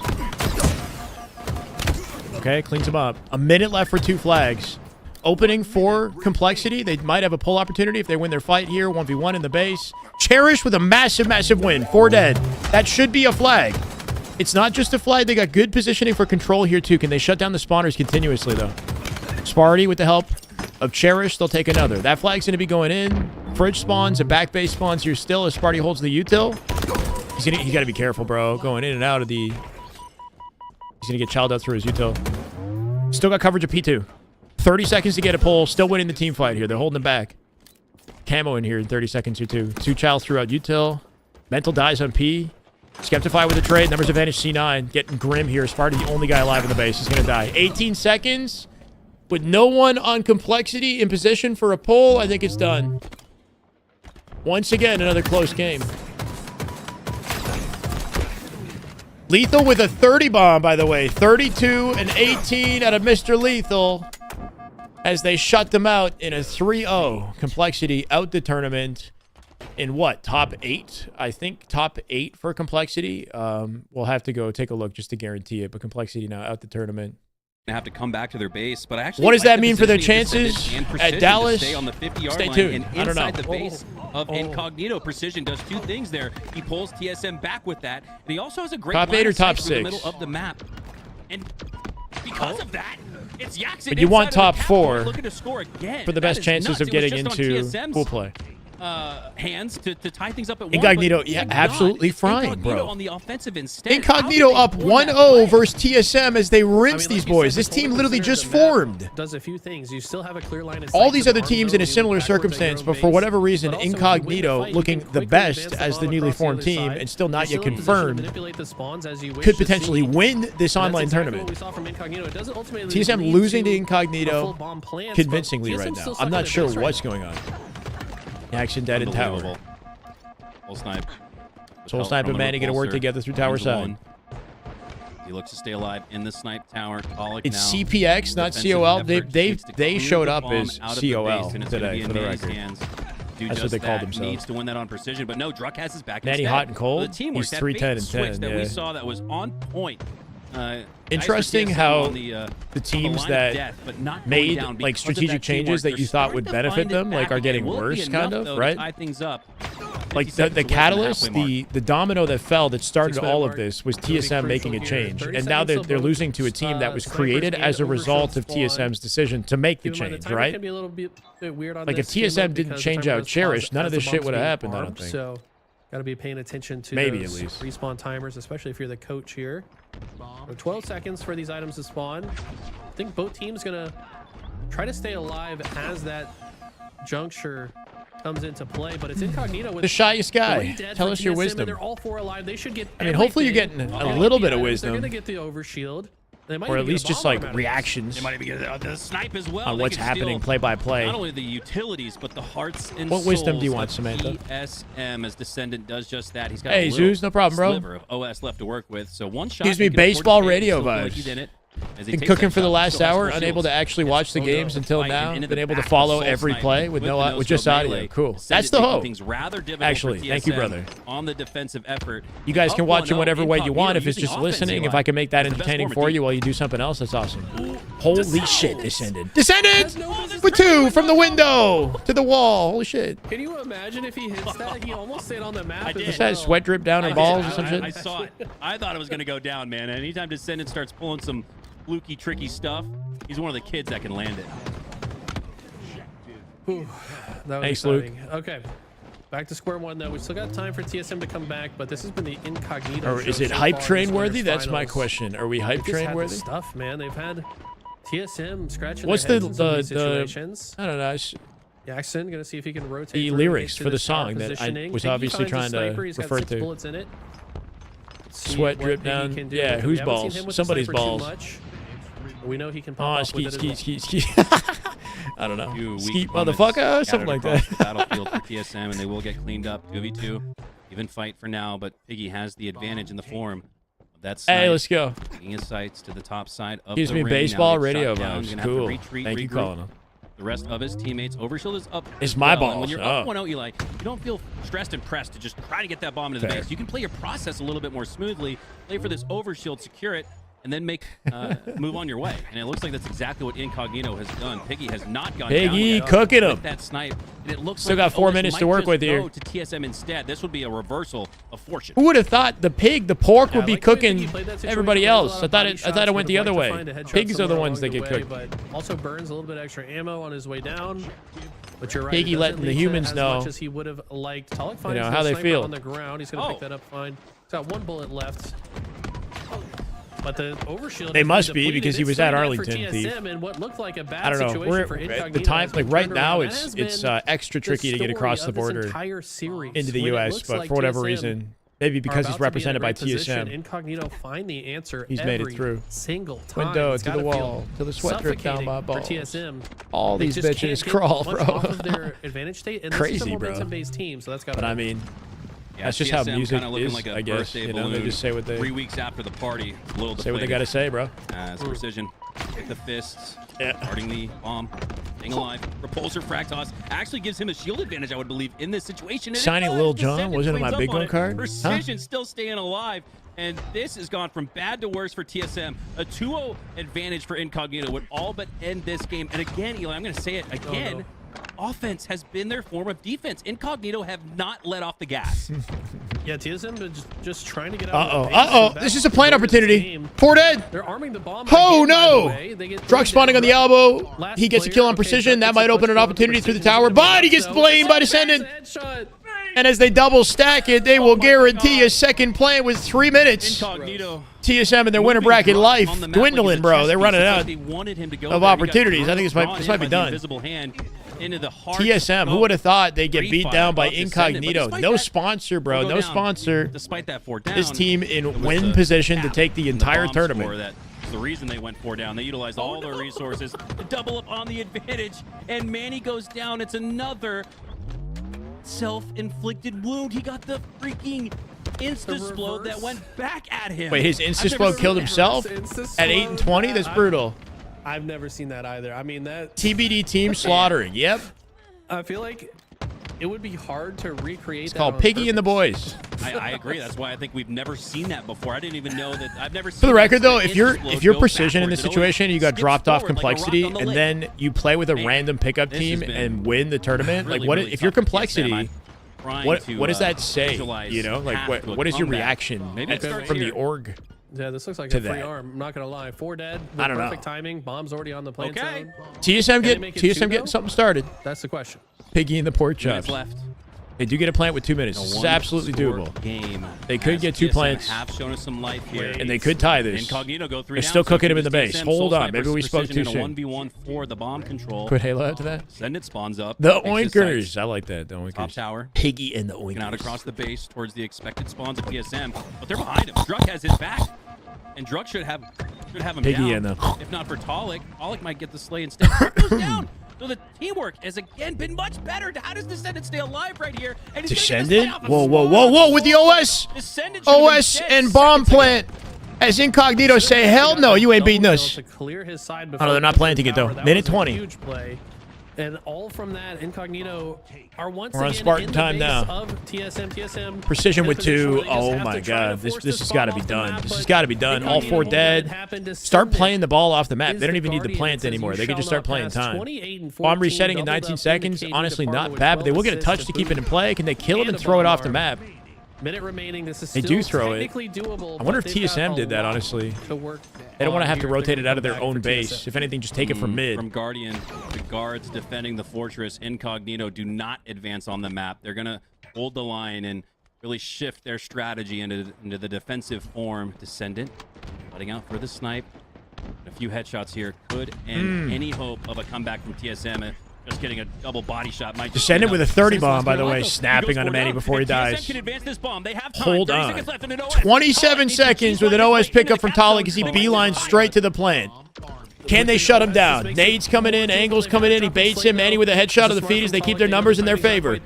Okay, cleans him up. A minute left for 2 flags. Opening for Complexity. They might have a pull opportunity if they win their fight here. 1v1 in the base. Cherish with a massive, massive win. 4 dead. That should be a flag. It's not just a flag. They got good positioning for control here, too. Can they shut down the spawners continuously, though? Sparty with the help of Cherish. They'll take another. That flag's going to be going in. Fridge spawns. A back base spawns here still as Sparty holds the util. He's got to be careful, bro. Going in and out of the... He's going to get chowed out through his util. Still got coverage of P2. 30 seconds to get a pull. Still winning the team fight here. They're holding him back. Camo in here in 30 seconds here, too. 2 chow throughout util. Mental dies on P. Skeptify with a trade. Numbers advantage C9. Getting grim here. Sparty, the only guy alive in the base, is going to die. 18 seconds. With no one on Complexity in position for a pull, I think it's done. Once again, another close game. Lethal with a 30 bomb, by the way. 32 and 18 out of Mr. Lethal as they shut them out in a 3-0. Complexity out the tournament in what? Top 8? I think top 8 for Complexity. We'll have to go take a look just to guarantee it. But Complexity now out the tournament. Have to come back to their base, but actually, what does like that mean for their chances at Dallas? Stay on the 50-yard Stay line tuned. and I don't know. inside the base of Incognito. Precision does two things there. He pulls TSM back with that, and he also has a great top line 8 or of sight top through 6? the middle of the map. And because of that, it's Yaxon. But you want top 4 looking to score again. for the best chances of getting into pool play. Hands to tie things up at Incognito, one, yeah, absolutely frying, bro. On the offensive instead. Incognito up 1-0 versus TSM as they rinse these boys. This team literally just formed. Does a few things. You still have a clear line of All sight these to other arm teams zone, in a you similar backwards at your circumstance, own but for base. whatever reason, But also, if you win the Incognito fight, you looking can the quickly best advance the as the bomb newly across the formed other team side. and still not You're yet still in position to confirmed manipulate the spawns as you wish could to potentially see. win this And that's online exactly tournament. what we saw from Incognito. It doesn't ultimately TSM lead losing to a Incognito full bomb plants, convincingly but right TSM's now. still I'm stuck not in the sure base right what's now. going on. Action dead in tower. Unbelievable. Full snipe. Soul Snipe and Manny going to work together through tower side. He looks to stay alive in the snipe tower. It's CPX, not COL. They showed up as COL today, for the record. That's what they called themselves. Needs to win that on precision, but no, Druck has his back. Manny hot and cold. The teamwork, He's that 3-10 bait and switch 10. that Yeah. we saw that was on point. Interesting how the teams that made down like because of strategic that changes teamwork. that you thought would They're starting benefit to them find it like are back getting again. Will it be worse, enough, kind of, though, to right? tie things up? Like 50 the seconds away from the catalyst, halfway mark. the domino that fell that started 6-minute all of mark this was will be TSM making a crucial here. change, 30 and now seconds they're till losing to a team that was snipers created gain as a overshield result of spawn. TSM's decision to make the Keep in mind, change, the timer right? can be a little bit weird on Like if this schema TSM didn't because the change timer out does Cherish, pause none of as the this shit bomb's would have being happened, I don't armed, think. So, got to be paying attention to Maybe those at least. respawn timers, especially if you're the coach here. So 12 seconds for these items to spawn. I think both teams gonna try to stay alive as that juncture comes into play, but it's Incognito with The shyest guy. 3 dead Tell for us your TSM, and wisdom. They're all 4 alive. They should get I mean, hopefully you're everything. getting a little bit of They're wisdom, gonna get the overshield. They might or even at get a least just bomb like arm out of this. reactions They might even get the snipe as well. on They what's can happening steal play by play. Not only the utilities, but the hearts and What wisdom do you souls want, of Samantha? TSM as Descendant does just that. He's got Hey, a little Zeus, no problem, bro. sliver of OS left to work with. So one shot. Gives me he can afford to baseball take, radio still feel like vibes. he's in it. As he Been takes cooking that for the shot, last still has hour, full unable to shields. actually watch the games until Fight now. and into Been the able to back follow Soul every Snipe play with the no with no-scope just audio. melee. Cool. Descendant That's the making hope. things rather difficult Actually, for thank you, TSM brother. on the defensive effort. You guys can watch it 1-0 whatever way you want. If it's Incognito just using listening, offense if I can make that It's the best entertaining form of for deep. you while you do something else, that's awesome. Holy shit, Descended. Descended! With 2 from the window to the wall. Holy shit. Can you imagine if he hits that? He almost stayed on the map. Does that sweat drip down her balls or some shit? I saw it. I thought it was going to go down, man. Anytime Descendant starts pulling some fluky, tricky stuff, he's one of the kids that can land it. Whew, that was Thanks, Luke. exciting. Okay. Back to square one, though. We still got time for TSM to come back, but this has been the Incognito Or show is it so hype far in train this worthy? winners That's my finals. question. Are we hype They've just train had the worthy? stuff, man. They've had TSM scratching What's their the heads in some of these situations. I don't know. Jackson gonna see if he can rotate The through lyrics to for the this tower song that I positioning. was Think he obviously finds a trying to sniper. He's got refer 6 to. bullets in it. See Sweat what drip Piggy down. can do. Yeah, We whose haven't seen balls? him with the Somebody's sniper too balls. much. We know he can pop Oh, up with skeet, it as skeet, well. skeet, skeet. I don't know. Skeet motherfucker, something like that. The battlefield for TSM, and they will get cleaned up. 2v2, even fight for now, but Piggy has the advantage in the form of that snipe. Hey, let's go. Taking his sights to the top side of Gives the me ring. baseball Now gets radio shot down. vibes. Gonna have to Cool. retreat, Thank you, regroup. calling him. The rest of his teammates. Overshield is up. It's as my well. And when balls. you're Oh. up 1-0, Eli, you don't feel stressed and pressed to just try to get that bomb into the Fair. base. You can play your process a little bit more smoothly, play for this overshield, secure it, and then make move on your way. And it looks like that's exactly what Incognito has done. Piggy has not gone down Piggy yet cooking him. with that snipe. And it looks Still like got 4 OS minutes might to work just with here. go to TSM instead. This would be a reversal of fortune. Who would have thought the pig, the pork, would be like the way cooking Piggy played that situation, everybody plays a lot else? of I thought body it. I shots, thought it went would the have other liked to way. find a headshot Pigs are the somewhere ones that along get the cooked. way, But also burns a little bit extra ammo on his way down. But you're right. Piggy it doesn't letting the lead to humans as know, much as he would have liked. Talik you finds know, the how they sniper feel. on the ground. He's gonna pick that up fine. He's got 1 bullet left. But the overshield. They has must been be depleted. because he It's was at 3-0 for Arlington, Thief. TSM in what looked like a bad I don't know. situation for We're at Incognito the time, has been like right turned now, around. That it's has been extra the tricky to get story across the of this border entire series, into the when it U.S. looks But like for whatever TSM reason, Maybe because he's about to be in a represented by great position. TSM. Incognito find the answer. He's made it every through. Single time. Window It's to the gotta feel wall, till the sweat drips down my suffocating balls. for TSM. All They these just bitches can't get crawl, much bro. off of their advantage state, and this is a Crazy, bro. momentum-based team, so that's got. But I mean, Yeah, that's just how TSM music kinda looking is, like a I guess. birthday You know, they balloon. just say what they 3 weeks after the party, a little say what they deflated. got to say, bro. As Precision, hit the fists, starting the bomb, staying alive. Repulsor frag toss actually gives him a shield advantage, I would believe, in this situation. And Signing Lil Jon wasn't it my big one card? Huh? Precision still staying alive. And this has gone from bad to worse for TSM. A 2-0 advantage for Incognito would all but end this game. And again, Eli, I'm going to say it again. Offense has been their form of defense. Incognito have not let off the gas. Yeah, TSM is just trying to get out. Uh-oh. This is a plant opportunity. 4 dead. They're arming the bomb. Oh, again, by the no. way. They get Drug spawning on the elbow. He gets a kill on Precision. That might open an opportunity through the tower. But he gets blamed by Descendant. And as they double stack it, they will guarantee a second plant with 3 minutes. Incognito. TSM in their winner bracket life dwindling, bro. They're running out of opportunities. I think this might be done. TSM, who would have thought they'd get beat down by Incognito? No sponsor, bro. No sponsor. Despite that 4 down, this team in win position to take the entire tournament. That's the reason they went 4 down. They utilized all their resources to double up on the advantage. And Manny goes down. It's another self-inflicted wound. He got the freaking insta-splode that went back at him. Wait, his insta-splode killed himself at 8 and 20? That's brutal. I've never seen that either. I mean, that TBD team slaughtering. Yep. I feel like it would be hard to recreate. It's called Piggy and the Boys. I agree. That's why I think we've never seen that before. I didn't even know that. I've never seen. For the record, though, if you're go Precision in this backwards. It situation, you got skips dropped off forward like a rock complexity, on the and lake. then you play with a Man, random pickup this team has been and win the tournament. really, Like, what really if you're tough. complexity? TSM, trying What to, does that say? visualize You know, like path to a what is your comeback. reaction Maybe it starts from the here. org? Yeah, this looks like to a free that. arm. I'm not gonna lie. 4 dead. With I don't know. perfect timing. Bomb's already on the plant zone. TSM Can they make it 2, getting though? something started. That's the question. Piggy and the pork 2 minutes chops. left. They do get a plant with 2 minutes. This is absolutely doable. Game. They could As get 2 TSM plants, have shown us some life here. and they could tie this. Incognito go 3 They're down, still so cooking him in here's the base. TSM, Hold Soul on, maybe we Sniper's spoke too Precision soon. in a 1v1 for the bomb control. Put Halo out to that. Send it spawns up. The Makes his Oinkers. sights. I like that. The Oinkers. Top tower. Piggy and the Looking out Oinkers. across the base towards the expected spawns of TSM, but they're behind him. Druk has his back, and Druk should have him Piggy down. and the- If not for Talik, Talik might get the slay instead. Druk goes down. So the teamwork has again been much better. How does Descendant stay alive right here? And he's gonna get the slay Descendant? off of Whoa, whoa, Spawn. whoa, whoa! With the OS, Descendant should have been OS dead and bomb seconds ago. plant. As Incognito say, hell no, you ain't beating us. To clear his side Oh, no, they're not planting it though. That Minute was a 20. Huge play. And all from that, Incognito are once We're on again Spartan in the time base now. Of TSM. Precision in a with position 2. where they just Oh have my to try to god, this force has the got to spawn be off the done. map, This has but got to be done. All 4 Incognito dead. happened. Start playing the ball off the map. Is They don't the even need the Guardian. plants It says anymore. you They can just shall start not playing pass. time. 28 and Bomb 14, resetting in doubled 19 up, seconds. indicating Honestly, the not partner with bad, but they will 12 get a touch assists to to keep it boot. in play. Can they kill him And and a throw it bomb off the arm. map? Minute remaining. This is They still do throw it. technically doable. I wonder but if they've got TSM a did that, lot honestly. to work They don't want to on have to here if rotate they it out of their come back own for base. TSM. If anything, just take it from mid. From Guardian, the guards defending the fortress, Incognito, do not advance on the map. They're going to hold the line and really shift their strategy into the defensive form. Descendant, letting out for the snipe. A few headshots here could end any hope of a comeback from TSM. Just getting a double body shot might just Descendant with a 30 bomb, by the way, He snapping goes on a for Manny down. before he And TSM dies. can advance this bomb. They have time. Hold 30 on. seconds left in an OS. 27 seconds with an OS pickup from Talik as he beelines straight to the plant. Can they shut him down? Nades coming in, angles coming in. He baits him. Manny with a headshot of the feet as they keep their numbers in their favor.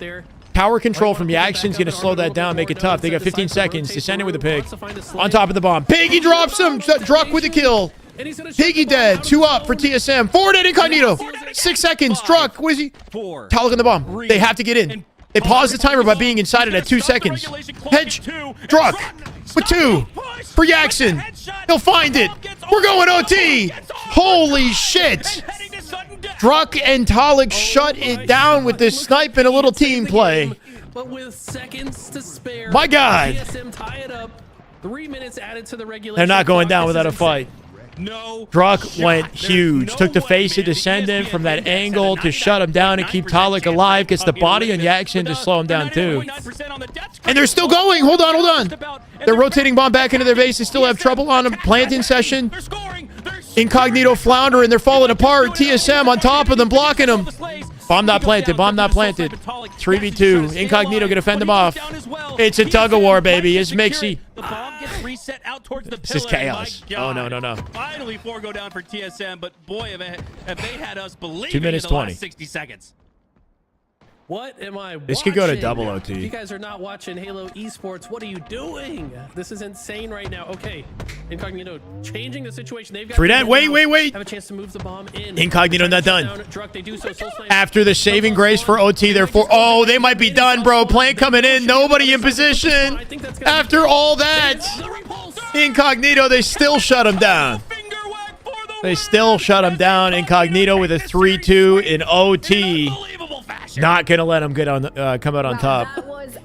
Power control from Yaxon's going to slow that down, make it tough. They got 15 seconds. Descending with a pig. On top of the bomb. Piggy drops him. Druk with the kill. Piggy dead. 2 up for TSM. 4 dead Incognito. 6 seconds. Druk. What is he? Talik on the bomb. They have to get in. They pause the timer by being inside it at 2 seconds. Hedge. Druk with 2 for Yaxon. He'll find it. We're going OT. Holy shit. Druk and Talik shut it down with this snipe and a little team play. But with seconds to spare, My God. TSM tie it up. 3 minutes added to the regulation. They're not going clock. down This without a is fight. No. Druk went huge. Took the face of Descendant from that angle to shut him down and keep Talik alive. Gets the body on Yaxon to slow him down too. And they're still going. Hold on, hold on. They're rotating bomb back into their base. They still have trouble on a planting session. Incognito flounder and they're falling apart. TSM on top of them, blocking them. Bomb not planted. Bomb not planted. 3v2. Incognito gonna fend them off. It's a tug of war, baby. It's Mixie. The bomb gets reset out towards the pillar. This is chaos. My God. Oh, no. Finally, 4 go down for TSM, but boy, have they had us believing 2 minutes in the 20. last 60 seconds. What am I This could go to watching? double OT. If you guys are not watching Halo Esports, what are you doing? This is insane right now. Okay, Incognito changing the situation. They've got Free that. Wait. Have a chance to move the bomb in. Incognito not done. Druck, they do so. After the saving grace for OT, therefore, oh, they might be done, bro. Plant coming in. Nobody in position. After all that, Incognito, they still shut him down. They still shut him down. Incognito with a 3-2 in OT. Not going to let him get on, come out on top.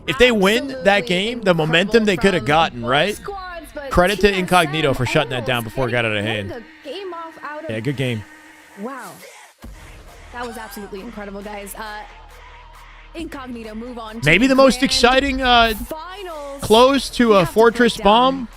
If they win that game, the momentum they could have gotten, right? Credit to Incognito for shutting that down before it got out of hand. Yeah, good game. Wow. That was absolutely incredible, guys. Incognito move on to Maybe the most exciting close to a Fortress Bomb.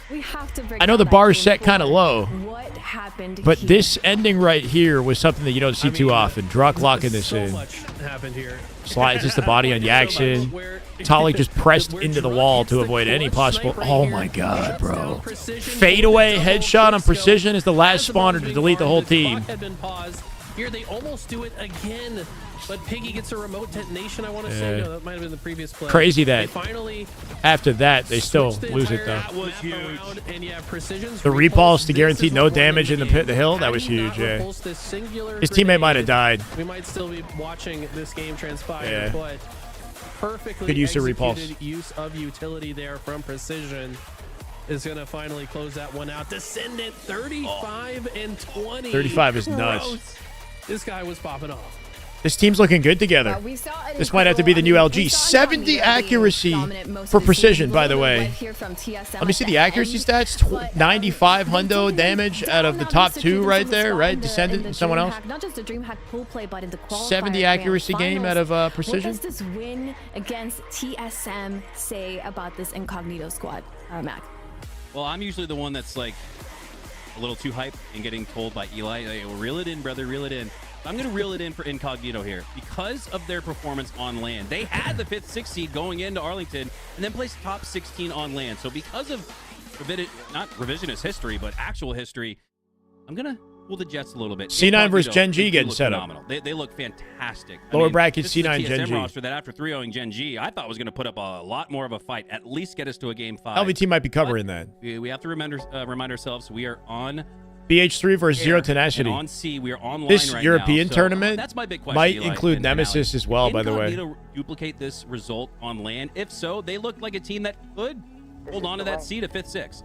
I know the bar's set kind of low. What happened But here? this ending right here was something that you don't see too often. Druck locking this in. Much happened here. Slide just the body on Yaxin. Tolly just pressed into the wall to avoid any possible. Oh my God, bro! Fadeaway headshot on Precision is the last spawner to delete the whole team. Had been paused. Here they almost do it again, but Piggy gets a remote detonation. I want to say no, that might have been the previous play. Crazy that They finally after that they still lose it though. that was huge. And yeah, Precision's The repulse to guarantee no damage in the pit, the hill. That was huge. Yeah. His teammate might have died. We might still be watching this game transpire, Yeah. but perfectly Good use of repulse. executed use of utility there from Precision is going to finally close that one out. Descendant 35 and 20. 35 is nuts. Gross. This guy was popping off. This team's looking good together. This might have to be the new LG. 70 accuracy for Precision, by the way. Let me see the accuracy stats. 95 hundo damage out of the top 2 right there, right? Descendant and someone else. Not just the Dreamhack pool play, but in the Qualifier 70 accuracy game out of Precision. What does this win against TSM say about this Incognito squad, Mac? Well, I'm usually the one that's like a little too hyped and getting told by Eli, like, reel it in, brother, reel it in. I'm going to reel it in for Incognito here because of their performance on land. They had the 5th, 6th seed going into Arlington and then placed top 16 on land. So because of not revisionist history, but actual history, I'm going to pull the Jets a little bit. C9 versus Gen.G getting set up. They look fantastic. Lower bracket this is a C9 TSM Gen.G. roster that after 3-0ing Gen.G, I thought was going to put up a lot more of a fight, at least get us to a game 5. LVT might be covering that. We have to remind ourselves we are on BH3 versus Zero Tenacity. on C, we are online This right European now, so tournament that's my big question, might Eli include and Nemesis Alex. as well, by the way. Incognito duplicate this result on land? If so, they look like a team that could hold on to that seed at 5th, 6th.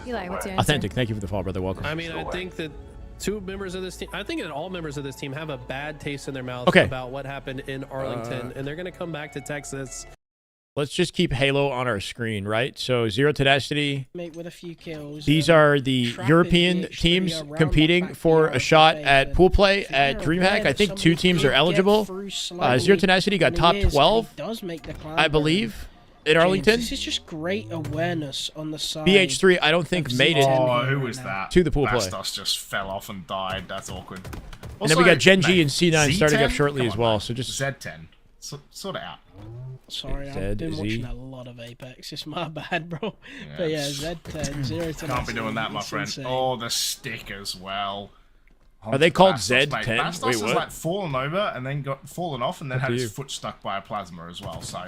Eli, what's your answer? Authentic. Thank you for the follow, brother. Welcome. I mean, I think that two members of this team, I think that all members of this team have a bad taste in their mouth Okay. about what happened in Arlington, and they're going to come back to Texas. Let's just keep Halo on our screen, right? So Zero Tenacity. Mate with a few kills. These are the European teams competing for a shot at pool play at Dreamhack. I think 2 teams are eligible. Zero Tenacity got top 12, I believe, in Arlington. This is just great awareness on the side. BH3, I don't think made it Oh, who was that? to the pool play. Bastos just fell off and died. That's awkward. And then we got Gen.G mate, and C9 starting up Z10? shortly Come as on, well. mate. So just Z10. Sort it out. Sorry, I've been watching a lot of Apex. It's my bad, bro. But yeah, Z10, 0 to Can't be doing that, my it's friend. insane. Oh, the stick as well. Are they called Bastos, Z10? mate. Bastos Wait, has what? like fallen over and then got fallen off and then Up had to his you. foot stuck by a plasma as well. So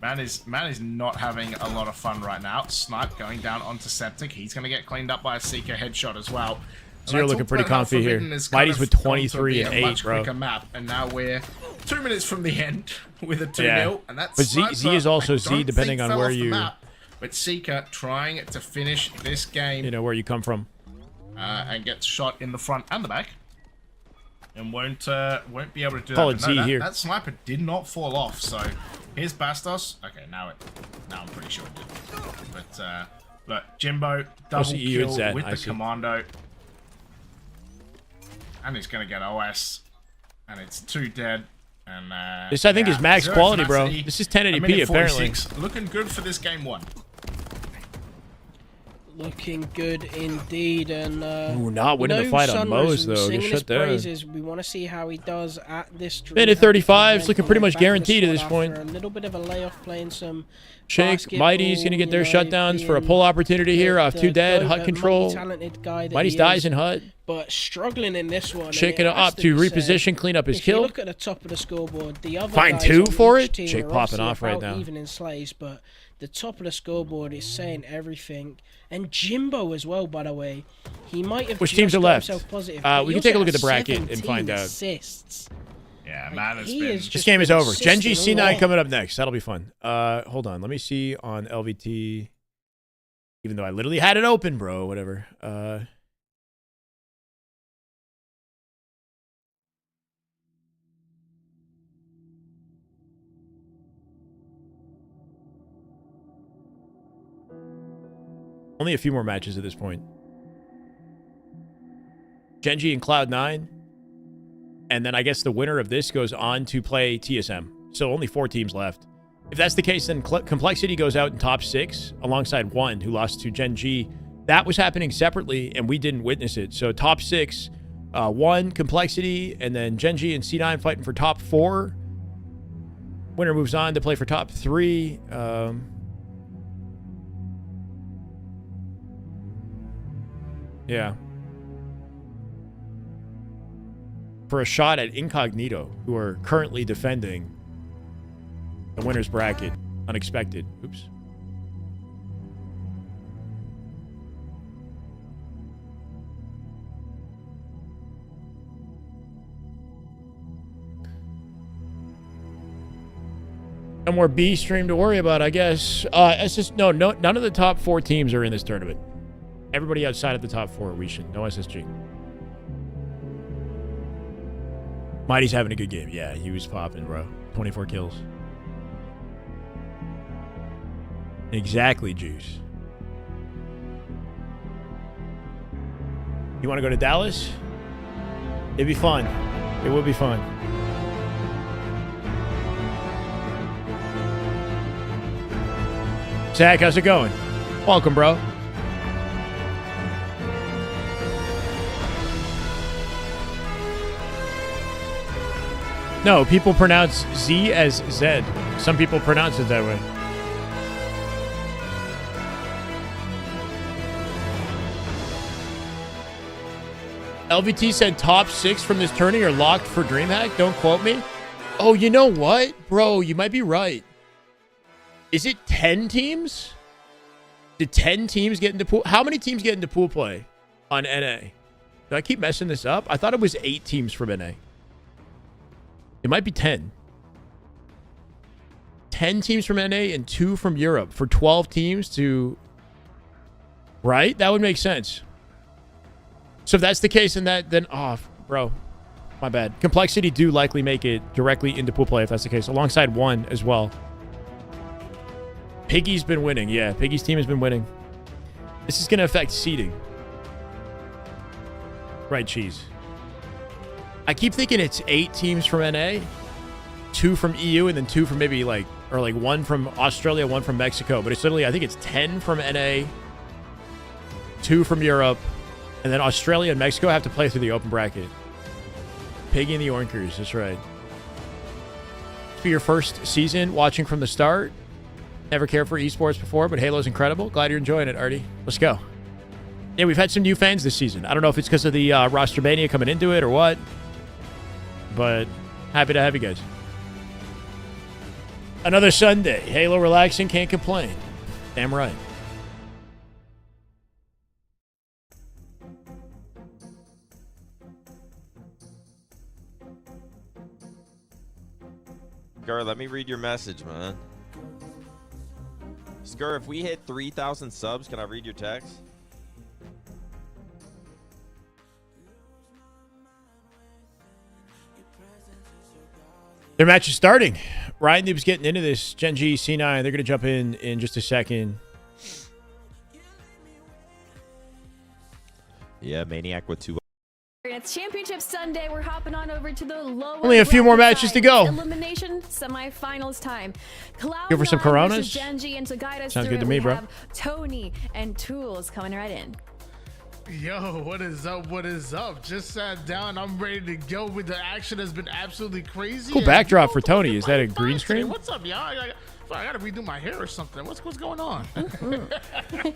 man is not having a lot of fun right now. Snipe going down onto Septic. He's gonna get cleaned up by a Seeker headshot as well. And Zero I looking talked pretty about how comfy here. Forbidden has kind Mighty's of with gone to 23 be and a 8, much bro. quicker map, and now we're 2 minutes from the end with a 2-0, Yeah. and that's But Z is also Z depending on where you, But Seeker trying to finish this game, you know, where you come from. and gets shot in the front and the back, and won't be able to do Call that. it But no, Z here. That sniper did not fall off. So here's Bastos. Okay, now I'm pretty sure it did. But look, Jimbo double see you, kill it's that, with I the see. commando, and he's gonna get OS, and it's 2 dead. And This, I think, is max Zero quality, bro. Tenacity, This is 1080p, a minute apparently. 46. Looking good for this game 1. Looking good indeed, and Ooh, not winning the fight on Moe's, though. Singing Just his shut down. praises. We want to see how he does at this. Minute 35 is looking pretty much guaranteed at this point. A little bit of a layoff, playing some Shake, Mighty's going to get their shutdowns for a pull opportunity here off 2 dead, hut control. Mighty's dies in hut. But struggling in this one. Shaking it up to reposition, clean up his If you kill. look at the top of the scoreboard, the other Find guys 2 on for each it. team Shake are popping obviously off right about now. even in slays, but the top of the scoreboard is saying everything. And Jimbo as well, by the way. He might have Which teams just are got left? himself positive, We can take a look at the bracket and 17 find out. assists. Yeah, man, it's he been... is This just game is over. consistent Gen.G all C9 along. coming up next. That'll be fun. Hold on. Let me see on LVT. Even though I literally had it open, bro. Whatever. Only a few more matches at this point. Gen.G and Cloud9. And then I guess the winner of this goes on to play TSM. So only 4 teams left. If that's the case, then Complexity goes out in top 6 alongside 1 who lost to Gen.G. That was happening separately, and we didn't witness it. So top 6, 1, Complexity, and then Gen.G and C9 fighting for top 4. Winner moves on to play for top 3. Yeah. For a shot at Incognito, who are currently defending the winner's bracket. Unexpected. Oops. No more B stream to worry about, I guess. No, none of the top 4 teams are in this tournament. Everybody outside of the top 4 are Weishin. No SSG. Mighty's having a good game. Yeah, he was popping, bro. 24 kills. Exactly, Juice. You want to go to Dallas? It'd be fun. It would be fun. Zach, how's it going? Welcome, bro. No, people pronounce Z as Z. Some people pronounce it that way. LVT said top 6 from this tourney are locked for Dreamhack. Don't quote me. Oh, you know what? Bro, you might be right. Is it 10 teams? Did 10 teams get into pool? How many teams get into pool play on NA? Do I keep messing this up? I thought it was 8 teams from NA. It might be 10. 10 teams from NA and 2 from Europe for 12 teams to... Right? That would make sense. So if that's the case, then bro, my bad. Complexity do likely make it directly into pool play if that's the case, alongside 1 as well. Piggy's been winning. Yeah, Piggy's team has been winning. This is going to affect seeding. Right, Cheese. I keep thinking it's 8 teams from NA, 2 from EU, and then 2 from maybe like 1 from Australia, 1 from Mexico. But it's literally, I think it's 10 from NA, 2 from Europe, and then Australia and Mexico have to play through the open bracket. Piggy and the Oinkers, that's right. For your first season watching from the start, never cared for esports before, but Halo's incredible. Glad you're enjoying it, Artie. Let's go. Yeah, we've had some new fans this season. I don't know if it's because of the roster mania coming into it or what, but happy to have you guys. Another Sunday. Halo relaxing, can't complain. Damn right. Scar, let me read your message, man. Scar, if we hit 3,000 subs, can I read your text? Their match is starting. Ryan Noob's getting into this. Gen.G, C9, they're going to jump in just a second. Yeah, Maniac with 2 It's Championship Sunday. We're hopping on over to the lower. Only a few more matches to go. Elimination semifinals time. Go for some Coronas. Gen.G and to guide us Sounds through good to it, me, we bro. have Tony and Tools coming right in. Yo, what is up? What is up? Just sat down. I'm ready to go with the action. Has been absolutely crazy. Cool backdrop for Tony. Is that a green screen? What's up, y'all? I gotta redo my hair or something. What's going on? Or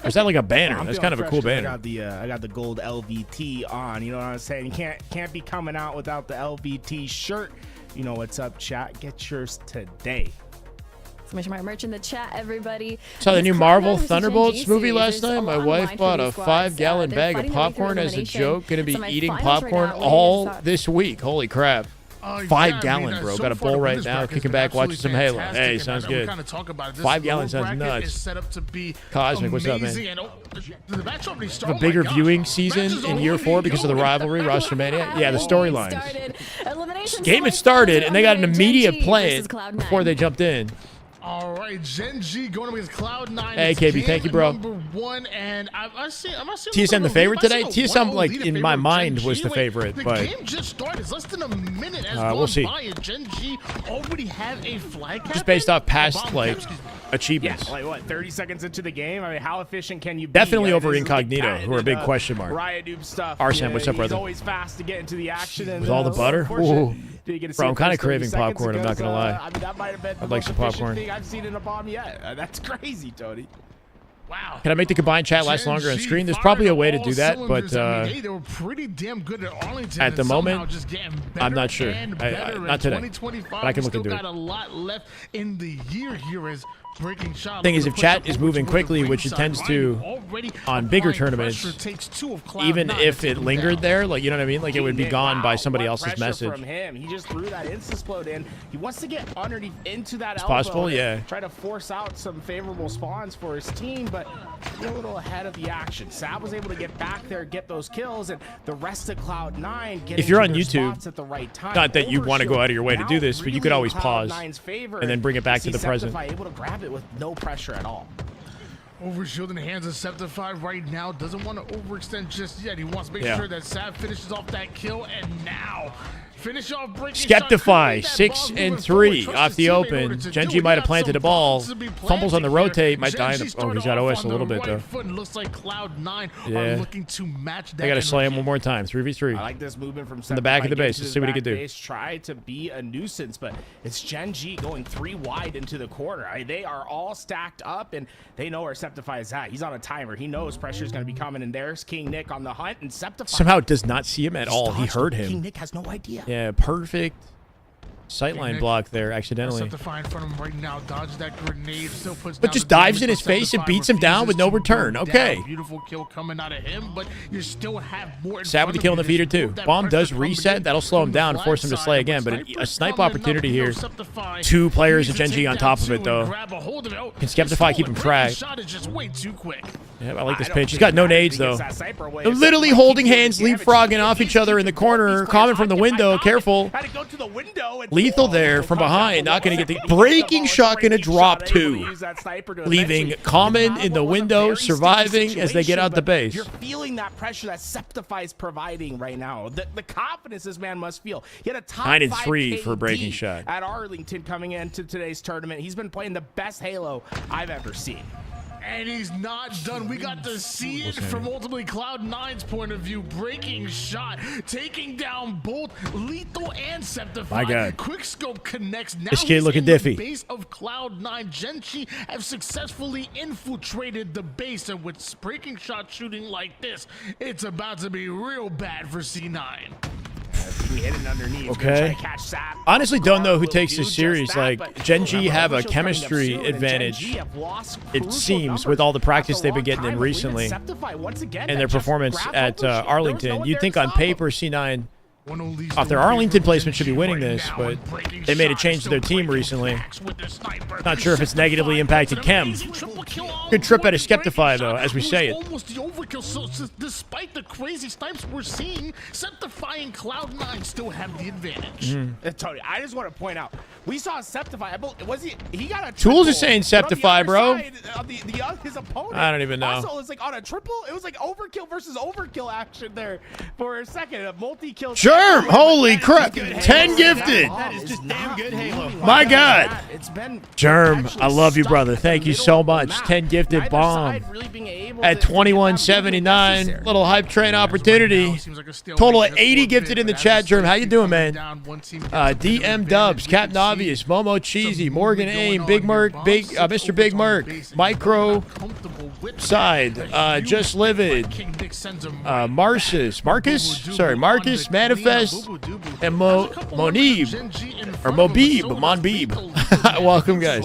is that like a banner? That's kind of a cool banner. I got the gold LVT on. You know what I'm saying? You can't be coming out without the LVT shirt. You know what's up, chat? Get yours today. Smash my merch in the chat, everybody. Saw the new This Marvel Cloud9 Thunderbolts versus movie Gen.G last series. night. My There's a wife lot bought a online for these 5-gallon squads. bag They're of fighting their way through popcorn as a elimination. joke. Gonna be So my eating finals right popcorn now, all ladies, this week. Holy crap. 5-gallon, bro. So Got a far, bowl the right winners now. bracket has Kicking been back, watching absolutely some Halo. fantastic, Hey, and sounds we good. kinda talk about it. This 5-gallon lower sounds bracket nuts. is set up to be Cosmic, what's up, man? amazing, and, the match already A started. bigger Oh my gosh. viewing season in year 4 because of the rivalry, Rostermania. Yeah, the storylines. Game had started, and they got an immediate plan before they jumped in. All right, Gen.G going up against Cloud9. Hey, KB, thank you, bro. Number 1, and I'm seeing TSM the favorite today? I see a TSM, 1-0 like, lead in in my favor of mind, Gen.G. was the Like, favorite, the but game just started. It's less than a minute has we'll gone see. by, and Gen.G already have a flag just based off past, like, achievements. Yeah, like what, 30 seconds into the game? I mean, how efficient can you be? Definitely Right? over This is Incognito, patented, who are a big question mark. Riot Noob stuff. Arsene, what's up, brother? He's always fast to get into the action. And, With all the butter? unfortunately, Ooh. didn't get to see Bro, it I'm kind of first 30 craving seconds popcorn, I'm not ago, going to lie. I mean, that might have been the I'd like most some efficient popcorn. thing I've seen in a bomb yet. That's crazy, Tony. Wow. Can I make the combined chat last longer on screen? There's probably a way to do that, but I mean, hey, they were pretty damn good at Arlington. at the and somehow moment, just getting I'm better not sure. and better. Not today. 2025, But I can look we into still it. got a lot left in the year here as breaking shot. Thing is, if Push chat up is over moving towards the quickly, which it ringside tends line, to already on bigger applying tournaments, pressure, takes 2 of Cloud9 even if to take it them lingered down. there, like, you know what I mean? Like, it would be gone by somebody What else's pressure message. From him. He just threw that insta-splode in. He wants to get underneath into that It's elbow possible, and yeah. try to force out some favorable spawns for his team, but he's a little ahead of the action. Sab was able to get back there, get those kills, and the rest of Cloud9 getting If you're to on their YouTube, spots at the right time. not that you want to go out of your way to Now do this, but you could really always pause Cloud9's favor, and then bring it back to see the present. Septify able to grab it with no pressure at all. Overshield in the hands of Septify right now. Doesn't want to overextend just yet. He wants to make Yeah. sure that Sab finishes off that kill, and now finish off breaking shot. Skeptify, That 6 ball's and moving 3 forward. off Trust the his teammate in open. order to Gen.G do it. might He have got planted some a ball. bombs to be Fumbles on the planted here. rotate, might die in Gen.G the. Oh, started he's got off OS a on little the bit, right though. foot, and looks like Cloud9 Yeah. are looking to match that. They got to slay him energy. one more time. 3v3. I like this movement from In the back of the Septify, base. get to Let's his see what he back can do. base, try to be a nuisance, but it's Gen.G going 3 wide into the corner. They are all stacked up, and they know where Septify is at. He's on a timer. He knows pressure is going to be coming, and there's King Nick on the hunt, and Septify Somehow does not see him at all. He heard King him. Nick has no idea. Yeah, perfect sightline block there accidentally. Septify in front of him right now. Dodges that grenade. Still puts But down just the dives damage, in his but face and Septify beats him down with no refuses to return. go Okay. down. Beautiful kill coming out of him, but you still have more. Sab with the kill on the feeder too. Bomb does reset. That'll slow him down and force him to slay again. But a snipe opportunity here. 2 players of Gen.G on top of it though. Can Skeptify keep him tracked? Shot is just way too quick. Yeah, I like this pitch. He's got no nades though. They're literally holding hands, leapfrogging off each other in the corner. Comment from the window. Careful. Lethal there from behind. Not going to get the breaking shot. Going to drop 2. Leaving Common in the window, surviving as they get out the base. You're feeling that pressure that Septify is providing right now. The confidence this man must feel. He had a top 9 and 5 3 for KD breaking shot. at Arlington coming into today's tournament. He's been playing the best Halo I've ever seen. And he's not done. We got to see it from ultimately Cloud9's point of view. Breaking shot, taking down both Lethal and Septify. My God. Quickscope connects. Now This kid he's looking in the diffy. base of Cloud9. Gen.G have successfully infiltrated the base, and with breaking shot shooting like this, it's about to be real bad for C9. Okay. Honestly, don't know who takes this series. Like, Gen.G have a chemistry advantage, it seems, with all the practice they've been getting in recently and their performance at Arlington. You'd think on paper C9, off their Arlington placement, should be winning this, but they made a change to their team recently. Not sure if it's negatively impacted Chem. Good trip out of Skeptify, though, as we say it. Almost the overkill. So despite the crazy snipes we're seeing, Septify and Cloud9 still have the advantage. Tony, I just want to point out, we saw Septify. He got a Tools triple, is saying but on the Septify, other bro. side, his opponent. I don't even know. Also, it's like on a triple. It was like overkill versus overkill action there for a second. A multi-kill. Germ, holy crap. 10 gifted. That is just damn good Halo. My God. It's been Germ, I love you, brother. Thank you so much. 10 gifted bomb. At 21.79. Little hype train opportunity. Total of 80 gifted in the chat, Germ. How you doing, man? DM Dubs, Captain Obvious, Momo Cheesy, Morgan Aim, Big Merc, Mr. Big Merc, Micro Side, Just Livid, Marcus, Manifest, and Monbeeb. Welcome, guys.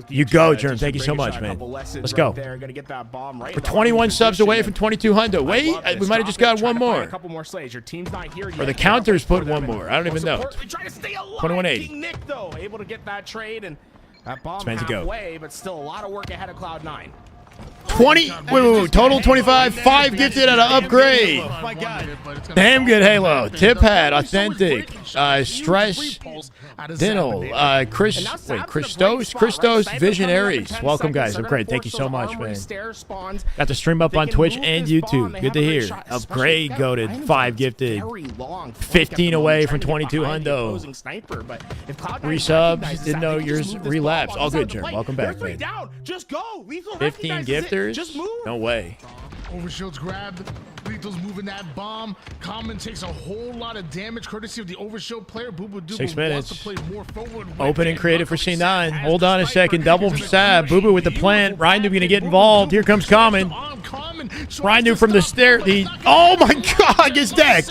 You go, Germ. Thank you so much, man. Let's go. We're 21 subs away from 2200. Wait, we might have just got one more. A couple more slays. Your team's not here yet. Or the counters put one more. I don't even know. 2180. King Nick, though, able to get that trade and that bomb halfway, but still a lot of work ahead of Cloud9. 20. Wait. Total 25. 5 gifted at an upgrade. Oh my God. Damn good Halo. Tip hat. Authentic. Stress. Dinal. Christos. Visionaries. Welcome, guys. Upgrade. Thank you so much, man. Got the stream up on Twitch and YouTube. Good to hear. Upgrade goated. 5 gifted. 15 away from 2200. 3 subs. Didn't know yours relapsed. All good, Germ. Welcome back, man. Just go. 15 gifters? Just move. No way. Overshield's grabbed. Lethal's moving that bomb. Common takes a whole lot of damage courtesy of the Overshield player. Boo-Boo 6 minutes. wants to play more forward. Open and creative for C9. Hold on a second. Double stab. Boo-Boo with the plant. Rhindu going to get involved. Here comes Common. Rhindu from the stair. Oh my God, gets decked.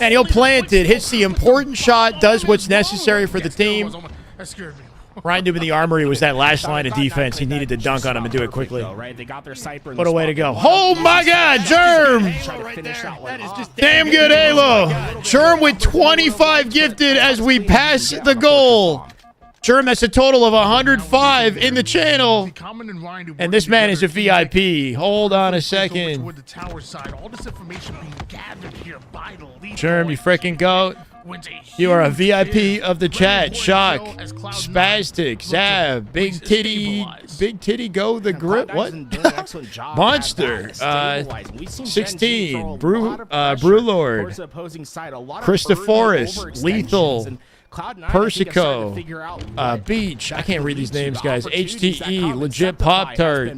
And he'll plant it. Hits the important shot. Does what's necessary for the team. That scared me. Rhindu in the armory was that last line of defense. He needed to dunk on him and do it quickly. What a way to go. Oh my God, Germ! Damn good Halo. Germ with 25 gifted as we pass the goal. Germ, that's a total of 105 in the channel. And this man is a VIP. Hold on a second. Germ, you freaking goat. You are a VIP of the chat. Shock, Spastic, Zab, Big Titty, Go the Grip. What? Monster. 16. Brewlord. Christophorus. Lethal. Persico, Beach, I can't read these names, guys. HTE, Legit Pop-Tart,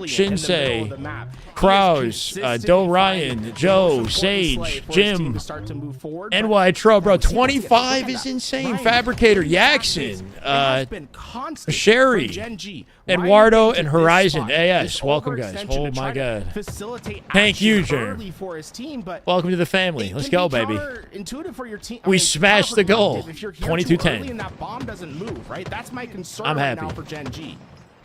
Shinsei, Kraus, Do Ryan, Joe, Sage, Jim, NY Tro, bro. 25 is insane. Fabricator, Yaxon, Sherry, Eduardo, and Horizon. AS, welcome, guys. Oh my God. Thank you, Germ. Welcome to the family. Let's go, baby. We smashed the goal. 22-10. That bomb doesn't move, right? That's my concern. I'm happy. Now for Gen.G.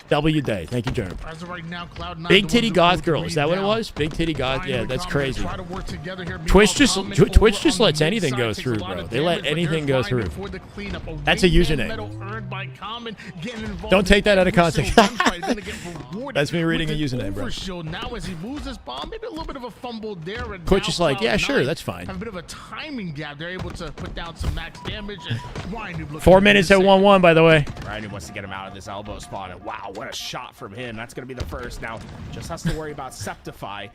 W day. Thank you, Germ. As of right now, Cloud9, Big Titty Goth Girl. Is that what it was? Big Titty Goth. Yeah, that's crazy. Twitch just lets anything go through, bro. They let anything go through. That's a username. Don't take that out of context. That's me reading a username, bro. Now as he moves this bomb, maybe a little bit of a fumble there. And Twitch is like, yeah, sure, that's fine. Have a bit of a timing gap. They're able to put down some max damage. And 4 minutes at 1-1, by the way. Ryan wants to get him out of this elbow spot, and wow, what a shot from him. That's going to be the first. Now, just has to worry about Septify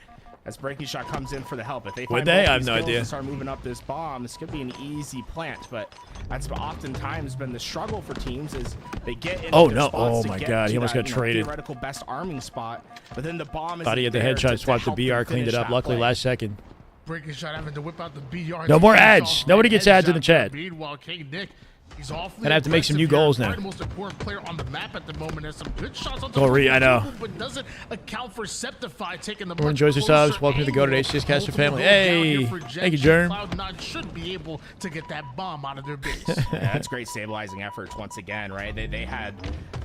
as Breaking Shot comes in for the help. If they find I have no idea. And start moving up this bomb, this could be an easy plant, but that's oftentimes been the struggle for teams is they get in. Oh no! Oh my God! He almost got traded. Theoretical best arming spot, but then the bomb is. Thought he had the headshot, swapped the BR, cleaned it up. Luckily, last second. Breaking Shot having to whip out the BR. No more ads. Nobody gets ads in the chat. Meanwhile, King Nick, he's awfully gonna have to make some new goals now. The most important player on the map at the moment has some good shots on the I know. But doesn't account for Septify taking the. Everyone enjoys their subs. Welcome to the Go to HCS Caster family. Hey, thank you, Germ. Cloud9 should be able to get that bomb out of their base. Yeah, that's great stabilizing efforts once again, right? They had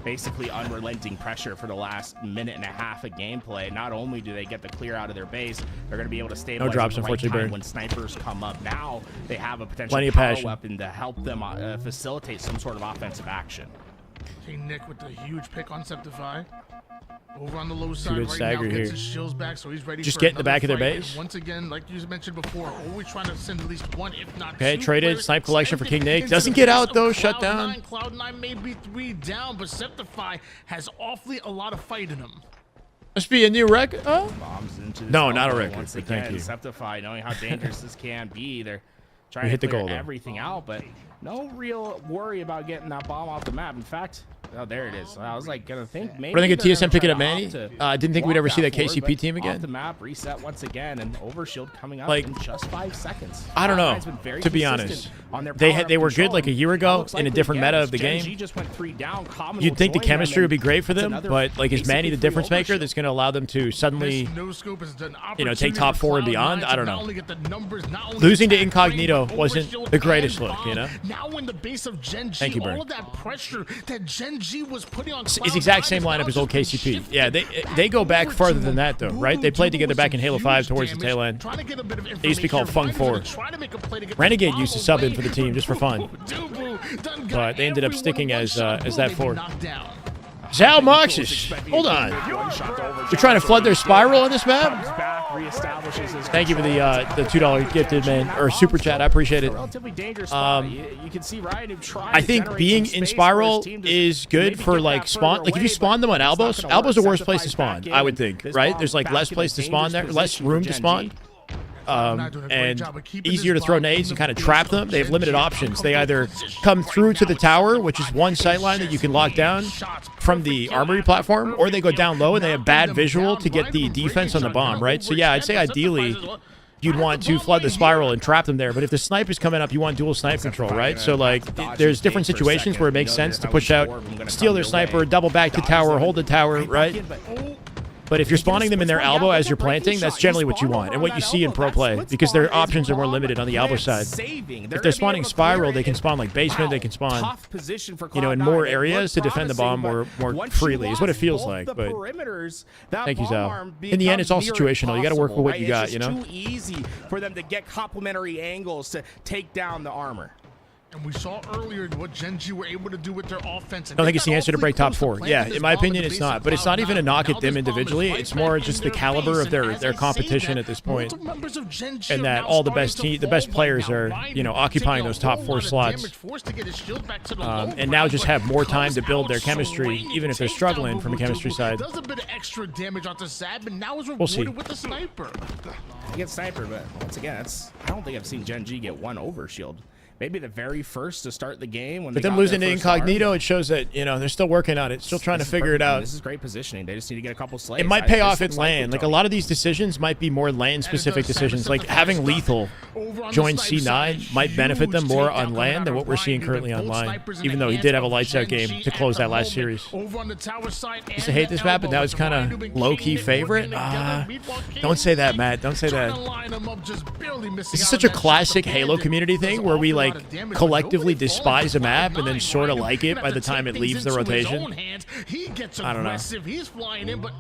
basically unrelenting pressure for the last minute and a half of gameplay. Not only do they get the clear out of their base, they're going to be able to stabilize. No drops, at the right unfortunately, time when snipers come up. Now they have a potential Plenty of power passion. weapon to help them facilitate some sort of offensive action. King Nick with the huge pick on Septify. Over on the low Too side good right now, stagger gets here. his shields back, so he's ready Just for get in the another back of their fight. base. Once again, like you mentioned before, always trying to send at least one, if not Okay, two traded. players. Snipe collection for King Nick. Into Doesn't the get face out, of though. Shut down. Cloud9 may be 3 down, but Septify has awfully a lot of fight in him. Must be a new record. Oh. Bombs into this No, not a elbow record. Once But again, thank you. Septify, knowing how dangerous this can be, they're We trying hit to the clear goal, though. everything out, but no real worry about getting that bomb off the map. In fact, oh, there it is. I was like gonna think maybe. What do you think of they're TSM gonna picking try up to Manny? opt to I didn't think we'd walk ever see that forward, KCP but team again. Off the map, reset once again, and Overshield coming up Like, in just 5 seconds. I don't know. Cloud9's been very To be consistent honest, on their they power-up were good control, like a year and ago looks in a like different again, meta of the Gen.G game. just went 3 down. Common You'd will think the join them, chemistry would be and great for it's them, another but like is Manny the basically difference free maker that's going to allow them to suddenly, take top 4 and beyond? I don't know. Losing to Incognito wasn't the greatest look, you know. Now in the base of Gen.G, Thank you, Bird. all of that pressure that Gen.G was putting on It's the exact same lineup as old KCP. Yeah, they go back further than that though, right? They played together back in Halo 5 towards the tail end. They used to be called Fung 4. Renegade used to sub in for the team just for fun, but they ended up sticking as that 4. Zal Moxis, hold on. You're trying to flood their spiral on this map? Thank you for the $2 gifted, man, or super chat. I appreciate it. You can see Ryan who tried I to think generate being some in space for spiral his team to is good maybe for get like that spawn. further Like if you away, spawn them on but it's not Albos, gonna Albos work. the worst place to Septify's spawn, back I in. would think, This right? bomb There's like back less in place a to spawn there, dangerous less position room for to spawn. Gen.G. And easier to throw nades and kind of trap them. They have limited options. They either come through to the tower, which is one sight line that you can lock down from the armory platform, or they go down low and they have bad visual to get the defense on the bomb, right? So yeah, I'd say ideally you'd want to flood the spiral and trap them there. But if the snipe is coming up, you want dual snipe control, right? So like there's different situations where it makes sense to push out, steal their sniper, double back to tower, hold the tower, right? But if you're spawning them in their elbow as you're planting, that's generally what you want and what you see in pro play because their options are more limited on the elbow side. If they're spawning spiral, they can spawn like basement, they can spawn, in more areas to defend the bomb more freely is what it feels like. But thank you, Zal. In the end, it's all situational. You got to work with what you got, you know? It's too easy for them to get complementary angles to take down the armor. And we saw earlier what Gen.G were able to do with their offense. I don't think it's the answer to break top 4. Yeah, in my opinion, it's not. But it's not even a knock at them individually. It's more just the caliber of their competition at this point, and that all the best players are occupying those top 4 slots, and now just have more time to build their chemistry, even if they're struggling from a chemistry side. Does a bit of extra damage onto Sab, and now is We'll see. rewarded with the sniper. You get sniper, but once again, I don't think I've seen Gen.G get one overshield. Maybe the very first to start the game. When But they them got losing their to first arm. Incognito, it shows that they're still working on it, still trying to figure it out. This is great positioning. They just need to get a couple slays. It might pay off at LAN. Like a lot of these decisions might be more LAN-specific decisions. Like having Lethal join C9 might benefit them more on LAN than what we're seeing currently online. Even though he did have a lights-out game to close that last series. Used to hate this map, but now it's kind of low-key favorite. Don't say that, Matt. Don't say that. This is such a classic Halo community thing where we like collectively despise a map and then sort of like it by the time it leaves the rotation. I don't know. He's flying in, but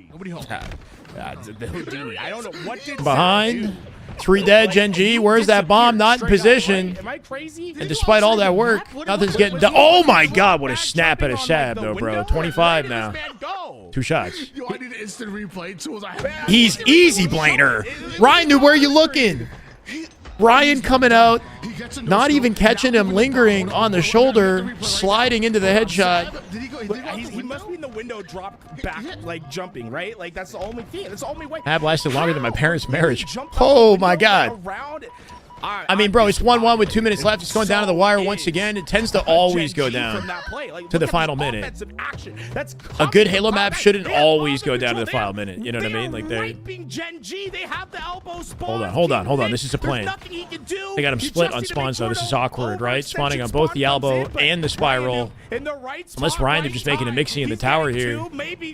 nobody home. The Houdini. I don't know what did Behind. 3 dead, Gen.G. Where's that bomb? Not in position. Am I crazy? And despite all that work, nothing's getting done. Oh my God, what a snap at a Sab, though, bro. 25 now. 2 shots. Yo, I need an instant replay too. He's easy blainer. Ryan knew where you looking. Ryan coming out, not even catching him lingering on the shoulder, sliding into the headshot. He must be in the window, drop back, like jumping, right? Like that's the only thing. That's the only way. That lasted longer than my parents' marriage. Oh my God. I mean, bro, it's 1-1 with 2 minutes left. It's going down to the wire once again. It tends to always go down to the final minute. A good Halo map shouldn't always go down to the final minute. You know what I mean? Like Hold on. This is a plan. They got him split on spawns, though. This is awkward, right? Spawning on both the elbow and the spiral. Unless Ryan, they're just making a mixie in the tower here.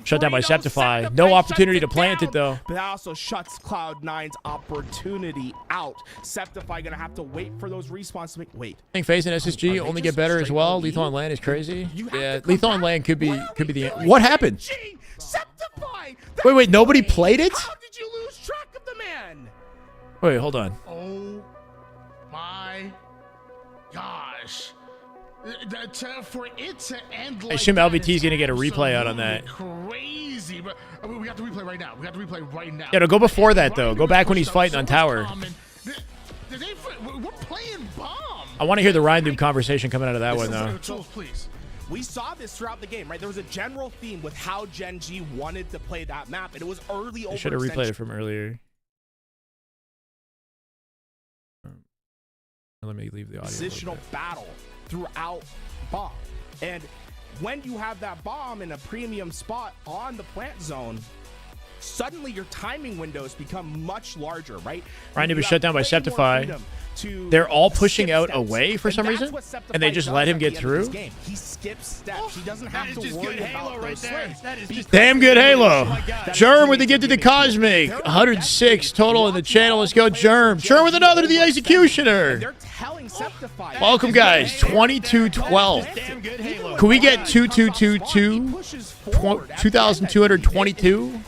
Shut down by Septify. No opportunity to plant it, though. But that also shuts Cloud9's opportunity out. Septify gonna have to wait for those respawns to make. Wait. I think FaZe and SSG only get better as well. Lethal on LAN is crazy. Yeah, Lethal on LAN could be the end. What happened? Wait, nobody played it? How did you lose track of the man? Wait, hold on. Oh my gosh. For it to end like I assume LVT is going to get a replay out on that. crazy but we got the replay right now. We got the replay right now. Yeah, no, go before that though. Go back when he's fighting on tower. We're playing bomb. I want to hear the Ryan Noob conversation coming out of that one though. Please. We saw this throughout the game, right? There was a general theme with how Gen.G wanted to play that map, and it was early over. I should have replayed it from earlier. Let me leave the audio. Positional battle throughout bomb, and when you have that bomb in a premium spot on the plant zone, suddenly your timing windows become much larger, right? Ryan Noob was shut down by Septify. They're all pushing out away for some reason, and they just let him get through. He skips steps. He doesn't have to worry about those swings. That is just damn good Halo. Germ with the gift to the Cosmic. 106 total in the channel. Let's go, Germ. Germ with another to the Executioner. Welcome, guys. 22-12. Can we get 2222? 2,222?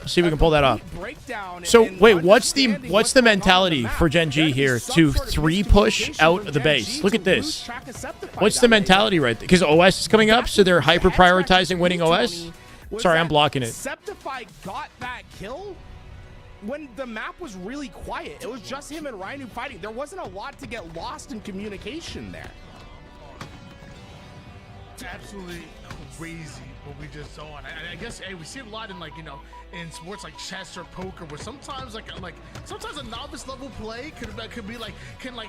See if we can pull that off. So wait, what's the mentality for Gen.G here to 3 push out of the base? Look at this. What's the mentality right there? Because OS is coming up, so they're hyper prioritizing winning OS. Sorry, I'm blocking it. Septify got that kill when the map was really quiet. It was just him and Ryan fighting. There wasn't a lot to get lost in communication there. It's absolutely crazy what we just saw. And I guess we see it a lot in in sports like chess or poker, where sometimes sometimes a novice level play can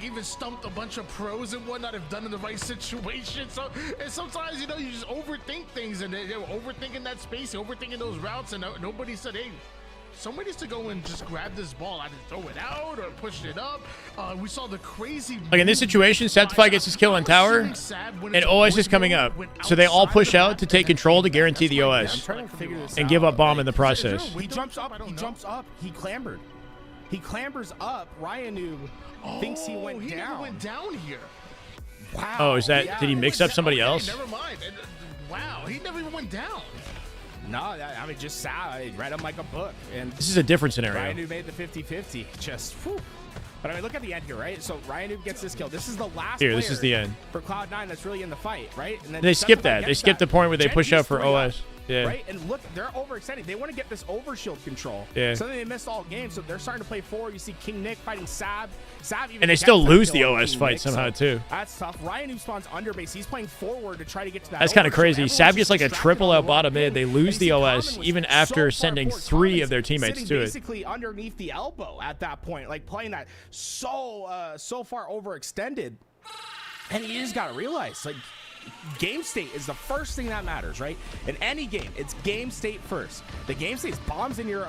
even stump a bunch of pros and whatnot if done in the right situation. So and sometimes you just overthink things, and they're overthinking that space, overthinking those routes, and nobody said, hey, somebody needs to go and just grab this ball, either throw it out or push it up. We saw the crazy. Like in this situation, Septify gets his kill on tower, and OS is coming up. So they all push out to take control to guarantee the OS and give up bomb in the process. He jumps up. He jumps up. He clambered. He clambers up. Ryan Noob thinks he went down. He never went down here. Wow. Oh, is that? Did he mix up somebody else? Never mind. Wow, he never even went down. No, I mean, just read him like a book. And this is a different scenario. Ryan Noob made the 50-50. Just, whew. But I mean, look at the end here, right? So Ryan Noob gets this kill. This is the last here, this is the end. For Cloud9 that's really in the fight, right? And then they skip that. They skip the point where they push out for OS. Yeah. Right? And look, they're overextending. They want to get this overshield control. Yeah. So they missed all games, so they're starting to play forward. You see King Nick fighting Sab. Even and they still lose the OS fight somehow, too. That's tough. Ryan Noob spawns under base. He's playing forward to try to get to that. That's kind of crazy. Sab gets like a triple out bottom mid. They lose the OS even after sending 3 of their teammates to it. Basically underneath the elbow at that point, like playing that so far overextended. And you just got to realize, like, game state is the first thing that matters, right? In any game, it's game state first. The game state is bombs in your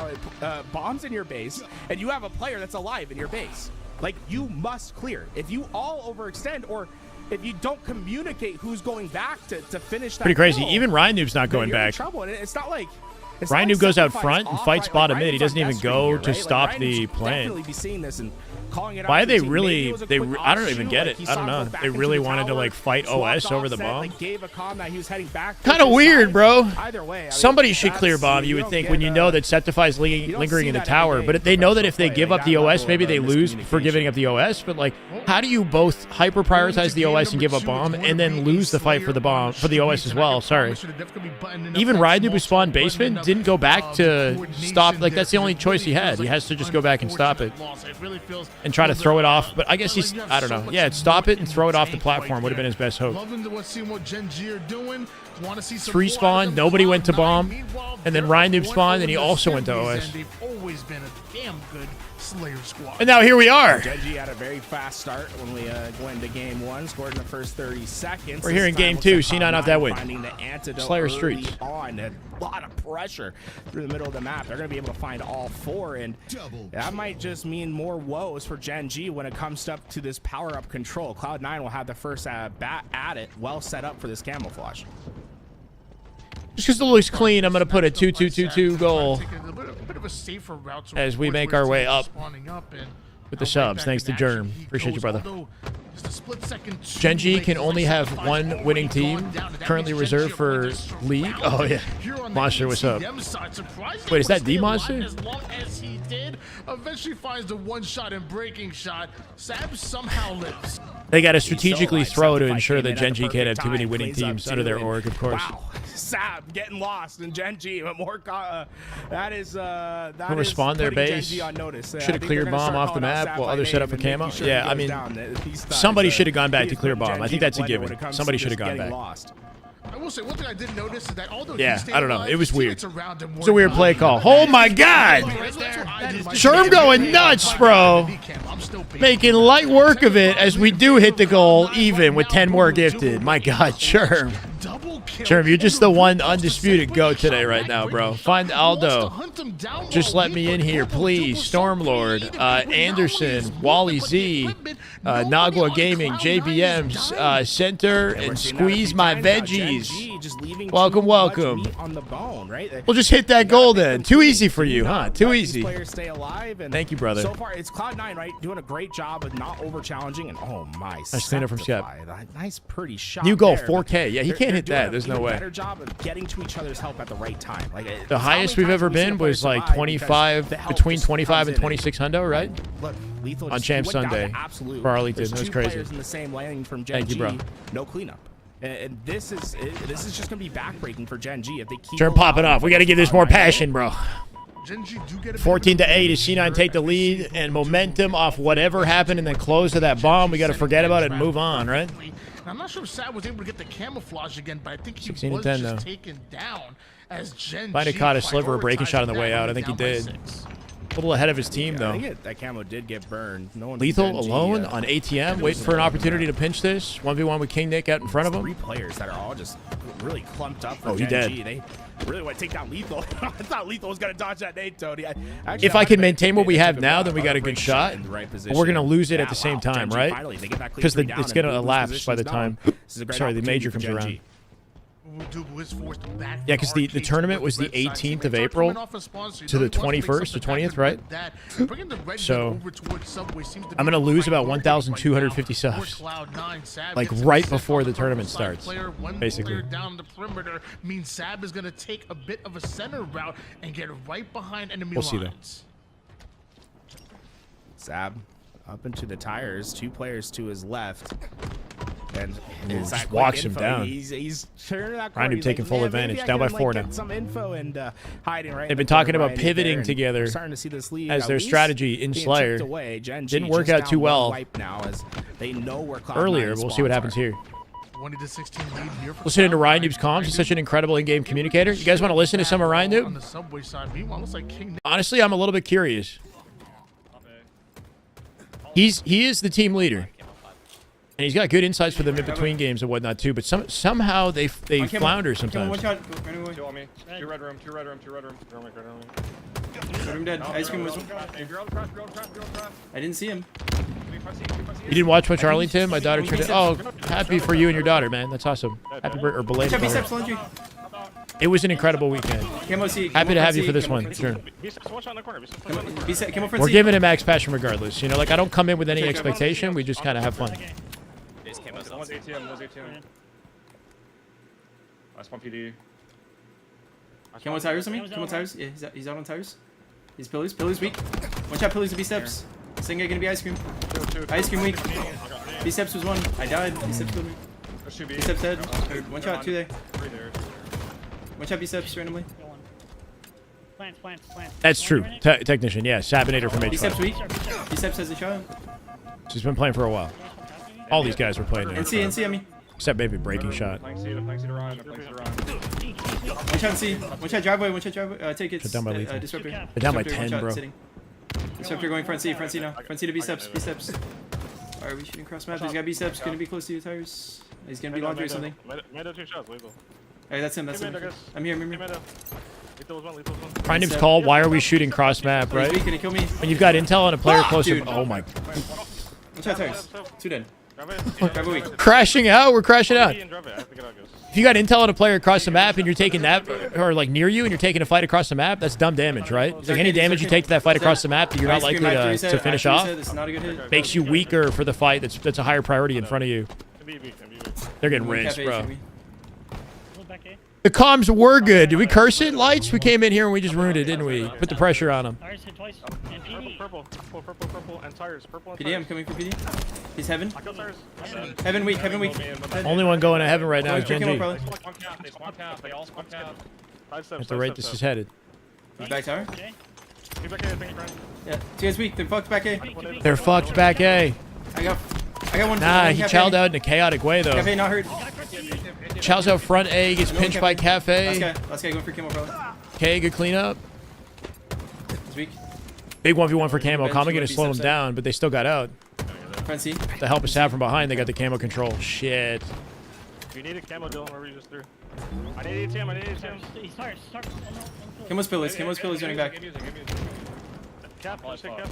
base, and you have a player that's alive in your base. Like, you must clear. If you all overextend, or if you don't communicate who's going back to finish that, pretty crazy. goal, even Ryan Noob's not going back. Trouble, and it's not like. Ryan Noob goes out front and fights bottom mid. He doesn't even go to stop the plan. Why they really? I don't even get it. I don't know. They really wanted to like fight OS over the bomb. Kind of weird, bro. Somebody should clear bomb. You would think when you know that Septify's lingering in the tower, but they know that if they give up the OS, maybe they lose for giving up the OS. But like, how do you both hyper prioritize the OS and give up bomb, and then lose the fight for the bomb for the OS as well? Sorry. Even Ryan Noob who spawned basement didn't go back to stop. Like, that's the only choice he had. He has to just go back and stop it and try to throw it off. But I guess he's, I don't know. Yeah, stop it and throw it off the platform would have been his best hope. 3 spawned, nobody went to bomb, and then Ryan Noob spawned, and he also went to OS. Slayer squad. And now here we are. Gen.G had a very fast start when we went into game 1, scored in the first 30 seconds. We're here in game 2. C9 off that win. Slayer Streets. On a lot of pressure through the middle of the map. They're going to be able to find all 4, and that might just mean more woes for Gen.G when it comes up to this power-up control. Cloud9 will have the first bat at it, well set up for this camouflage. Just because it looks clean, I'm going to put a 2-2-2-2 goal as we make our way up with the subs. Thanks to Germ. Appreciate you, brother. Gen.G can only have 1 winning team, currently reserved for League. Oh, yeah. Monster, what's up? Wait, is that D-Monster? As long as he did, eventually finds the one-shot and breaking shot. Sab somehow lives. They got to strategically throw to ensure that Gen.G can't have too many winning teams under their org, of course. Wow. Sab getting lost in Gen.G, but more that is that We'll respond their putting base. Gen.G on notice. Should have cleared bomb off the map while others set up for camo. Yeah, I mean, somebody should have gone back to clear bomb. I think that's a given. Somebody should have gone back. I will say one thing I did notice is that although Yeah, he stayed I don't know. alive, It was weird. teammates around him It's a weird weren't play call. Oh my God! Sherm going nuts, bro. Making light work of it as we do hit the goal even with 10 more gifted. My God, Sherm. Sherm, you're just the one undisputed GOAT today right now, bro. Find Aldo. Just let me in here, please. Stormlord, Anderson, Wally Z, Nagua Gaming, JBMs, Center, and Squeeze My Veggies. Welcome, welcome. We'll just hit that goal then. Too easy for you, huh? Too easy. Thank you, brother. So far, it's Cloud9, right? Doing a great job of not over challenging. And oh my, Nice cleanup from Shep. Nice, pretty shot. New goal, there, 4K. Yeah, he can't hit that. There's no way. Better job of getting to each other's help at the right time. Like The highest we've ever been was like 25, between 25 and 26 hundo, right? Look, Lethal on Champ Sunday for Arlington. That was crazy. In the same lane from Thank you, bro. No cleanup. And this is just gonna be backbreaking for Gen.G if they keep Turn popping off. We got to give this more passion, bro. 14 to 8 as C9 take the lead and momentum off whatever happened and then close to that bomb. We got to forget about it and move on, right? I'm not sure if Sad was able to get the camouflage again, but I think he 16 was to 10 just though. taken down as Gen.G Might have caught a sliver of breaking shot on the way out. I think he did. A little ahead of his team though. I think that camo did get burned. No one Lethal alone on ATM, waiting for an opportunity to pinch this. 1v1 with King Nick out in front of him. 3 players that are all just really clumped up for he dead. Gen.G. They really want to take down Lethal. I thought Lethal was going to dodge that nade, Tony. If I can maintain what we have now, then we got a good shot. But we're going to lose it at the same time, right? Because it's going to elapse by the time, sorry, the major comes around. Yeah, because the tournament was the 18th of April to the 21st or 20th, right? So I'm going to lose about 1,250 subs, like right before the tournament starts, basically. Down the perimeter means Sab is going to take a bit of a center route and get right behind enemy lines. We'll see though. Sab up into the tires, 2 players to his left. And just walks him down. He's turning that Ryan corner. taking full advantage. Down by 4 now. Some info and hiding right. They've been talking about pivoting together starting to see this lead as their strategy in Slayer. Didn't work out too well now as they know where earlier. We'll see what happens here. 20 to 16 lead here for Listen to Ryan Noob's comms. He's such an incredible in-game communicator. You guys want to listen to some of Ryan on the Noob? subway side. Meanwhile, looks like King Nick. Honestly, I'm a little bit curious. He is the team leader. And he's got good insights for them in between games and whatnot too, but somehow they flounder sometimes. Two on me. Two red room. Room dead. Ice cream was. I didn't see him. You didn't watch much Arlington? My daughter turned it. Oh, happy for you and your daughter, man. That's awesome. Happy birthday or belated. It was an incredible weekend. Happy to have you for this one. Sure. We're giving him max passion regardless. You know, like I don't come in with any expectation. We just kind of have fun. One's ATM, one's ATM. That's one PD. Camo tires on me? Camo tires? Yeah, he's out on tires. He's pillars. Pillars weak. One shot pillars to B-steps. Second guy gonna be ice cream. Ice cream weak. B-steps was 1. I died. B-steps killed me. B-steps dead. One shot, 2 there. One shot B-steps randomly. Plants. That's true. Technician, yeah. Sabinator from B-steps H5. weak. B-steps has a shot. She's been playing for a while. All these guys were playing there. NC on me. Except maybe breaking shot. One shot C. One shot driveway. Take it. Down by Lethal. Disruptor. They're down by 10, bro. Disruptor going front C now. Front C to B-steps. Alright, we shooting cross map. He's got B-steps. Gonna be close to your tires. He's gonna be laundry or something. Alright, that's him. I'm here. Prime Noob's call, why are we shooting cross map, right? When you've got intel on a player close to... Oh my... One shot tires. 2 dead. Crashing out? We're crashing out. If you got intel on a player across the map and you're taking that, or like near you and you're taking a fight across the map, that's dumb damage, right? Like any damage you take to that fight across the map that you're not likely to finish off makes you weaker for the fight that's a higher priority in front of you. They're getting rinsed, bro. The comms were good. Did we curse it, Lights? We came in here and we just ruined it, didn't we? Put the pressure on him. Tires hit twice. And PD. Purple, and tires. Purple and PD, I'm coming for PD. He's heaven. I got tires. Heaven weak, heaven weak. Only one going to heaven right now is Going Gen.G. for Camo, They spawn cap. They all spawn cap. At the rate this is headed. He's back tower. Okay. Keep back in, thank you, friend. Yeah, two guys weak. They're fucked back A. They're fucked back A. I got one. Nah, one he Cafe. chowed out in a chaotic way, though. Cafe not hurt. Chows out front A, gets Go pinched by Cafe. Last guy going for Camo, probably. K, good cleanup. He's weak. Big 1v1 for Camo. Bench, Kama you gonna might be slow him subset. down, but they still got out. Front C. To help us out from behind, they got the Camo control. Shit. If you need a camo, Dylan, wherever you just threw. I need ATM, I need ATM. He's tires. Start. Camo's pillars running back. Cap, just hit cap.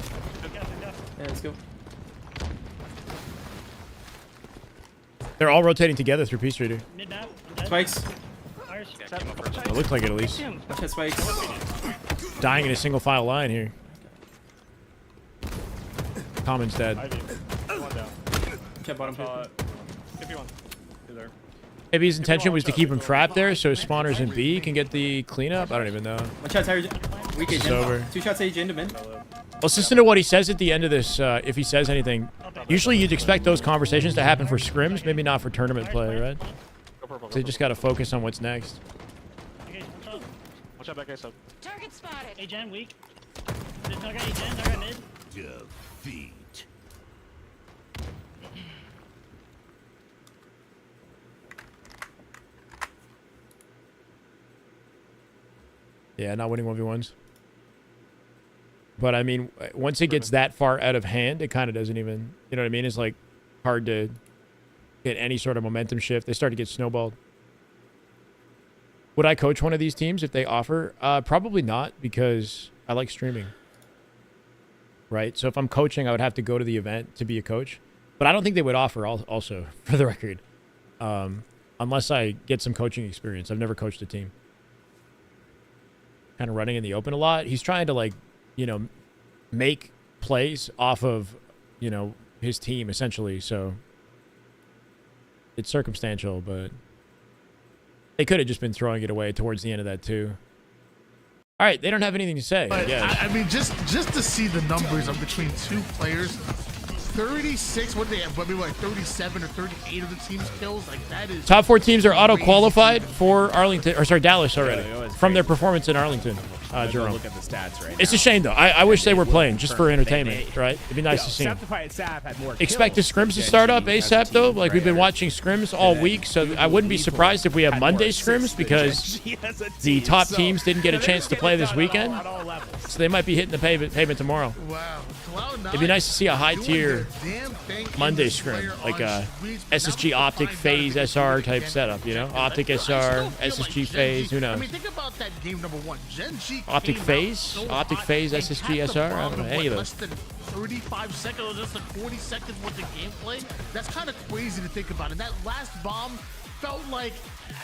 Yeah, let's go. They're all rotating together through Peace Reader. Mid map. Spikes. Tires. It looked like it at least. Watch that spikes. Dying in a single file line here. Common's dead. Ivy. One down. Check bottom. 51. He's there. Maybe his intention was to keep him trapped there so spawners in B can get the cleanup. I don't even know. One shot tires. Weak It's agent. over. 2 shots agent into mid. Let's listen to what he says at the end of this, if he says anything. Usually you'd expect those conversations to happen for scrims, maybe not for tournament play, right? So you just got to focus on what's next. Okay, watch out. Watch out back A sub. Target spotted. Agent weak. There's no guy agent. Target mid. Defeat. Yeah, not winning 1v1s. But I mean, once it gets that far out of hand, it kind of doesn't even, you know what I mean? It's like hard to get any sort of momentum shift. They start to get snowballed. Would I coach one of these teams if they offer? Probably not, because I like streaming. Right? So if I'm coaching, I would have to go to the event to be a coach. But I don't think they would offer also, for the record. Unless I get some coaching experience. I've never coached a team. Kind of running in the open a lot. He's trying to, like, you know, make plays off of, you know, his team, essentially. So it's circumstantial, but they could have just been throwing it away towards the end of that, too. All right, they don't have anything to say. But I mean, just to see the numbers of between two players, 36. What do they have? Maybe like 37 or 38 of the team's kills. Like that is. Top 4 teams are auto-qualified for Arlington, or sorry, Dallas already, from their performance in Arlington. Jerome. Look at the stats right It's now. a shame, though. I wish they were playing just for entertainment, right? It'd be nice to see them. Expect the scrims to start up ASAP, though. Like, we've been watching scrims all week, so I wouldn't be surprised if we have Monday scrims because the top teams didn't get a chance to play this weekend. So they might be hitting the pavement tomorrow. Wow. It'd be nice to see a high-tier Monday scrim, like a SSG Optic Phase SR type setup, you know? Optic SR, SSG Phase, who I knows? mean, think about that game number 1. Gen.G Optic Phase? Optic Phase, SSG SR? I don't know, any of less those. than 35 seconds or just like 40 seconds worth of gameplay. That's kind of crazy to think about. And that last bomb felt like,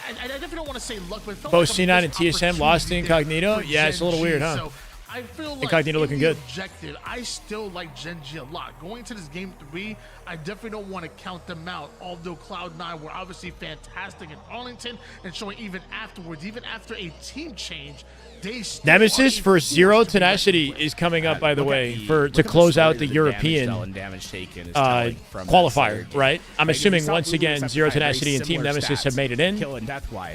I definitely don't want to say luck, but it felt Both like a C9 and missed TSM lost to opportunity Incognito? for Yeah, it's a little Gen.G. weird, huh? So I feel like Incognito looking in good. the objective, I still like Gen.G a lot. Going to this game 3, I definitely don't want to count them out. Although Cloud9 were obviously fantastic in Arlington and showing even afterwards, even after a team change, they still Nemesis are for a Zero force to be Tenacity is coming up, by the way, to close out the European qualifier, right? I'm assuming once again Zero Tenacity and Team Nemesis have made it in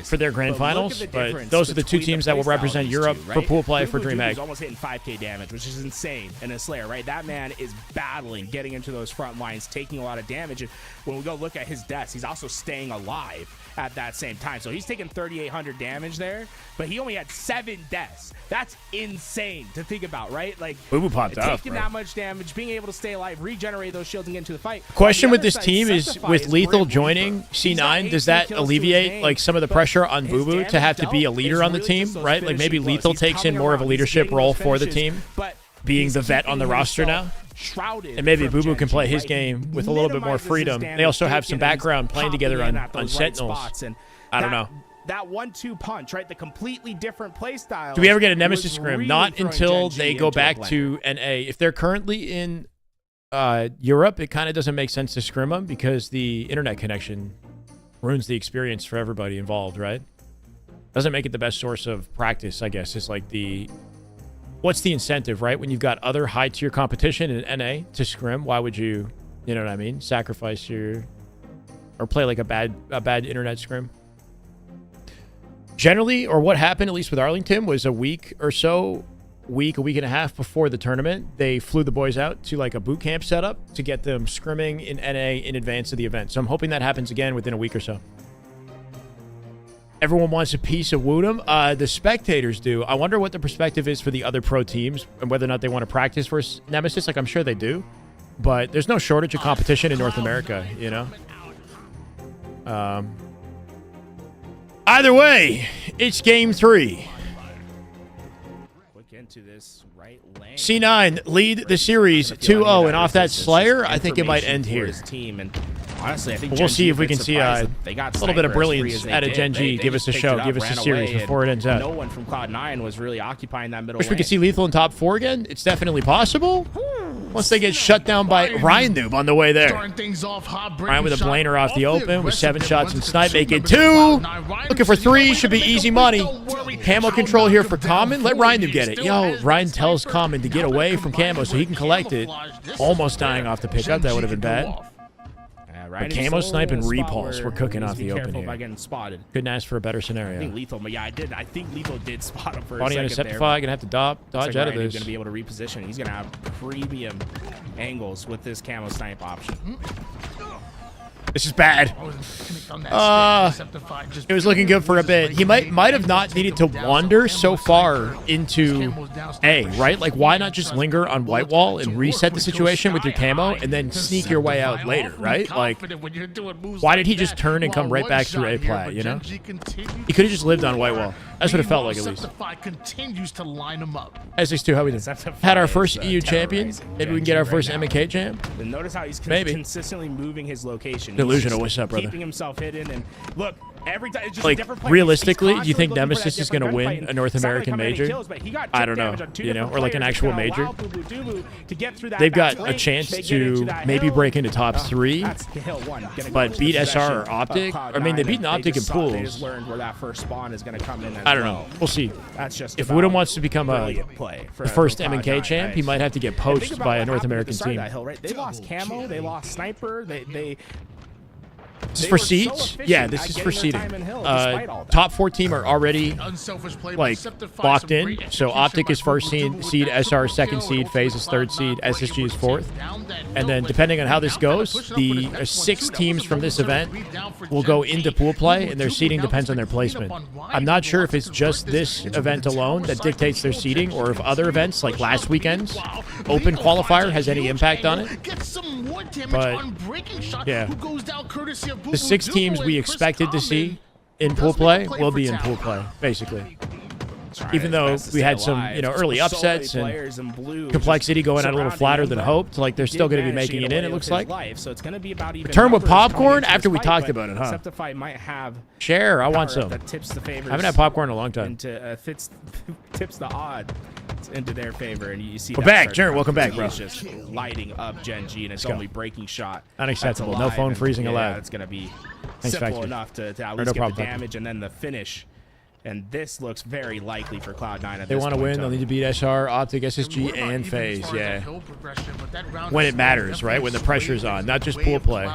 for their grand finals, but those are the 2 teams that will represent Europe for pool play for Dreamhack. DreamHack. Almost hitting 5K damage, which is insane in a Slayer, right? That man is battling, getting into those front lines, taking a lot of damage. And when we go look at his deaths, he's also staying alive at that same time. So he's taking 3,800 damage there, but he only had 7 deaths. That's insane to think about, right? Like, Boo Boo popped off, taking bro. that much damage, being able to stay alive, regenerate those shields and get into the fight. Question On the with other this side, team is, Septify with Lethal Grim joining Reaper. He's got C9, does 18 that kills to his alleviate name, like some of the but pressure on his Boo Boo to damage have to be a dealt leader is on the really team, just those right? Like maybe finishing blows. Lethal He's takes in coming more of a around, he's leadership getting role those for the finishes, team, but being he's the vet on the keeping roster now. himself shrouded And maybe from Boo Boo can Gen.G, play his right? game with a little bit more Minimizes his freedom. damage, They also have taking some and background playing popping together in on at those right Sentinels. spots, and I don't know. That 1-2 punch, right? The completely different play style. Do we ever get a Nemesis was scrim? really Not throwing until Gen.G they go into a back blender. to NA. If they're currently in Europe, it kind of doesn't make sense to scrim them because the internet connection ruins the experience for everybody involved, right? Doesn't make it the best source of practice, I guess. It's like the... What's the incentive, right? When you've got other high-tier competition in NA to scrim, why would you, you know what I mean? Sacrifice your... Or play like a bad internet scrim. Generally, or what happened, at least with Arlington, was a week or so, a week and a half before the tournament, they flew the boys out to like a boot camp setup to get them scrimming in NA in advance of the event. So I'm hoping that happens again within a week or so. Everyone wants a piece of Woodham. The spectators do. I wonder what the perspective is for the other pro teams and whether or not they want to practice versus Nemesis. Like, I'm sure they do. But there's no shortage of competition in North America, you know? Either way, it's game 3. Quick into this right lane. C9 lead the series 2-0, and off that Slayer, I think it might end here. His team, and honestly, I think we'll see if we can see a little little bit of brilliance out of Gen.G. Give us a show, give us a series before it ends out. No one from Cloud9 was really occupying that middle Wish lane. we could see Lethal in top 4 again. It's definitely possible. Once they get shut down by Ryan Noob on the way there. Ryan with a blaner off the open with 7 shots and snipe. Make it 2. Looking for 3. Should be easy money. Camo control here for Common. Let Ryan Noob get it. Yo, Ryan tells Common to get away from Camo so he can collect it. Almost dying off the pickup. That would have been bad. But Camo Snipe and Repulse were cooking off the open here. Getting spotted. Couldn't ask for a better scenario. I think Lethal, but yeah, I think Lethal did spot him for Body a on a second there. Septify, gonna have to dodge out of this. He's gonna be able to reposition. He's gonna have premium angles with this Camo Snipe option. This is bad. It was looking good for a bit. He might have not needed to wander so far into A, right? Like, why not just linger on white wall and reset the situation with your camo and then sneak your way out later, right? Like, why did he just turn and come right back through A plat, you know? He could have just lived on white wall. That's what it felt like, at least. Continues to line him up. S62, how we doing? Had our first EU champion. Maybe we can get our first M&K jam. And notice how he's consistently moving his location. Delusional, what's up, brother? Keeping himself hidden, and look, every time it's just a Like, different play. realistically, He's do you think constantly looking for Nemesis that is going to different win gunfight, a North and American Saturday major? kills, but he got I don't know, damage on 2 you know, different or like an players. actual It's been major. wild boo-boo-doo-boo to get through that They've got back a lane. chance They get into to that maybe hill. break into top 3, That's hill 1. Gonna but go beat to SR or possession Optic. of I mean, they Cloud9, beat Optic in They pools. just learned where that first spawn is going to come in. I don't know. We'll see. That's just if about Woodham wants to become brilliant play for the first Cloud9, M&K champ, he might have to get And think poached about by a what North happened at American the start of team. that hill, right? They lost Camo, they lost Sniper, they This is for seeds? Yeah, this is for seeding. Top 4 team are already like locked in. So Optic is first seed, SR is second seed, FaZe is third seed, SSG is fourth. And then depending on how this goes, the 6 teams from this event will go into pool play, and their seeding depends on their placement. I'm not sure if it's just this event alone that dictates their seeding, or if other events like last weekend's Open Qualifier has any impact on it. But yeah, the 6 teams we expected to see in pool play will be in pool play, basically. Even though we had some, you know, early upsets and complexity going out a little flatter than hoped, like they're still going to be making it in, it looks like. Return with popcorn after we talked about it, huh? Septify might have Share, I want some. that tips the favors I haven't had popcorn in a long time. into tips the odd into their favor, and you see We're that back, start to Jared, come welcome through. back, bro. He's just lighting up Gen.G, and it's Let's go. only breaking shot. Unacceptable. That's No alive, phone and, freezing yeah, allowed. It's going to be Thanks, simple Factory. enough to at Or least no get problem, the Factory. damage and then the finish. And this looks very likely for Cloud9 at If they this want to point win, they'll need to beat SR, Optic, SSG, and FaZe, yeah. When it matters, right? When the pressure's on, not just pool play.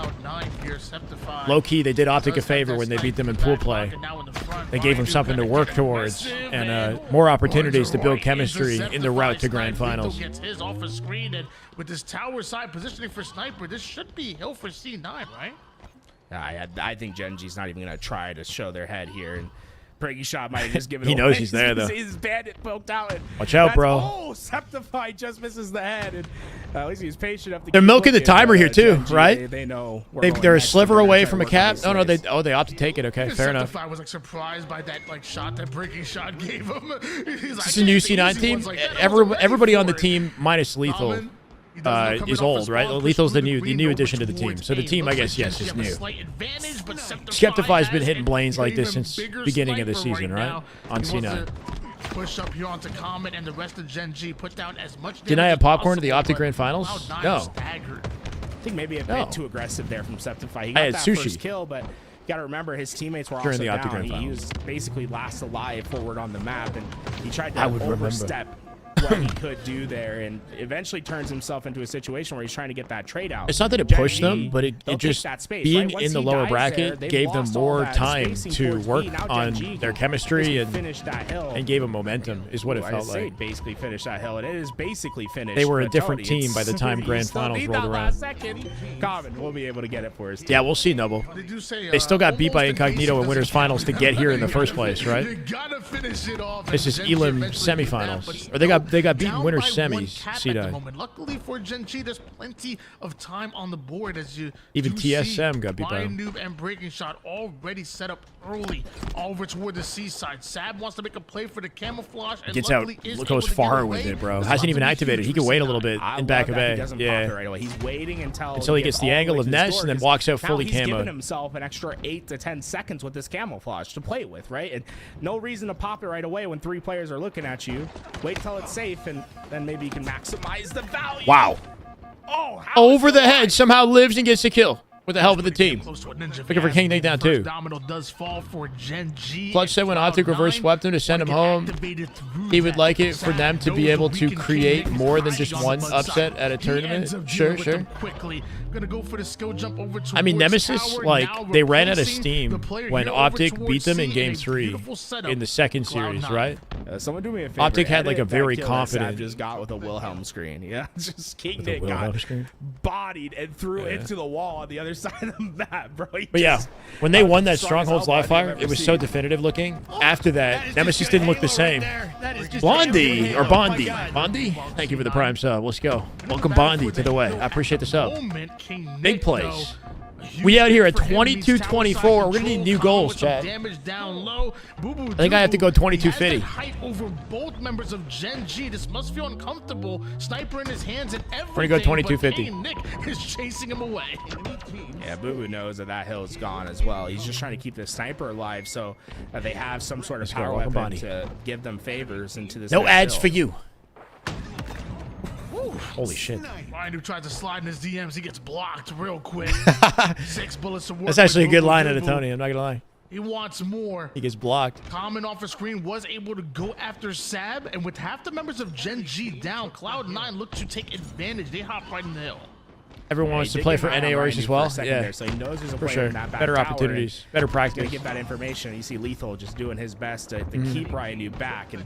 Low-key, they did Optic a favor when they beat them in pool play. They gave them something to work towards and more opportunities to build chemistry in the route to Grand Finals. Gets his off a screen, and with this tower side positioning for Sniper, this should be hill for C9, right? I think Gen.G's not even going to try to show their head here. And Breaking Shot might have just given He away. knows he's there, though. His bandit poked out. And Watch out, bro. Oh, Septify just misses the head. And at least he was patient enough to They're keep milking the looking, timer but, here, too, Gen.G, right? They know. They're a sliver away from a cap. No, they opt to take it. Okay, fair enough. I was like surprised by that shot that Breaking Shot gave him. He's like, This is a new C9 team. Everybody on the team minus Lethal is old, right? Lethal's the new addition to the team. So the team, I guess, yes, is new. Skeptify's been hitting Blaines like this since beginning of the season, right? On C9. Push up here onto Comet, and the rest of Gen.G put down as much damage. Didn't I have popcorn to the as Optic possible, Grand Finals? but Cloud9 No. staggered. I think maybe a No. bit too aggressive there from Septify. He I got had that sushi. first kill, but got to remember his teammates were During also the down. Octagon He Finals. was basically last alive forward on the map, and he tried to I would remember. overstep what he could do there, and eventually turns himself into a situation where he's trying to get that trade out. It's not that it pushed them, but it they'll take just that space, being right? Once in the he lower dies bracket there, they've gave them lost all more that time spacing to towards work B. Now on Gen.G their can chemistry basically and finish that hill. gave them momentum is what it Ooh, I felt say like. basically finished that hill, and it is basically finished. They were a but different Tony, team by the it's- time you Grand still Finals need rolled that around. last second. Common, we'll be able to get it for us. Yeah, we'll see, Noble. They do say, They still got beat by almost Incognito in Winners Finals to get here in the first place, You right? gotta finish it off. This is and Gen.G Elam eventually did that, semifinals. but Or they got beaten down Winners by one semis. cap at the C-Dye. moment. Luckily for Gen.G, there's plenty of time on the board as you Even do TSM see got beat by Lion him. Noob and Breaking Shot already set up early over toward the seaside. Sab wants to make a play for the camouflage. And Gets out, luckily is goes able to get far with away. it, bro. It's Hasn't about even to be activated. huge He for could wait a C9. little bit I in back love of that A. he doesn't pop Yeah. it right away. He's waiting until Until he they gets get the all angle way of to his Ness door, and then 'cause walks out now fully he's given camoed. himself an extra 8 to 10 seconds with this camouflage to play with, right? And no reason to pop it right away when 3 players are looking at you. Wait till it's safe, and then maybe you can maximize the value. Wow. Oh, Over the head, somehow lives and gets the kill with the help of the team. Looking for King Nick down First too. domino does fall for Gen.G. Clutch said when Optic reverse swept him to send him home, he would like it for them to be able to create more than just one upset at a tournament. Sure, sure. Gonna go for the skill jump over I mean, towards Nemesis, tower, like, now they ran out of replacing steam the player when here over Optic beat towards them in C Game a 3 beautiful setup. in the second Cloud series, 9. right? Someone do me a favor. Optic had like a edit that very kill that Sab confident. just got with a Wilhelm screen. Yeah, just King With a Nick Wilhelm got screen? bodied and threw Yeah. into the wall on the other side of the map, bro. He But yeah, just when they won that strongest Strongholds elbow live I've fire, ever it was seen. so definitive looking. After that, Nemesis didn't look the same. Blondie or Bondi. Bondi? Thank you for the prime sub. Let's go. Welcome Bondi to the way. I appreciate the sub. Big plays. We out here at 22-24. We're gonna need new goals, chat. I think I have to go 22-50. Height over both members of Gen.G. This must feel uncomfortable. Sniper in his hands and everything. We're gonna go but 22-50. King Nick is chasing him away. Yeah, Boo Boo knows that hill is gone as well. He's just trying to keep the sniper alive so that they have some sort of Let's go, power welcome, weapon Bonnie. to give them favors into this. No next ads hill. for you. Holy shit. Ryan who tries to slide in his DMs, he gets blocked real quick. 6 bullets to work That's actually a with. good Boo line Boo out of Boo. Tony. I'm not gonna lie. He wants more. He gets blocked. Common off the screen was able to go after Sab, and with half the members of Gen.G down, Cloud9 looked to take advantage. They hop right in the hill. Everyone wants to play for NA Orange as well. Yeah, so he knows there's a for player sure. in that back Better tower, opportunities, and better he's practice. gonna get that information. You see Lethal just doing his best to keep Ryan New back, and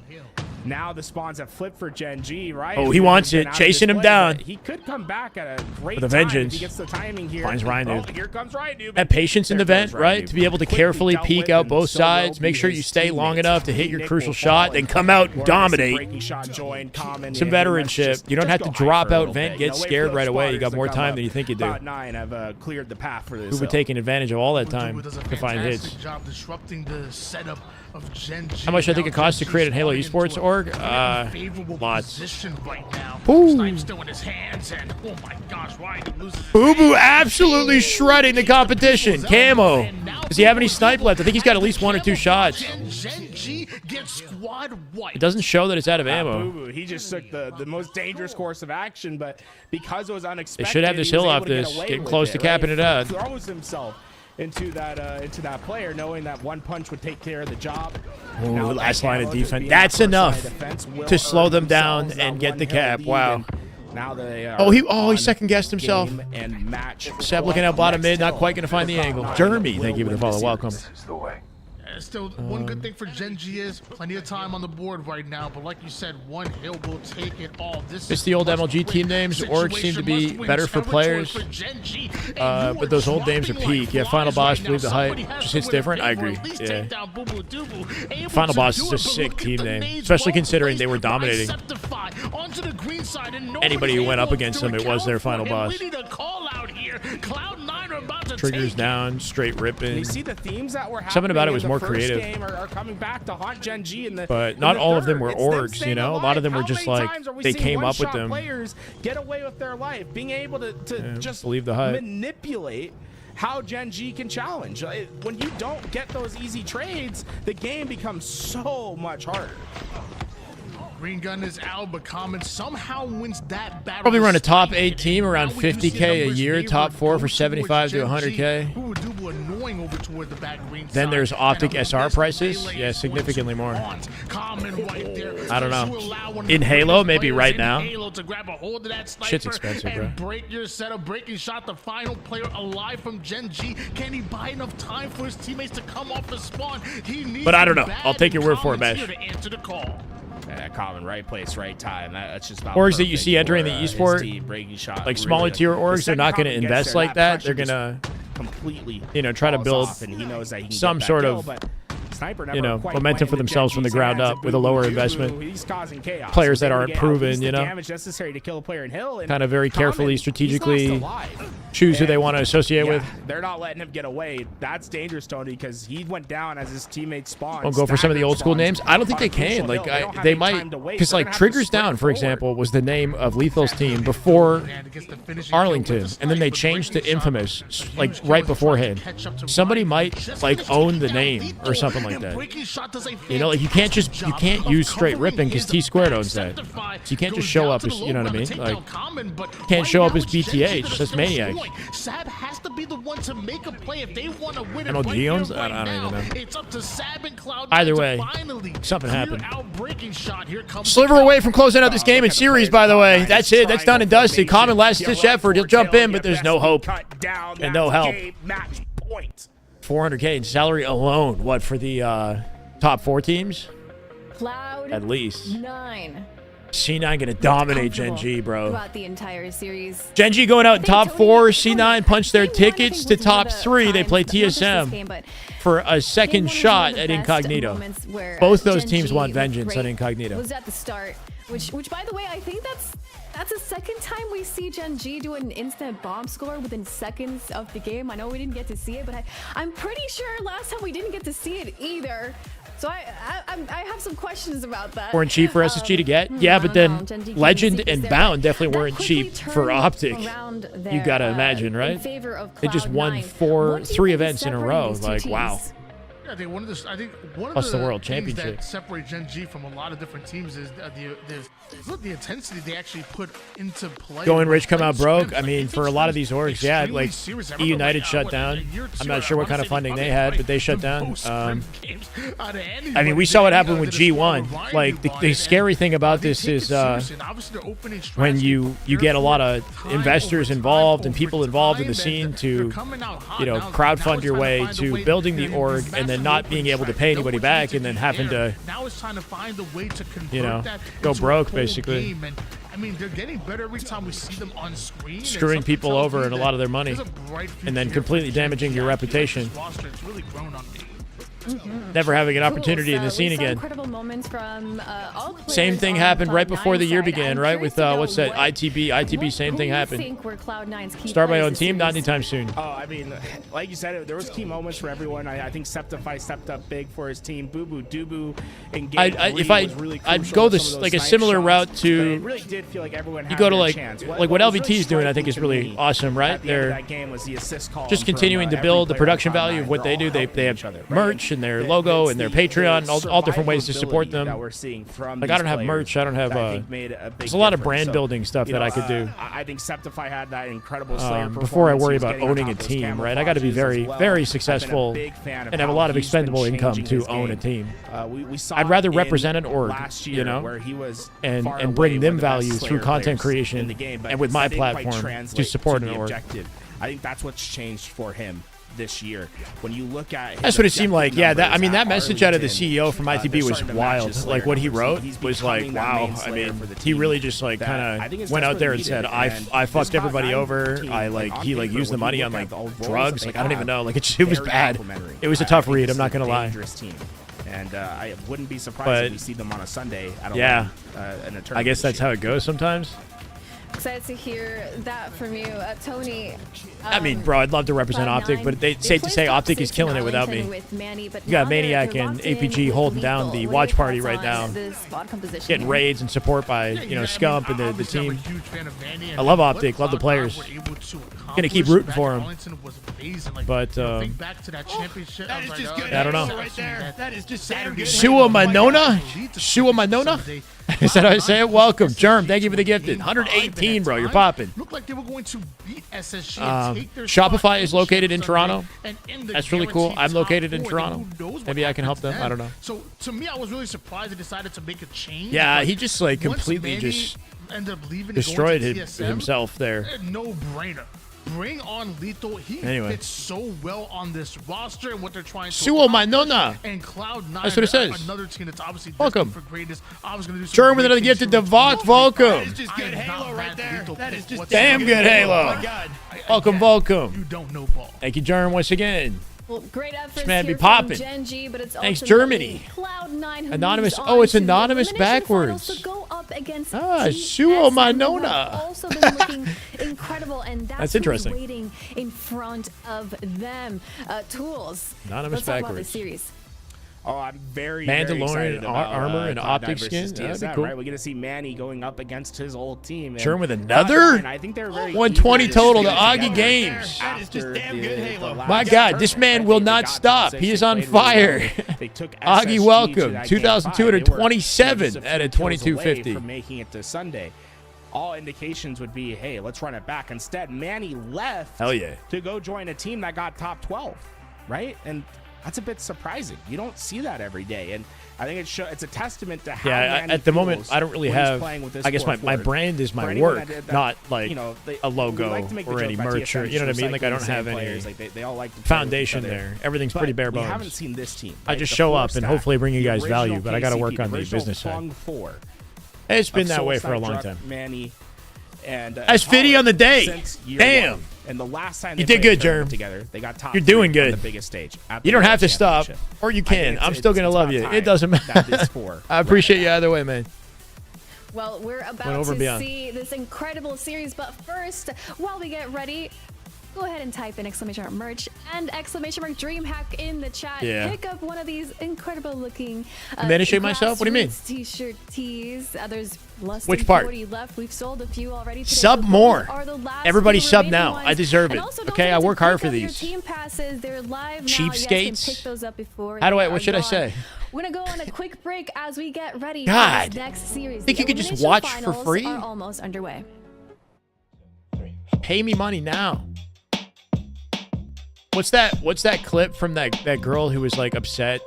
now the spawns have flipped for Gen.G. Right? Oh, he wants it. Chasing him down. He could come back at a great With a time if vengeance. he gets the timing here. Finds Ryan New. Oh, here comes Ryan New. Have patience in the There vent, goes Ryan right? New. To be able to Quickly carefully dealt peek with, out and both so will sides. Make be sure his you stay long teammates. enough to hit King your Nick crucial will shot, fall then and come out we're and gonna see dominate. breaking shot join, Common, Some and veteran let's shit. just- You don't just have to go high drop for a out little vent, bit. get You know, wait scared for right those away. You spotters got to more come time up. than you think you do. Cloud9 have cleared the path for this. We've been hill. taking advantage of all that time Does a to find hits. fantastic job disrupting the setup of Gen.G. How much I think it Now costs to Gen.G create a Halo spawning Esports into a org? very favorable Lots. position right now. Ooh. Snipe's still in his hands, and oh my gosh, Ryan loses. Boo Boo absolutely shredding the competition. Camo. Does he have any snipe left? I think he's got at least 1 or 2 shots. Gen.G gets squad wiped. It doesn't show that it's out of Boo ammo. Boo, he just took the most dangerous course of action, but because it was unexpected, should have this he was hill able off to get this, away getting with close to capping it out. Throws himself into that player, knowing that one punch would take care of the job. Ooh, Now last that line of Camo just defense. being That's that first line enough of defense will to slow earn them down themselves that and get the one hill cap. lead, Wow. and now they are Oh, he on second guessed himself. game and match. Seb looking out bottom mid, not quite going to find the angle. Jeremy, thank you for the follow. Welcome. Still, one good thing for Gen.G is plenty of time on the board right now, but like you said, one hill will take it all. This It's the old MLG team names. Orgs seem to be better for players, but those old names are peak. Yeah, Final Boss, Believe the Hype, just hits different. I agree. Yeah. Final Boss is a sick team name, especially considering they were dominating. Anybody who went up against them, it was their Final Boss. Triggers down, straight ripping. You see the themes that were happening. Something about it in was the more first creative. Game are coming back to haunt Gen.G in the. But not in the all of them third. were It's them orgs, staying you know? A lot alive. of them were How just many like, times are we they seeing came up with one-shot them. Players get away with their life, being able to just Believe the Hype. manipulate how Gen.G can challenge. When you don't get those easy trades, the game becomes so much harder. Green Gun is out, but Common somehow wins that battle. Probably run a top 8 team around 50K a year, top 4 for 75 to 100K. Annoying over over toward the back green Then side. there's Optic And SR this prices. melee Yeah, is significantly more. Common right there. I don't To know. allow one of In the Halo, greatest maybe players right in now. Halo to grab a hold of that sniper Shit's expensive, and bro. break your setup. Breaking shot, the final player alive from Gen.G. Can he buy enough time for his teammates to come off the spawn? He needs But I don't know. bad I'll take your word for it, comments Bash. here to answer the call. Common, right place, right time. That's just about Orgs that you perfect see entering for, the his esport, team. Breaking shot, like really smaller good. tier The orgs, they're second not going to Common gets invest there, like that. They're pressure going to, just completely try to falls build off, and he knows that he can some get that sort kill, of, but Sniper never you know, quite momentum went for into themselves from the Gen.G's ground hands, up and with a lower Boo-Boo, investment. He's causing chaos. Players that They aren't get at least proven, the you know, damage necessary to kill a player in Hill, and kind of very carefully, Common, strategically he's lost alive. choose who they And, want to associate yeah, with. They're not letting him get away. That's dangerous, Tony, because he went down as his teammates spawned. I'll go for some of the old school names. I don't think they can. Like, they might, because like Triggers Down, for example, was the name of Lethal's team before Arlington, and then they changed to Infamous like right beforehand. Somebody might like own the name or something like that. You know, like you can't use straight ripping because T Squared owns that. So you can't just show up as, you know what I mean? Like, can't show up as BTH. That's Maniac. Sab has to be the one to make a play if they want to win it MLG right here, owns? right I don't even now. know. It's up to Sab and Cloud9 Either to way, finally something clear happened. out breaking shot. Here comes Sliver away from closing out this game and series, by the way. That's it. That's done and dusted. Common last ditch effort. He'll jump in, but there's no hope and no help. 400K in salary alone. What, for the top 4 teams? Cloud At least. 9 C9 going to dominate Gen.G, bro. throughout the entire series. Gen.G going out in top 4. C9 punched their tickets to top 3. They play TSM for a second shot at Incognito. Both those teams want vengeance on Incognito. Was at the start, which by the way, I think that's the second time we see Gen.G do an instant bomb score within seconds of the game. I know we didn't get to see it, but I'm pretty sure last time we didn't get to see it either. So I have some questions about that. Weren't cheap for SSG to get? Yeah, but then Legend and Bound definitely weren't cheap for Optic. You gotta imagine, right? They just won 3 events in a row. Like, wow. Yeah, I think one of Plus the World things Championship. that separate Gen.G from a lot of different teams is the intensity they actually put into play. Going rich, come out broke. I mean, for a lot of these orgs, yeah, like E United shut down. I'm not sure what kind of funding they had, but they shut down. I mean, we saw what happened with G1. Like, the scary thing about this is when you get a lot of investors involved and people involved in the scene to, you know, crowdfund your way to building the org and then not being able to pay anybody back and then having to, you know, go broke, basically. I mean, they're getting better every time we see them on screen. Screwing people over and a lot of their money, and then completely damaging your reputation. Never having an opportunity in the scene again. Incredible moments from all players. Same thing happened right before the year began, right? With what's that? ITB, same thing happened. Start my own team, not anytime soon. Oh, I mean, like you said, there was key moments for everyone. I think Septify stepped up big for his team. Boo-Boo, Doo-Boo, and I'd go this like a similar route to. It really did feel like everyone had you go to their like chance. what LVT is doing, I think is really awesome, right? They're just continuing to build the production value of what they do. They have merch and their logo and their Patreon, all different ways to support them. Like, I don't have merch. I don't have. There's a lot of brand building stuff that I could do. I think Septify had that incredible Slayer before I performance. worry He was about getting on owning a top of those team, right? I got to be camouflages very, as well. very I've been a successful big fan of and have a how lot of he's been expendable income changing to his own a game. team. We saw I'd rather it represent an in org, last year you know, where he was and far bring away them one of the best value Slayer through content players creation in the game, but and with my it didn't quite platform to translate support to an the org. objective. I think that's what's changed for him this year. When you look at his That's what it seemed like. Yeah, I mean, that message out of the Arlington, CEO from ITB was wild. Like, what he wrote He's was like, becoming that wow. main I slayer mean, for the he team really just like that I think kind is of went out there and desperately said, needed. I And fucked this everybody Cloud9 over. team, I like, like on he like paper, used the when money you on look like at the roles drugs. that Like, they I don't even have, know. Like, it was very bad. complimentary. It was a I tough think read. this I'm not is a gonna lie. dangerous team. And I wouldn't be surprised But if we see them on a Sunday at 11, yeah, in a tournament I guess this that's year. how it goes sometimes. Excited to hear that from you, Tony. I mean, bro, I'd love to represent Optic, but it's safe to say Optic is killing it without me. You got Maniac and APG holding down the watch party right now, getting raids and support by, you know, Scump and the team. I love Optic, love the players. Gonna keep rooting for them. But I don't know. That is just Saturday. Shua Manona? Shua Manona? Is that how I say it? Welcome, Germ. Thank you for the gifted. 118, bro. You're popping. Looked like they were going to beat SSG and take their Shopify is located in Toronto. and in the That's really cool. guaranteed I'm located top in four, Toronto. and who knows what Maybe I can help happens them. I don't know. then. So to me, I was really surprised they decided to make a change. Yeah, but he just like once completely Manny just ended up leaving and destroyed going to TSM, himself there. No brainer. Bring on Lethal. He Anyway. fits so well on this roster and what they're trying to Suo my nona. And Cloud9, That's what it says. another team that's obviously Welcome. destined for greatness. I was going to do some Germ with great another things gifted here to with Vox. Welcome. just good Halo right there. That is just Damn good Halo. Oh my God. Welcome, welcome. You don't know ball. Thank you, Germ, once again. Well, great efforts man be here popping. from Gen.G, but it's Thanks, ultimately Germany. Cloud9 who Anonymous. moves Oh, it's on to the anonymous elimination backwards. finals to go up against Ah, TSM, Suo my who have nona. also been looking incredible, and that's That's who's interesting. waiting in front of them. Tools. Anonymous Let's talk about backwards. this series. Oh, I'm very Mandalorian excited about, armor and Cloud9 optic versus skin? That'd be TSM, cool. right? We're gonna see Manny going up against his old team. and Germ with another? Cloud9, I think they're very 120 eager total to see Augie together Games. That is just damn good Halo. My God, this man will not stop. He is on fire. They took Augie, SSG to welcome. that game 2,227 5. They were at a just a few kills away 2250. from making it to Sunday. All indications would be, hey, let's run it back. Instead, Manny left Hell yeah. to go join a team that got top 12, right? And that's a bit surprising. You don't see that every day. And I think it's a testament to how Yeah, Manny at the feels moment, I don't really when he's have. playing with this I guess my core forward. brand is For my anyone work, that- not like you know, a we logo like to make the or joke any about merch or TSM you know what I mean. Like I recycling don't the same have any players. Like they all like to play with each foundation other. there. Everything's But pretty bare We bones. haven't seen this team. I right? just The show four up and stack, hopefully bring you the guys value, original but I got to KCP, work on the original business side. Plung four It's been of that way Soul for a Stack, long Druck, time. Manny and That's Fiddy on the day. Damn. And the last time You they did played good, a tournament Germ. together, they got top You're doing 3 on good. the biggest stage. at You the don't have World to stop, Championship. or you I think can. it's- I'm still gonna it's love about you. time It doesn't that matter. these four I appreciate you either way, man. Well, we're Went about over to beyond. see this incredible series, but first, while we get ready, go ahead and type in !mark merch and !mark Dreamhack in the chat. Yeah. Pick up one of these incredible looking Manishing myself? What do you mean? grassroots t-shirt tees. There's less Which than part? 40 left. We've sold a few already today. Sub Those more. are the last Everybody few sub remaining now. ones. I deserve And it. also, don't Okay, I forget to work hard pick for up your these. team passes. They're live now. Cheapskates. You guys can pick those up before How do they I? are What should I gone. say? We're gonna go on a quick break as we get ready God. for this next series. Think The you could just elimination watch for finals free? are almost underway. Pay me money now. What's that clip from that girl who was like upset?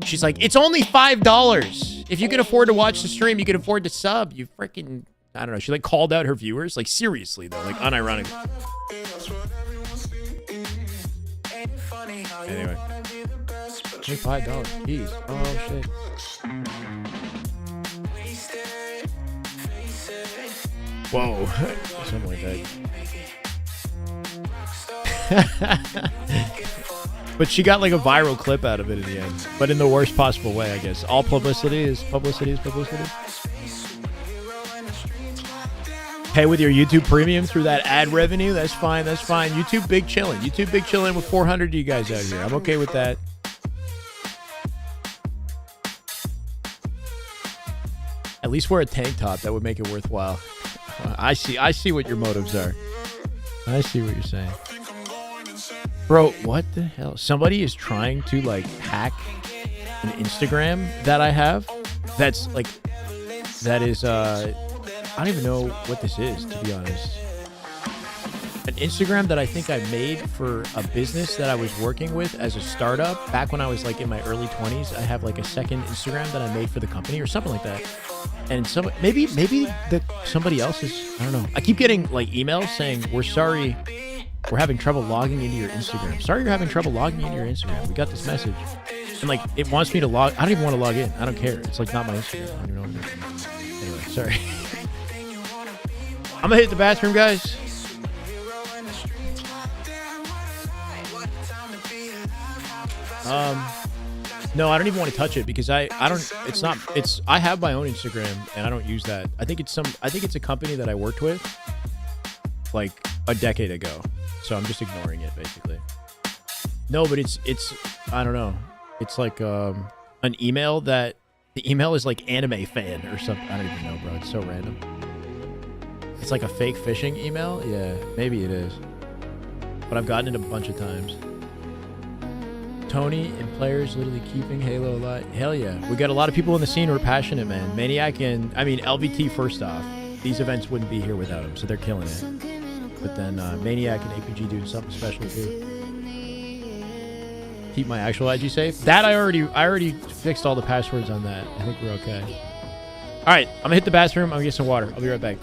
She's like, it's only $5. If you can afford to watch the stream, you can afford to sub. You freaking, I don't know. She like called out her viewers. Like seriously though, like unironically. Anyway. $5. Jeez. Oh shit. Whoa. Something like that. But she got like a viral clip out of it in the end. But in the worst possible way, I guess. All publicity is publicity. Pay with your YouTube Premium through that ad revenue. That's fine. That's fine. YouTube big chillin'. YouTube big chillin' with 400 of you guys out here. I'm okay with that. At least wear a tank top. That would make it worthwhile. I see what your motives are. I see what you're saying. Bro, what the hell? Somebody is trying to like hack an Instagram that I have. That's like, that is, I don't even know what this is, to be honest. An Instagram that I think I made for a business that I was working with as a startup back when I was like in my early 20s. I have like a second Instagram that I made for the company or something like that. And maybe somebody else's, I don't know. I keep getting like emails saying, we're sorry, we're having trouble logging into your Instagram. Sorry you're having trouble logging into your Instagram. We got this message. And like, it wants me to log, I don't even want to log in. I don't care. It's like not my Instagram. I don't even know what it is. Anyway, sorry. I'm gonna hit the bathroom, guys. No, I don't even want to touch it because I have my own Instagram and I don't use that. I think it's a company that I worked with like a decade ago. So I'm just ignoring it basically. No, but it's I don't know. It's like an email that the email is like anime fan or something. I don't even know, bro. It's so random. It's like a fake phishing email. Yeah, maybe it is. But I've gotten it a bunch of times. Tony and players literally keeping Halo alive. Hell yeah. We got a lot of people in the scene who are passionate, man. Maniac and, I mean, LVT first off. These events wouldn't be here without them, so they're killing it. But then Maniac and APG doing something special too. Keep my actual IG safe. That I already fixed all the passwords on that. I think we're okay. All right, I'm gonna hit the bathroom. I'm gonna get some water. I'll be right back.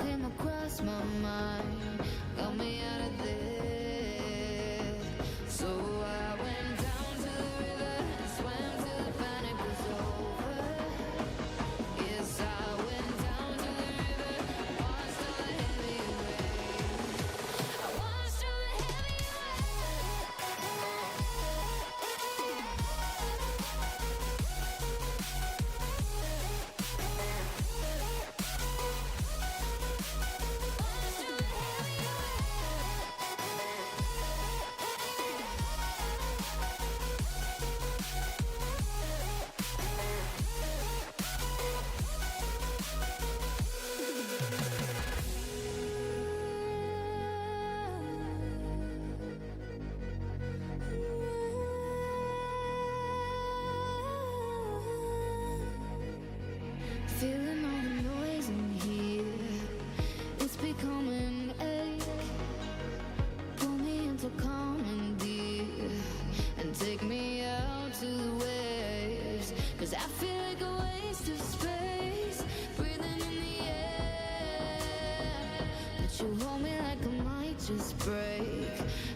Feeling all the noise in here, it's becoming ache. Pull me into calm and deep, and take me out to the waves. 'Cause I feel like a waste of space, breathing in the air. But you hold me like I might just break,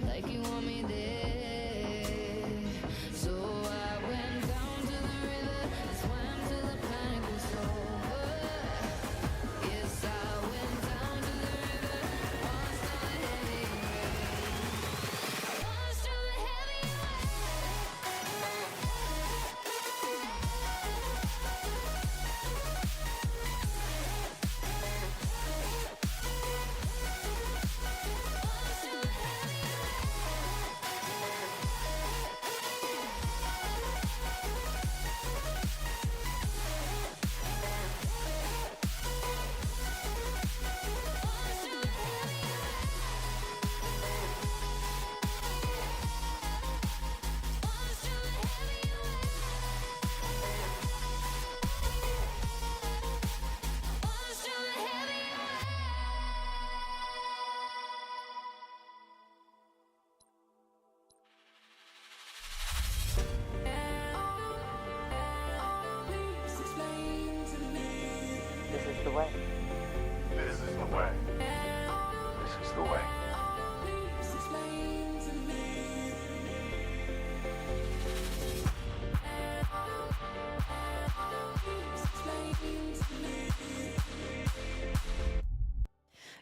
like you want me there. So I went down to the river and swam till the panic was over. Yes, I went down to the river, washed all the heavy rain. I washed all the heavy This is the way. This is the way. This is the way.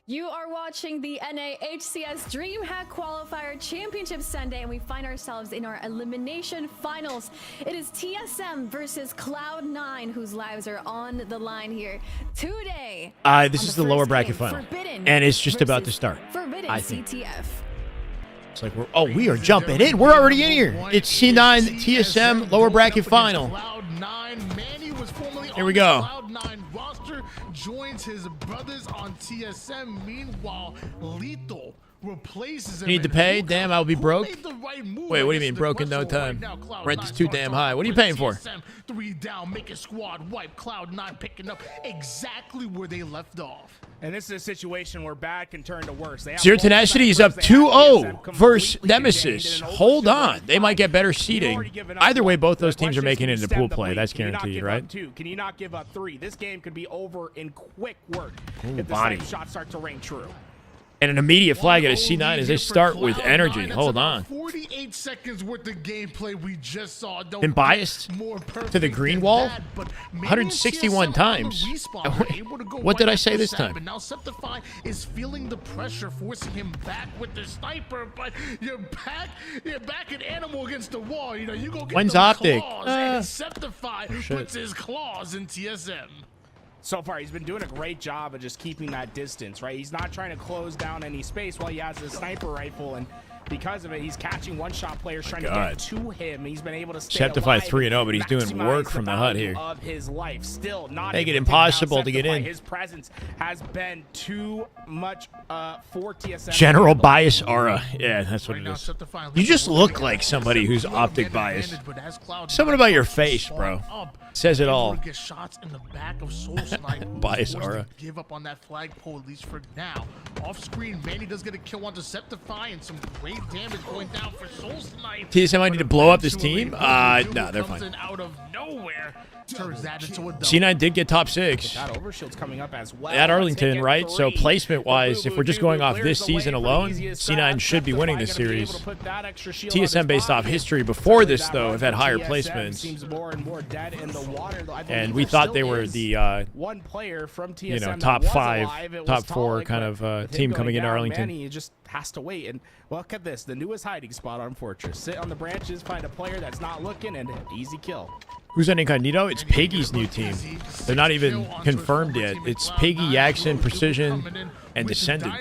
You are watching the NAHCS Dreamhack Qualifier Championship Sunday, and we find ourselves in our elimination finals. It is TSM versus Cloud9, whose lives are on the line here today. This is the lower bracket final, and it's just about to start. Forbidden I think. CTF. It's like we are jumping in. We're already in here. It's C9 TSM lower bracket final. Here we go. Cloud9 roster joins his brothers on TSM. Meanwhile, Lethal replaces him. Need to pay? Damn, I'll be broke. Wait, what do you mean broke in no time? Rent is too damn high. What are you paying for? 3 down, make a squad wipe. Cloud9 picking up exactly where they left off. And this is a situation where bad can turn to worse. Zero Tenacity is up 2-0 versus Nemesis. Hold on. They might get better seeding. Either way, both those teams are making it into pool play. That's guaranteed, right? Can you not give up 3? This game could be over in quick work if the body. same shots start to ring true. And an immediate flag at a C9 as they start with energy. Hold on. 48 seconds worth of gameplay we just saw. Been biased to the green wall 161 times. What did I say this time? But now Septify is feeling the pressure, forcing him back with the sniper. But you're back an animal against the wall. You know, you go get When's those Optic? claws, and Septify puts his claws in TSM. So far, he's been doing a great job of just keeping that distance, right? He's not trying to close down any space while he has his sniper rifle, and because of it, he's catching one-shot players trying to God. get to him. He's been able to stay Septify alive 3-0, but he's doing maximize work the from the hut value here. Of his life. Still not Make it able to take impossible down to get Septify. in. His presence has been too much for TSM. General bias aura. Yeah, that's what it is. You just look like somebody who's optic biased. Something about your face, bro. Says it all. Get shots in the back of Soul Snipe. Bias Forced aura. to give up on that flagpole, at least for now. Off screen, Manny does get a kill on Deceptify and some great damage going down for Soul Snipe. TSM might need to blow up this team. No, they're Comes fine. in out of nowhere. Turns that into a double. C9 did get top 6 That overshield's coming up as well. at Arlington, right? So placement-wise, if we're just going off this season alone, C9 should be winning this series. TSM, based off history before this, though, have had higher placements. And we thought they were the, one player from TSM you know, that top was 5, alive. It top was 4 Talik, kind but of with him team going coming into down, Arlington. Manny just has to wait. And well, look at this, the newest hiding spot on Fortress. Sit on the branches, find a player that's not looking, and easy kill. Who's on Incognito? It's Piggy's new team. They're not even confirmed yet. It's Piggy, Yaxon, Precision, and Descendant.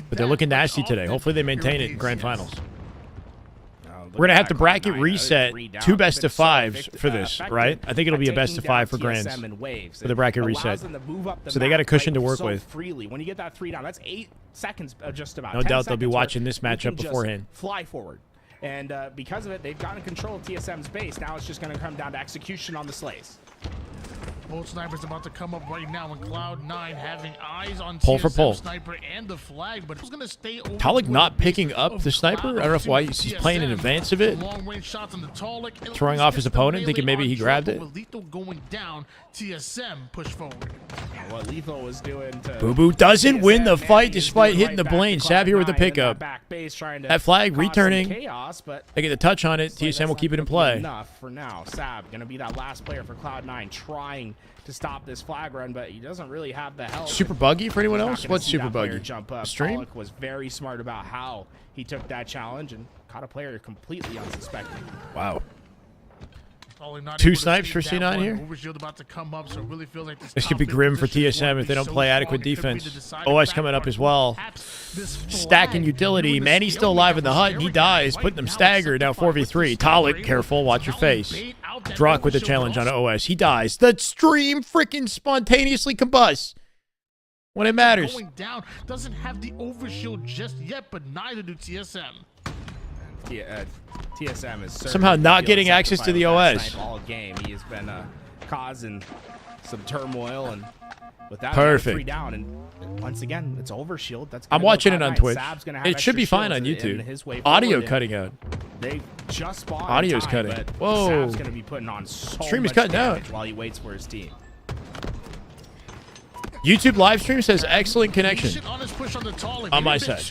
But they're looking nasty today. Hopefully they maintain it in Grand Finals. We're going to have to bracket reset 2 best of 5s for this, right? I think it'll be a best of 5 for Grands for the bracket reset. So they got a cushion to work with. Freely. When you get that 3 down, that's 8 seconds just about. No doubt they'll be watching this matchup beforehand. Fly forward. And because of it, they've gotten control of TSM's base. Now it's just going to come down to execution on the slays. Both snipers about to come up right now, and Cloud9 having eyes on Pull for pull. Sniper and the flag, but who's going to stay over? Talik not picking up the sniper? I don't know if why he's playing in advance of it. Long-range shots on the Talik. Throwing off his opponent, thinking maybe he grabbed it. With Lethal going down, TSM push forward. What Lethal was doing to Boo Boo doesn't win the fight despite hitting the Blaine. Sab here with the pickup. That flag returning. They get the touch on it. TSM will keep it in play. Enough for now. Sab going to be that last player for Cloud9 trying to stop this flag run, but he doesn't really have the help. Super buggy for anyone else? What's super buggy? Jump up. Stream? Pollock was very smart about how he took that challenge and caught a player completely unsuspecting. Wow. 2 snipes for C9 here. This could be grim for TSM if they don't play adequate defense. OS coming up as well. Stacking utility. Manny's still alive in the hut, and he dies, putting them staggered. Now 4v3. Talik, careful, watch your face. Drock with the challenge on OS. He dies. The stream freaking spontaneously combusts when it matters. Going down, doesn't have the overshield just yet, but neither do TSM. TSM is somehow not getting access to the OS. All game, he has been causing some turmoil, and with that, perfect. 3 down, and once again, it's overshield. That's I'm watching it on Twitch. It should be fine on YouTube. Audio cutting out. They just spawned. Audio's cutting. Whoa. Sab's going to be putting on so Stream is much cutting out damage while he waits for his team. YouTube live stream says excellent connection on my side.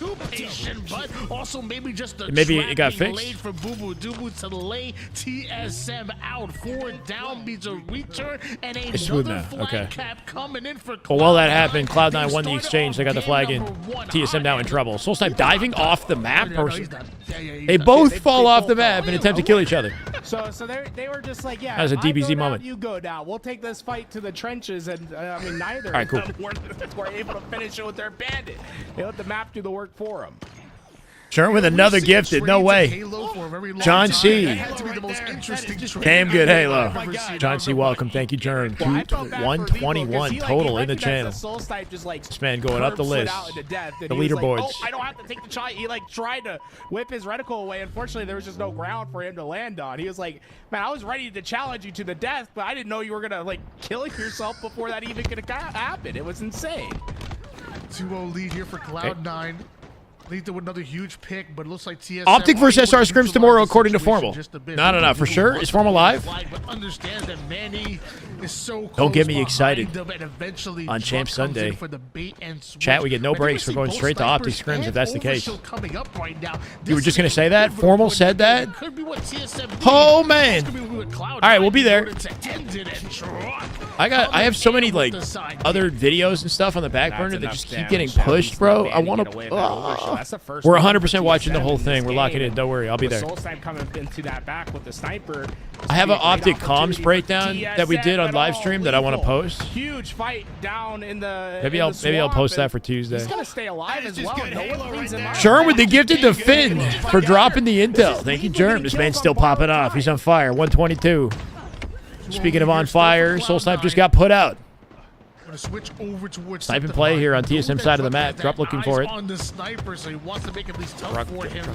Maybe it got fixed. For Boo Boo Doo to lay TSM out. 4 down beats a return and it's smooth now. Okay. Cap coming in for Well, while that happened, Cloud9 won the exchange. They got the flag in. TSM now in trouble. Soul Snipe diving off the map. They both fall off the map and attempt to kill each other. So they were just like, yeah, that was a DBZ moment. You go down. We'll take this fight to the trenches, and I mean, neither All right, cool. of them were able to finish it with their bandit. They let the map do the work for them. Sherman with another gifted. No way. John C. Damn good Halo. John C. Welcome. Thank you, Jern. 121 total in the channel. This man going up the list. The leaderboards. Like, I don't have to take the shot. He like tried to whip his reticle away. Unfortunately, there was just no ground for him to land on. He was like, man, I was ready to challenge you to the death, but I didn't know you were gonna like kill yourself before that even could happen. It was insane. 2-0 lead here for Cloud9. Lethal with another huge pick, but it looks like TSM Optic versus SR scrims tomorrow, according to Formal. No, for sure. Is Formal live? Don't get me excited on Champ Sunday. Chat, we get no breaks. We're going straight to Optic scrims if that's the case. You were just going to say that? Formal said that? Oh, man. All right, we'll be there. I have so many like other videos and stuff on the back burner that just keep getting pushed, bro. I want to... So that's the first. We're one for 100% watching the TSM whole in thing. this We're locking game. in. Don't worry, I'll be With there. Soul Snipe coming into that back with the sniper. I have an optic comms breakdown that we did on live stream that I want to post. Huge fight down in the. Maybe I'll post that for Tuesday. He's gonna stay alive as well. No one brings him out. Sherm with the gifted to Finn for dropping the intel. Thank you, Germ. This man's still popping off. He's on fire. 122. Speaking of on fire, Soul Snipe just got put out. Switch over towards Snipe and play here on TSM side of the map. Drop looking for it. On the sniper, so he wants to make it at least tough for him.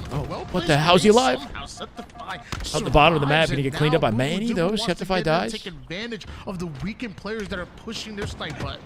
What the hell's he alive? Up the bottom of the map, gonna get cleaned up by Manny though. Septify dies. Take advantage of the weakened players that are pushing their snipe button.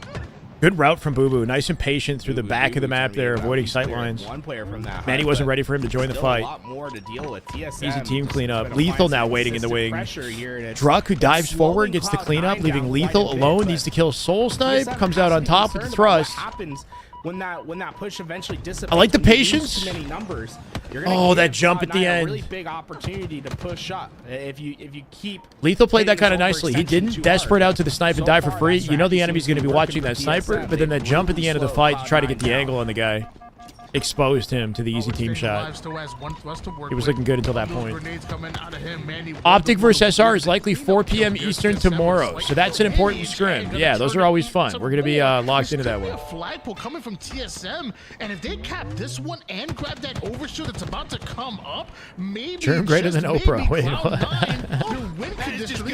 Good route from Boo Boo. Nice and patient through the back of the map there, avoiding sight lines. One player from that. Manny wasn't ready for him to join the fight. A lot more to deal with. TSM Easy team cleanup. Lethal now waiting in the wing. Druck, Druck, who dives forward, gets the cleanup, leaving Lethal alone. Needs to kill Soul Snipe. Comes out on top with the thrust. Happens when that push eventually dissipates. I like the when you lose patience. too many numbers, you're Oh, gonna that give jump at the Cloud9 end. A really big opportunity to push up. If you keep. Lethal played that kind of hitting nicely. this He overextension didn't too desperate hard. out to the snipe and So die for far, free. that You know the strategy enemy's going to be seems watching working that for sniper, TSM. but then that jump at the end of the fight to try to get the Cloud9 angle on the guy exposed him to the easy team shot. He was looking good until that point. Optic versus SR is likely 4 p.m. Eastern tomorrow, so that's an important scrim. Yeah, those are always fun. We're going to be locked into that one. Flagpole coming from TSM, and if they cap this one and grab that overshoot that's about to come up, maybe Germ greater than just Oprah. maybe Wait, what? Cloud9 will win condition.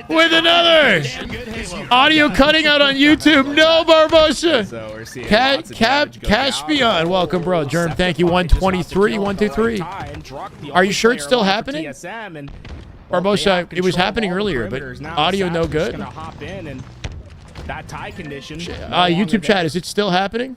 With another audio cutting out on YouTube. No, Barbosa. So we're seeing Cat lots of Cap damage go down. Caspian, welcome, bro. Germ, thank you. 123, 123. Are you sure it's still happening? Barbosa, it was happening earlier, but audio no good. Gonna hop in and that tie condition. YouTube chat, is it still happening?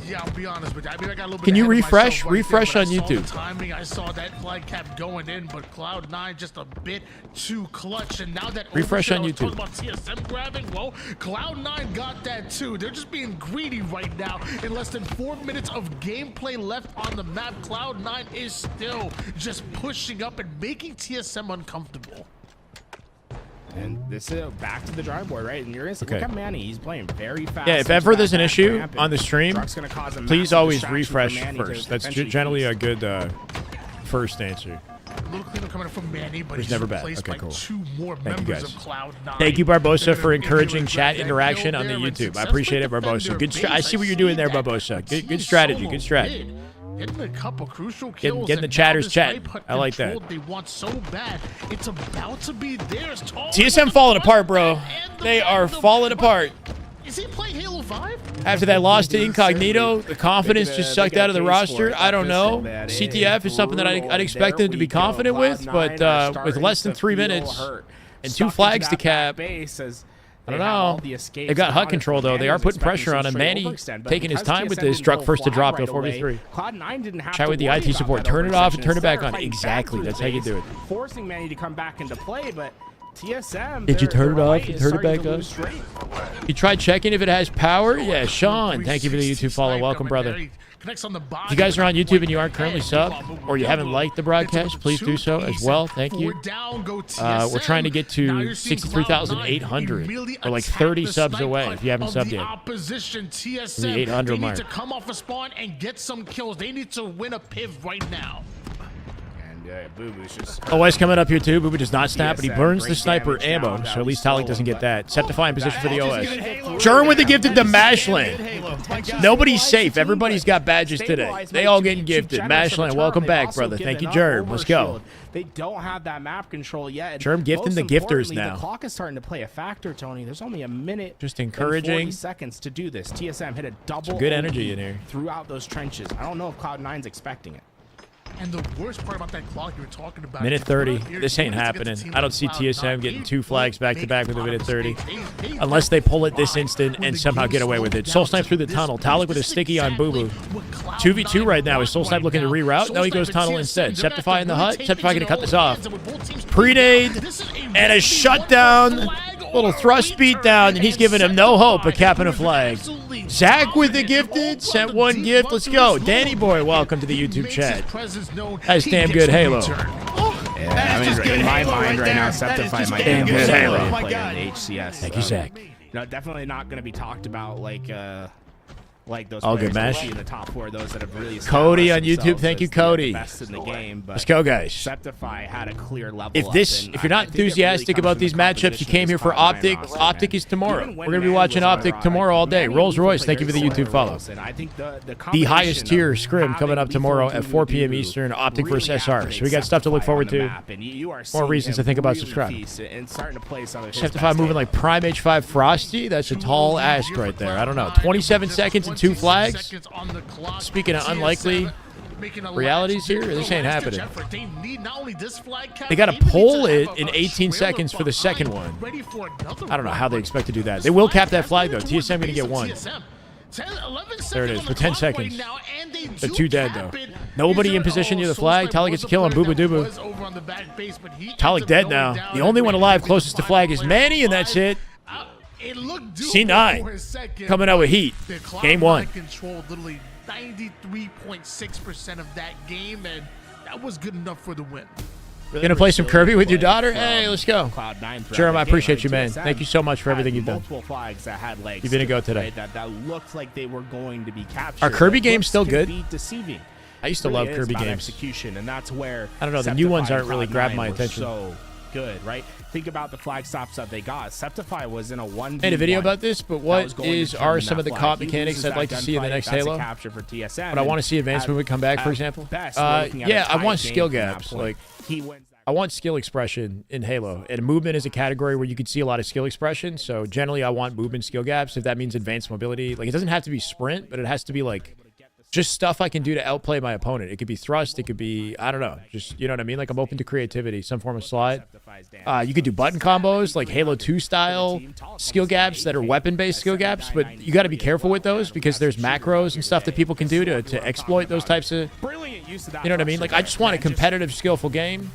Yeah, I'll be honest with you. I mean, I got a little bit Can you ahead of refresh? myself right Refresh there, on but I saw the YouTube. timing, I saw that flag cap going in, but Cloud9 just a bit too clutch. And now that Refresh on overshoot, I YouTube. was talking about TSM grabbing, well, Cloud9 got that too. They're just being greedy right now. In less than 4 minutes of gameplay left on the map, Cloud9 is still just pushing up and making TSM uncomfortable. And this is back to the drawing board, right? And you're gonna see, Okay. look at Manny. He's playing very fast. Yeah, if into ever that there's an back issue ramp, and on the stream, Druck's gonna cause a please massive always distraction for refresh Manny to first. That's eventually generally use. a good first answer. A little cleanup coming from Manny, but It's he's never bad. replaced Okay, by cool. 2 more Thank you, members guys. of Cloud9. Thank you, Barbosa, They're for gonna encouraging grab chat that interaction kill on the there and YouTube. I successfully appreciate it, defend Barbosa. their Good. I base. see what you're doing there, that Barbosa. Good team strategy. solo Good strategy. bid. Getting a couple crucial Getting kills. the and now chatters this chatting. snipe I like that. control They want so bad. It's about to be theirs. TSM falling apart, bro. They are falling apart. Is he playing Halo 5? After that loss to Incognito, the confidence just sucked out of the roster. I don't know. CTF is something that I'd expect them to be confident with, but with less than 3 minutes and 2 flags to cap, I don't know. They got HUD control, though. They are putting pressure on him. Manny taking his time with this. Struck first to drop to a 4v3. Cloud9 didn't have Chat to with the worry IT about support. that Turn it off and overextension. turn it back Instead, on. they're fighting Exactly. back That's through how you the do it. base, forcing Manny to come back into play, but TSM. Did you turn it their off right and is turn it starting back to on? lose strength. You tried checking if it has power? Yeah, Sean. Thank you for the YouTube follow. Welcome, brother. Connects on the body. If you guys are on YouTube and you aren't currently subbed, or you haven't liked the broadcast, please do so as well. Thank you. We're trying to get to 63,800. We're like 30 subs away if you haven't subbed yet. Opposition TSM. The 800 they need mark. to come off a spawn and get some kills. They need to win a piv right now. And Boo Boo's just. OS coming up here too. Boo Boo does not snap, but he TSM, burns the great sniper damage ammo, down, so at least slow Talik doesn't him, get that. Septify in position for the OS. Halo. Germ with the gifted the Mashland. Nobody's safe. Everybody's got badges today. They all getting gifted. Mashland, welcome back, brother. Thank you, Germ. Let's go. They don't have that map control yet. and Germ gifting most the gifters importantly, now. The clock is starting to play a factor, Tony. There's only a minute. Just and encouraging. 40 seconds to do this. TSM hit a double. Some good OD energy in here. throughout those trenches. I don't know if Cloud9's expecting it. And the worst part about that clock you were talking about. Minute 30. This ain't happening. I don't see TSM getting 2 flags back to back with a minute 30. Unless they pull it this instant and somehow get away with it. Soul Snipe through the tunnel. Talik with a sticky on Boo Boo. 2v2 right now. Is Soul Snipe looking to reroute? No, he goes tunnel instead. Septify in the hut. Septify going to cut this off. Pre-nade and a shutdown. Little thrust beat down, and he's giving him no hope of capping a flag. Zach with the gifted. Sent 1 gift. Let's go. Danny Boy, welcome to the YouTube chat. That's damn good Halo. Yeah, I mean, in my mind right now, Septify might be the most overrated player in HCS. Thank you, Zach. No, definitely not going to be talked about like like those All players good, Mash. in the top 4 of those that have really Cody on established YouTube, thank you, themselves as Cody. the best in the game. But Let's go, guys. Septify had a clear level If up, this, and if you're I not think it really enthusiastic comes about from the these matchups, you composition of came this here for Cloud9 Optic. roster, Optic man. is tomorrow. Even We're when gonna be Manny watching was on Optic Rod, tomorrow all day. Manny Rolls can Royce, play thank you for the very YouTube follow. close, and I think the The highest combination tier of scrim coming up having tomorrow Lethal at and 4 p.m. Voodoo Eastern. Optic really versus SR. So we got activates stuff to look Septify forward on the to. map, and you are More seeing reasons to him think about really subscribing. feast and starting to play some of his Septify best moving like Prime H5 Frosty. That's a tall ask right there. I don't know. 27 seconds and 2 flags. Speaking of unlikely realities here, this ain't happening. They got to pull it in 18 seconds for the second one. I don't know how they expect to do that. They will cap that flag, though. TSM going to get one. There it is for 10 seconds. They're 2 dead, though. Nobody in position near the flag. Talik gets a kill on Booba Dooba. Talik dead now. The only one alive closest to flag is Manny, and that's it. C9 coming out with heat. Game 1. Controlled literally 93.6% of that game, and that was good enough for the win. Gonna play some Kirby with your daughter? Hey, let's go. Cloud9 Jeremy, I appreciate you, man. Thank you so much for everything you've done. Multiple flags that had legs. You've been a go today. That looked like they were going to be captured. Are Kirby games Looks still can good? be deceiving. I used to Really love is Kirby about games. execution, and that's where I don't know, the new ones Septify aren't and really Cloud9 grabbing my were attention. So good, right? Think about the flag stops that they got. Septify was in a 1v1. Made a video about this, but what are determine some that of the flag. comp He mechanics loses I'd like to that see in the gunfight, next that's a Halo? capture for TSM, But I want to see advanced movement come back, for example. Yeah, I want skill gaps. Like, I want skill expression in Halo. And movement is a category where you could see a lot of skill expression. So generally, I want movement skill gaps. If that means advanced mobility, like it doesn't have to be sprint, but it has to be like just stuff I can do to outplay my opponent. It could be thrust. It could be, I don't know, just, you know what I mean? Like I'm open to creativity, some form of slide. You could do button combos, like Halo 2 style skill gaps that are weapon-based skill gaps, but you got to be careful with those because there's macros and stuff that people can do to exploit those types of, you know what I mean? Like I just want a competitive, skillful game.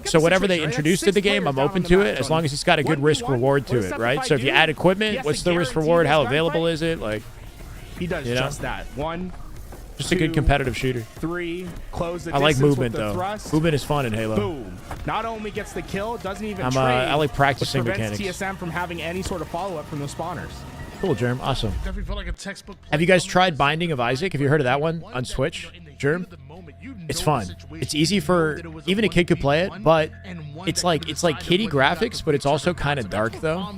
So whatever they introduce to the game, I'm open to it as long as it's got a good risk-reward to it, right? So if you add equipment, what's the risk-reward? How available is it? Like, he does just that. Just a good competitive shooter. 3, close the I like distance movement with the though. thrust. Movement is fun in Halo. Boom. Not only gets the kill, doesn't even trade. I like practicing which prevents mechanics. TSM from having any sort of follow-up from the spawners. Cool, Germ. Awesome. Definitely felt like a textbook. Have you guys tried Binding of Isaac? Have you heard of that one on Switch? Germ? It's fun. It's easy for even a kid could play it, but it's like kiddie graphics, but it's also kind of dark though.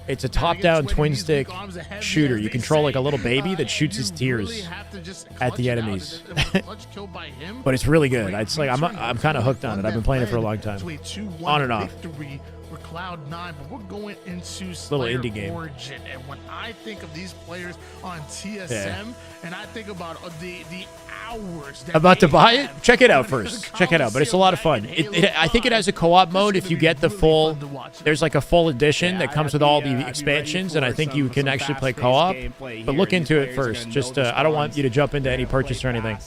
It's a top-down twin stick shooter. You control like a little baby that shoots his tears at the enemies. But it's really good. It's like I'm kind of hooked on it. I've been playing it for a long time, on and off. For Cloud9, but we're going into Little indie game. Origin, and when I think of these players on TSM, and I think about the hours that About to they buy it? have Check it out in first. the Check it out. But it's a lot of fun. I think it has a co-op mode if you get the full. There's like a full edition that comes with all the expansions, and I think you can actually play co-op. But look into it first. Just I don't want you to jump into any purchase or anything.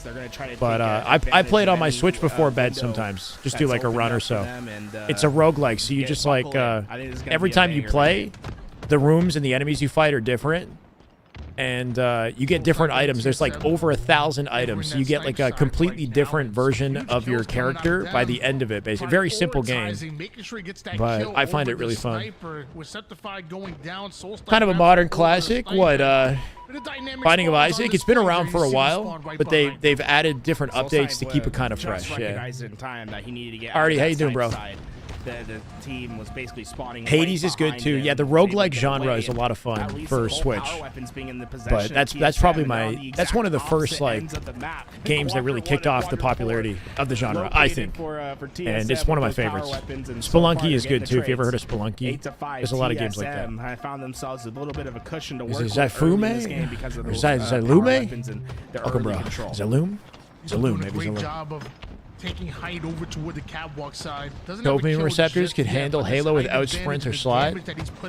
But I play it on my Switch before bed sometimes. Just do like a run or so. It's a roguelike, so you just like every time you play, the rooms and the enemies you fight are different. And you get different items. There's like over 1,000 items. So you get like a completely different version of your character by the end of it, basically. Very simple game. But I find it really fun. Kind of a modern classic. What, Binding of Isaac? It's been around for a while, but they've added different updates to keep it kind of fresh. Yeah. Artie, how you doing, bro? The team was basically spawning. Hades is good too. Yeah, the roguelike genre is a lot of fun for Switch. But that's probably that's one of the first like games that really kicked off the popularity of the genre, I think. And it's one of my favorites. Spelunky is good too. If you ever heard of Spelunky, there's a lot of games like that. I found themselves a little bit of a cushion to work Is that Fume? Or is that Lume? Welcome, bro. Is that Loom? Is it Loom? Maybe it's a Loom. Taking height over toward the catwalk side. Dopamine receptors could handle Halo without sprint or slide.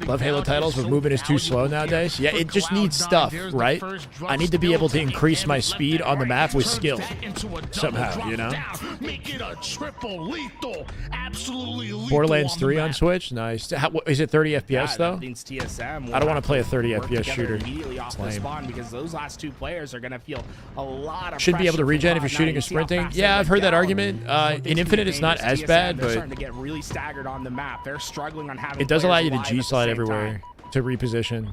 Love Halo titles, but movement is too slow nowadays. Yeah, it just needs stuff, right? I need to be able to increase my speed on the map with skill somehow, you know? Make it a triple lethal. Absolutely lethal. Borderlands 3 on Switch? Nice. Is it 30 FPS though? I don't want to play a 30 FPS shooter. It's lame. Because those last two players are going to feel a lot of should be able to regen if you're shooting a sprinting. Yeah, I've heard that argument. In Infinite, it's not as bad, but starting to get really staggered on the map. They're struggling on having. It does allow you to G-slide everywhere to reposition.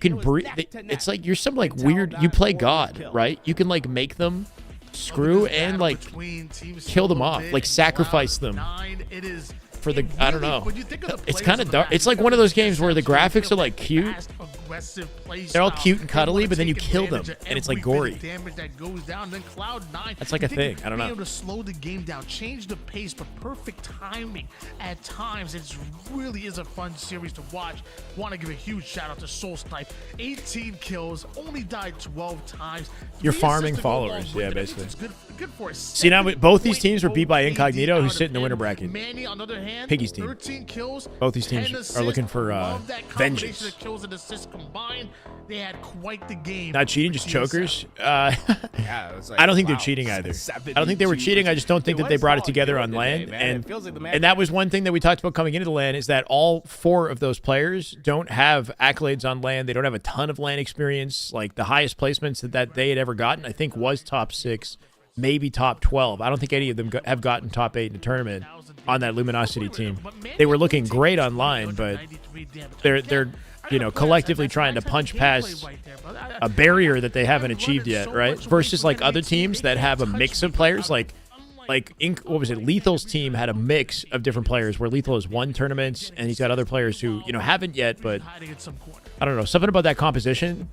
can breathe. It's like you're some like weird. You play God, right? You can like make them screw and like kill them off, like sacrifice them. It is for the, I don't know. It's kind of dark. It's like one of those games where the graphics are like cute. They're all cute and cuddly, but then you kill them, and it's like gory. That's like a thing. I don't know. Being able to slow the game down, change the pace, but perfect timing at times. It really is a fun series to watch. Want to give a huge shout out to Soul Snipe. 18 kills, only died 12 times. You're farming followers, yeah, basically. See, now both these teams were beat by Incognito, who's sitting in the winner bracket. Manny, on the other hand, Piggy's team. 13 kills, Both these teams are looking for vengeance. The kills and assists combined, they had quite the game. Not cheating, just chokers. Yeah, it was like, I don't think they're wow, cheating either. 72. I don't think they were cheating. I just don't think that they brought it together on LAN. And that was one thing that we talked about coming into the LAN, is that all 4 of those players don't have accolades on LAN. They don't have a ton of LAN experience. Like the highest placements that they had ever gotten, I think, was top 6, maybe top 12. I don't think any of them have gotten top 8 in a tournament on that Luminosity team. They were looking great online, but they're you know, collectively trying to punch past a barrier that they haven't achieved yet, right? Versus like other teams that have a mix of players, like what was it? Lethal's team had a mix of different players, where Lethal has won tournaments, and he's got other players who, you know, haven't yet, but I don't know, something about that composition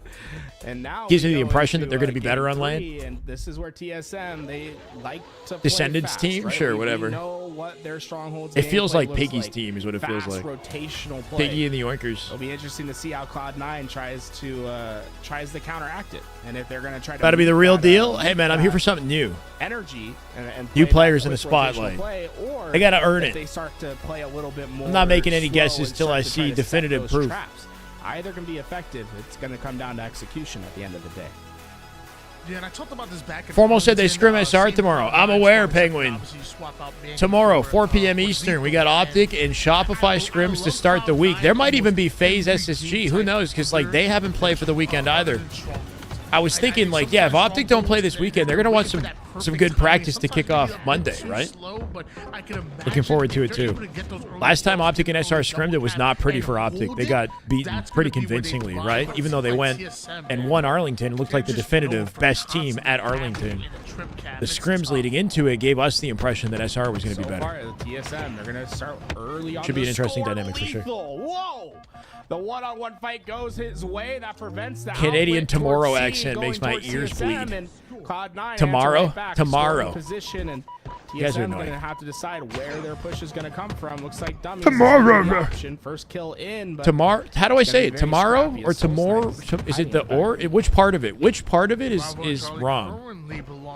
and now gives me the impression that they're going to be better on LAN. And this is where TSM, they like to play Descendants fast, team, right? sure, We whatever. know what their strongholds It feels gameplay like looks Piggy's like. team is what it feels Fast like. rotational play. Piggy and the Yoinkers. It'll be interesting to see how Cloud9 tries to counteract it, and if they're going to try to. That'll be the real deal. Hey man, I'm here for something new. Energy and New play players that in the quick rotational spotlight. play, or I gotta earn if it. They start to play a little bit more. I'm not making any slow guesses and till I start to try see to set definitive those proof. traps. Either can be effective. It's going to come down to execution at the end of the day. Yeah, and I talked about this back. Formal said they scrim SR tomorrow. I'm aware, Penguin. Tomorrow, 4 p.m. Eastern, we got Optic and Shopify scrims to start the week. There might even be FaZe SSG. Who knows? Because like they haven't played for the weekend either. I was thinking, like, yeah, if Optic don't play this weekend, they're going to want some good practice to kick off Monday, right? Looking forward to it, too. Last time Optic and SR scrimmed, it was not pretty for Optic. They got beaten pretty convincingly, right? Even though they went and won Arlington, it looked like the definitive best team at Arlington. The scrims leading into it gave us the impression that SR was going to be better. So far, the TSM, they're going to start early on. Should be an the interesting score. dynamic for sure. Lethal. Whoa! The one-on-one fight goes his way. That prevents the Canadian outlet tomorrow towards C, accent makes my towards ears TSM, bleed. and Cloud9 Tomorrow? answer right back, Tomorrow. scoring position, and You guys are TSM annoying. going to have to decide where their push is going to come from. Looks like Dummies Tomorrow. is the option. First kill in. But Tomorrow? How do I it's say gonna it? be very Tomorrow scrappy or as Soul tomorrow? Snipe Is it the or? Which part of it? Which part of it is wrong?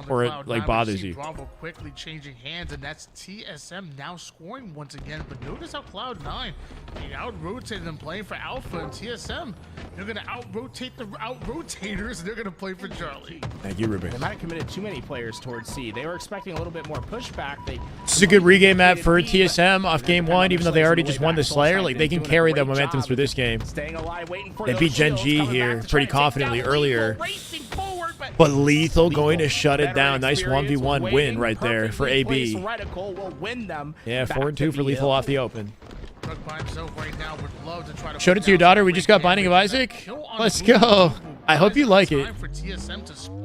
Or it like bothers you? Bravo quickly changing hands, and that's TSM now scoring once again. But notice how Cloud9 they out-rotated them playing for Alpha, and TSM they're gonna out-rotate the out-rotators, and they're gonna play for Charlie. Thank you, Ruby. They might have committed too many players towards C. They were expecting a little bit more pushback. This is a good regame map for TSM off game 1, even though they already just won the Slayer. Like, they can carry the momentum through this game. They beat Gen.G here pretty confidently earlier. But Lethal going to shut it down. Nice 1v1 win right there for AB. Yeah, 4-2 for Lethal off the open. Showed it to your daughter. We just got Binding of Isaac. Let's go. I hope you like it.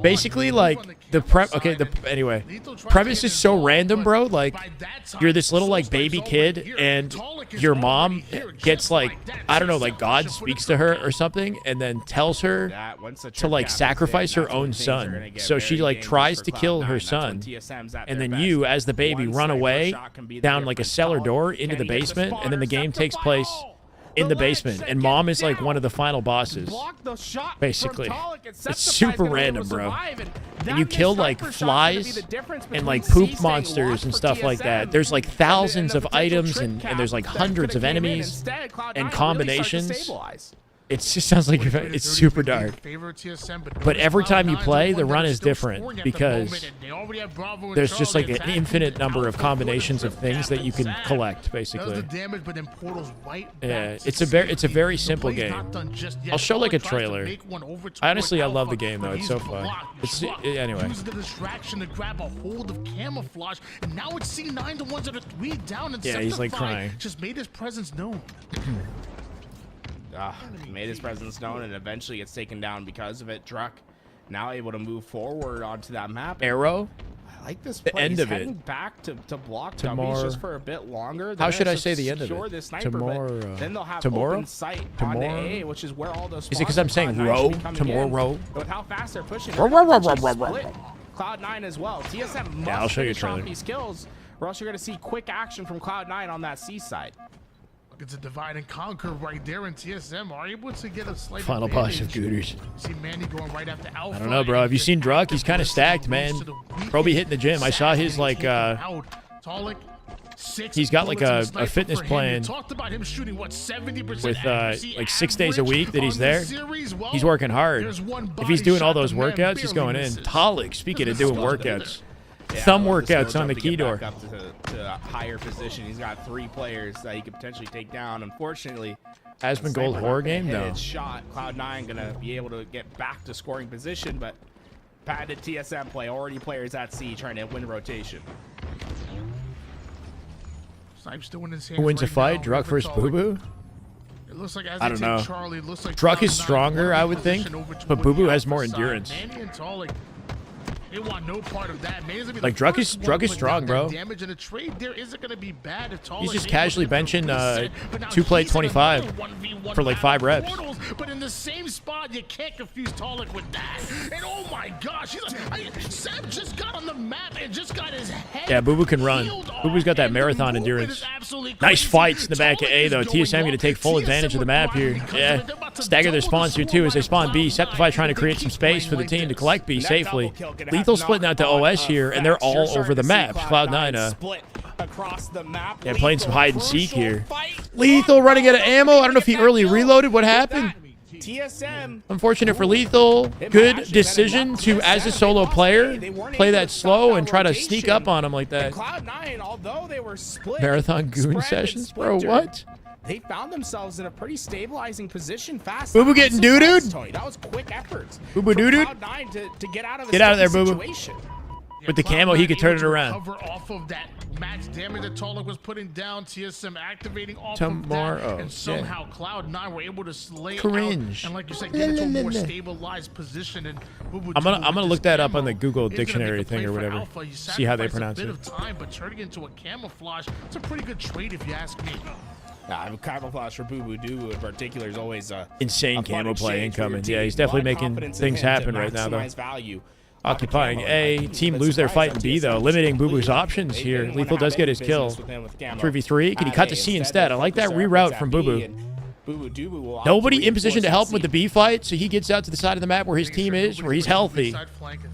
Basically, like the anyway, premise is so random, bro. Like, you're this little like baby kid, and your mom gets like, I don't know, like God speaks to her or something, and then tells her to like sacrifice her own son. So she like tries to kill her son, and then you, as the baby, run away down like a cellar door into the basement, and then the game takes place in the basement, and mom is like one of the final bosses, basically. It's super random, bro. And you kill like flies and like poop monsters and stuff like that. There's like thousands of items, and there's like hundreds of enemies and combinations. It just sounds like it's super dark. But every time you play, the run is different because there's just like an infinite number of combinations of things that you can collect, basically. Yeah, it's a very simple game. I'll show like a trailer. Honestly, I love the game though. It's so fun. Anyway. Uses the distraction to grab a hold of camouflage, and now it's C9 the ones that are 3 down, and yeah, he's like crying. Just made his presence known. Made his presence known, and eventually gets taken down because of it. Druck now able to move forward onto that map. Arrow? like this The play. end He's of heading it. back to block Tomorrow. dummies just for a bit longer. How They're should gonna I say the end of secure it? this sniper, but Tomorrow. then they'll have Tomorrow? open sight on the Tomorrow? A, which is where all those. Is it because I'm saying row? Tomorrow? With how fast they're pushing, Row, they're row, gonna row, row, row, split row. Cloud9 as well. TSM must Yeah, I'll show you a finish off trailer. these kills, or else you're gonna see quick action from Cloud9 on that C side. It's a divide and conquer right there, and TSM are able to get a slight Final boss of advantage. Gooters. See Manny going right after Alpha. I don't know, bro. Have you seen Druck? He's kind of stacked, man. Bro be hitting the gym. I saw his, like, he's got, like, a fitness plan Talked about him shooting, what, 70% with, accuracy like, 6 days a average week that he's on the there. series? Well, He's working hard. there's one If he's body doing all shot those the man workouts, he's barely going in. misses. Talik, speaking of doing workouts. Yeah, Thumb I love the workouts skill on the jump to key get door. back up to a higher position. He's got 3 players that he could potentially take down. Unfortunately, Aspen Gold Sniper horror not gonna game, hit though. its shot. Cloud9 gonna be able to get back to scoring position, but patented TSM play. Already players at C trying to win rotation. Snipe still in his hands Who wins a right fight? now. Druck versus Boo Boo? It looks like as I they don't take know. Charlie, it looks like Druck is Cloud9 stronger, I would think, position over but toward Boo Boo the has more alpha side. endurance. Manny and Talik, they want no part of that. Manny's gonna be Like, the Druck first is one strong, putting out that bro. Damage in a trade there isn't going to be bad if Talik He's just is able casually to benching reset, but now 2 plate he's in 25 another 1v1 for like 5 reps. portals, but in the same spot, you can't confuse Talik with that. And oh my gosh, Sam just got on the map and just got his head. Yeah, Boo Boo can run. peeled Boo Boo's got that and the marathon movement endurance. is absolutely Nice crazy. fights in the back of Talik A, is though. going TSM going to off. take full TSM advantage of the would map thrive here. because of Yeah. it. They're about to Stagger their double spawns the here, too, as they score spawn B. line. Septify trying to create some space for the team to collect B safely. Lethal splitting out to OS here, and they're all over the map. Cloud9, split across the map. yeah, playing some hide and seek here. Lethal running out of ammo. I don't know if he early reloaded. What happened? TSM. Unfortunate for Lethal. Good decision to, as a solo player, play that slow and try to sneak up on him like that. Cloud9, although they were split, Marathon goon spread and sessions, bro. splintered, What? They found themselves in a pretty stabilizing position fast. Boo Boo getting doo-dooed? Tony, that was quick efforts. Boo Boo from doo-dooed? Cloud9 to get out of Get out of there, Boo Boo. situation. With the camo, he could turn it around. Cover off of that max damage that Talik was putting down. TSM activating off Tomorrow, of that, yeah. and somehow Cloud9 were able to slay Cringe. out, and like you said, get into a more stabilized position. And I'm gonna look that up on the Google dictionary thing or whatever. See how they pronounce a bit it. of time, but turning it into a camouflage, it's a pretty good trade if you ask me. Camouflage for Boo Boo Doo in particular is always Insane a fun camo play exchange for your incoming. team, Yeah, he's definitely but making confidence in things him to happen right now, though. maximize value. Occupying A, team lose their fight in B, though, limiting Boo Boo's options here. Lethal does get his kill. 3v3. Can he cut to C instead? I like that reroute from Boo Boo. Nobody in position to help him with the B fight, so he gets out to the side of the map where his team is, where he's healthy.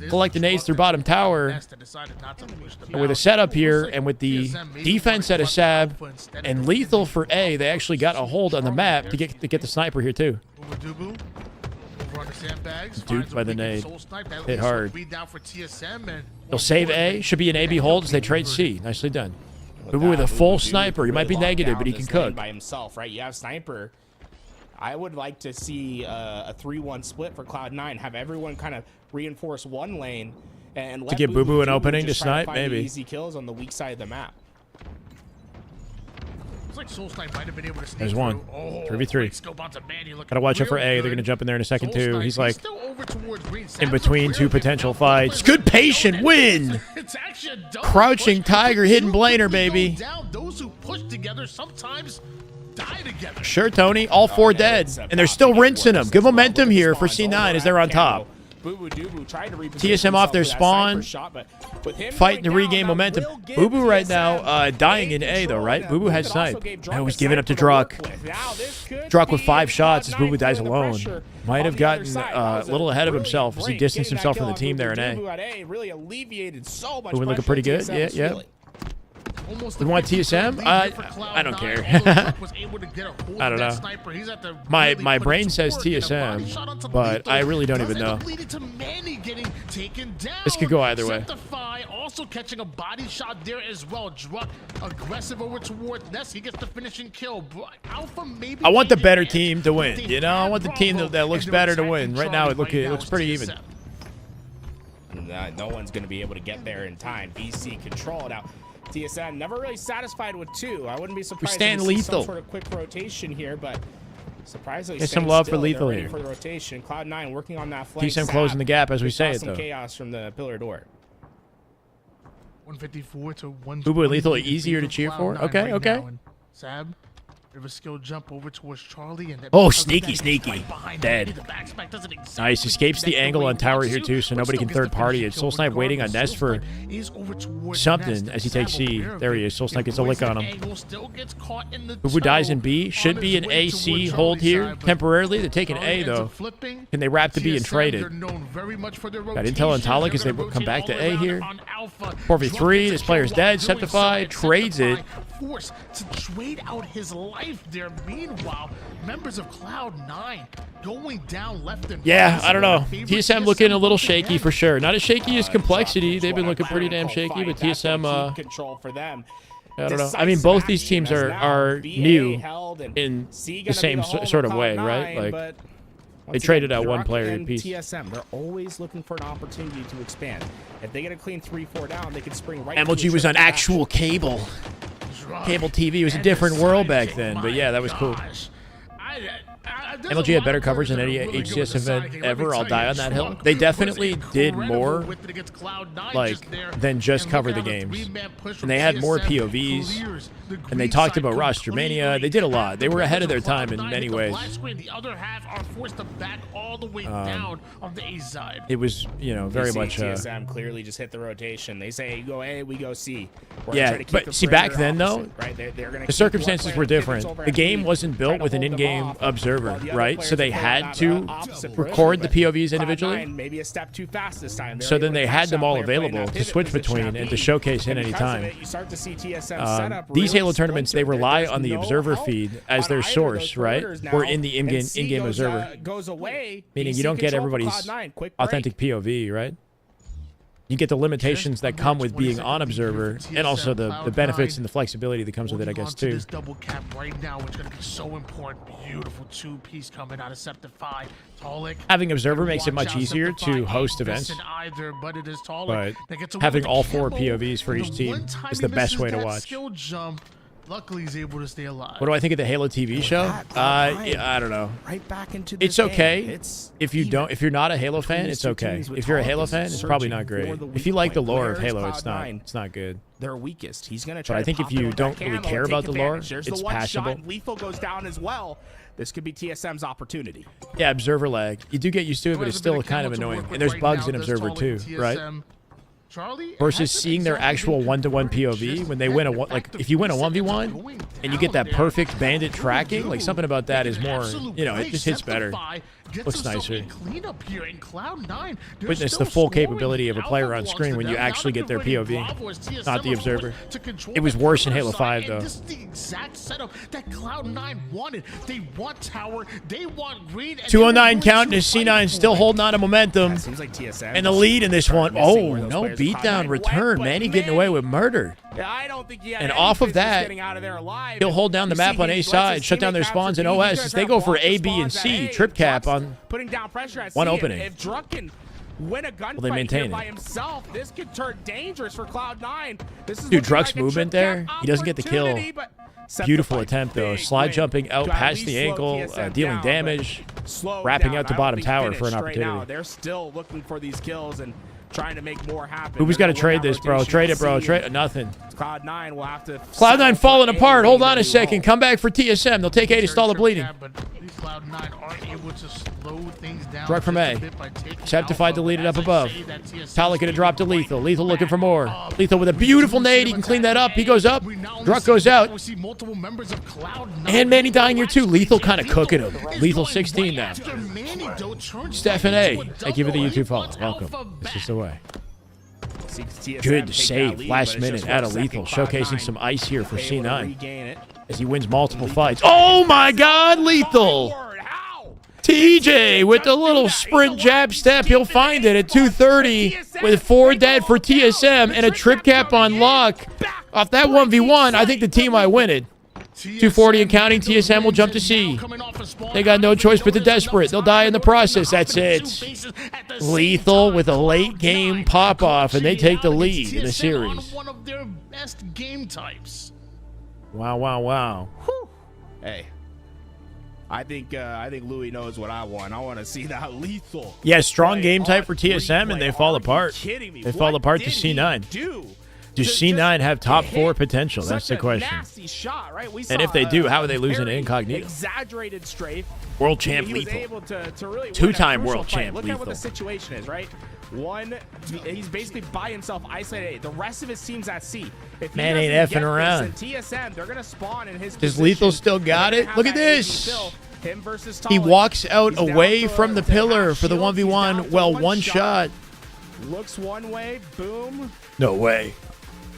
Collect the nades through bottom tower. And with a setup here, and with the defense at a sab, and Lethal for A, they actually got a hold on the map to get the sniper here, too. Duped by the nade. Hit hard. They'll save A. Should be an AB hold as they trade C. Nicely done. Boo Boo with a full sniper. He might be negative, but he can cook. By himself, right? You have sniper. I would like to see a 3-1 split for Cloud9. Have everyone kind of reinforce one lane and let give Boo Boo an Doo opening just to try snipe, find maybe. easy kills on the weak side of the map. It's like Soul Snipe might have been able to sneak There's one. through. Oh, 3v3. great scope onto Manny, looking Gotta watch out for real A. They're good. gonna jump in there in a second, Soul too. Snipe, He's like still over towards green. in Sam's between a two really potential good fights. player. Good patient win. It's actually a double Crouching push. Tiger, hidden Too Blainer, quickly baby. go down. Those who push together sometimes die together. Sure, Tony. All 4 dead. And they're still rinsing them. Good momentum here for C9 as they're on top. Boo Boo Doo Boo tried to TSM off their spawn. Fighting to regain momentum. Boo Boo right now dying in A, though, right? Boo Boo has snipe. I was giving up to Druck. Druck with 5 shots as Boo Boo dies alone. Might have gotten a little ahead of himself as he distanced himself from the team there in A. Really alleviated so much Boo Boo looking pressure pretty good. TSM Yeah, was yeah. feeling. We want TSM? I don't care. I don't know. My brain says TSM, but I really don't even know. This could go either way. Also catching a body shot there as well. Druck aggressive over towards Ness. He gets the finishing kill. Alpha maybe. I want the better team to win. You know, I want the team that looks better to win. Right now, it looks pretty even. No one's going to be able to get there in time. BC control. Now, TSM never really satisfied with 2. I wouldn't be surprised stand to see Lethal. some sort of quick rotation here, but surprisingly, Get some staying love for still. They're Lethal ready here. for the rotation. Cloud9 working on that flank. TSM closing the gap as we Just say saw it, some though. chaos from the pillar door. 154 to 1. Boo Boo and Lethal are easier to cheer for. Okay, okay. Sab, bit of a skill jump over towards Charlie, and Oh, sneaky, sneaky. Dead. The backspec doesn't exactly Nice. Escapes the angle on tower here, too, so nobody can third party it. Soul Snipe waiting on Nest for something as he takes C. There he is. Soul Snipe gets a lick on him. Boo Boo dies in B. Should be an AC hold here temporarily. They're taking A, though. Can they wrap the B and trade it? Got intel on Talik as they come back to A here. 4v3. This player's dead. Septify. Trades it. Forced to trade out his life there. Meanwhile, members of Cloud9 going down left and Yeah, I don't know. TSM looking a little shaky for sure. Not as shaky as Complexity. They've been looking pretty damn shaky, but TSM, control for them. I don't know. I mean, both these teams are new in the same sort of way, right? Like, they traded out one player apiece. TSM, they're always looking for an opportunity to expand. If they get a clean 3-4 down, they can spring right. MLG was on actual cable. Cable TV. It was a different world back then, but yeah, that was cool. MLG had better coverage than any HCS event ever. I'll die on that hill. They definitely did more, like, than just cover the games. And they had more POVs. And they talked about roster mania. They did a lot. They were ahead of their time in many ways. It was, you know, very much. TSM clearly just hit the rotation. They say go A, we go C. Yeah, but see, back then though, the circumstances were different. The game wasn't built with an in-game observer, right? So they had to record the POVs individually. Maybe a step too fast this time. So then they had them all available to switch between and to showcase in any time. These Halo tournaments, they rely on the observer feed as their source, right? Or in the in-game observer. Meaning you don't get everybody's authentic POV, right? You get the limitations that come with being on observer, and also the benefits and the flexibility that comes with it, I guess, too. This double cap right now, which is going to be so important. Beautiful two-piece coming out of Septify. Talik. Having observer makes it much easier to host events, but having all 4 POVs for each team is the best way to watch. Luckily, he's able to stay alive. What do I think of the Halo TV show? I don't know. Right back into the it's okay. If you're not a Halo fan, it's okay. If you're a Halo fan, it's probably not great. If you like the lore of Halo, it's not good. They're weakest. He's gonna try. But I think if you don't really care about the lore, it's passable. Lethal goes down as well. This could be TSM's opportunity. Yeah, observer lag. You do get used to it, but it's still kind of annoying. And there's bugs in observer too, right? Versus seeing their actual one-to-one POV when they win if you win a 1v1 and you get that perfect bandit tracking, like something about that is more, you know, it just hits better. Looks nicer. Witness the full capability of a player on screen when you actually get their POV, not the observer. It was worse in Halo 5 though. This is the exact setup that Cloud9 wanted. They want tower, they want green. 209 count and C9 still holding on to momentum. Seems like TSM and the lead in this one. Oh, no beatdown return. Manny getting away with murder. I don't think he had and off of that, he'll hold down the map on A side, shut down their spawns in OS as they go for A, B, and C. Trip cap on putting down pressure at one opening. If Druk can win a gunfight here by himself, this could turn dangerous for Cloud9. Dude, Druk's movement there, he doesn't get the kill. Beautiful attempt, though. Slide jumping out past the ankle, dealing damage, wrapping out the bottom tower for an opportunity. They're still looking for these kills and trying to make more happen. Who's got to trade this, bro? Trade it, bro. Trade nothing. Cloud9 will have to. Cloud9 falling apart. Hold on a second. Come back for TSM. They'll take A to stall the bleeding. Cloud9 are able to slow things down. Drug from A. Septified deleted up above. Talik gonna drop to Lethal. Lethal looking for more. Lethal with a beautiful nade. He can clean that up. He goes up. Drug goes out. And Manny dying here too. Lethal kind of cooking him. Lethal 16 now. Stefan A. Thank you for the YouTube follow. Welcome. This is the way. Good save. Last minute out of Lethal. Showcasing some ice here for C9. As he wins multiple fights. Oh my God, Lethal! TJ with the little sprint jab step. He'll find it at 230 with 4 dead for TSM and a trip cap on lock. Off that 1v1, I think the team might win it. 240 and counting. TSM will jump to C. They got no choice but the desperate. They'll die in the process. That's it. Lethal with a late game pop-off, and they take the lead in the series. One of their best game types. Wow, wow, wow. Whew. Hey, I think Louis knows what I want. I want to see that Lethal. Yeah, strong game type for TSM, and they fall apart. They fall apart to C9. Does C9 have top 4 potential? That's the question. Nasty shot, right? We And if they do, how are they losing to Incognito? Exaggerated strafe. World champ He was Lethal. able to really Two-time win a crucial world fight. champ Look at what the Lethal. situation is, right? One, he's basically by himself, isolated. The rest of his team's at C. If he Man ain't doesn't effing get around. this, then TSM, they're gonna spawn in his Does position. Lethal still got They're it? gonna have Look at that AD this. fill. Him versus He Talik. walks out He's down away for from the half pillar for the shield. He's 1v1. down for Well, one one shot. Looks one way, boom. No way.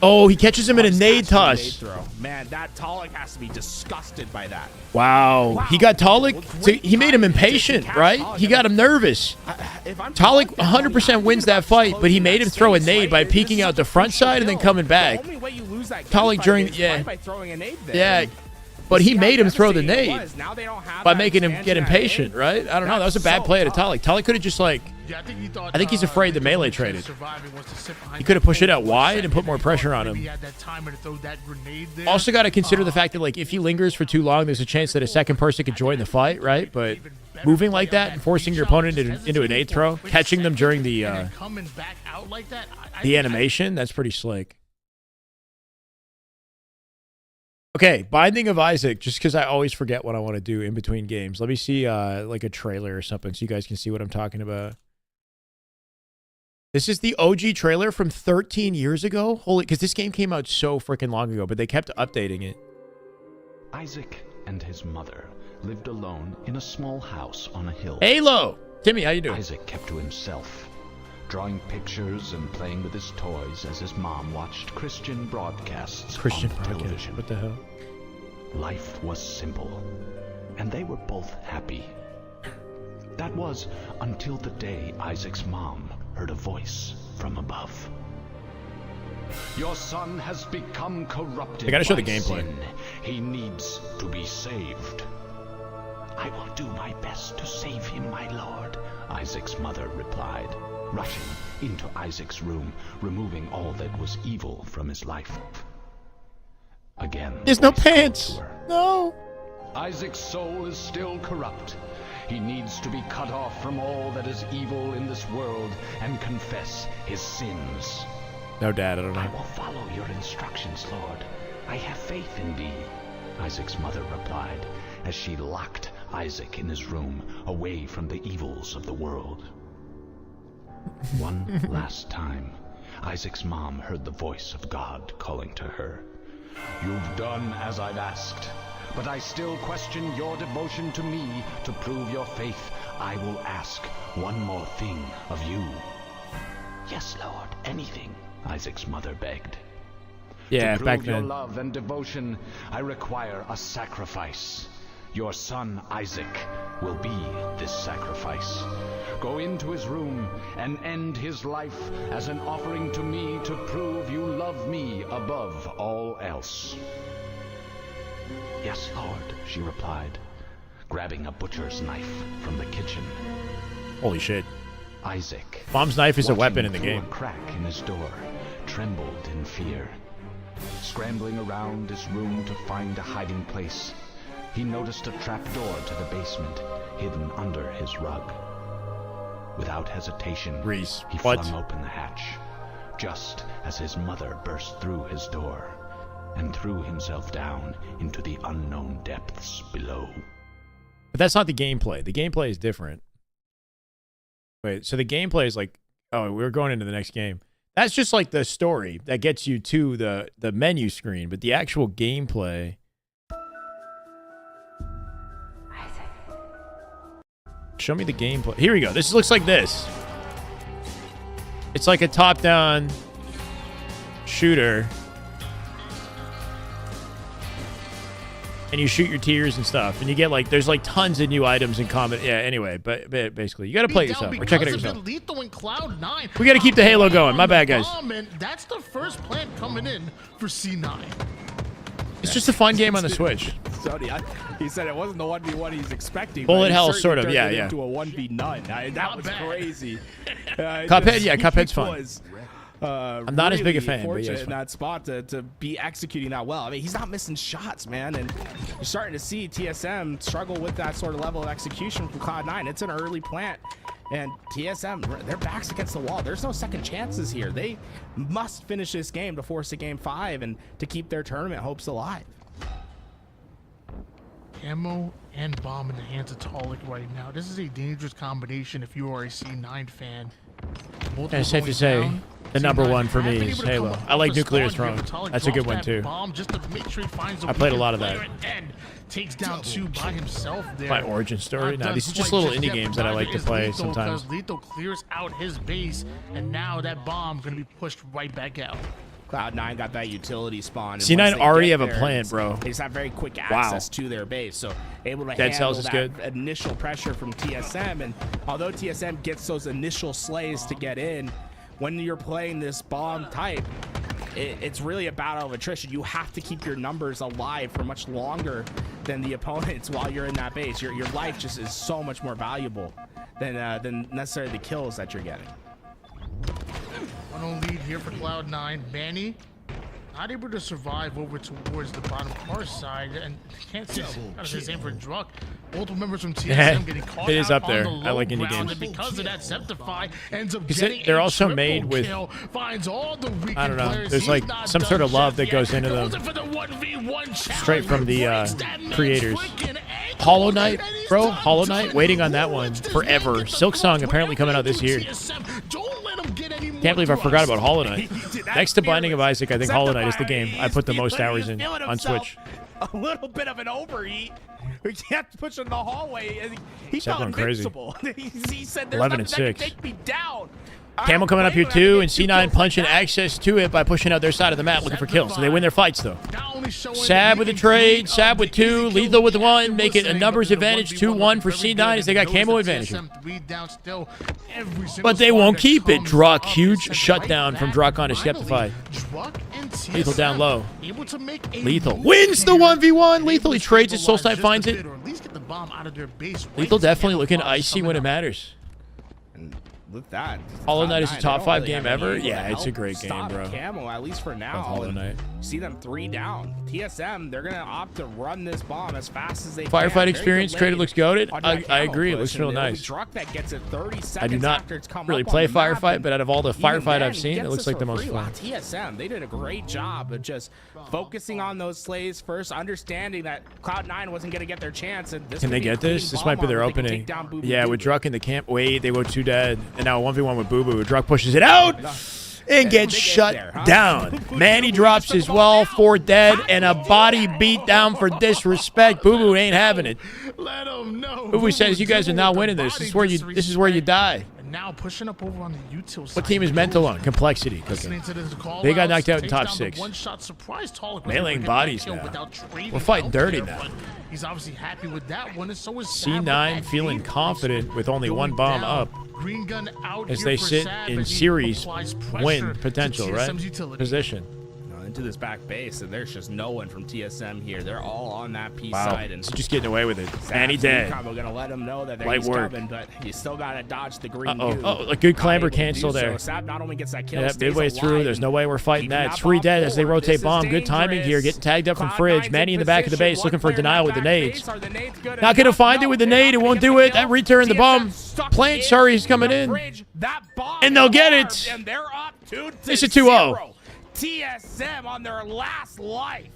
Oh, he catches him in a nade toss. Nade throw. Man, that Talik has to be disgusted by that. Wow. He got Talik. He made him impatient, right? He got him nervous. Talik 100% wins that fight, but he made him throw a nade by peeking out the front side and then coming back. The only way you lose that Talik during by throwing a nade there. yeah, but he made him throw the nade Now they don't have by that making him expansion get at impatient, nade. right? I don't know. That was a bad so play to tough. Talik. Talik could have just like. Yeah, I think he thought. I think he's afraid to melee trade it. He could have pushed it out wide and put more pressure on him. He had that timer to throw that grenade there. Also got to consider the fact that like if he lingers for too long, there's a chance that a second person could join the fight, right? But moving like that and forcing your opponent into an nade throw, catching them during the coming back out like that. the animation, that's pretty slick. Okay, Binding of Isaac, just because I always forget what I want to do in between games. Let me see like a trailer or something so you guys can see what I'm talking about. This is the OG trailer from 13 years ago. Holy, because this game came out so freaking long ago, but they kept updating it. Isaac and his mother lived alone in a small house on a hill. Halo! Timmy, how you doing? Isaac kept to himself, drawing pictures and playing with his toys as his mom watched Christian broadcasts Christian on the broadcast. television. What the hell? Life was simple, and they were both happy. That was until the day Isaac's mom heard a voice from above. Your son has become corrupted. They gotta show by the gameplay. sin. He needs to be saved. I will do my best to save him, my lord, Isaac's mother replied, rushing into Isaac's room, removing all that was evil from his life. Again, There's no voice called pants. to her. No. Isaac's soul is still corrupt. He needs to be cut off from all that is evil in this world and confess his sins. No, Dad, I don't know. I will follow your instructions, Lord. I have faith in thee, Isaac's mother replied, as she locked Isaac in his room, away from the evils of the world. One last time, Isaac's mom heard the voice of God calling to her. You've done as I've asked, but I still question your devotion to me. To prove your faith, I will ask one more thing of you. Yes, Lord, anything, Isaac's mother begged. Yeah, to prove back your then. love and devotion, I require a sacrifice. Your son, Isaac, will be this sacrifice. Go into his room and end his life as an offering to me to prove you love me above all else. Yes, Lord, she replied, grabbing a butcher's knife from the kitchen. Holy shit. Isaac, Mom's knife is a watching weapon in the through game. a crack in his door, trembled in fear. Scrambling around his room to find a hiding place, he noticed a trapdoor to the basement hidden under his rug. Without hesitation, Reese, he what? flung open the hatch, just as his mother burst through his door and threw himself down into the unknown depths below. But that's not the gameplay. The gameplay is different. Wait, so the gameplay is like, oh, we're going into the next game. That's just like the story that gets you to the menu screen, but the actual gameplay. Show me the gameplay. Here we go. This looks like this. It's like a top-down shooter. And you shoot your tiers and stuff. And you get like, there's like tons of new items in combat. Yeah, anyway, but basically, you got to play it yourself or check it out yourself. Lethal and Cloud9. We got to keep the Halo going. My bad, guys. And that's the first plant coming in for C9. It's just a fun game on the Switch. Sonny, he said it wasn't the 1v1 he's expecting. Bullet but he hell, certainly sort of, turned yeah, it yeah. into a 1v none. That was crazy. Cuphead, yeah, Cuphead's fun. Was, I'm not as big a really fan, but fortunate yeah, it's in fun. that spot to be executing that well. I mean, he's not missing shots, man, and you're starting to see TSM struggle with that sort of level of execution from Cloud9. It's an early plant, And TSM, their back's against the wall. There's no second chances here. They must finish this game to force a game 5 and to keep their tournament hopes alive. Camo and bomb in the hands of Talik right now. This is a dangerous combination if you are a C9 fan. Yeah, it's safe to say the number one for me is Halo. I like Nuclear Throne. That's a good one too. I played a lot of that. Takes down 2 by himself there. My origin story. No, these are just little indie games that I like to play sometimes. Lethal clears out his base, and now that bomb gonna be pushed right back out. Cloud9 got that utility spawn. C9 already have a plan, bro. They just have very quick access to their base, so able to Dead handle Cells is that good. initial pressure from TSM. And although TSM gets those initial slays to get in, when you're playing this bomb type, it's really a battle of attrition. You have to keep your numbers alive for much longer than the opponents while you're in that base. Your life just is so much more valuable than necessarily the kills that you're getting. 1-0 lead here for Cloud9. Manny not able to survive over towards the bottom car side, and can't see the same for Druck. Multiple members from TSM getting caught it is out up there. on the I like low indie ground, games. and because of that, Septify ends up getting they're a also made triple with, kill, finds all the weakened I don't know, players. there's He's like not some sort of done love just that goes yet. into them Goes in for the 1v1 straight from the challenge. creators. Hollow Knight, bro, Hollow Knight, waiting on that one forever. Silk Song apparently coming out this year. Can't believe I forgot about Hollow Knight. Next to Binding of Isaac, I think Hollow Knight is the game I put the most hours in on Switch. A little bit of an overeat. He kept pushing the hallway, and he Except felt going crazy. invincible. He said, "There's 11 nothing and that can 6. take me down." Camel coming up here too, and C9 punching access to it by pushing out their side of the map looking for kills. So they win their fights though. Sab with a trade, Sab with 2, Lethal with 1, make it a numbers advantage, 2-1 for C9 as they got Camo advantage. But they won't keep it. Druck, huge shutdown from Druck on his Skeptify. Lethal down low. Lethal wins the 1v1. Lethal, he trades it, Soulsnipe finds it. Lethal definitely looking icy when it matters. With that, Hollow Knight is a top 5 really game ever. Yeah, it's a great game, stop bro. Camo, at least for now. Hollow Knight. See them 3 down. TSM, they're gonna opt to run this bomb as fast as they can. Firefight experience, traded looks goated. I agree, it push, looks real and it'll be nice. Druck that gets it 30 seconds I do not after it's come really up play on the map, Firefight, and but out of all the even Firefight then, I've he seen, it gets looks this like the for most free. fun. Wow, TSM, they did a great job of just focusing on those slays first, understanding that Cloud9 wasn't gonna get their chance. And this Can they get this? This might be their opening. Yeah, with Druck in the camp. Wait, they go 2 dead. And now 1v1 with Boo Boo. Druck pushes it out and gets shut down. Manny drops his well, 4 dead, and a body beat down for disrespect. Boo Boo ain't having it. Boo Boo says, "You guys are not winning this. This is where you die." Now pushing up over on the util side. What team is mental on? Complexity cooking. They got knocked out in top 6. Meleeing bodies now. We're fighting dirty now. He's obviously happy with that one, and so is C9 feeling confident with only 1 bomb up Green gun out as here they for sit Sab in as he series applies win pressure potential, to right? TSM's utility. Position. Into this back base, and there's just no one from TSM here. They're all on that P Wow, side, and so just getting away with it. Sab Manny dead. We're gonna let him know that Light he's work. coming, but you still gotta dodge the green. Uh-oh. goo. Oh, a good clamber Not able to cancel do there. So Sab not only gets that kill, Yeah, stays midway through, alive, there's no way we're fighting keeping that. that 3 bomb dead as they forward. rotate This is bomb. Good timing here. Getting tagged up from Fridge. Manny in the back of the base looking for a denial with the nades. Not going to find it with the nade. It won't do it. That return the bomb. Plant, sorry, he's coming in. And they'll get it. And they're up 2-0. It's a 2-0. TSM on their last life.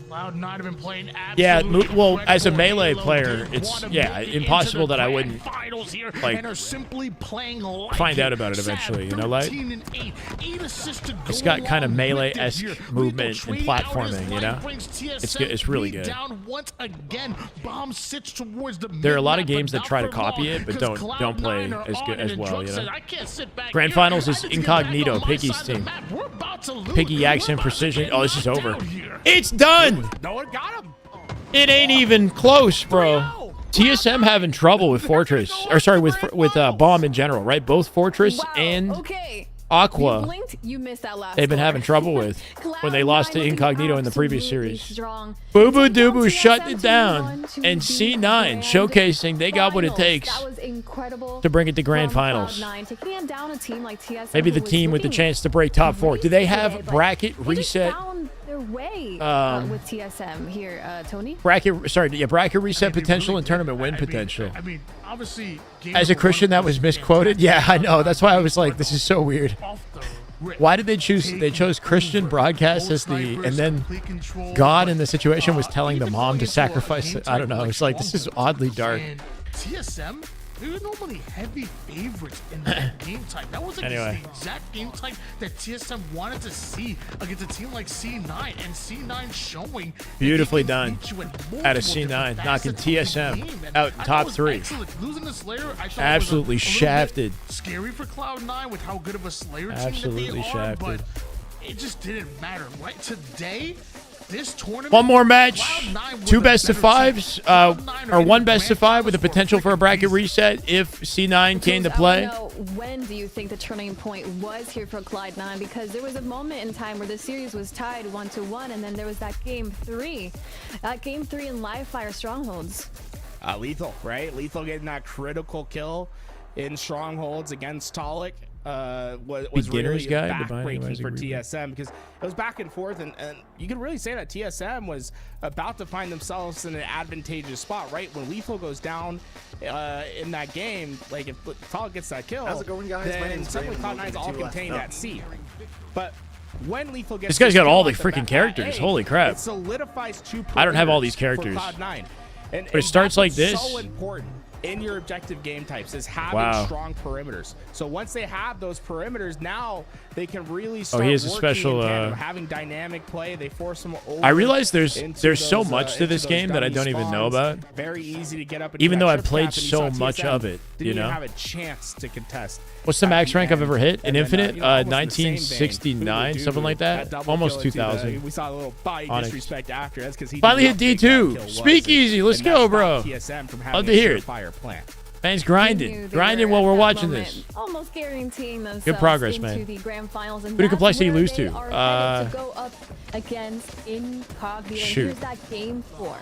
Cloud9 have been playing Yeah, absolutely well, as a incredible Melee Halo. player, They it's, wanna yeah, make it impossible into the that I grand wouldn't, finals here like, and are simply playing like find out it. about it eventually, Sab, you know, like? 13 and 8, 8 assists to It's go got kind of along with it Melee-esque here. movement and Lethal trade out his platforming, you life know? brings It's TSM good. It's really beat good. Down once again. Bomb sits towards the There are a lot of mid-map, games but that try to not for copy long, it, but 'cause don't play Cloud9 are as on good it, as and well, Druck you said, know? "I can't sit back Grand here. Finals I is need to get back Incognito, on my Piggy's side of the team. map. We're about to lose. Piggy Yaks in We're about to precision. get Oh, this is knocked over. out here." It's done. No one got him. It ain't even close, bro. TSM having trouble with Fortress, or sorry, with Bomb in general, right? Both Fortress and Aqua. You blinked, you missed that last They've been score. having trouble with when they lost to Incognito in the previous Absolutely series. strong. Boo They Boo took down Doo Boo shut TSM it to down, 1-2 and the C9 grand showcasing they got what it finals. takes That was incredible to bring it to grand from finals. Cloud9, taking down a team like TSM Maybe who the was team with the looking chance to break top 4. Do they great have today, but bracket they just reset found their way with TSM here, Tony. Bracket reset potential and tournament win potential. I mean, obviously, As a Christian, that was misquoted. Yeah, I know. That's why I was like, this is so weird. Why did they choose? They chose Christian broadcast as the, and then God in the situation was telling the mom to sacrifice. I don't know. It's like, this is oddly dark. TSM, they were normally heavy favorites in that game type. That was like Anyway. the exact game type that TSM wanted to see against a team like C9, and C9 showing Beautifully done out of C9, knocking TSM out top 3. Losing the Slayer, I thought Absolutely was a little shafted. bit scary for Cloud9 with how good of a Slayer team Absolutely that they shafted. are, but it just didn't matter. Right today, this tournament, One more match, Cloud9 was 2 a best of better team. 5s, or 1 best of 5 with a potential for a bracket reset if C9 came to play. I want to know, when do you think the turning point was here for Cloud9? Because there was a moment in time where the series was tied 1-1, and then there was that game 3. That game 3 in live fire strongholds. Lethal, right? Lethal getting that critical kill in strongholds against Talik. Was Beginner's really guide, backbreaking for Divine TSM because it was back and forth, and you could really say that TSM was about to find themselves in an advantageous spot, right? When Lethal goes down in that game, like if Talik gets that kill, How's it going, guys? My then name's suddenly Brandon. Cloud9's all Welcome to contained 2F. at C. But when Lethal gets This guy's got kill all the at freaking back characters. A, Holy crap. It solidifies 2 I don't have all perimeters these characters. for Cloud9. But it starts that's like what's this. So important in your objective game types is having Wow. strong perimeters. So once they have those perimeters, now they can really start he has a working special, in tandem, having dynamic play. They force them over. I realize there's into so those, much to into this those game that I dummy don't even know spawns. about. Very easy to get up. Even though I've I've played so much of it, didn't you know? even have a chance to contest. What's the max rank I've ever hit? And In then, Infinite? you know, almost in the same vein, 1969, Voodoo something like that that? double Almost kill into the- 2000. We saw a little body Onyx. disrespect after. That's because he Finally didn't hit know how big D2. that kill was. Speakeasy. Let's And go, that bro. stopped TSM from having Love to a hear it. surefire plant. Man's They grinding. Grinding were while at we're that watching moment this. almost guaranteeing themselves Good progress, into man. the grand finals. And Who did that's Complexity where lose they to? are headed to go up against Incognito. Shoot. And here's that game 4.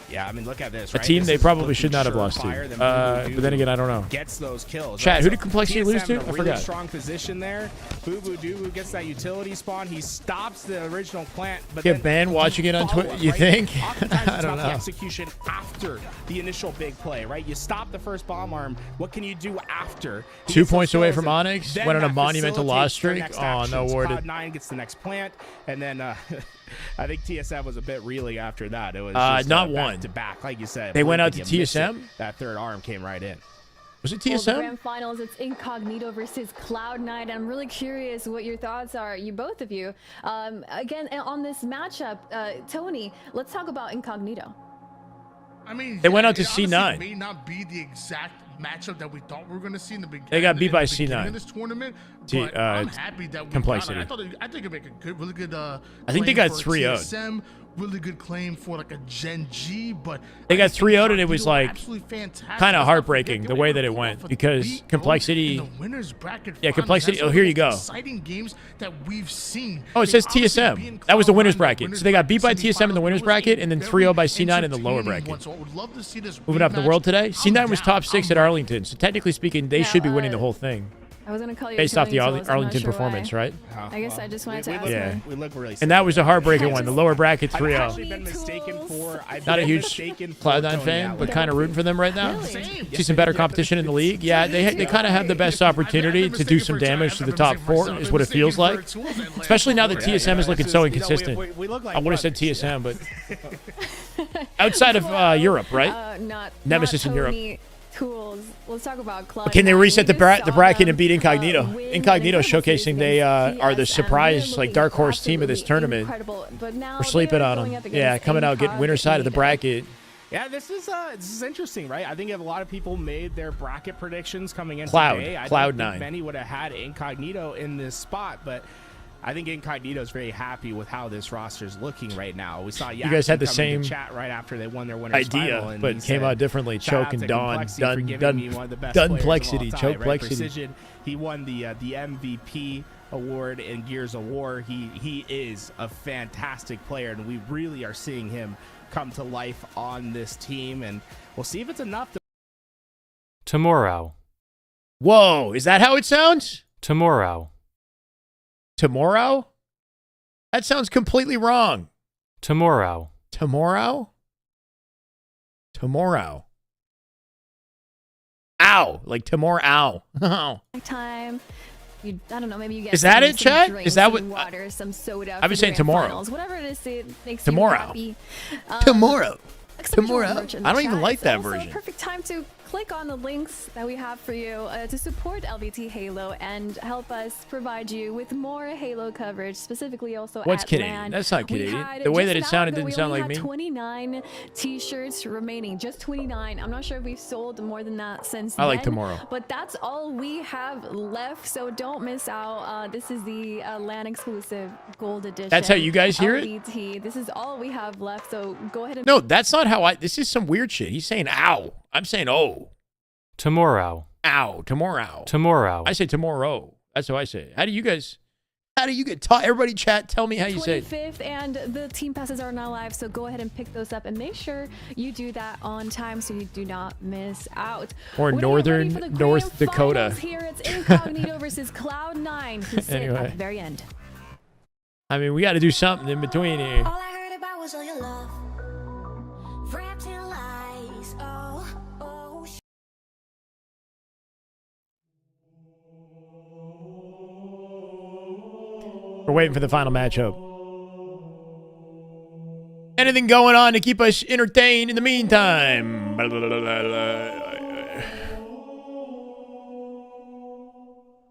Yeah, I mean, look at this. A Right? team This they is probably looking should not have lost to. surefire than But then again, I don't know. Gets those kills. Chat, right? who So did Complexity TSM lose to? in a I really forgot. strong position there. Boo Boo Doo gets that utility spawn. He stops the original plant, but Get then banned watching it on follow Twitter. up, You right? think? Oftentimes I it's don't about the know. execution after the initial big play, right? You stop the first bomb arm. What can you do after? He 2 gets those points away kills, from and Onyx. then Went on a that monumental loss facilitates their streak. next Oh, no actions. awarded. Cloud9 gets the next plant, and then I think TSM was a bit reeling after that. It was just, not back one. to back, like you said. They went out Blink to and you missed it. TSM? That third arm came right in. Was it Well, the TSM? grand finals, it's Incognito versus Cloud9. I'm really curious what your thoughts are, both of you. Again, on this matchup, Tony, let's talk about Incognito. I mean, They went out to it honestly C9. may not be the exact matchup that we thought we were going to see in the beginning. They got beat by in the beginning C9. of this tournament, T- but I'm happy that we Complexity. got it. I think it'd make a good, really good. I think they claim got for 3-0'd. TSM, really good claim for like a Gen.G, but They I got just think 3-0'd, and it was Incognito are like absolutely fantastic. kind of Let's not heartbreaking forget, the they way were that it able went to because beat Complexity. in the winners bracket Yeah, finals. Complexity. That's Oh, one here of you the go. most exciting games that we've seen. Oh, it They says obviously TSM. being That was the winners Cloud9 bracket. So they got beat by TSM in the winners bracket, and then 3-0 by C9 in the lower bracket. So I would love to see this Moving up the rematch. world today. I'm C9 was down. top 6 at Arlington, so technically speaking, they should be winning the whole thing. I was going to call you Based off the Tony Jules, I'm not Arlington sure performance, why. right? I guess I just wanted to ask Yeah. We look really And that was a heartbreaking one. The lower bracket I've 3-0. actually been mistaken for. I've Not a been huge mistaken for Cloud9 Tony fan, but Allen. kind of rooting for them right now. Really? See some better competition in the league. Yeah, they kind of have the best opportunity to do some damage to the top 4, is what it feels like. Especially now that TSM is looking so inconsistent. We look like I would have said TSM, but outside of Europe, right? Not Nemesis in Europe. Tony Tools. Let's talk about Cloud9. Can they reset the We just saw bracket them, and beat Incognito? win Incognito an incredible showcasing they series are the against surprise, TSM. like dark horse team of this Absolutely tournament. incredible. But now We're sleeping they're on going them. up Yeah, against coming out getting winner side of the bracket. Yeah, this is interesting, right? I think if a lot of people made their bracket predictions coming into Cloud, today, I don't Cloud9. think many would have had Incognito in this spot, but I think Incognito is very happy with how this roster is looking right now. We saw You guys had the come same into chat right after they won their winners idea, final, and but he came said, out differently. "Shout out Choke and to Dawn, Complexity for giving me one of the best players of all Dunplexity, time," right? Chokelexity. Precision. He won the MVP award in Gears of War. He is a fantastic player, and we really are seeing him come to life on this team, and we'll see if it's enough. Tomorrow. Whoa, is that how it sounds? Tomorrow. Tomorrow? That sounds completely wrong. Tomorrow. Tomorrow? Tomorrow. Ow. Like tomorrow. Ow. Time. I don't know. Maybe you get. Is that it, some Chat? drinks, Is that some what? Water, some soda. I was for saying the grand tomorrow. finals. Whatever it is, it makes Tomorrow. you happy. Tomorrow. Exclamation Tomorrow. merch in the I don't even chat. like It's that also version. a perfect time to click on the links that we have for you to support LVT Halo and help us provide you with more Halo coverage, specifically also What's at Canadian? LAN. That's not We Canadian. had The way just that an it hour sounded ago, didn't we sound only like had me. 29 t-shirts remaining, just 29. I'm not sure if we've sold more than that since I like then, tomorrow. but that's all we have left, so don't miss out. This is the LAN exclusive gold edition. That's how you guys hear it? LVT. This is all we have left, so go ahead and No, that's not how I. This is some weird shit. He's saying ow. I'm saying oh. Tomorrow. Ow. Tomorrow. Tomorrow. I say tomorrow. That's how I say it. How do you guys? How do you get taught? Everybody chat. Tell me how you say it. 25th, and the team passes are now live, so go ahead and pick those up and make sure you do that on time so you do not miss out. Or We're gonna get ready northern for the North grand Dakota. finals here. It's Incognito versus Cloud9 who sit Anyway. at the very end. I mean, we got to do something in between here. All I heard about was all your love. Wrapped in lies. Oh, oh. We're waiting for the final matchup. Anything going on to keep us entertained in the meantime?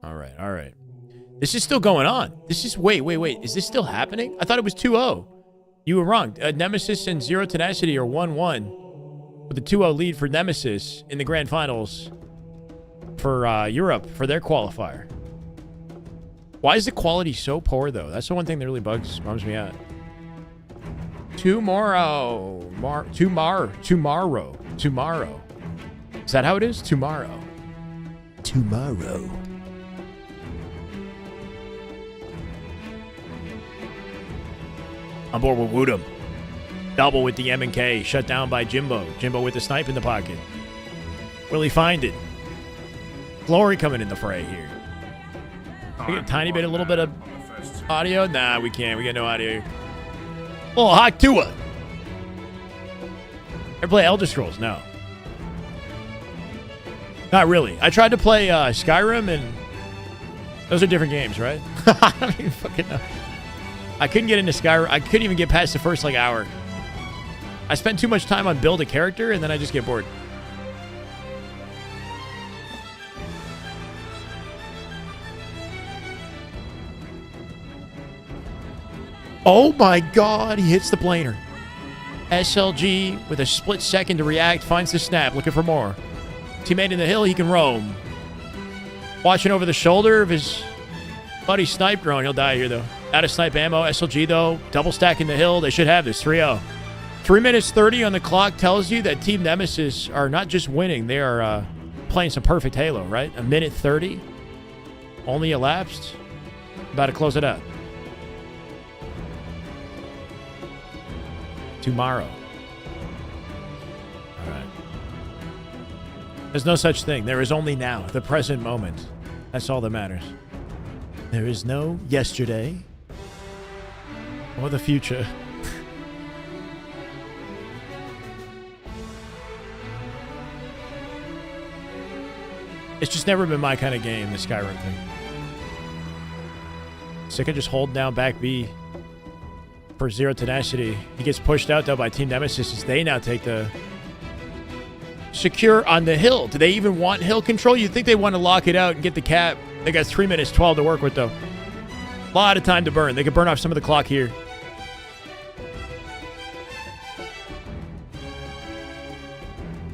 All right, all right. This is still going on. This is, wait. Is this still happening? I thought it was 2-0. You were wrong. Nemesis and Zero Tenacity are 1-1 with a 2-0 lead for Nemesis in the grand finals for Europe for their qualifier. Why is the quality so poor, though? That's the one thing that really bums me out. Tomorrow. Tomorrow. Is that how it is? Tomorrow. On board with Woodham. Double with the M&K. Shut down by Jimbo. Jimbo with the snipe in the pocket. Will he find it? Glory coming in the fray here. We get a little bit of audio? Nah, we can't. We got no audio. Oh, Hawk Tua. Ever play Elder Scrolls? No. Not really. I tried to play Skyrim, and those are different games, right? I don't even fucking know. I couldn't get into Skyrim. I couldn't even get past the first, hour. I spent too much time on build a character, and then I just get bored. Oh my god, he hits the planer. SLG with a split second to react, finds the snap, looking for more. Teammate in the hill, he can roam. Watching over the shoulder of his buddy snipe drone. He'll die here, though. Out of snipe ammo. SLG, though, double stacking the hill. They should have this, 3-0. 3 minutes 30 on the clock tells you that Team Nemesis are not just winning, they are playing some perfect Halo, right? 1 minute 30 only elapsed. About to close it out. Tomorrow. All right. There's no such thing. There is only now, the present moment. That's all that matters. There is no yesterday or the future. It's just never been my kind of game, the Skyrim thing. Sick of just holding down back B for Zero Tenacity. He gets pushed out, though, by Team Nemesis as they now take the secure on the hill. Do they even want hill control? You'd think they want to lock it out and get the cap. They got 3 minutes 12 to work with, though. A lot of time to burn. They could burn off some of the clock here.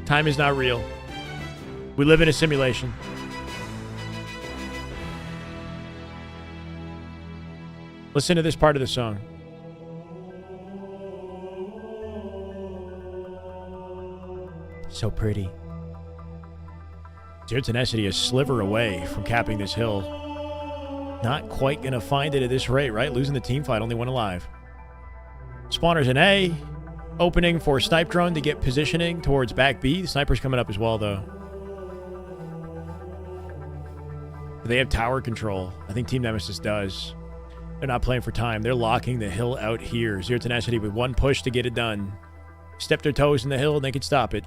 Time is not real. We live in a simulation. Listen to this part of the song. So pretty. Zero Tenacity a sliver away from capping this hill. Not quite going to find it at this rate, right? Losing the team fight, only one alive. Spawners in A. Opening for Snipe Drone to get positioning towards back B. The sniper's coming up as well, though. They have tower control. I think Team Nemesis does. They're not playing for time. They're locking the hill out here. Zero Tenacity with one push to get it done. Step their toes in the hill and they can stop it.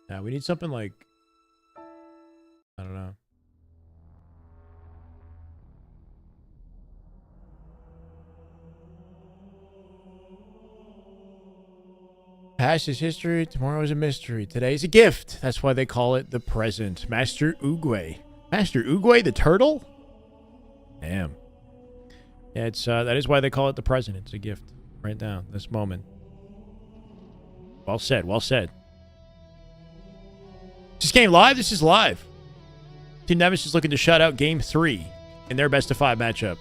Now we need something like, I don't know. Past is history, tomorrow is a mystery. Today's a gift. That's why they call it the present. Master Oogway. Master Oogway, the turtle? Damn. Yeah, it's that is why they call it the present. It's a gift. Right down this moment. Well said, well said. Is this game live? This is live. Team Nemesis is looking to shut out Game 3 in their best-of-5 matchup.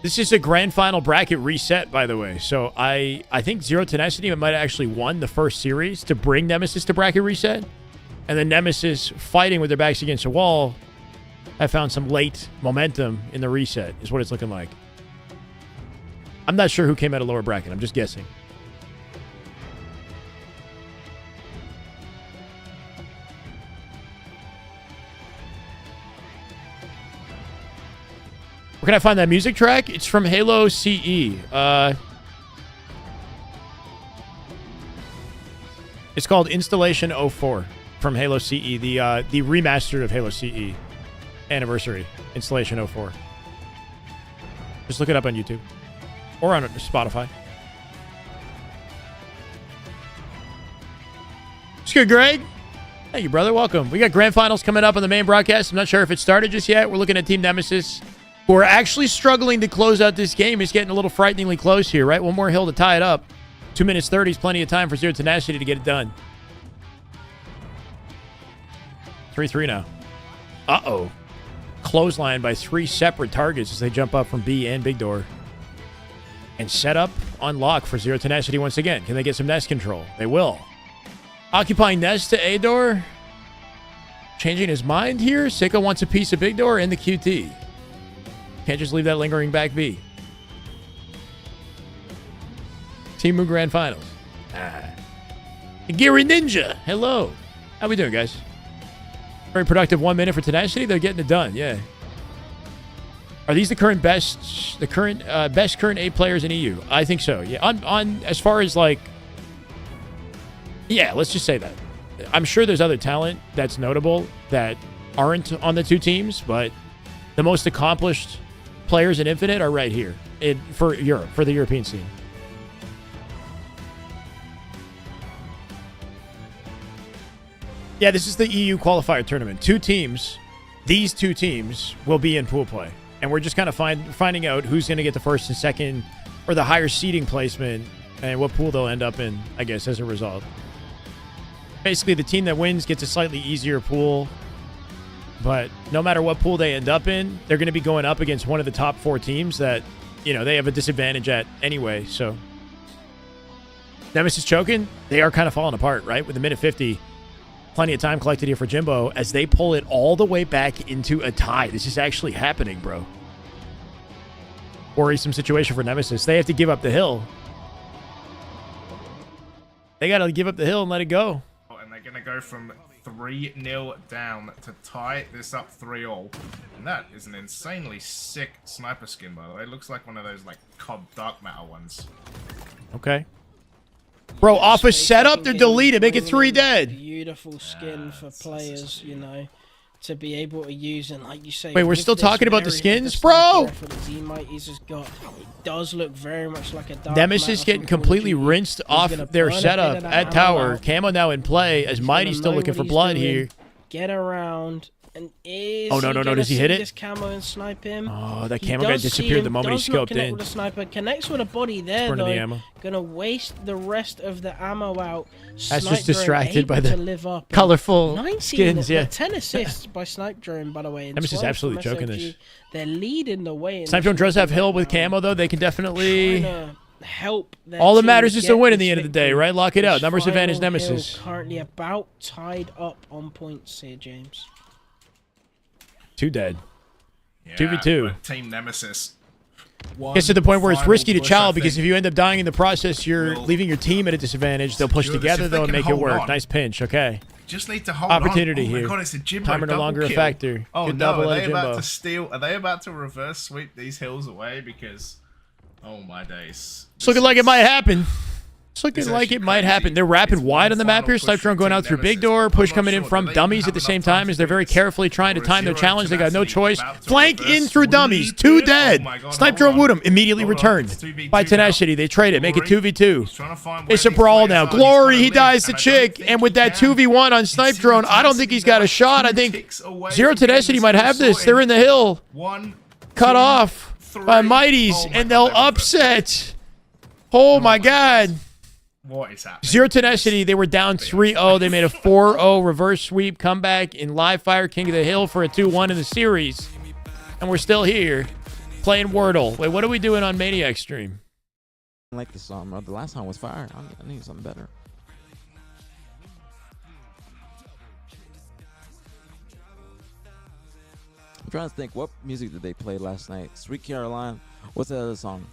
This is a grand final bracket reset, by the way. So I think Zero Tenacity might have actually won the first series to bring Nemesis to bracket reset. And then Nemesis, fighting with their backs against a wall, have found some late momentum in the reset, is what it's looking like. I'm not sure who came out of lower bracket. I'm just guessing. Where can I find that music track? It's from Halo CE. It's called Installation 04 from Halo CE, the remastered of Halo CE anniversary. Installation 04. Just look it up on YouTube or on Spotify. It's good, Greg. Thank you, brother. Welcome. We got grand finals coming up on the main broadcast. I'm not sure if it started just yet. We're looking at Team Nemesis, who are actually struggling to close out this game. It's getting a little frighteningly close here, right? One more hill to tie it up. 2 minutes 30 is plenty of time for Zero Tenacity to get it done. 3-3 now. Uh-oh. Clothesline by 3 separate targets as they jump up from B and Big Door. And set up on lock for Zero Tenacity once again. Can they get some nest control? They will. Occupying nest to A door. Changing his mind here. Sicko wants a piece of Big Door and the QT. Can't just leave that lingering back B. Team Moon Grand Finals. Gary Ninja. Hello. How we doing, guys? Very productive 1 minute for Tenacity. They're getting it done. Yeah. Are these the current best current 8 players in EU? I think so. Yeah. On as far as like, yeah, let's just say that. I'm sure there's other talent that's notable that aren't on the two teams, but the most accomplished players in Infinite are right here for Europe, for the European scene. Yeah, this is the EU qualifier tournament. These two teams will be in pool play. And we're just kind of finding out who's going to get the first and second or the higher seeding placement and what pool they'll end up in, I guess, as a result. Basically, the team that wins gets a slightly easier pool. But no matter what pool they end up in, they're going to be going up against one of the top 4 teams that, you know, they have a disadvantage at anyway. So Nemesis choking, they are kind of falling apart, right? With a minute 50. Plenty of time collected here for Jimbo as they pull it all the way back into a tie. This is actually happening, bro. Worrisome situation for Nemesis. They have to give up the hill. They got to give up the hill and let it go. And they're going to go from 3-0 down to tie this up 3-all. And that is an insanely sick sniper skin, by the way. It looks like one of those, like, COD Dark Matter ones. Okay. Bro, off a setup, they're deleted. Make it 3 dead. Beautiful skin for players, you know, to be able to use. And like you say, wait, we're still talking about the skins, bro? It does look very much like a Dark Nemesis getting completely rinsed off their setup at tower. Camo now in play as Mighty's still looking for blood here. Get around. And oh, no. Does he hit it? This camo and snipe him? Oh, that camo guy disappeared the moment he scoped in. With the sniper. Connects with a body there, though. The ammo. Gonna waste the rest of the ammo out. That's just distracted by the colorful skins, yeah. 10 assists by Snipe Drone, by the way. Nemesis absolutely choking this. They're leading the way. Snipe Drone does have Hill with camo, though. They can definitely help. All that matters is to win in the end of the day, right? Lock it out. Numbers advantage Nemesis. Currently about tied up on points here, James. 2 dead. Yeah, 2v2. Team Nemesis Gets to the point where it's final risky to push, chow I because think. if you end up dying in the process, you're leaving your team at a disadvantage. They'll push Secure this. together If they though and can make it hold work. on. Nice pinch. Okay. Just need to hold Opportunity on. Oh my here. God, it's a Jimbo Timer no double longer a kill. factor. Oh Good no, double are out they of about Jimbo. to steal? Are they about to reverse sweep these hills away? Because, oh my days. It's looking like it might happen. It's looking It's like actually it might happen. They're wrapping wide on the map here. Snipe drone going out through big door. Push coming in from dummies at the same time as they're very carefully trying to time their challenge. They got no choice. Flank in through dummies. 2 dead. Snipe drone would him. Immediately returned by Tenacity. They trade it. Make it 2v2. It's a brawl now. Glory, he dies to Chick. And with that 2v1 on Snipe drone, I don't think he's got a shot. I think Zero Tenacity might have this. They're in the hill. Cut off by Mighties. And they'll upset. Oh my God. What is happening? Zero Tenacity, they were down 3-0. They made a 4-0 reverse sweep comeback in live fire King of the Hill for a 2-1 in the series. And we're still here playing Wordle. Wait, what are we doing on Maniac stream? I like this song, bro. The last song was fire. I need something better. I'm trying to think, what music did they play last night? Sweet Caroline. What's that other song?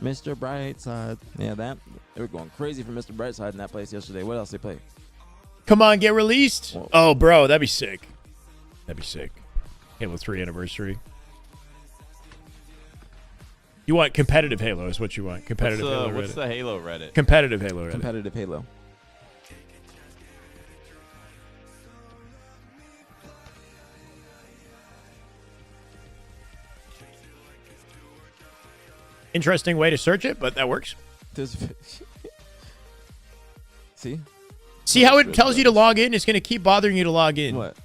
Mr. Brightside. Yeah, that. They were going crazy for Mr. Brightside in that place yesterday. What else they play? Come on, get released. Oh, bro, that'd be sick. That'd be sick. Halo 3 anniversary. You want competitive Halo is what you want. Competitive Halo Reddit. What's the Halo Reddit? Competitive Halo Reddit. Competitive Halo. Interesting way to search it, but that works. See? See how it tells you to log in? It's going to keep bothering you to log in. What?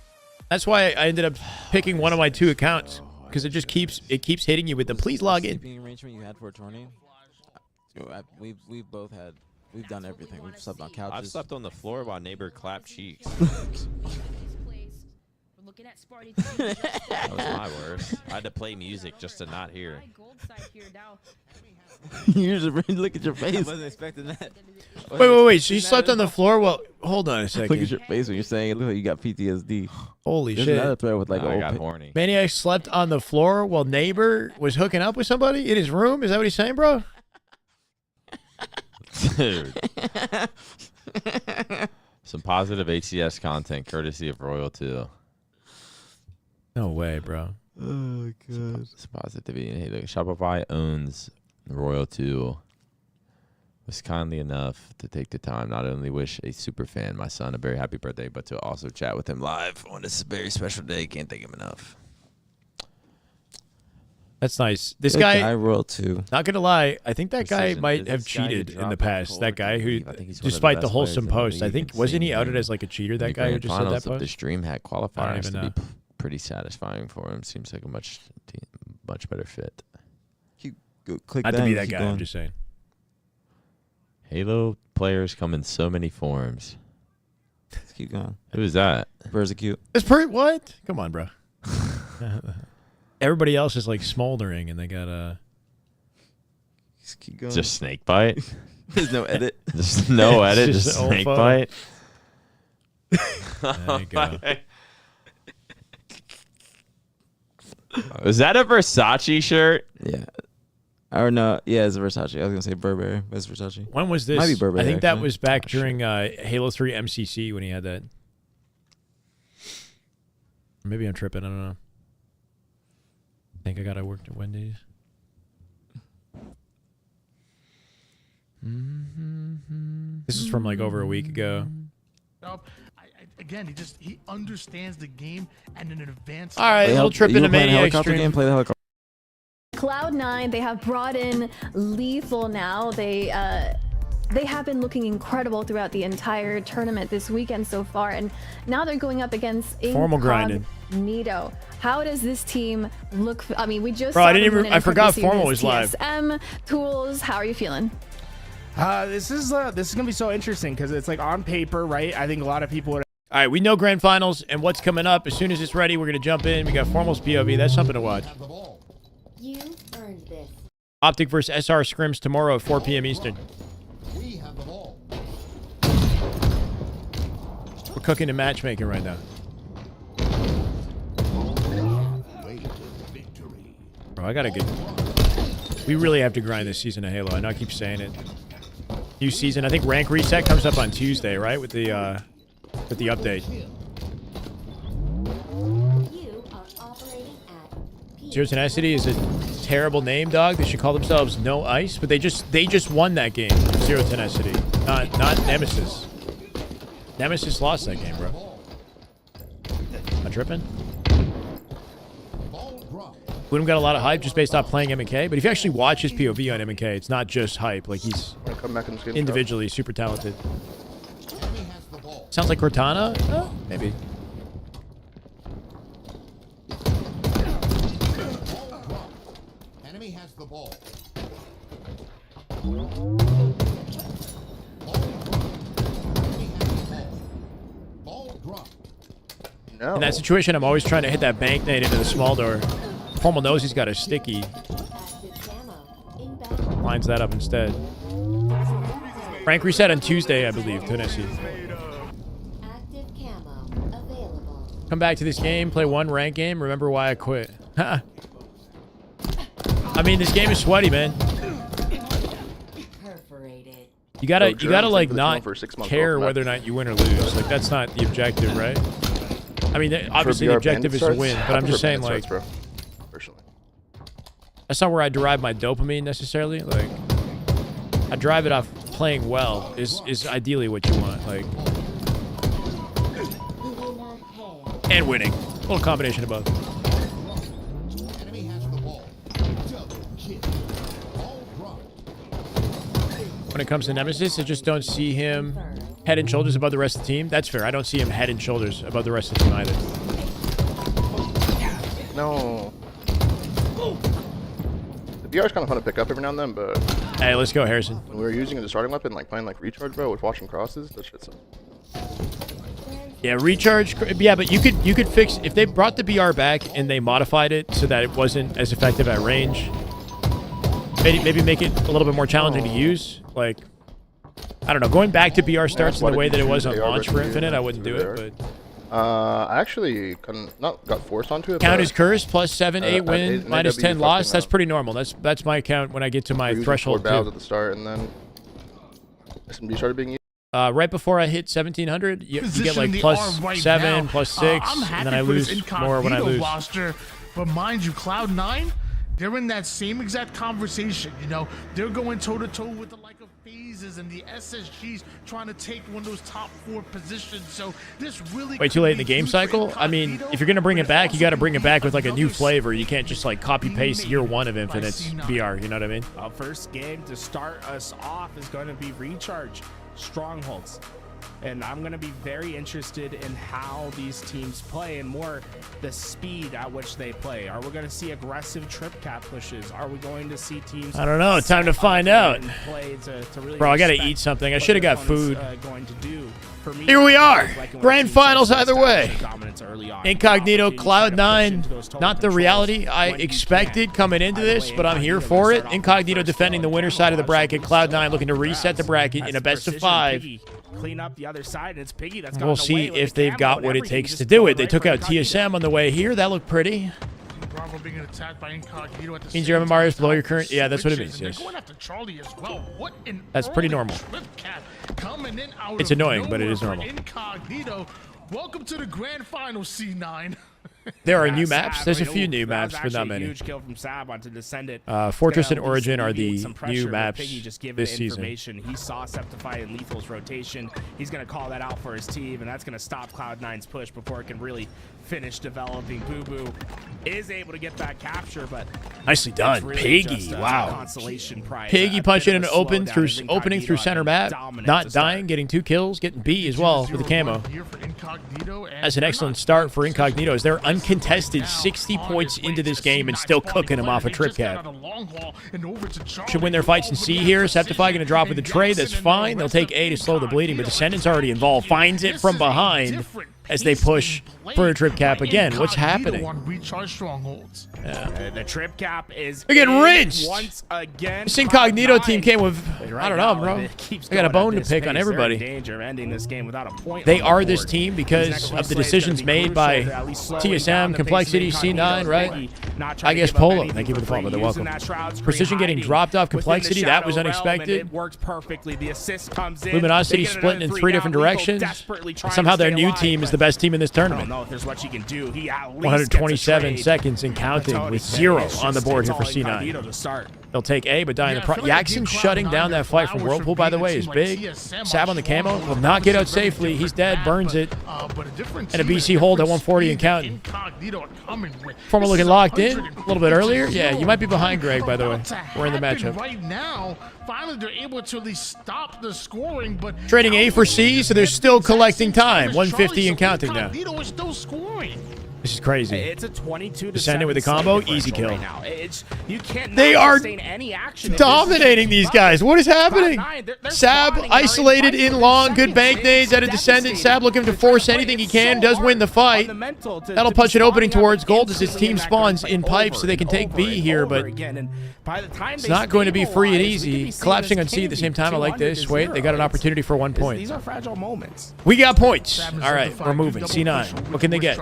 That's why I ended up picking one of my 2 accounts because it just keeps hitting you with the please log in. Sleeping arrangement you had for a tourney? We've both had. We've done everything. We've slept on couches. I've slept on the floor while neighbor clapped cheeks. That was my worst. I had to play music just to not hear. You just look at your face. I wasn't expecting that. Wait. So you slept on the floor? Well, hold on a second. Look at your face when you're saying it. Look like you got PTSD. Holy There's shit. another thread with like I got horny. Maniac slept on the floor while neighbor was hooking up with somebody in his room? Is that what he's saying, bro? Dude. Some positive HCS content courtesy of Royal 2. No way, bro. Oh, God. It's positivity. Hey, look, Shopify owns Royal 2. Was kindly enough to take the time not only wish a super fan, my son, a very happy birthday, but to also chat with him live on this very special day. Can't thank him enough. That's nice. This Good guy, Royal 2. not gonna lie, I think that guy Precision. might This have guy who cheated in the dropped past. off That guy who, I think he's one of the despite the best wholesome players in the post, I league think and wasn't he same outed thing. as like a cheater? That The guy who grand just said finals that of post. this Dreamhack I qualifier don't has even to be know. pretty satisfying for him. Seems like a much better fit. Click Not that to be and that keep guy. going. I'm just saying. Halo players come in so many forms. Let's keep going. Who is that? Persecute. It's what? Come on, bro. Everybody else is like smoldering, and they got a. Just keep going. Just snake bite. There's no edit. Just no edit. Just Just an snake old bite. There you go. Is that a Versace shirt? Yeah. Or no, yeah, it's Versace. I was gonna say Burberry, but it's Versace. When was this? Might be Burberry. I think that actually. was back during Halo 3 MCC when he had that. Maybe I'm tripping. I don't know. I think I gotta work at Wendy's. This is from like over a week ago. Again, he understands the game and in advance. All right, we'll trip into Maniac stream. Play the helicopter. Cloud9, they have brought in Lethal now. They have been looking incredible throughout the entire tournament this weekend so far, and now they're going up against Formal grinding. Incognito. How does this team look? I mean, we just Bro, saw I didn't them even. win I in forgot Purple Formal Series was live. TSM tools. How are you feeling? This is gonna be so interesting because it's like on paper, right? I think a lot of people would. All right, we know grand finals and what's coming up. As soon as it's ready, we're gonna jump in. We got Formal's POV. That's something to watch. You earned this. Optic versus SR scrims tomorrow at 4 p.m. Eastern. We have the ball. We're cooking and matchmaking right now. Bro, I gotta get. We really have to grind this season of Halo. I know I keep saying it. New season. I think rank reset comes up on Tuesday, right? With the update. Zero Tenacity is a terrible name, dog. They should call themselves No Ice, but they just won that game. Zero Tenacity, not Nemesis. Nemesis lost that game, bro. Am I tripping? Woodham got a lot of hype just based off playing M&K, but if you actually watch his POV on M&K, it's not just hype. Like, he's individually super talented. Sounds like Cortana? Oh, maybe. Enemy has the ball. In that situation, I'm always trying to hit that bank nade into the small door. Pommel knows he's got a sticky. Lines that up instead. Rank reset on Tuesday, I believe, Tennessee. Come back to this game, play one rank game, remember why I quit. I mean, this game is sweaty, man. You gotta like not care whether or not you win or lose. Like, that's not the objective, right? I mean, obviously the objective is to win, but I'm just saying, like, that's not where I derive my dopamine necessarily. Like, I drive it off playing well is ideally what you want, like, and winning. A little combination of both. When it comes to Nemesis, I just don't see him head and shoulders above the rest of the team. That's fair. I don't see him head and shoulders above the rest of the team either. No. The BR is kind of fun to pick up every now and then, but... Hey, let's go, Harrison. When we were using it as a starting weapon, like playing like Recharge, bro, with watching crosses, that shit's... Yeah, Recharge... Yeah, but you could fix... If they brought the BR back and they modified it so that it wasn't as effective at range, maybe make it a little bit more challenging to use, like... I don't know, going back to BR starts in the way that it was on launch for Infinite, I wouldn't do it, but... I actually not got forced onto it. Count as cursed, plus 7, 8 win, minus 10 loss. That's pretty normal. That's my count when I get to my threshold. 4 bows at the start, and then SMG started being used. Right before I hit 1700, you get like plus 7, plus 6, and then I lose more when I lose. Roster, but mind you, Cloud9, they're in that same exact conversation. You know, they're going toe to toe with the like of phases and the SSGs trying to take one of those top 4 positions. So this really way too late in the game cycle. I mean, if you're gonna bring it back, you got to bring it back with like a new flavor. You can't just like copy paste year 1 of Infinite's BR. You know what I mean? Our first game to start us off is going to be Recharge Strongholds. And I'm going to be very interested in how these teams play and more the speed at which they play. Are we going to see aggressive trip cap pushes? Are we going to see teams... I don't know. Time to find out. Play to really Bro, I got to eat something. I should have got food. Going to do. For me, here we are. Grand finals either way. Incognito, Cloud9. Not the reality I expected coming into this, but I'm here for it. Incognito defending the winner side of the bracket. Cloud9 looking to reset the bracket in a best of 5. Clean up the other side, and it's Piggy that's we'll see if they've got what it takes to do it. They took out TSM on the way here. That looked pretty. Bravo being attacked by Incognito at the means your MMR is below your current... Yeah, that's what it means, yes. Going after Charlie as well. What an that's pretty normal. Coming in out it's annoying, but it is normal. Incognito. Welcome to the grand final, C9. There are new maps. There's a few new maps, but not many. Huge kill from Sab onto Descendant. Fortress and Origin are the new maps this season. He saw Septify and Lethal's rotation. He's going to call that out for his team, and that's going to stop Cloud9's push before it can really finish developing. Boo Boo is able to get that capture, but nicely done, really Piggy. Wow, consolation prize. Piggy punching an opening through center map, not dying, getting 2 kills, getting B as well with the camo. That's an excellent start for Incognito. As they're uncontested 60 points into this game and still cooking them off a trip cap. Should win their fights in C here. Septify going to drop with the trade. That's fine. They'll take A to slow the bleeding, but Descendant's already involved. Finds it from behind. as they push for a trip cap again. What's Incognito happening? on recharge strongholds. Yeah. The trip cap is They're getting in rinsed. once again. This Incognito Cloud9. team came with, Right I don't know, now, bro. it keeps They got a going bone at to this pick on pace. They're in everybody. danger of ending this game without a point They on the are this board. team These because next few of the plays decisions gonna be made crucial by to at least slowing down TSM, the Complexity, pace of Incognito. C9, right? Peggy not trying I to guess give up Polo. anything Thank you for the free, follow. They're using welcome. that Shroud Screen, Precision getting hiding dropped off within the Complexity. That was shadow realm, and unexpected. it works perfectly. The assist comes in. Luminosity They get splitting in another 3 down. different Lethal directions. desperately trying Somehow to their stay new alive, team is the but best team in this I don't tournament. know if there's what you can do. He at least 127 gets a trade. seconds and counting Tony with said 0 it's on the just- board it's here for all Incognito C9. to start. They'll take A, but die in the I feel like Yaxin Cloud9 shutting down that fight from flowers Whirlpool, for by the being a way, team is like big. TSM Sab on the camo stronghold. will not get out It's a very safely. He's different dead, map, burns but, it. but a different And a team, BC hold at different 140 and speed that counting. Incognito are coming with. Former This looking is locked in a little bit 150 earlier. Yeah, you might be behind zero Greg, by the way. about to We're in the happen matchup. Right now, finally they're able to at least stop the scoring, but Trading A for C, so they're still collecting time. 150 and Charlie, so counting now. Incognito is still scoring. This is crazy. It's a 22 to Descendant with a 7 combo, differential easy kill. right now. It's, you can't They are sustain any action if dominating this is these guys. What is happening? Cloud9, they're Sab spawning, isolated they're in long, good seconds. bank nades at a Descendant. Sab looking to force anything he can, does win the fight. That'll punch an opening towards gold as his team spawns in pipe so they can take B here, but it's not going to be free and easy. Collapsing on C at the same time, I like this. Wait, they got an opportunity for 1 point. These are fragile moments. We got points. All right, we're moving. C9. What can they get?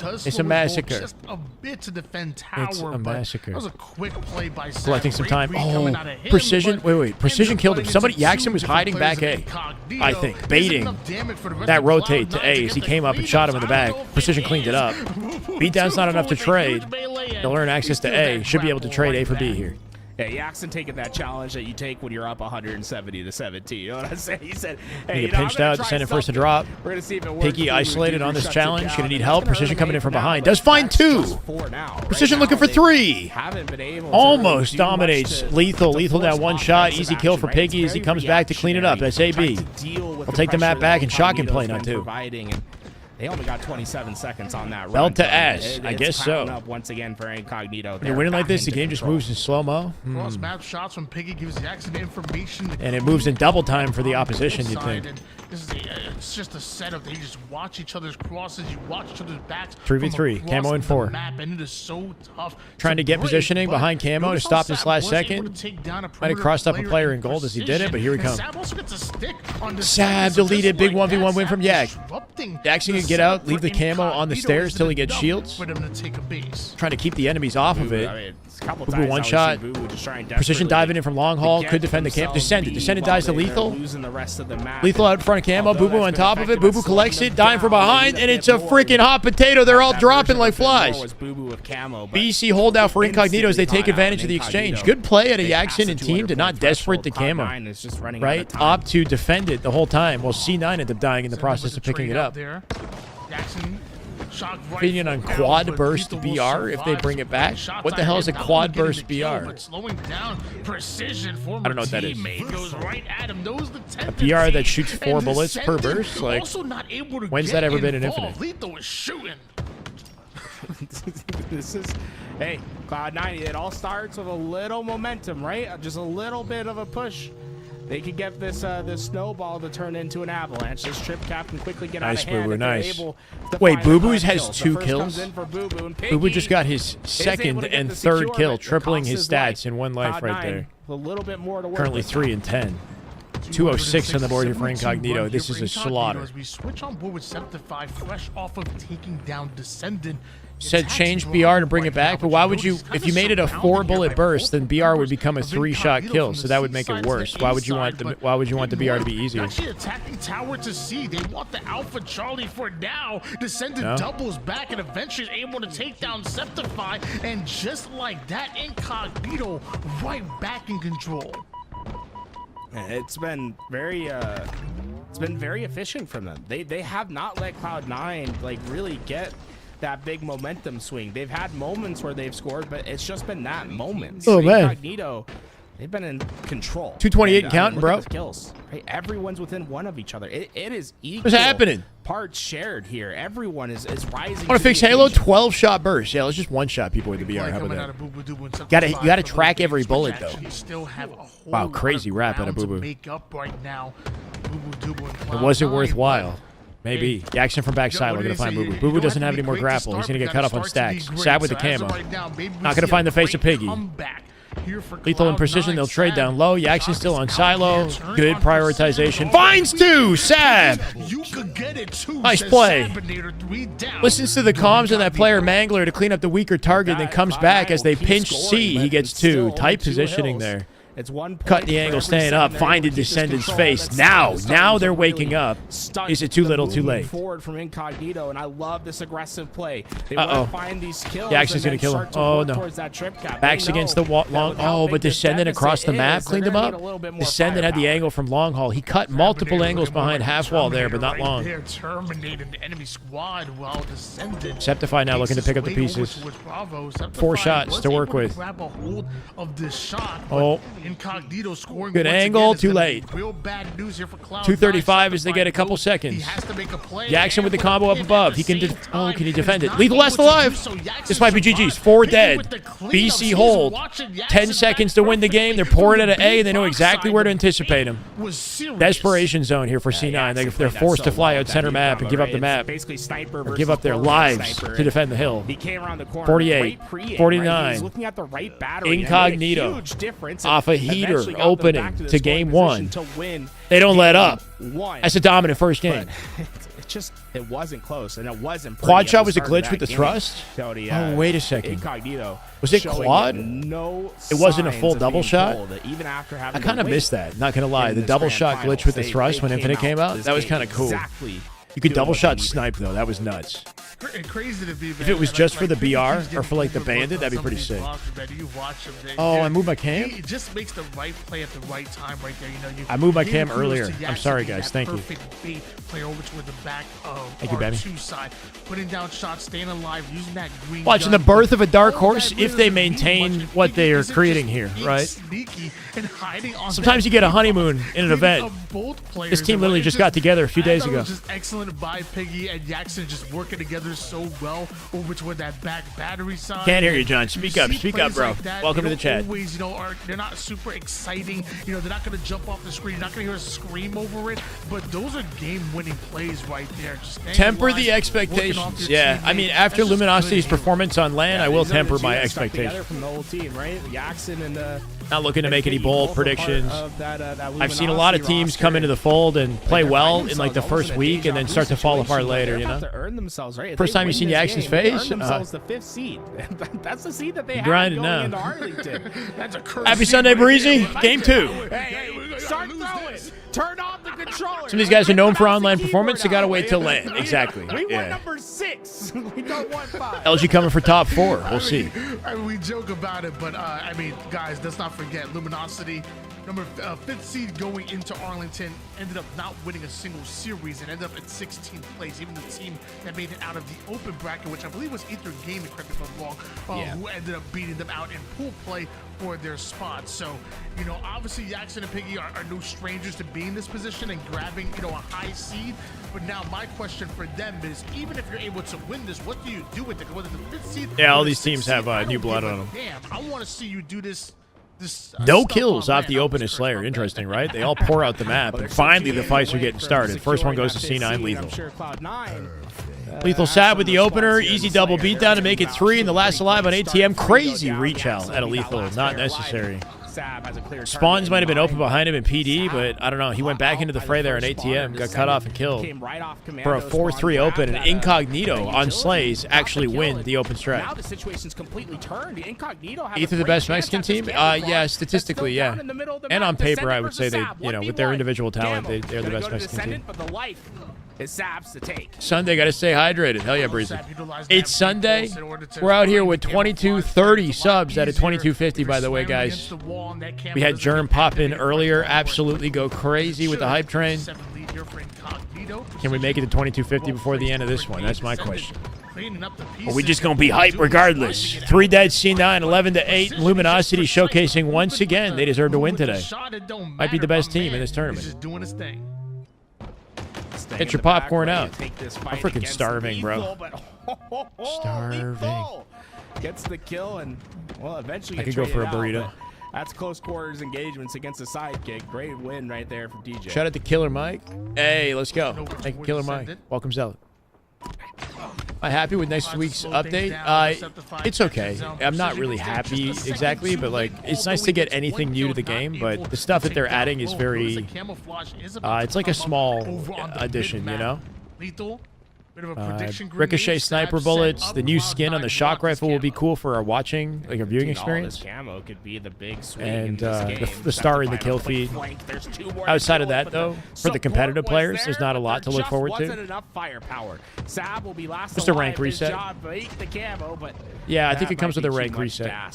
It's a massacre. Just a bit to defend tower. It's a massacre. That was a quick play by Sab. Collecting some Great time. read coming out of him, Precision. but Wait. Precision ends up killed him. running Somebody, into Yaxin two was different hiding players back of A. Incognito. I think. Isn't Baiting enough damage for the rest that of rotate to Cloud9 A as he get came the up and freedoms. shot him in the I back. don't know if Precision it cleaned it is. up. Beatdown's not enough to trade. They'll earn access to A. Should be able to trade A for B here. Yeah, Yaxin taking that challenge that you take when you're up 170 to 17. You know what I'm saying? He said, hey, He get pinched out, Descendant first to drop. We're gonna see if it works. Piggy isolated on this Shuts it challenge. down. Gonna need It's help. gonna Precision hurt coming him in from now, behind. but Does find that's 2. just 4 now. Precision Right looking now, for 3. Haven't been able to Almost do much dominates. to Lethal force down one shot. offensive Easy kill action, for right? Piggy It's as he very comes back to clean it up. reactionary, SAB. trying to deal with I'll the take the map pressure back that and shotgun Incognito's play now been too. providing, and they only got 27 seconds on that run. Belt to so ass. I it's guess piling so. Up once again for Incognito. When you're winning like this, the game just moves in slow-mo. Cross map shots from Piggy gives Yaxin information. And it moves in double time for the opposition, you'd think. This is it's just a setup. They just watch each other's crosses. You watch each other's backs. 3v3. Camo in 4. Map, and it is so tough. Trying to get positioning behind Camo to stop this last second. Might have crossed up a player in gold as he did it, but here we come. Sab deleted. Big 1v1 win from Yak. Yaxin can get out, leave the Camo on the stairs till he gets shields. Trying to keep the enemies off of it. Boo one shot. Precision diving in from long haul. Could defend the camp. Descendant. Descendant dies to Lethal. Lethal out in front of Camo. Boo Boo on top of it. Boo Boo collects it. Dying from behind. And it's a freaking hot potato. They're all dropping like flies. BC holdout for Incognito as they take advantage of the exchange. Good play at a Yaxin and team to not desperate the Camo. Right? Opt to defend it the whole time. While C9 ended up dying in the process of picking it up. Opinion on quad burst BR if they bring it back? What the hell is a quad burst BR? I don't know what that is. A BR that shoots 4 bullets per burst? Like, when's that ever been in Infinite? This is, hey, Cloud9, it all starts with a little momentum, right? Just a little bit of a push. They could get this this snowball to turn into an avalanche. This trip cap can quickly get out of hand. Boo Boo, nice. Wait, Boo Boo's has 2 kills? Boo Boo just got his second and third kill, tripling his stats in 1 life right there. A little bit more to work Currently 3 and 10. 206 on the board here for Incognito. This is a slaughter. As we switch on board with Septify, fresh off of taking down Descendant. Said change BR to bring it back, but why would you, if you made it a 4-bullet burst, then BR would become a 3-shot kill, so that would make it worse. Why would you want the BR to be easier? Actually attacking tower to C. They want the Alpha Charlie for now. Descendant doubles back and eventually is able to take down Septify, and just like that, Incognito right back in control. It's been very efficient from them. They have not let Cloud9 like really get that big momentum swing. They've had moments where they've scored, but it's just been that moment. Oh, man. Incognito, they've been in control. 228 and counting, bro. Kills. Right? Everyone's within 1 of each other. It is equal. What's happening? Parts shared here. Everyone is rising. Want to fix Halo? 12-shot burst. Yeah, let's just one-shot people with the BR. How about that? You gotta track every bullet though. Wow, crazy rap out of Boo Boo. It wasn't worthwhile. Maybe. The action from back silo. Going to find Boo Boo. Boo Boo doesn't have any more grapple. He's going to get cut up on stacks. Sab with the camo. Not going to find the face of Piggy. Lethal and Precision. They'll trade down low. Yaxin still on silo. Good prioritization. Finds two. Sab. Nice play. Listens to the comms of that player Mangler to clean up the weaker target, then comes back as they pinch C. He gets two. Tight positioning there. It's one Cut the angle, staying up, finding Descendant's face. Now they're waking up. Is it too little, too late? Forward from Incognito, and I love this aggressive play. They Uh-oh. want to find these kills. Yeah, actually, going to kill him. Oh, no. Backs against the long. Oh, but Descendant across the map cleaned him up. Descendant had the angle from long haul. He cut multiple angles behind half wall there, but not long. They're terminating the enemy squad while Descendant. Septify now looking to pick up the pieces. 4 shots to work with. Grab a hold of this shot, Oh. Incognito scoring. Good once angle, again. too late. Real bad news here for Cloud9. 235 as they get a couple seconds. He has to make a play. Jackson with the combo up above. He can. Can he defend it? Lethal last alive. This might be GG's. 4 dead. BC hold. 10 seconds to win the game. They're pouring it at A. They know exactly where to anticipate him. Desperation zone here for C9. They're forced to fly out center map and give up the map. Basically sniper Or give up their lives to defend the hill. He came around the corner. 48, Great pre-aim, 49. Right? He's looking at the right battery. Incognito Huge difference. off a heater opening to game 1. To win They don't let up. 1. That's a dominant first game. It wasn't close, and it wasn't. Quad shot was a glitch with the thrust? Cody, Oh, wait a second. Incognito. Was it quad? No, it wasn't a full signs of double being shot? pulled, even after having I kind of to wait missed that, not going to lie. in The this double grand shot finals. glitch with the They thrust when Infinite came out, this that was game kind of cool. exactly You could doing double what shot they needed. snipe, though. That was nuts. Crazy to be, If it was just for the BR or for like the Bandit, that'd be pretty sick. Oh, I moved my cam? He just makes the right play at the right time right there. I moved my cam earlier. I'm sorry, guys. Thank you. Perfect bait player over toward the back of Thank you, Benny. R2 side, putting down shots, staying alive, using that green Watching gun. the birth of a dark horse if they maintain what they are creating here, right? Sneaky and hiding on Sometimes you get a honeymoon in an event. This team literally just got together a few days ago. It was just excellent by Piggy and Jackson just working together so well over toward that back battery side. Can't hear you, John. Speak up. see Speak up, plays bro. like that, Welcome to they the chat. don't Always, they're not super exciting. They're not going to jump off the screen. You're not going to hear us scream over it. But those are game-winning plays right there. Just Temper the expectations. Yeah, I mean, after Luminosity's performance on land, I will temper my expectations. From the whole team, right? Jackson and Not looking to make any bold predictions. that I've seen a lot of teams come into the fold and play well in like the first week and then start to fall apart later, you know? To earn themselves, right? If First they time you win seen this Jackson's game, they face? earn themselves the 5th seed. That's the seed that they have grinding going now. into Arlington. That's a curse. Happy Sunday, Breezy. Game 2. Hey, start throwing. Turn off the controller. Some of these guys are known for online performance. They got to wait till land. Exactly. We won Yeah. number 6. We don't want 5. LG coming for top 4. We'll see. We joke about it, but I mean, guys, let's not forget Luminosity, number 5th seed going into Arlington, ended up not winning a single series and ended up at 16th place. Even the team that made it out of the open bracket, which I believe was Ether Gaming, correct me if I'm wrong, who ended up beating them out in pool play for their spot. So, obviously Jackson and Piggy are no strangers to being in this position and grabbing, a high seed. But now my question for them is, even if you're able to win this, what do you do with it? Whether the 5th seed, Yeah, all or the these teams 6th have seed, I new don't blood give a on them. Damn, I want to see you do this. No kills off the open is Slayer. Interesting, right? They all pour out the map, and finally the fights are getting started. First one goes to C9 Lethal. Lethal Sab with the opener. Easy double beatdown to make it 3, and the last alive on ATM. Crazy reach out at a Lethal. Not necessary. Spawns might have been open behind him in PD, but I don't know. He went back into the fray there in ATM, got cut off and killed. For a 4-3 open, and Incognito on Slays actually win the open strat. Now the situation's completely turned. Incognito have Either a the great best chance Mexican at this team? camera Yeah, front. statistically, yeah. Down in the middle of the And map. on paper, Descendant I would say versus they, Sab. with their 1v1. individual talent, they're the Gonna best go to Mexican team. Descendant, but the life is Sab's to take. Sunday, got to stay hydrated. Hell yeah, Breezy. It's Sunday. We're out here with 2230 subs out of 2250, by the way, guys. We had Germ pop in earlier. Absolutely go crazy with the hype train. Can we make it to 2250 before the end of this one? That's my question. Or we just going to be hype regardless. 3 dead C9, 11 to 8. Luminosity showcasing once again. They deserve to win today. Might be the best team in this tournament. Get your popcorn out. I'm freaking starving, bro. Starving. Gets the kill and, well, eventually I could go for a burrito. That's close quarters engagements against a sidekick. Great win right there from DJ. Shout out to Killer Mike. Hey, let's go. Thank you, Killer Mike. Welcome, Zealot. Am I happy with next week's update? It's okay. I'm not really happy exactly, but like it's nice to get anything new to the game. But the stuff that they're adding is very. It's like a small addition, you know. Ricochet sniper bullets. The new skin on the shock rifle will be cool for our watching, like our viewing experience. Camo could be the big swing And in this game. the star in the kill feed. Outside of that, though, for the competitive players, there's not a lot to look forward to. Wasn't enough firepower. Sab will be last Just a rank reset. The camo, but Yeah, I think it comes with a rank reset. I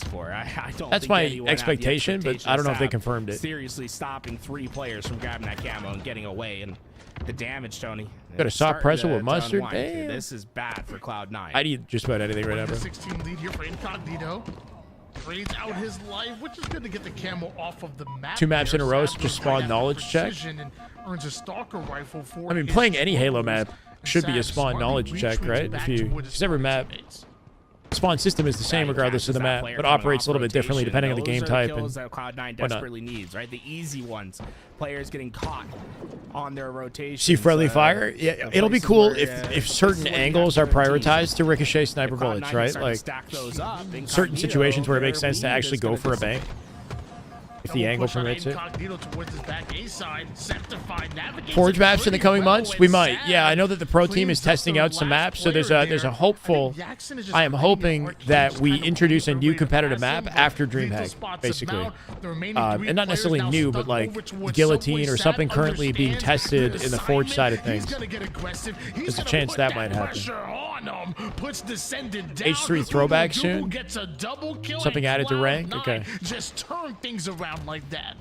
don't That's think my anyone had the expectation, but I don't know if they Sab confirmed it. Seriously stopping 3 players from grabbing that camo and getting away, and the damage, Tony. Got a soft pretzel with mustard. Unwind. Damn. This is bad for Cloud9. I'd eat just about anything right now, bro. 16 lead here for Incognito. Trades out his life, which is good to get the camo off of the map. 2 maps in a row, so just spawn knowledge check. And earns a stalker rifle for I mean, his playing any team. Halo map should be a spawn knowledge check, right? Because every map spawn system is the same regardless of the map, but operates a little bit differently depending on the game type and kills that Cloud9 desperately needs, right? The easy ones, players getting caught on their rotation. See friendly fire? Yeah, it'll be cool if certain angles are prioritized to ricochet sniper bullets, right? Like certain situations where it makes sense to actually go for a bank. If the angle permits it. Forge maps in the coming months? We might. Yeah, I know that the pro team is testing out some maps, so there's a hopeful. I am hoping that we introduce a new competitive map after Dreamhack, basically. And not necessarily new, but like Guillotine or something currently being tested in the Forge side of things. There's a chance that might happen. H3 throwback soon? Something added to rank? Okay. Just turn things around like that.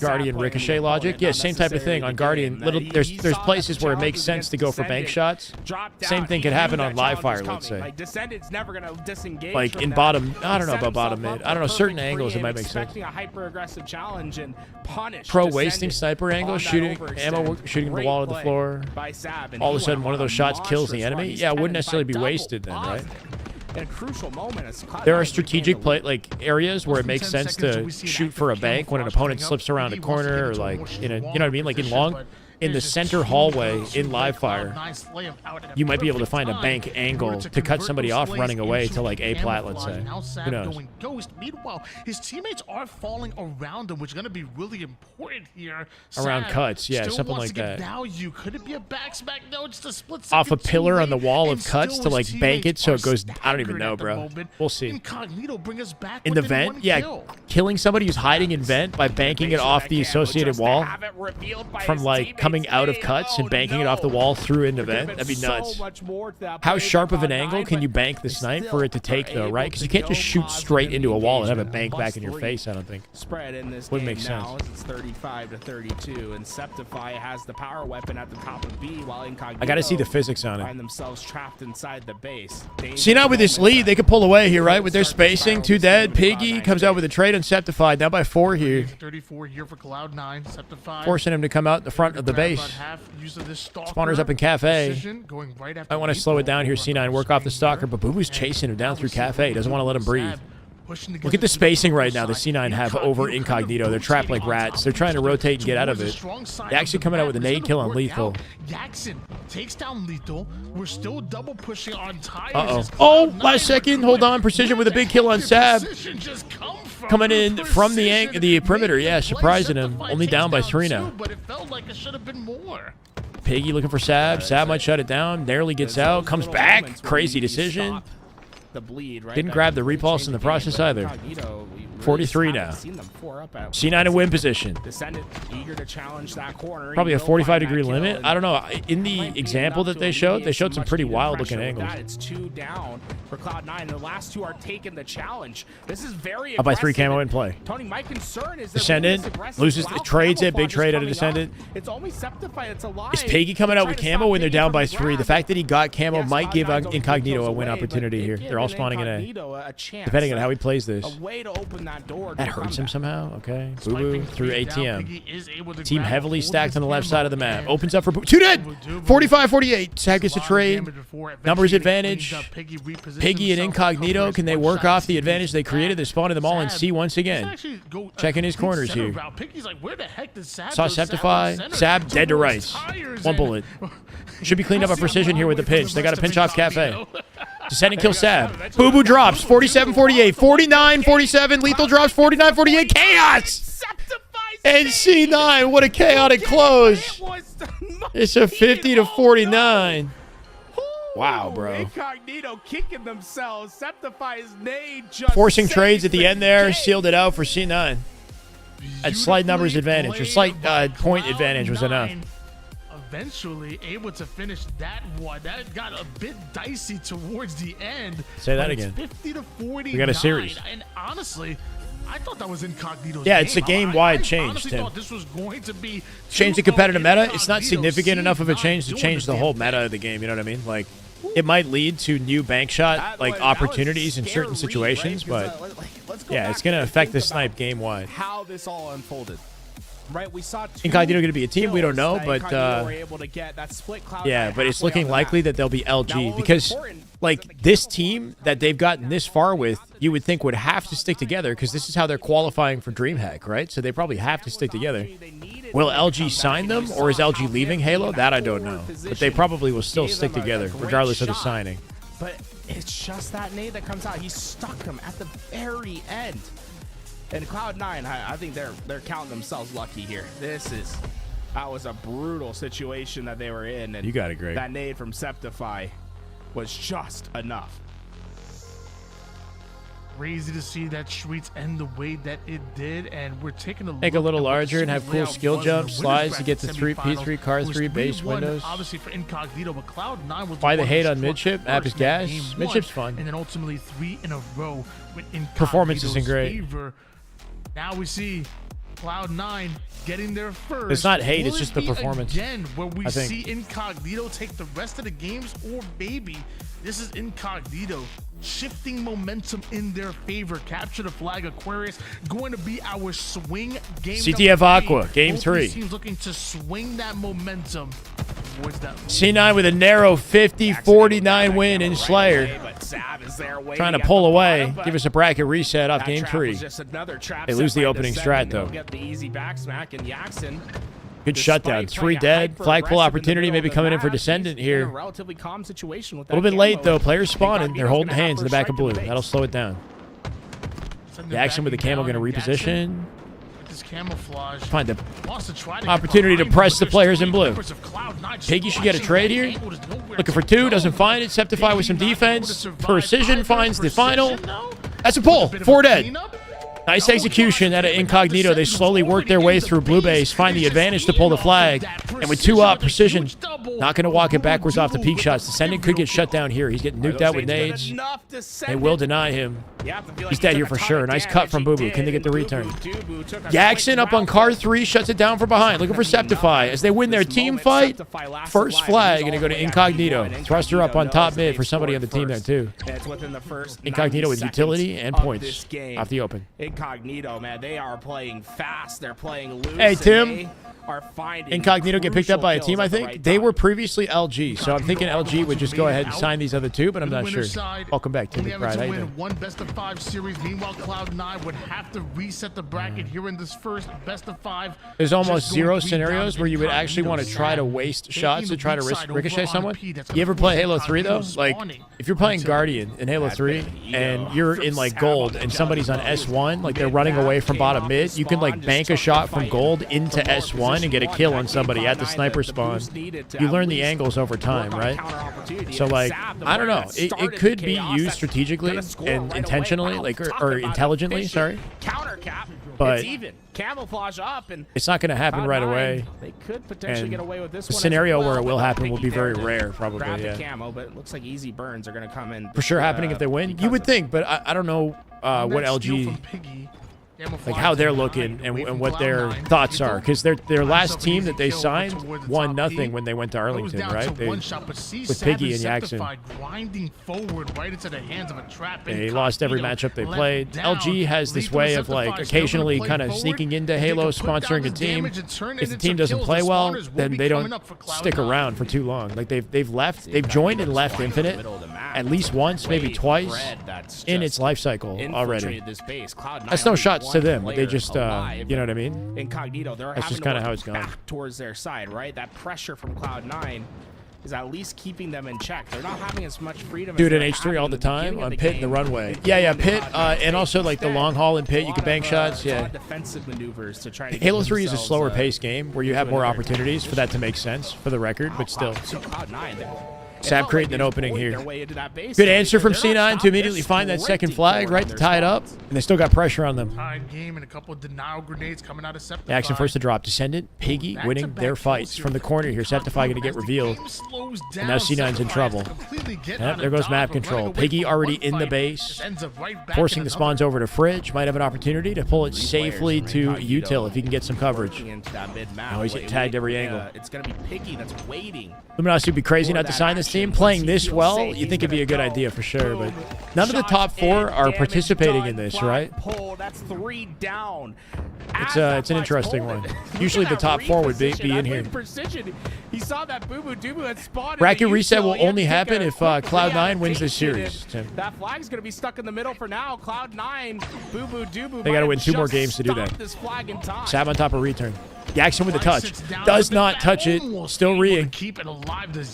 Guardian ricochet logic? Yeah, same type of thing. On Guardian, there's places where it makes sense to go for bank shots. Same thing could happen on live fire, let's say. Descendant's never gonna disengage. Like in bottom, I don't know about bottom mid. I don't know, certain angles it might make sense. A hyper-aggressive challenge and punish Pro wasting sniper angle, shooting ammo, shooting the wall to the floor. All of a sudden, one of those shots kills the enemy. Yeah, it wouldn't necessarily be wasted then, right? In a crucial moment, there are strategic areas where it makes sense to shoot for a bank when an opponent slips around a corner, or like you know what I mean, like in the center hallway in live fire, you might be able to find a bank angle to cut somebody off running away to like A plat, let's say. Who knows? Meanwhile, his teammates are falling around him, which is going to be really important here. Around cuts, yeah, something like that. Value. Could it be a backsmack? No, it's the split off a pillar on the wall of cuts to like bank it so it goes. I don't even know, bro. We'll see. Incognito bring us back in the vent, yeah, killing somebody who's hiding in vent by banking it off the associated wall from like coming out of cuts and banking it off the wall through into vent. That'd be nuts. How sharp of an angle can you bank the snipe for it to take though, right? Because you can't just shoot straight into a wall and have it bank back in your face, I don't think. Spread in this wouldn't game make sense. now, it's 35-32, and Septify has the power weapon at the top of B, while Incognito I gotta see the physics on it. find themselves trapped inside the base. See, now with this lead, they could pull away here, right? With their spacing, 2 dead. Piggy comes out with a trade on Septified, now by 4 here. 34 here for Cloud9. Septified. Forcing him to come out the front of the base. Spawners up in Cafe. I want to slow it down here, C9, work off the Stalker, but Boo Boo's chasing him down through Cafe. Doesn't want to let him breathe. Look at the spacing right now the C9 have over Incognito. They're trapped like rats. They're trying to rotate and get out of it. They're actually coming out with a nade kill on Lethal. Jackson takes down Lethal. We're still double pushing on tires. Uh-oh. Oh, last second. Hold on. Precision with a big kill on Sab. Coming in from the perimeter. Yeah, surprising him. Only down by 3 now. But it felt like it should have been more. Piggy looking for Sab. Sab might shut it down. Narrowly gets out. Comes back. Crazy decision. The bleed, right? Didn't grab the repulse in the process either. 43 now. C9 in win position. Descendant eager to challenge that corner. Probably a 45-degree limit. I don't know. In the example that they showed some pretty wild-looking angles. It's 2 down for Cloud9. The last 2 are taking the challenge. This is very up by 3 camo in play. Tony, my concern is Descendant loses, trades it. Big trade out of Descendant. It's only Septify. It's alive. Is Piggy coming out with camo when they're down by 3? The fact that he got camo might give Incognito a win opportunity here. They're all spawning in A. Depending on how he plays this. A way to open that that door. That hurts him somehow. Okay. Boo Boo through Piggy down. ATM. Piggy is able to Team grab heavily hold of stacked this on the left camera side of the map. and Opens up for Two dead. 45-48. Sag gets a trade. Numbers advantage. Piggy and Incognito. Can they work off the advantage they created? They're spawning them all in C once again. Checking his corners here. Piggy's like, where the heck did Sab Saw go? Sab Septify. was Sab centered dead to towards rights. tires One and- bullet. Should be cleaned up by precision here with the pinch. They got to pinch off Cafe. Descending kill Sab. Boo Boo drops 47-48. 49-47. Lethal drops 49-48. Chaos! And C9. What a chaotic close. It's a 50-49. Wow, bro. Incognito kicking themselves. Septify's nade just Forcing trades at the end there. Sealed it out for C9. At slight numbers advantage. Or slight point advantage was enough. Eventually able to finish that one. That got a bit dicey towards the end. Say that but it's again. 50-49. We got a series. And honestly, I thought that was Incognito's Yeah, it's a game. game-wide I change, honestly Tim. thought this was going to be Change the competitive meta. It's not significant enough of a change to change the whole meta of the game. You know what I mean? Like, it might lead to new bank shot like opportunities in certain situations, but yeah, it's gonna affect the snipe game wide. How this all unfolded. Right, we saw Incognito going to be a team? We don't know, but yeah, but it's looking likely that they'll be LG because, like, this team that they've gotten this far with, you would think would have to stick together because this is how they're qualifying for Dreamhack, right? So they probably have to stick together. Will LG sign them, or is LG leaving Halo? That I don't know, but they probably will still stick together regardless of the signing. But it's just that nade that comes out. He stuck him at the very end. And Cloud9, I think they're counting themselves lucky here. That was a brutal situation that they were in. And you got it, Greg. That nade from Septify was just enough. Crazy to see that Streets end the way that it did, and we're taking a Make a look little at what larger and the have cool layout skill was in the jumps, winners slides to get bracket the 3 semifinals. P3 car It was 3 base 3-1, windows. obviously for Incognito, but Cloud9 was Buy the one hate who on struck midship. App is first in that gas. game one, Midship's fun. and then ultimately 3 in a row with Incognito's Performance isn't great. favor. Now we see Cloud9 getting their first. It's not hate, Will it's it just the be performance, again where we I think. see Incognito take the rest of the games, or maybe this is Incognito shifting momentum in their favor. Capture the flag. Aquarius going to be our swing game. CTF Aqua, game 3. Teams looking to swing that momentum towards that. C9 with a narrow 50-49 win in Slayer. Trying to pull away. Give us a bracket reset off game 3. They lose the opening strat, though. Get the easy back smack, and Jackson. Good shutdown. 3 dead. Flagpole opportunity maybe coming in for Descendant here. Relatively calm situation with A little bit late, though. Players spawning. They're holding hands in the back of blue. That'll slow it down. Jackson with the camo going to reposition. This camouflage. Find the Wants to try to opportunity get to behind, press but the there's players in three blue. members of Cloud9 Piggy should get a squashing trade that here. angle. There's nowhere Looking for to 2. go. Doesn't find it. Septify with some defense. Precision finds the final. Precision, though? That's a pull. Bit of 4 a dead. cleanup. Nice execution out of Incognito. They slowly work their way through blue base, find the advantage to pull the flag. And with 2 up, Precision not going to walk it backwards off the peak shots. Descendant could get shut down here. He's getting nuked out with nades. They will deny him. He's dead here for sure. Nice cut from Boo Boo. Can they get the return? Jackson up on car 3, shuts it down from behind. Looking for Septify. As they win their team fight, first flag going to go to Incognito. Thruster up on top mid for somebody on the team there too. Incognito with utility and points off the open. Incognito, man, they are playing fast. They're playing loose. Hey, Tim. They are finding Incognito get picked up by a crucial team, I kills at the think. right They time. were previously LG, so I'm thinking LG would just go ahead and sign these other 2, but I'm not sure. Welcome back, Tim Only having McBride. to How you win doing? one best-of-5 series. Meanwhile, Cloud9 would have to reset the bracket here in this first best-of-5. There's almost Just 0 going to be scenarios down where you would actually want to try to waste shots to try to ricochet someone. You ever play Halo 3 though? Like, if you're playing Guardian in Halo 3 and you're in like gold and somebody's on S1, like they're running away from bottom mid, you can like bank a shot from gold into S1 and get a kill on somebody at the sniper spawn. You learn the angles over time, right? So like, I don't know. It could be used strategically and intentionally, like or intelligently. Sorry. Counter cap. But it's even. Camouflage up, and it's not going to happen right away. They could potentially And get away with this the one. scenario as well, where it will but happen will be Piggy very there to rare, probably. grab the Yeah. camo, but it looks like easy burns are going to come in For sure happening if they win. You would think, but I don't know what That steal LG. from Piggy. like how they're looking and what their thoughts are, because their last team that they signed won nothing when they went to Arlington, right? With Piggy and Jackson. Grinding forward right into the hands of a trap. They lost every matchup they played. LG has this way of like occasionally kind of sneaking into Halo, sponsoring a team. If the team doesn't play well, then they don't stick around for too long. Like they've joined and left Infinite at least once, maybe twice in its life cycle already. That's no shots to them. They just, you know what I mean? Incognito, they're That's just kind of how it's gone. Back towards their side, right? That pressure from Cloud9 is at least keeping them in check. They're not having as much freedom. Dude, in H3 all the time on Pit and the runway. Yeah, Pit, and also like the long haul in Pit, you can bank shots. Yeah. Defensive maneuvers to try to Halo 3 is a slower paced game where you have more opportunities for that to make sense for the record, but still. Sab creating an opening here. Good answer from C9 to immediately find that second flag, right, to tie it up. And they still got pressure on them. Tied game and a couple of denial grenades coming out of Septify. Jackson first to drop. Descendant, Piggy winning their fights from the corner here. Septify going to get revealed. And now C9's in trouble. Yep, there goes map control. Piggy already in the base. Forcing the spawns over to Fridge. Might have an opportunity to pull it safely to Util if he can get some coverage. Now he's getting tagged every angle. It's going to be Piggy that's waiting. Luminosity would be crazy not to sign this team. Playing this well, you think it'd be a good idea for sure, but none of the top 4 are participating in this, right? That's 3 down. It's an interesting one. Usually the top 4 would be in here. He saw that Boo Boo Doo Boo had spawned. Bracket reset will only happen if Cloud9 wins this series, Tim. That flag's going to be stuck in the middle for now. Cloud9, Boo Boo Doo Boo. They got to win 2 more games to do that. Sab on top of return. Jackson with the touch. Does not touch it. Still reeing.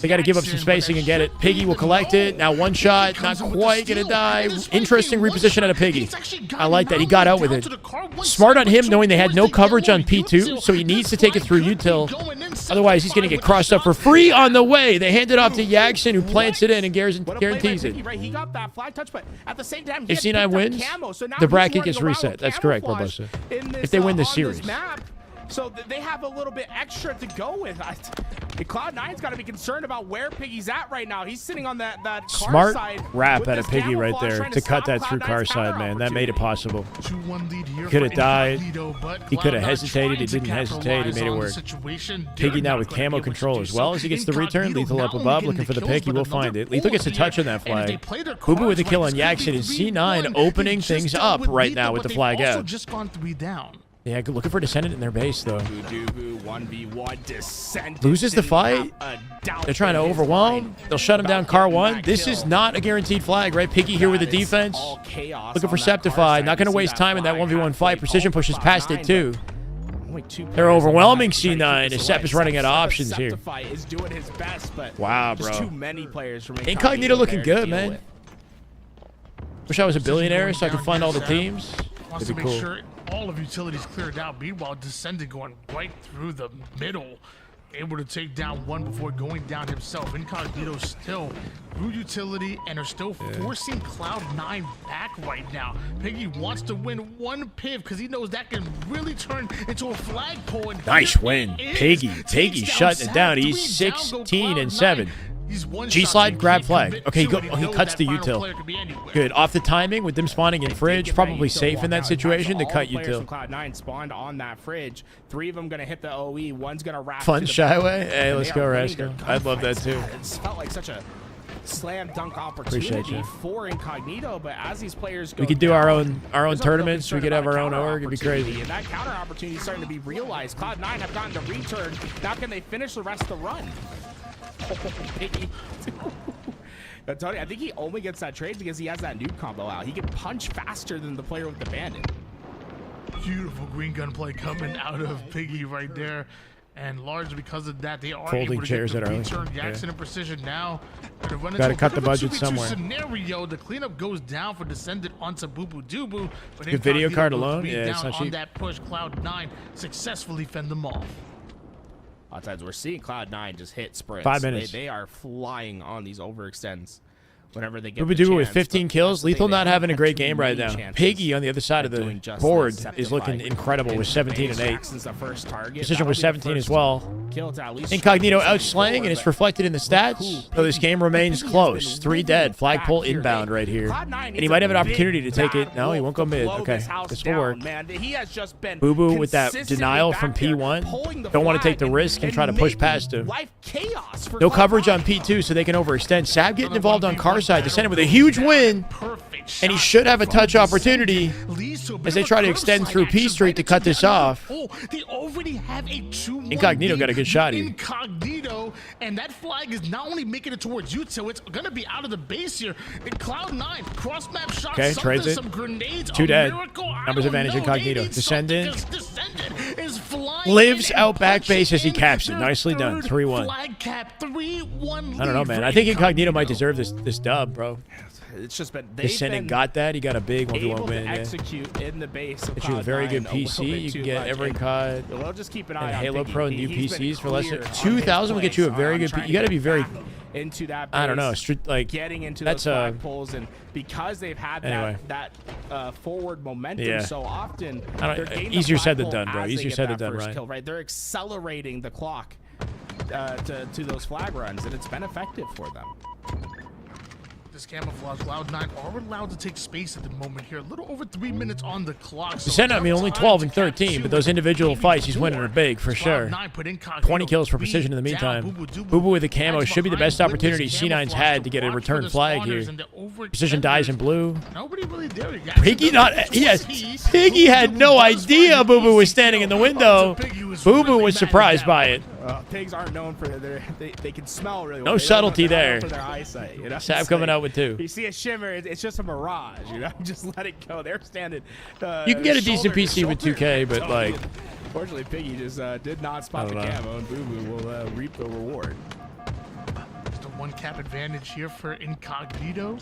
They got to give up some spacing and get it. Piggy will collect it. Now one shot. Not quite going to die. Interesting reposition out of Piggy. I like that. He got out with it. Smart on him knowing they had no coverage on P2, so he needs to take it through Util. Otherwise, he's going to get crossed up for free on the way. They hand it off to Jackson, who plants it in and guarantees it. He got that flag touch, but at the same time, if C9 wins, the bracket gets reset. That's correct, Barbosa. If they win this series. So they have a little bit extra to go with. Cloud9's got to be concerned about where Piggy's at right now. He's sitting on that car smart side wrap out of Piggy right there to cut that through car side, man. That made it possible. Could have died. He could have hesitated. He didn't hesitate. He made it work. Piggy now with camo control as well as he gets the return. Lethal up above looking for the pick. He will find it. Lethal gets a touch on that flag. Boo Boo with a kill on Jackson. And C9 opening things up right now with the flag out. Just gone 3 down. Yeah, looking for Descendant in their base, though. 1v1 Descendant. Loses the fight. They're trying to overwhelm. They'll shut him down car 1. This is not a guaranteed flag, right? Piggy here with the defense. Looking for Septify. Not going to waste time in that 1v1 fight. Precision pushes past it, too. They're overwhelming C9 as Sep is running out of options here. Wow, bro. Incognito looking good, man. Wish I was a billionaire so I could fund all the teams. It'd be cool. All of utilities cleared out. Meanwhile, Descendant going right through the middle, able to take down 1 before going down himself. Incognito still through utility and are still forcing Cloud9 back right now. Piggy wants to win 1 piv because he knows that can really turn into a flagpole. Nice win, Piggy. Piggy shutting it down. He's 16-7. G-slide, grab flag. Okay, he cuts the util. Good. Off the timing with them spawning in Fridge. Probably safe in that situation to cut util. Cloud9 spawned on that Fridge. 3 of them going to hit the OE. One's going to wrap. Fun Shyway. Hey, let's go, Rascal. I'd love that too. It felt like such a slam dunk opportunity for Incognito, but as these players go, we could do our own tournaments. We could have our own org. It'd be crazy. And that counter opportunity is starting to be realized. Cloud9 have gotten to return. Now can they finish the rest of the run? Tony, I think he only gets that trade because he has that nuke combo out. He can punch faster than the player with the bandit. Beautiful green gun play coming out of Piggy right there. And largely because of that, they are folding able to chairs get the at return. Jackson and Precision now. Got to cut the budget somewhere. Scenario, the cleanup goes down for Descendant onto Boo Boo Doo Boo. But good video card alone. Yeah, it's not cheap. On that push, Cloud9 successfully fend them off. Outsides, we're seeing Cloud9 just hit sprints. 5 minutes. They are flying on these overextends. whenever they get Booba the Dooba with chance, 15 but kills. that's the thing, Lethal they not haven't having a had great too game right many now. chances Piggy on the other side of at the doing just board this, is looking Septify incredible with into 17 base. and 8. Jackson's the first target. Precision with That'll be the 17 as first well. kill to at least Incognito start moving outslaying, and forward, it's but reflected in the stats. So this game remains close. 3 dead. Flagpole inbound right here. And he might have an opportunity to take it. No, he won't go mid. Okay, this will work. He has just been Boo Boo with that consistently denial back from there, P1. pulling the Don't want to take flag the risk and try to push past him. life chaos for No Cloud9. coverage on P2, so they can overextend. Sab getting involved on car side. Descended with a huge win. And he should have a touch opportunity as they try to extend through P Street to cut this off. Oh, they already have a 2-1 Incognito got a good shot here. Incognito, and that flag is not only making it towards you, so it's gonna be out of the base here. And Cloud9 cross map shot. Okay, trades it. Some grenades. 2 a dead. miracle. I Numbers don't advantage know. Incognito. They need Descendant. something, 'cause Descendant is flying Lives in out and back base as he punching caps it. in Nicely their done. third 3-1. Flag cap 3-1 I don't know, lead man. for I think Incognito might deserve this dub, bro. It's just been Descendant got that. He got a big 1v1 able win. to Yeah. execute in the base of Get you a very good Cloud9 a little PC. bit You too can get much. every And COD we'll just keep an eye and on Halo Piggy. Pro new He's been PCs for less than clear on his 2,000 will get you a plays very on good. trying You got to to be very. get into that I don't know. base, Like getting into that's those flag poles, and because they've had Anyway. that forward momentum Yeah. so often, I don't- they're gaining easier the said than flagpole done, bro. as they Easier get said than that done, first Ryan. kill, right? They're accelerating the clock to those flag runs, and it's been effective for them. This camouflage, Cloud9 are allowed to take space at the moment here. A little over 3 minutes on the clock. So Descendant, I mean, only 12 and 13, but those individual fights he's winning are big for sure. 20 kills for Precision in the meantime. Boo Boo with the camo should be the best opportunity C9's had to get a return flag here. Precision dies in blue. Nobody really there. Piggy not. Yes. Piggy had no idea Boo Boo was standing in the window. Boo Boo was surprised by it. Pigs aren't known for they can smell really well. No They don't- subtlety they're not known there. for their eyesight, you know? Sab coming out with 2. You see a shimmer, it's just a mirage, you know? Just let it go. They're standing. You can get a decent shoulder to PC with shoulder. 2K, but like. Fortunately, Piggy just did not spot the I don't know. camo, and Boo Boo will reap the reward. Just a 1 cap advantage here for Incognito.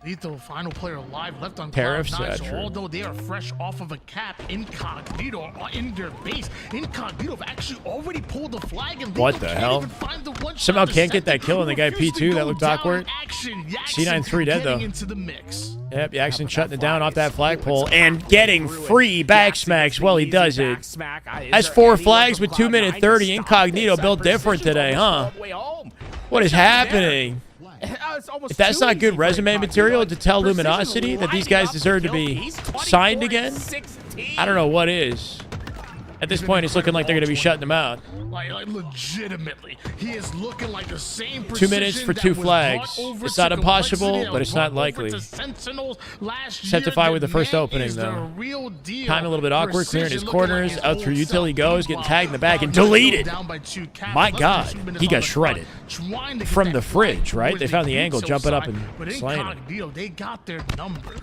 Lethal, final player alive, left on Tariffs, Cloud9. So true. although they are fresh off of a cap, Incognito are in their base. Incognito have actually already pulled the flag, and What Lethal the can't hell? even find the one Somehow shot. can't get that Descendant kill on the guy refused to P2. go That looked down. awkward. Action, C9 3 dead getting though. into the mix. Yep, Jackson shutting it down off that flagpole and getting free back smacks. Well, he does it. Has 4 flags with 2 minute 30. Incognito built different today, huh? What is happening? If that's not good resume material to tell Luminosity that these guys deserve to be signed again, I don't know what is. At this point, it's looking like they're going to be shutting them out. Like legitimately, he is looking like the same 2 minutes for 2 precision that was flags. brought over It's to not impossible, Complexity, but it's not brought over likely. to Sentinels last year. Septify with the first man opening, is the though. real deal. Time a little bit awkward, clearing his Precision looking corners. like his Out through old utility self. goes, getting tagged in the back and Cloud9 deleted. down by 2 caps. My Less than God, 2 minutes he on got the shredded. clock, trying to get From that the fridge, flag right? towards They the found the angle, Uso jumping up side, and but slaying him. Incognito, they got their number.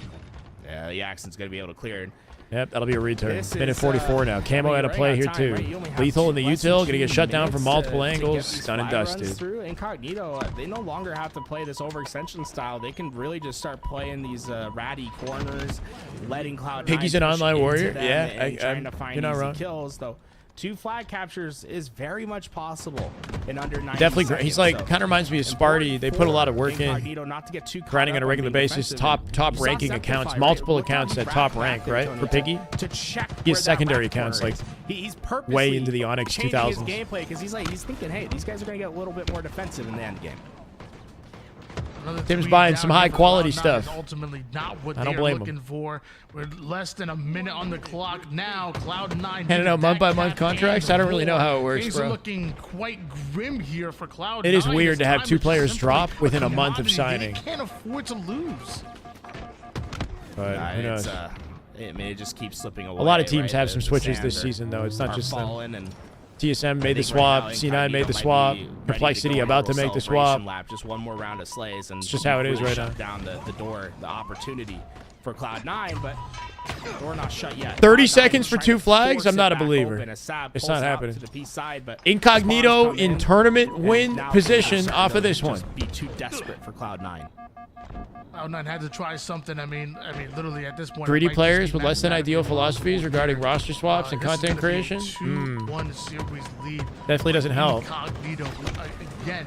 Yeah, Jackson's going to be able to clear it. Yep, that'll be a return. This Minute is, 44 now. Camo out of play here, too. Lethal in the util, gonna get shut down from multiple angles. Done and dusted. Through Incognito, they no longer have to play this overextension style. They can really just start playing these ratty corners, letting Cloud9 Piggy's an push online into warrior. them Yeah, and trying to find you're not easy wrong. kills, though. 2 flag captures is very much possible in under 90 Definitely, seconds. he's like So kind of reminds me of Sparty. They put a lot of work in, Incognito not to get too grinding on a regular basis. Top ranking accounts, multiple accounts at top rank, right? For Piggy, to check he has where that secondary back corner accounts like is. He's purposely way into the Onyx changing 2000s. his gameplay because he's thinking, hey, these guys are going to get a little bit more defensive in the end game. Tim's buying some high quality stuff. Ultimately, not what I don't they're blame looking him. for. We're less than a minute on the clock now. Cloud9 Handing out month-by-month contracts? I don't really know how it works, Things bro. are looking quite grim here for Cloud9. It is weird to have This 2 time players is simply drop within a month of commodity. signing. They can't afford to lose. But who knows? It just keeps slipping away. A lot of teams right? have some The switches sands this are- season, though. It's not are just them. falling, and TSM made the I think right swap. now, C9 Incognito made the might swap. be ready to Complexity go about to into make the celebration swap. lap. Just one more round of slays, and It's just how it is really right now. shut down the door, the opportunity for Cloud9, but door not shut yet. 30 Cloud9 seconds is for trying 2 to flags? force I'm it not a back believer. open as Sab It's pulls not out happening. to the P side, but Incognito spawns come in tournament and win now position people off of this just one. Be too desperate for Cloud9. Cloud9 had to try something. I mean, literally at this point. 3D it might players just be with less than mathematically ideal philosophies regarding roster swaps and This is content gonna be a creation? 2-1 series lead. Definitely doesn't help. Incognito again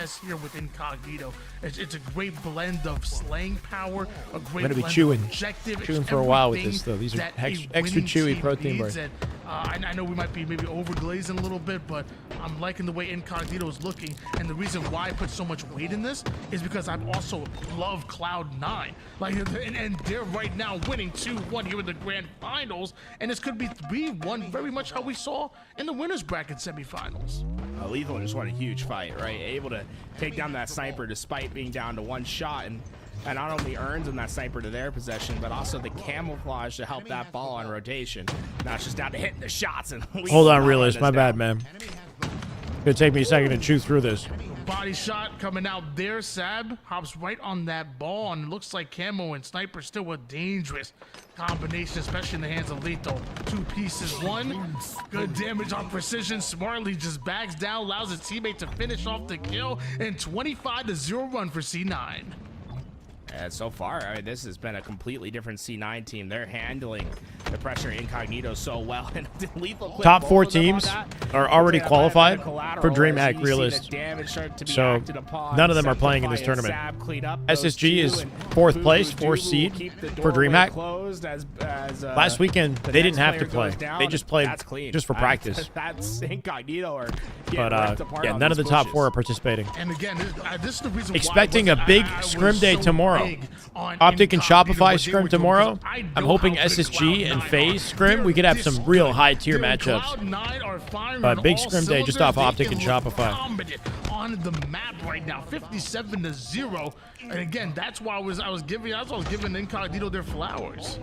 success here with Incognito. It's a great blend of slaying power, a great We're gonna be blend chewing, of objective. chewing for a while with this everything though. These are that a extra winning chewy team protein needs, bars. and I know we might be maybe overglazing a little bit, but I'm liking the way Incognito is looking. And the reason why I put so much weight in this is because I also love Cloud9. Like, and they're right now winning 2-1 here in the grand finals. And this could be 3-1, very much how we saw in the winners bracket semifinals. Lethal just won a huge fight, right? Able to take down that sniper despite being down to 1 shot, and not only earns them that sniper to their possession, but also the camouflage to help that ball on rotation. Now it's just down to hitting the shots. And hold on, realist. My bad, man. It'll take me a second to chew through this. Body shot coming out there. Sab hops right on that ball, and it looks like Camo and Sniper still a dangerous combination, especially in the hands of Lethal. 2 pieces, 1. Good damage on precision. Smartly just backs down, allows his teammate to finish off the kill, and 25-0 run for C9. And so far, I mean, this has been a completely different C9 team. They're handling the pressure Incognito so well. And Lethal top 4 teams are already qualified for Dreamhack Realist. So none of them are playing in this tournament. SSG is 4th place, 4th seed for Dreamhack. Last weekend, they didn't have to play. They just played just for practice. That's Incognito. But yeah, none of the top 4 are participating. And again, this is the reason expecting a big scrim day tomorrow. Optic and Shopify scrim tomorrow. I'm hoping SSG and FaZe scrim. We could have some real high tier matchups. But big scrim day just off Optic and Shopify. On the map right now, 57-0. And again, that's why I was giving Incognito their flowers.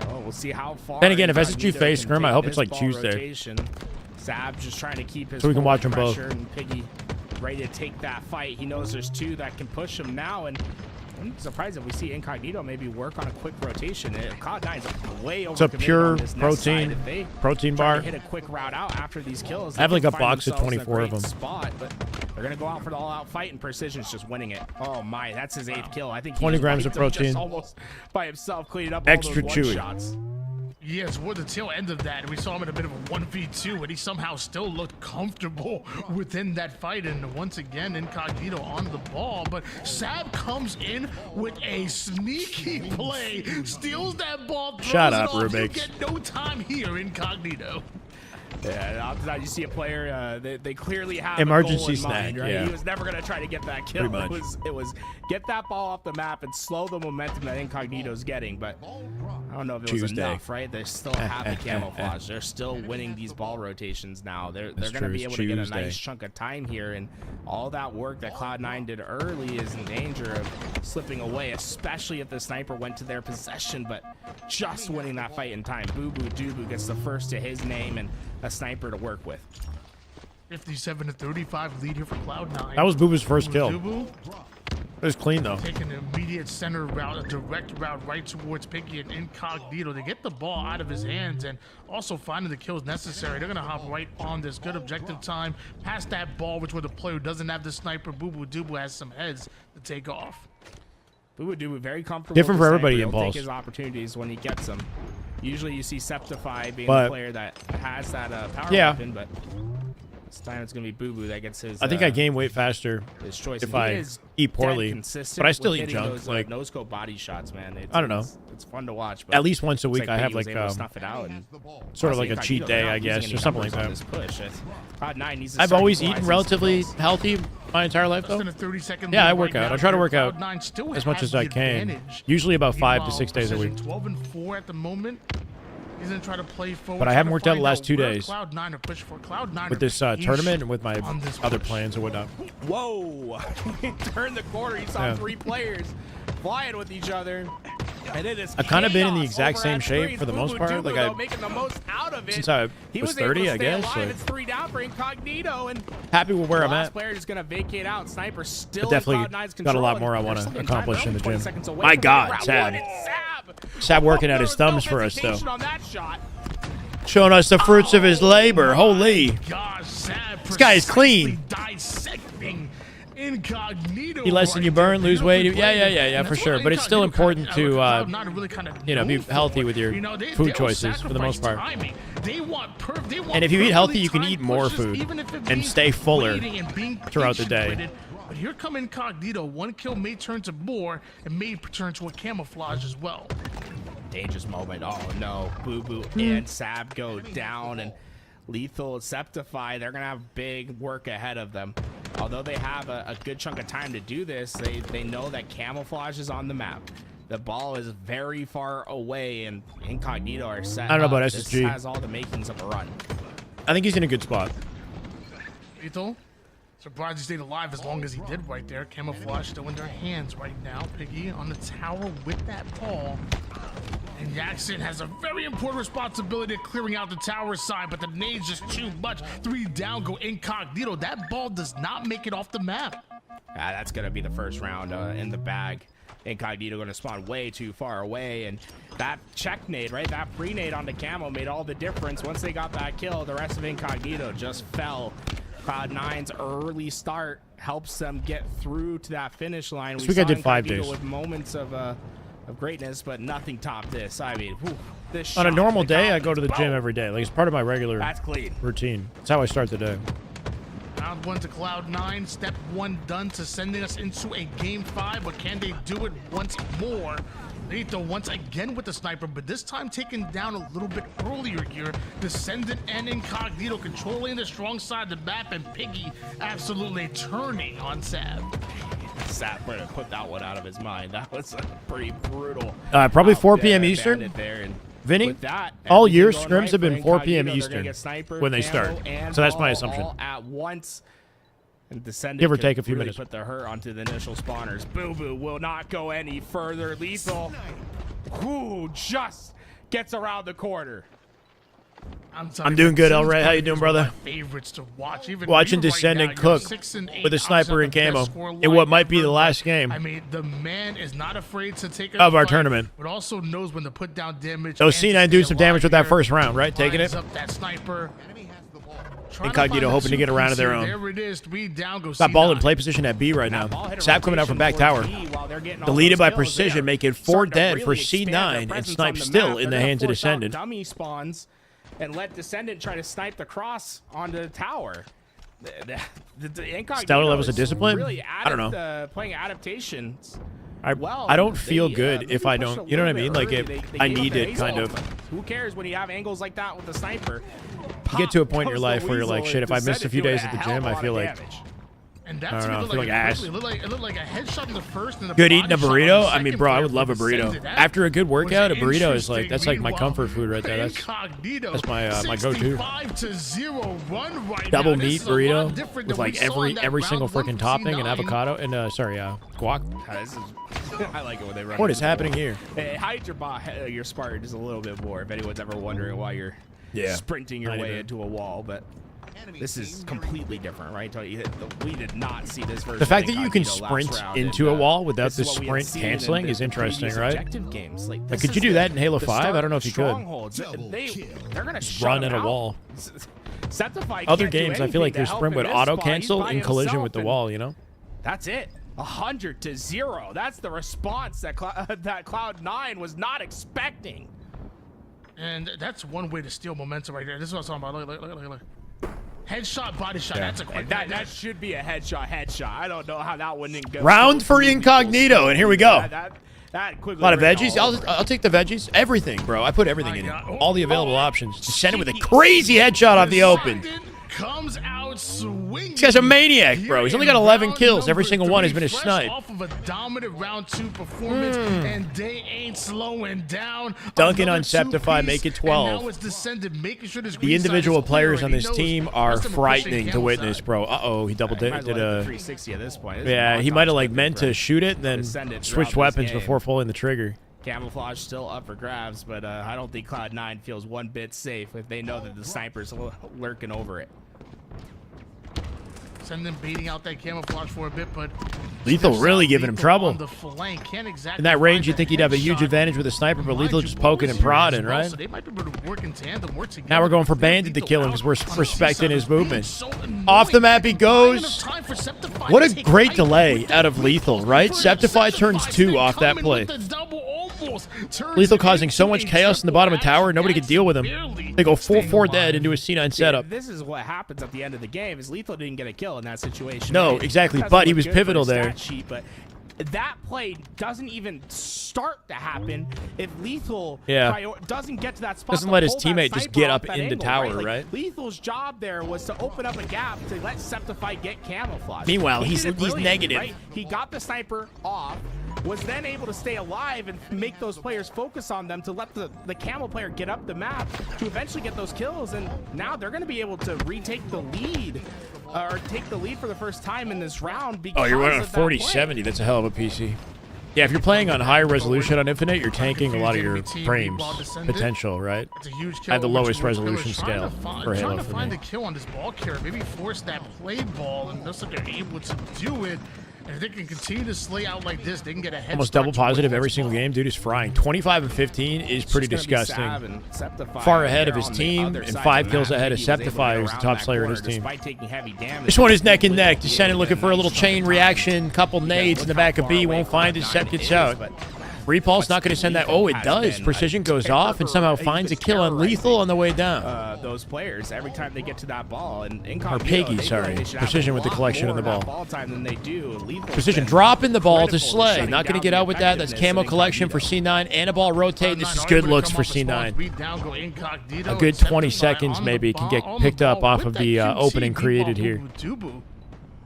Oh, we'll see how far. Then again, if SSG FaZe scrim, I hope it's like Tuesday. Sab just trying to keep his so we can watch them both. And Piggy ready to take that fight. He knows there's 2 that can push him now, and I'm surprised if we see Incognito maybe work on a quick rotation. Cloud9's way over. It's a pure protein bar. Hit a quick route out after these kills. I have like a box of 24 of them. Spot, but they're gonna go out for the all-out fight, and Precision's just winning it. Oh my, that's his 8th kill. I think 20 grams of protein. Just almost by himself, cleaning up extra all those chewy shots. Yes, we're the tail end of that. We saw him in a bit of a 1v2, and he somehow still looked comfortable within that fight. And once again, Incognito on the ball. But Sab comes in with a sneaky play, steals that ball, throws Shut up, it off. Rubik. You get no time here, Incognito. Yeah, you see a player, they clearly have emergency a goal in mind, snag, right? yeah. He was never going to try to get that kill. It was get that ball off the map and slow the momentum that Incognito's getting, but I don't know if it was enough, right? They still have the camouflage. They're still winning these ball rotations now. They're going to be able to get a nice chunk of time here, and all that work that Cloud9 did early is in danger of slipping away, especially if the sniper went to their possession, but just winning that fight in time. Boo Boo Doo gets the first to his name and a sniper to work with. 57-35 lead here for Cloud9. That was Boo Boo's first kill. It was clean though. Taking an immediate center route, a direct route right towards Piggy and Incognito. They get the ball out of his hands and also finding the kills necessary. They're going to hop right on this. Good objective time. Past that ball, which where the player who doesn't have the sniper, Boo Boo Doo has some heads to take off. Boo Boo Doo very comfortable. Different for everybody in in Pulse. Pulse. Take his opportunities when he gets them. Usually you see Septify being the player that has that power weapon, but this time it's going to be Boo Boo that gets his. I think I gain weight faster his choice. if I eat poorly, but I still eat junk. Those, like no-scope body shots, man. I don't know. It's fun to watch. But at least once a week, I have like snuff it out and sort of like a cheat day, I guess, or something like that. Push. I've always eaten relatively healthy my entire life, though. Yeah, I work out. I try to work out as much as I can. Usually about 5 to 6 days a week. 12-4 at the moment. He's gonna try to play forward. But I haven't worked out the last 2 days Cloud9 are pushing for. Cloud9 with this tournament and with my other plans and whatnot. Whoa! Turn the corner. He saw 3 players flying with each other. And it is I've kind of been in the exact same shape for the most part. Like I, making the most out of it. Since I was 30, I guess. Alive. It's 3 down for Incognito, and happy with where I'm last at. Player is gonna vacate out. Sniper still. But definitely got a lot more I want to accomplish in the gym. My God, Sab working out his thumbs for us though. Showing us the fruits of his labor. Holy! This guy is clean. Incognito. He lets you burn, lose weight. Yeah, for sure. But it's still important to, you know, be healthy with your food choices for the most part. And if you eat healthy, you can eat more food and stay fuller throughout the day. But here come Incognito. 1 kill may turn to more and may turn to a camouflage as well. dangerous moment. Oh no, Boo Boo and Sab go down, and Lethal, Septify, they're gonna have big work ahead of them. Although they have a good chunk of time to do this, they know that camouflage is on the map. The ball is very far away, and Incognito are set. I don't know about This SSG. has all the makings of a run. I think he's in a good spot. Lethal, surprised he stayed alive as long as he did right there. Camouflage still in their hands right now. Piggy on the tower with that ball. And Jackson has a very important responsibility of clearing out the tower side, but the nade's just too much. 3 down, go Incognito. That ball does not make it off the map. That's going to be the first round in the bag. Incognito going to spawn way too far away, and that check nade, right? That pre-nade on the camo made all the difference. Once they got that kill, the rest of Incognito just fell. Cloud9's early start helps them get through to that finish line. This week I did 5 days. With moments of greatness, but nothing topped this. I mean, this On a shot, normal the day, I confidence, go to the gym boom. every day. Like, it's part of my regular That's clean. routine. That's how I start the day. Round 1 to Cloud9. Step 1 done to sending us into a game 5, but can they do it once more? Lethal once again with the sniper, but this time taken down a little bit earlier here. Descendant and Incognito controlling the strong side of the map, and Piggy absolutely turning on Sab. Sab put that one out of his mind. That was pretty brutal. Probably 4 out there, p.m. Eastern. bandit there, and Vinny, with that, all everything year going scrims right have been for 4 p.m. Incognito. They're gonna Eastern get sniper, when they camo, start. and So that's my ball assumption. all at once. And Descendant Give or could take a few really minutes. put the hurt onto the initial spawners. Boo Boo will not go any further. Lethal, who just gets around the corner. I'm doing good, El Ray. How you doing, brother? Favorites to watch. Even Watching you right Descendant now, cook you're 6 and 8, with a sniper obviously and not the camo best score in what line might be ever, the last but, game I mean, the man is not afraid to take of our fight, tournament. but also knows when to put down damage. So and to C9 doing stay some damage alive with that here. first round, right? Taking Lines it. up that sniper. Trying to Incognito find hoping to get around to their here. own. There it is. 3 down, go Got ball in C9. play position at B right now. Ball hit a Sap coming out from back tower. rotation towards B while they're getting all Deleted those by kills precision, there. making 4 Starting to dead for really expand their C9, and presence Snipe on the still map. in the They're hands of gonna force out Descendant. dummy spawns and let Descendant try to snipe the cross onto the tower. The Incognito Stellar levels of is discipline? Really I don't know. Playing adaptations. I don't feel good if I don't. You know what I mean? Like, I need it kind of. Who cares when you have angles like that with the sniper? You get to a point in your life where you're like, shit, if I missed a few days at the gym, I feel like. And I that's don't know, looked I feel like ass. It looked like a headshot in the first and a Good body eating a shot on the burrito? I mean, second bro, I player would love a for burrito. Descendant. That After a good was workout, a burrito is like, interesting. that's like my Meanwhile, comfort food right there. Incognito, That's my go-to. 65-0 run right Double now. meat This is a lot burrito different with than like we saw in that every round single one freaking from topping and C9. avocado and guac. I like it when they run. What is into the happening wall. here? Hey, hide your Spartan just a little bit more if anyone's ever wondering why you're sprinting your way into a wall, but this is completely different, right? We did not see this version. The fact of that you can Incognito last sprint round, into and, a wall without this the is what we had sprint seen canceling in is the interesting, previous right? objective games. Like, Like, this could you is do that in Halo the 5? start I don't know if you could. strongholds. They're gonna shut Run him at a out. wall. Septify Other can't do games, I feel like anything their to help sprint in would this spot. auto He's cancel by in collision himself, with the and wall, you know? That's it. 100-0. That's the response that that Cloud9 was not expecting. And that's one way to steal momentum right there. This is what I'm talking about. Look. Headshot, body shot. Yeah. That's a quick. And that should be a headshot. I don't know how that one didn't go. Round for Incognito, and here we go. That A quickly lot of ran veggies. all I'll take the veggies. Everything, bro. I put everything in it. All the available options. Descendant with a crazy headshot off the open. Comes out swinging. This guy's a maniac, bro. He's only got 11 kills. Every single one has been a Fresh snipe. Off of a dominant round 2 performance, and they ain't slowing down. Dunking on Another Septify, two-piece, make it and 12. now it's Descendant, making sure this The green side individual is clear, players and on he this knows team the are rest of them pushing frightening to camel witness, side. bro. Uh-oh, he double did Might as well hit the a... 360 at this point. This is Yeah, he montage might have like looking meant for to shoot it, then Descendant switched throughout this weapons game. before pulling the trigger. Camouflage still up for grabs, but I don't think Cloud9 feels one bit safe if they know that the sniper's lurking over it. Send them beating out that camouflage for a bit, but Lethal steps really out, giving him Lethal trouble. on the flank. Can't exactly In that range, find you'd think he'd have a huge headshot. advantage with a sniper, but Mind Lethal you, just Bo poking is and here as prodding, well, right? So they might be able to work in tandem, work together. Now we're going for Bandit to kill him because we're respecting his movement. Off the map he goes. What a great delay out of Lethal, right? Septify turns 2 off that play. Lethal causing so much chaos in the bottom of tower, nobody could deal with him. They go 4-4 dead into a C9 setup. This is what happens at the end of the game. Is Lethal didn't get a kill in that situation. No, right? exactly, Doesn't but he look was good for pivotal his there. stat sheet, but that play doesn't even start to happen if Lethal doesn't get to that spot. Doesn't let his teammate just get up into tower, right? Lethal's job there was to open up a gap to let Septify get camouflage. Meanwhile, he's negative. Right? He got the sniper off, was then able to stay alive and make those players focus on them to let the camo player get up the map to eventually get those kills, and now they're going to be able to retake the lead or take the lead for the first time in this round. Because you're running a 4070. That's a hell of a PC. Yeah, if you're playing on higher resolution on Infinite, you're tanking a lot of your frames potential, right? I have the lowest resolution scale for Halo. Trying to find a kill on this ball carrier, maybe force that play ball, and looks like they're able to do it. And if they can continue to slay out like this, they can get a head Almost start double positive every single game. Dude is frying. 25 and 15 is pretty disgusting. Far ahead of his team and 5 kills ahead of Septify, who's the top slayer in his team. This one is neck and neck. Descendant looking for a little chain reaction. Couple nades in the back of B. Won't find it. Sep gets out. Repulse not going to send that. Oh, it does. Precision goes off and somehow finds a kill on Lethal on the way down. Those players, every time they get to that ball, and Incognito, or Piggy, sorry. Precision with the collection of the ball. Ball time than they do. Precision dropping the ball to Slay. Not going to get out with that. That's camo collection for C9 and a ball rotate. This is good looks for C9. A good 20 seconds maybe can get picked up off of the opening created here.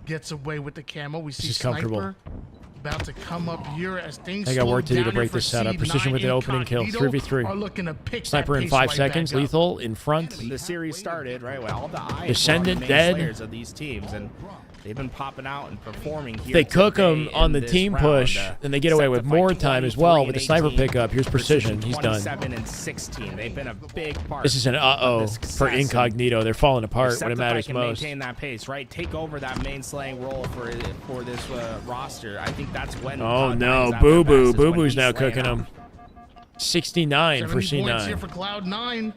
Gets away with the camo. We see this is comfortable. About to come up here as things they got work to do to break this setup. Precision with the opening kill. 3v3. Sniper in 5 seconds. Lethal in front. The series started right with all the eyes Descendant on the dead. players of these teams, and they've been popping out and performing here. They cook them on the this team round, push, then they get away with more time as well with the sniper pickup. Here's Precision. He's done. 27 and 16. They've been a big part. This is an for Incognito. They're falling apart when it matters can most. Maintain that pace, right? Take over that main slaying role for this roster. I think that's when. Oh no, Boo Boo. Boo Boo's now cooking them. 69 for C9. Here for Cloud9.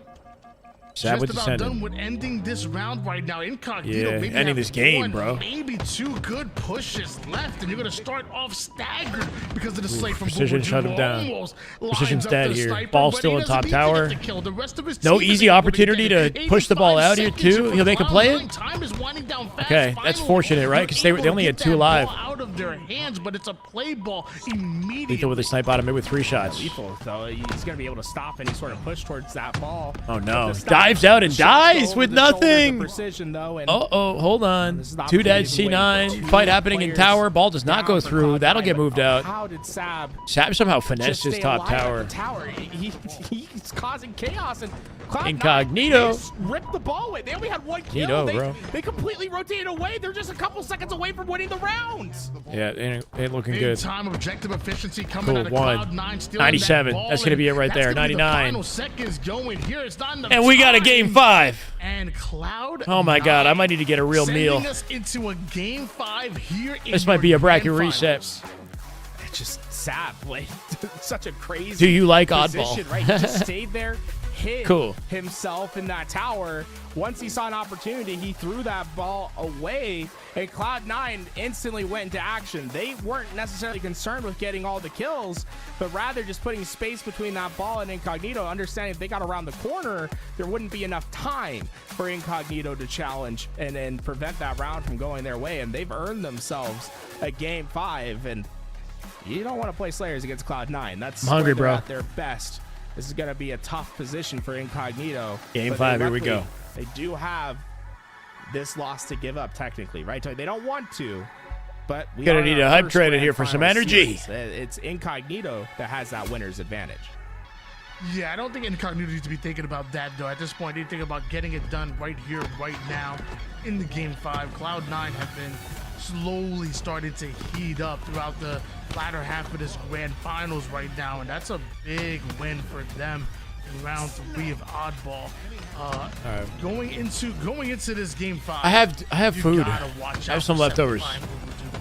Sad with just about Descendant. done with ending this round right now. Incognito, Yeah, maybe ending have this game, one, bro. Maybe 2 good pushes left, and you're gonna start off staggered because of the slay from Precision Boo Boo. shut him down. Almost Precision's lines up dead the here. sniper, Ball's but still he in top doesn't need to tower. get the kill. The rest of his No team is easy able to opportunity get to it. push the ball 85 out here seconds too. for He'll make a play Cloud9. it. Time is winding down fast. Okay, that's Finally, fortunate, right? Because they only had 2 alive. out of their hands, but it's a play ball immediately. Lethal with a snipe bottom mid with 3 shots. Lethal, though, he's going to be able to stop any sort of push towards that ball. Oh no, dives out and dies with nothing. Precision, though, and hold on. 2 dead, C9. Fight happening in tower. Ball does not go through. That'll get moved out. How did Sab somehow finessed his top tower. He's causing chaos, and Cloud9 Incognito ripped the ball away. They only had 1 kill. Bro. They completely rotated away. They're just a couple seconds away from winning the rounds. Yeah, ain't looking Big good. time objective efficiency coming out of Cool, 1. Cloud9, still 97. in that That's going to be it right there. 99. Final seconds going here. It's not enough And we got a time. game 5. And Cloud9 Oh my god, I might need to get a real meal. sending us into a game 5 here. This might be a bracket reset. It's just sad. Like, such a crazy. Do you like position, oddball? Right? He just stayed there, hid Cool. himself in that tower. Once he saw an opportunity, he threw that ball away, and Cloud9 instantly went into action. They weren't necessarily concerned with getting all the kills, but rather just putting space between that ball and Incognito, understanding if they got around the corner, there wouldn't be enough time for Incognito to challenge and prevent that round from going their way. And they've earned themselves a game 5, and you don't want to play Slayers against Cloud9. That's I'm hungry, where they're bro. at their best. This is going to be a tough position for Incognito. Game but 5, here we luckily, go. They do have this loss to give up, technically, right? They don't want to, but we Gonna are need in a our hype first trader grand here for some final energy. series. It's Incognito that has that winner's advantage. Yeah, I don't think Incognito needs to be thinking about that, though. At this point, they think about getting it done right here, right now, in the game 5. Cloud9 have been slowly starting to heat up throughout the latter half of this grand finals right now, and that's a big win for them in round 3 of Oddball. Going into this game 5, I have you food. gotta watch I out have some for leftovers. Septify and Boo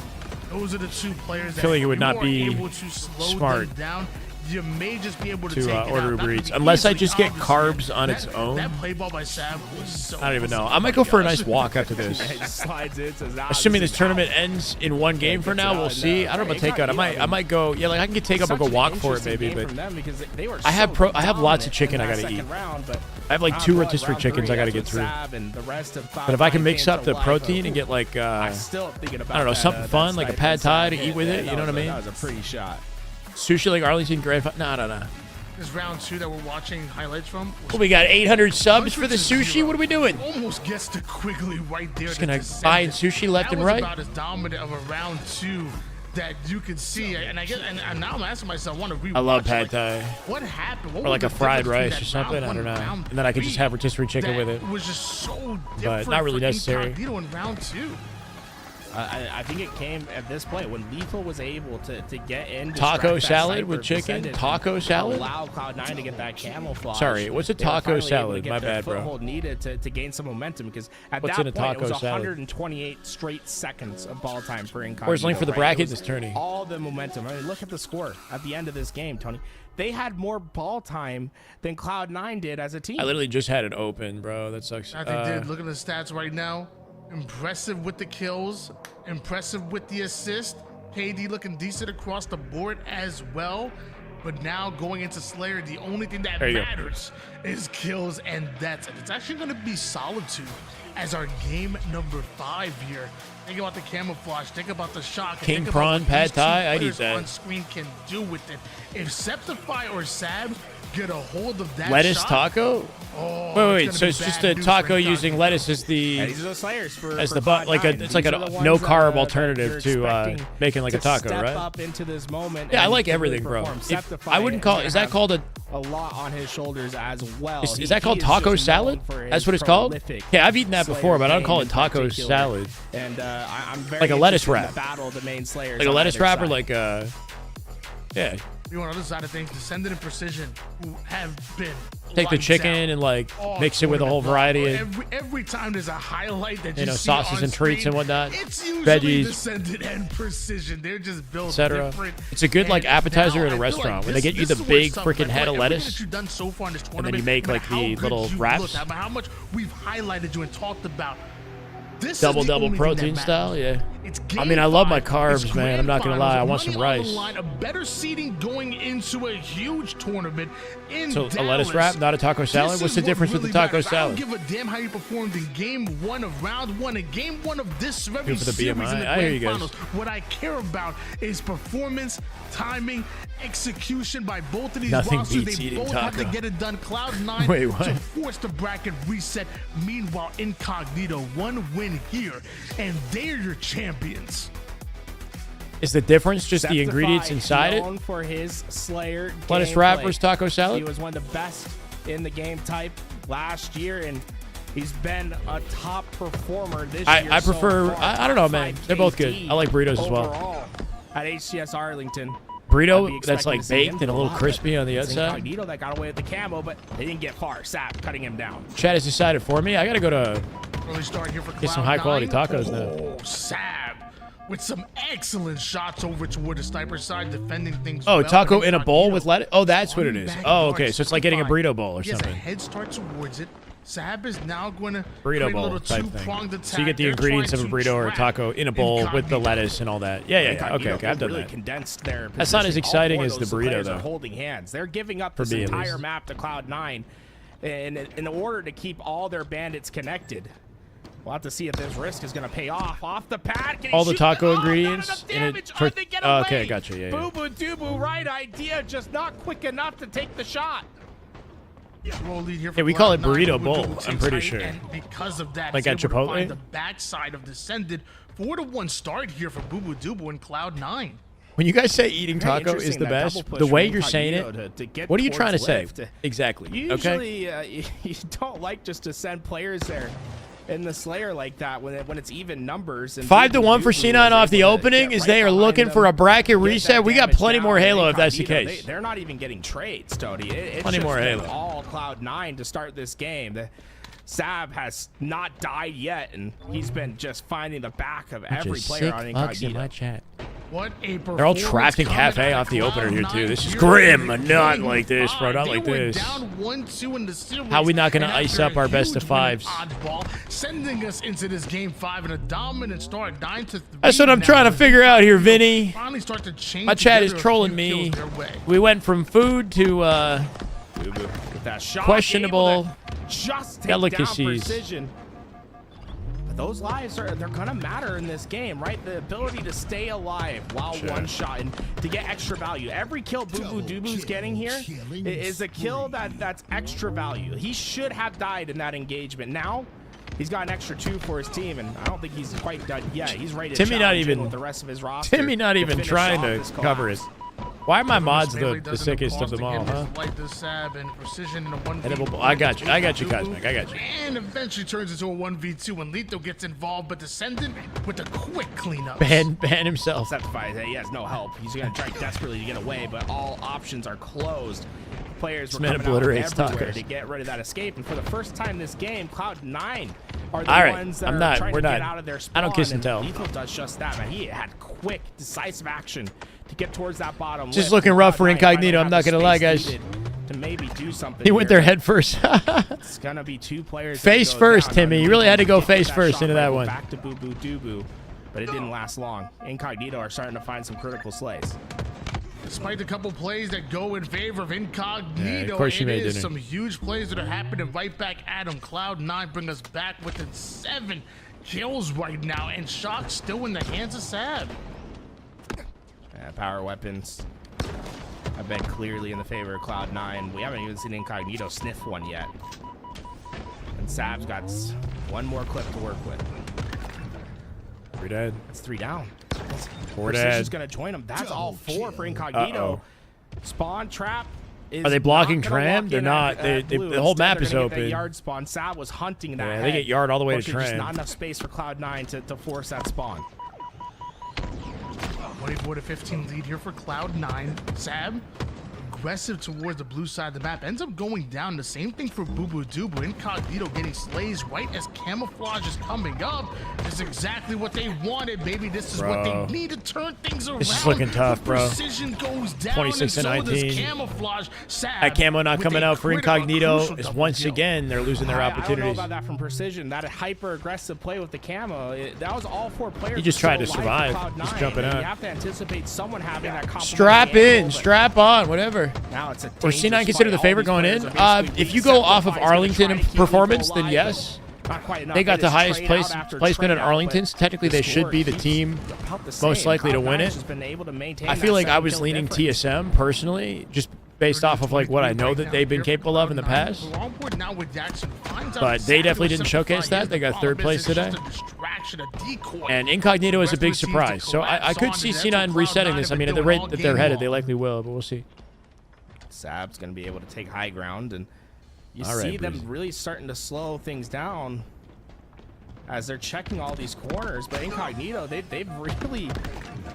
Boo. Those are the 2 players I feel like it would that not be able to slow smart them down. you may just be able to take it order out. Uber Eats. Unless I just get carbs on its own. That play ball by Sab was so I don't even know. I might go for a nice walk after this. Slides in, says, Assuming this tournament ends in one game for now, we'll see. I don't know about takeout. I might go. Yeah, like I can get takeout and go walk for it maybe. But I have lots of chicken I gotta eat. I have like 2 rotisserie chickens I gotta get through. But if I can mix up the protein and get like I don't know, something fun like a pad thai to eat with it, you know what I mean? That was a pretty shot. Sushi like Arlington Grand Final. No. This round 2 that we're watching highlights from. Well, we got 800 subs for the sushi. What are we doing? Almost gets to Quigley right there. Just gonna buy sushi left and right. That was about as dominant of a round 2 that you can see. And I guess, and now I'm asking myself, I want to rewatch. I love pad thai. What happened? Or like a fried rice or something. I don't know. And then I could just have rotisserie chicken with it. It was just so different. But not really necessary. Incognito in round 2. I think it came at this point when Lethal was able to get in. Taco salad with chicken? Taco salad? Allow Cloud9 to get that camouflage. Sorry, what's a taco salad? My bad, bro. Foothold needed to gain some momentum because at that point it was 128 straight seconds of ball time for Incognito. Where's link for the bracket in this tourney? All the momentum. I mean, look at the score at the end of this game, Tony. They had more ball time than Cloud9 did as a team. I literally just had it open, bro. That sucks. I think they did. Look at the stats right now. Impressive with the kills, impressive with the assist. KD looking decent across the board as well. But now going into Slayer, the only thing that matters is kills and deaths. And it's actually going to be Solitude as our game number 5 here. Think about the camouflage. Think about the shock. King prawn pad thai. I need that. On screen can do with it. If Septify or Sab get a hold of that lettuce shot, taco. Wait. So it's just a taco using lettuce as the it's like a no carb alternative to making like a taco, right? Up into this moment. Yeah, I like everything, bro. I wouldn't call. Is that called a lot on his shoulders as well? Is that called taco salad? That's what it's called. Yeah, I've eaten that before, but I don't call it taco salad. And I'm very like a lettuce wrap. Battle the main Slayers. Like a lettuce wrap or like yeah. You on the other side of things, Descendant and Precision, who have been take the chicken and like mix it with a whole variety of every time there's a highlight that you know sauces and treats and whatnot, it's usually veggies, Descendant and Precision. They're just built different. It's a good like appetizer at a restaurant when they get you the big freaking head of lettuce, and then you make like the little wraps. How much we've highlighted you and talked about. Double protein style, yeah. I mean, I love my carbs, man. I'm not gonna lie. I want some rice. A better seating going into a huge tournament in so Dallas. A lettuce wrap, not a taco salad. What's the difference with the taco salad? I don't give a damn how you performed in game 1 of round 1 and game 1 of this very for the series BMI. in the I hear you grand guys. finals. What I care about is performance, timing, execution by both of these Nothing rosters. beats They eating both taco. have to get it done. Cloud9 Wait, what? to force the bracket reset. Meanwhile, Incognito, 1 win here, and they're your champions. Is the difference just the ingredients inside it? Known for his Slayer lettuce wrap versus taco salad? He was one of the best in the game type last year, and he's been a top performer this year. I prefer, I don't know, man. They're both good. I like burritos as well. At HCS Arlington. Burrito that's like baked and a little crispy on the outside. Incognito that got away with the camo, but they didn't get far. Sap cutting him down. Chad has decided for me. I gotta go to Early start here for get some high quality tacos now. Sab with some excellent shots over toward the sniper side, defending things. Oh, well. taco in a bowl with lettuce? Oh, that's what it is. Oh, okay. So it's like getting a burrito bowl or He has a something. head start towards it. Sab is now going to Burrito bowl type thing. So you get the ingredients of a burrito or a taco in a bowl with the lettuce and all that. Yeah. Okay, I've done really that. Condensed their That's not as position. exciting All as four the of those burrito, players are though. holding hands. They're giving up For this me, at entire least. map to Cloud9 in order to keep all their bandits connected. We'll have to see if this risk is going to pay off. Off the pad. All the taco ingredients in it. Okay, gotcha. Yeah. Boo Boo Doo right idea, just not quick enough to take the shot. Yeah, we call it burrito bowl. I'm pretty sure. And because of that, Like he's at able to find Chipotle? the backside of Descended. 4-1 start here for Boo Boo Dubu and Cloud9. When you guys say eating Very taco is interesting, the that best, double push the way from you're saying Incognito it, to get what are you trying to towards say? lift. Exactly. Usually, Okay. You don't like just to send players there in the Slayer like that when it's even numbers. And 5-1 for C9 off the opening as they are looking for a bracket reset. We got plenty more Halo if that's the case. They're not even getting trades, Tony. It's Plenty just more been Halo. all Cloud9 to start this game. The Sab has not died yet, and he's been just finding the back of every player on Incognito. chat. What a They're all trapped in cafe off the opener here too. This is grim. Not like this, bro. Not like this. How are we not going to ice up our best of fives? Sending us into this game 5 in a dominant start, 9-3. That's what I'm trying to figure out here, Vinny. Finally start to change. My chat is trolling me. We went from food to With that shot, questionable just take delicacies. Down precision. But those lives they're gonna matter in this game, right? The ability to stay alive while one shot and to get extra value. Every kill Boo Boo Doobu's getting here is a kill that's extra value. He should have died in that engagement. Now he's got an extra 2 for his team, and I don't think he's quite done yet. He's ready to Timmy not challenge even with the rest of his roster. Timmy not even finish trying off to this cover it. collapse. Why are my mods the sickest of them all, huh? I got you. I got you, Cosmic. I got you. And eventually turns into a 1v2 when Lito gets involved, but Descendant with a quick cleanup. Ban himself. Septifies, he has no help. He's going to try desperately to get away, but all options are closed. Players were coming out everywhere to get rid of that escape, and for the first time this game, Cloud9 are the ones that are trying to get out of their spawn. I don't kiss and tell. Lethal does just that, man. He had quick, decisive action to get towards that bottom. Just looking rough for Incognito. I'm not gonna lie, guys. To maybe do something. He went there head first. It's gonna be 2 players. Face first, Timmy. You really had to go face first into that one. Back to Boo Boo Doobu, but it didn't last long. Incognito are starting to find some critical slays. Despite the couple plays that go in favor of Incognito, yeah, of course it is some huge plays that are happening right back at him. Cloud9 bring us back within 7 kills right now, and Shock still in the hands of Sab. Yeah, power weapons have been clearly in the favor of Cloud9. We haven't even seen Incognito sniff one yet. And Sab's got 1 more clip to work with. 3 dead. That's 3 down. 4 dead. Precision's gonna join him. That's all 4 for Incognito. Spawn trap. Are they blocking Tram? They're not. The whole map is open. Yard spawn. Sab was hunting that. Yeah, they get yard all the way to There's Tram. not enough space for Cloud9 to force that spawn. 24-15 lead here for Cloud9. Sab, aggressive towards the blue side of the map, ends up going down. The same thing for Boo Boo Doobu. Incognito getting slays right as camouflage is coming up. This is exactly what they wanted, baby. This is what they need to turn things around. This is looking tough, bro. Precision goes down, 26-19. Camouflage. That camo not coming out for Incognito is once again they're losing their I don't know opportunities. about that from Precision. That hyper aggressive play with the camo. That was all 4 players. He just tried to survive. Just jumping out. out. You have to anticipate someone having that complimentary Strap in, angle, strap on, whatever. Now it's a Or C9 considered the favorite going in? If you go off of Arlington performance, then yes. They got the highest placement in Arlington. So technically, they should be the team most likely to win it. I feel like I was leaning TSM personally, just based off of like what I know that they've been capable of in the past. But they definitely didn't showcase that. They got 3rd place today. And Incognito is a big surprise. So I could see C9 resetting this. I mean, at the rate that they're headed, they likely will, but we'll see. Sab's going to be able to take high ground, and you see them really starting to slow things down as they're checking all these corners. But Incognito, they've really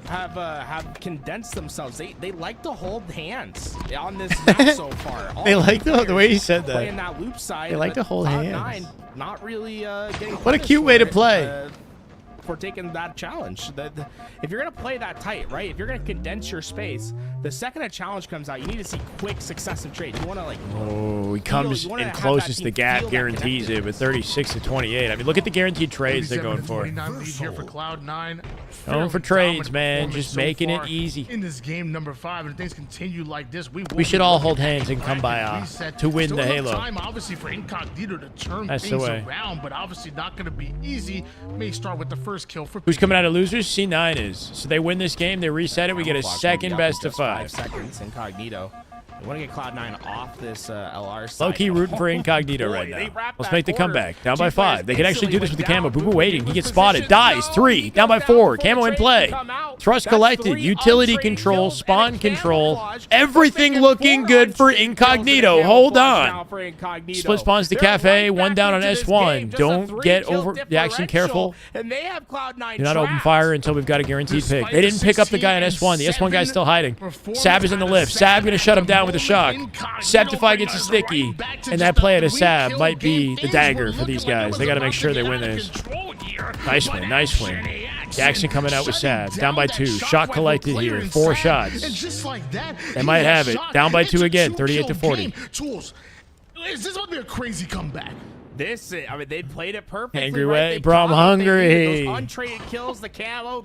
have condensed themselves. They like to hold hands on this map so far. They like the way he said that. Playing that loop side. They like to hold hands. Cloud9 not really getting. What a cute way to play. For taking that challenge. If you're going to play that tight, right? If you're going to condense your space, the second a challenge comes out, you need to see quick, successive trades. You want to, like... Oh, he comes and closes the gap, guarantees it with 36-28. I mean, look at the guaranteed trades they're going for. Lead here for Cloud9. Going for trades, man. Just making it easy. In this game number 5, and if things continue like this, we should all hold hands and come by to win the Halo. Time, obviously, for Incognito to turn things around, but obviously not going to be easy. May start with the first kill for who's coming out of losers? C9 is. So they win this game, they reset it, we get a second best of 5. 5 seconds. Incognito. We want to get Cloud9 off this LR side. Low-key rooting for Incognito right now. Let's make the comeback. Down by 5. They can actually do this with the camo. Boo Boo waiting. He gets spotted. Dies. 3. Down by 4. Camo in play. Thrust collected. Utility control. Spawn control. Everything looking good for Incognito. Hold on. Split spawns to Cafe. 1 down on S1. Don't get over the action. Careful. And they have Cloud9. Do not open fire until we've got a guaranteed pick. They didn't pick up the guy on S1. The S1 guy's still hiding. Sab is in the lift. Sab going to shut him down with a shock. Septify gets a sticky, and that play at a Sab might be the dagger for these guys. They got to make sure they win this. Nice win, nice win. Jackson coming out with Sab. Down by 2. Shot collected here. 4 shots. And just like that, They might have it. Down by 2 again. 38 to 40. Tools. Is this about to be a crazy comeback? I mean, they played it perfectly. Angry right? way, They bro. I'm caught it. They hungry. needed those untraded kills, the camo,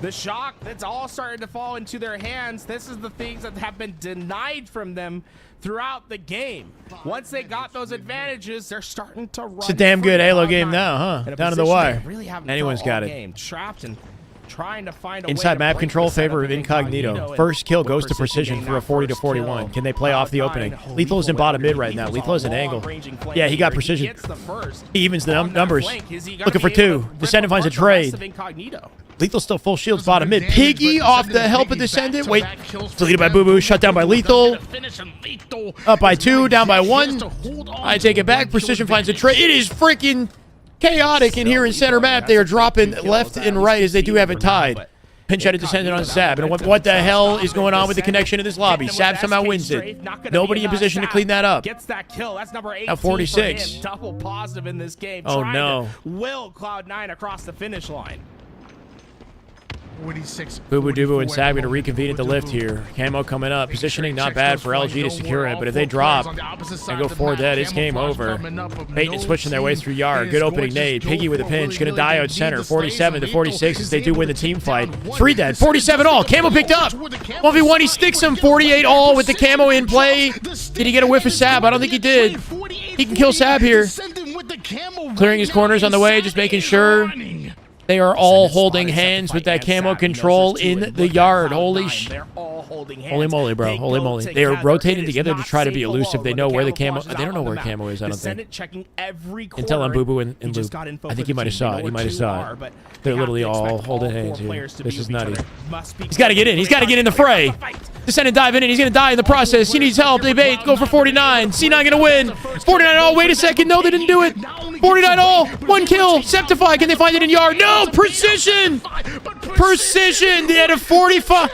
the shock. That's all starting to fall into their hands. This is the things that have been denied from them throughout the game. Once they got those advantages, they're starting to run. It's a damn good free Halo Cloud9 game now, huh? in a Down to the position wire. they really haven't Anyone's felt got all it. game, trapped and trying to find a way Inside to map break control, the setup favor of Incognito. and First kill with goes to Precision getting for a that 40 to first 41. kill. Can they play off the opening? Lethal is in bottom mid right now. Lethal is an angle. Yeah, he got Precision. He evens the numbers. Looking for 2. Descendant finds a trade. Lethal still full shields bottom mid. Piggy off the help of Descendant. Wait. Deleted by Boo Boo. Shut down by Lethal. Up by 2. Down by 1. I take it back. Precision finds a trade. It is freaking chaotic in here in center map. They are dropping left and right as they do have it tied. Pinch out a Descendant on Sab. And what the hell is going on with the connection in this lobby? Sab somehow wins it. Nobody in position to clean that up. Gets that kill. That's number 18 Now 46. for him. Double positive in this game. Oh, trying no. to will Cloud9 across the finish line. 46. Boo Boo Doo and Sab going to reconvene at the lift here. Camo coming up. Positioning not bad for LG to secure it, but if they drop and go 4 dead, it's game over. Peyton is switching their way through yard. Good opening nade. Piggy with a pinch. Going to die out center. 47 to 46 as they do win the team fight. 3 dead. 47 all. Camo picked up. 1v1. He sticks him. 48 all with the camo in play. Did he get a whiff of Sab? I don't think he did. He can kill Sab here. Clearing his corners on the way. Just making sure. They are all holding hands with that camo control in the yard. Holy sh... Holy moly, bro. Holy moly. They are rotating together to try to be elusive. They know where the camo... They don't know where camo is, I don't think. Intel on Boo Boo and Loop. I think he might have saw it. He might have saw it. They're literally all holding hands here. This is nutty. He's got to get in. He's got to get in the fray. Descendant diving in. He's going to die in the process. He needs help. They bait. Go for 49. C9 going to win. 49 all. Wait a second. No, they didn't do it. 49 all. 1 kill. Septify. Can they find it in yard? No. Precision. Precision. They had a 45.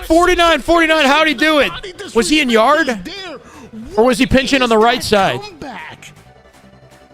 49. 49. How'd he do it? Was he in yard? Or was he pinching on the right side?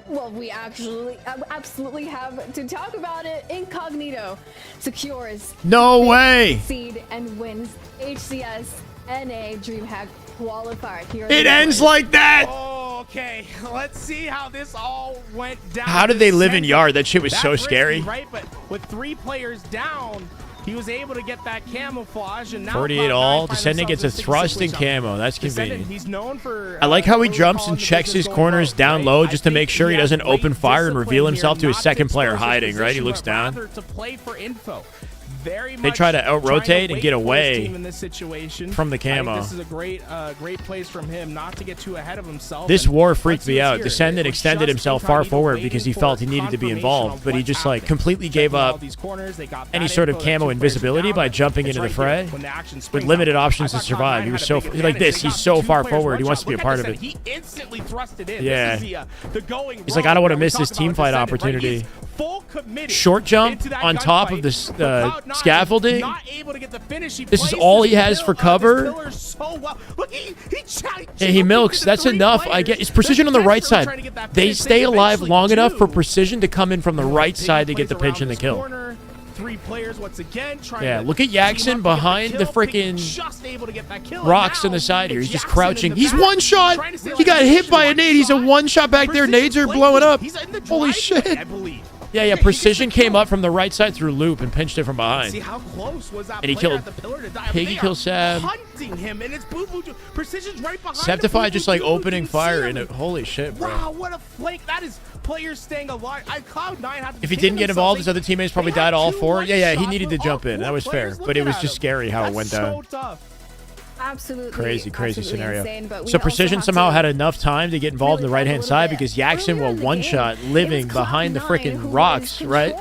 Well, we absolutely have to talk about it. Incognito secures No way. seed and wins HCS NA Dreamhack Qualifier. Here It ends like that. Okay, let's see how this all went down. How did they live in yard? That shit was so scary. Right, but with 3 players down, he was able to get that camouflage, and now 48 all. Descendant gets a thrust in camo. That's convenient. He's known for. I like how he jumps and checks his corners down low just to make sure he doesn't open fire and reveal himself to his second player hiding, right? He looks down. To play for info. They try to out-rotate and get away from the camo. This is a great place from him not to get too ahead of himself. This war freaked me out. Descendant extended himself far forward because he felt he needed to be involved, but he just like completely gave up any sort of camo invisibility by jumping into the fray with limited options to survive. He was so like this. He's so far forward. He wants to be a part of it. He instantly thrusted in. Yeah. He's like, I don't want to miss this team fight opportunity. Short jump on top of the scaffolding. This is all he has for cover. Yeah, he milks. That's enough. I get. It's Precision on the right side. They stay alive long enough for Precision to come in from the right side to get the pinch and the kill. 3 players once again. Yeah, look at Jackson behind the freaking rocks on the side here. He's just crouching. He's one shot. He got hit by a nade. He's a one shot back there. Nades are blowing up. Holy shit. Yeah, Precision came up from the right side through loop and pinched it from behind. See how close was that and he player killed at the pillar to die? Piggy kills Sab. Hunting him, and it's Boo Boo. Precision's right behind. Septify just like opening fire in it. Holy shit, bro. Wow, what a flake. That is players staying alive. Cloud9 had to if he didn't get involved, his other teammates probably died all 4. Yeah, he needed to jump in. That was fair. But it was just scary how it went down. Absolutely. Crazy scenario. Insane, so Precision somehow had enough time to get involved in the right-hand side because Jackson will one-shot living behind the freaking rocks, right?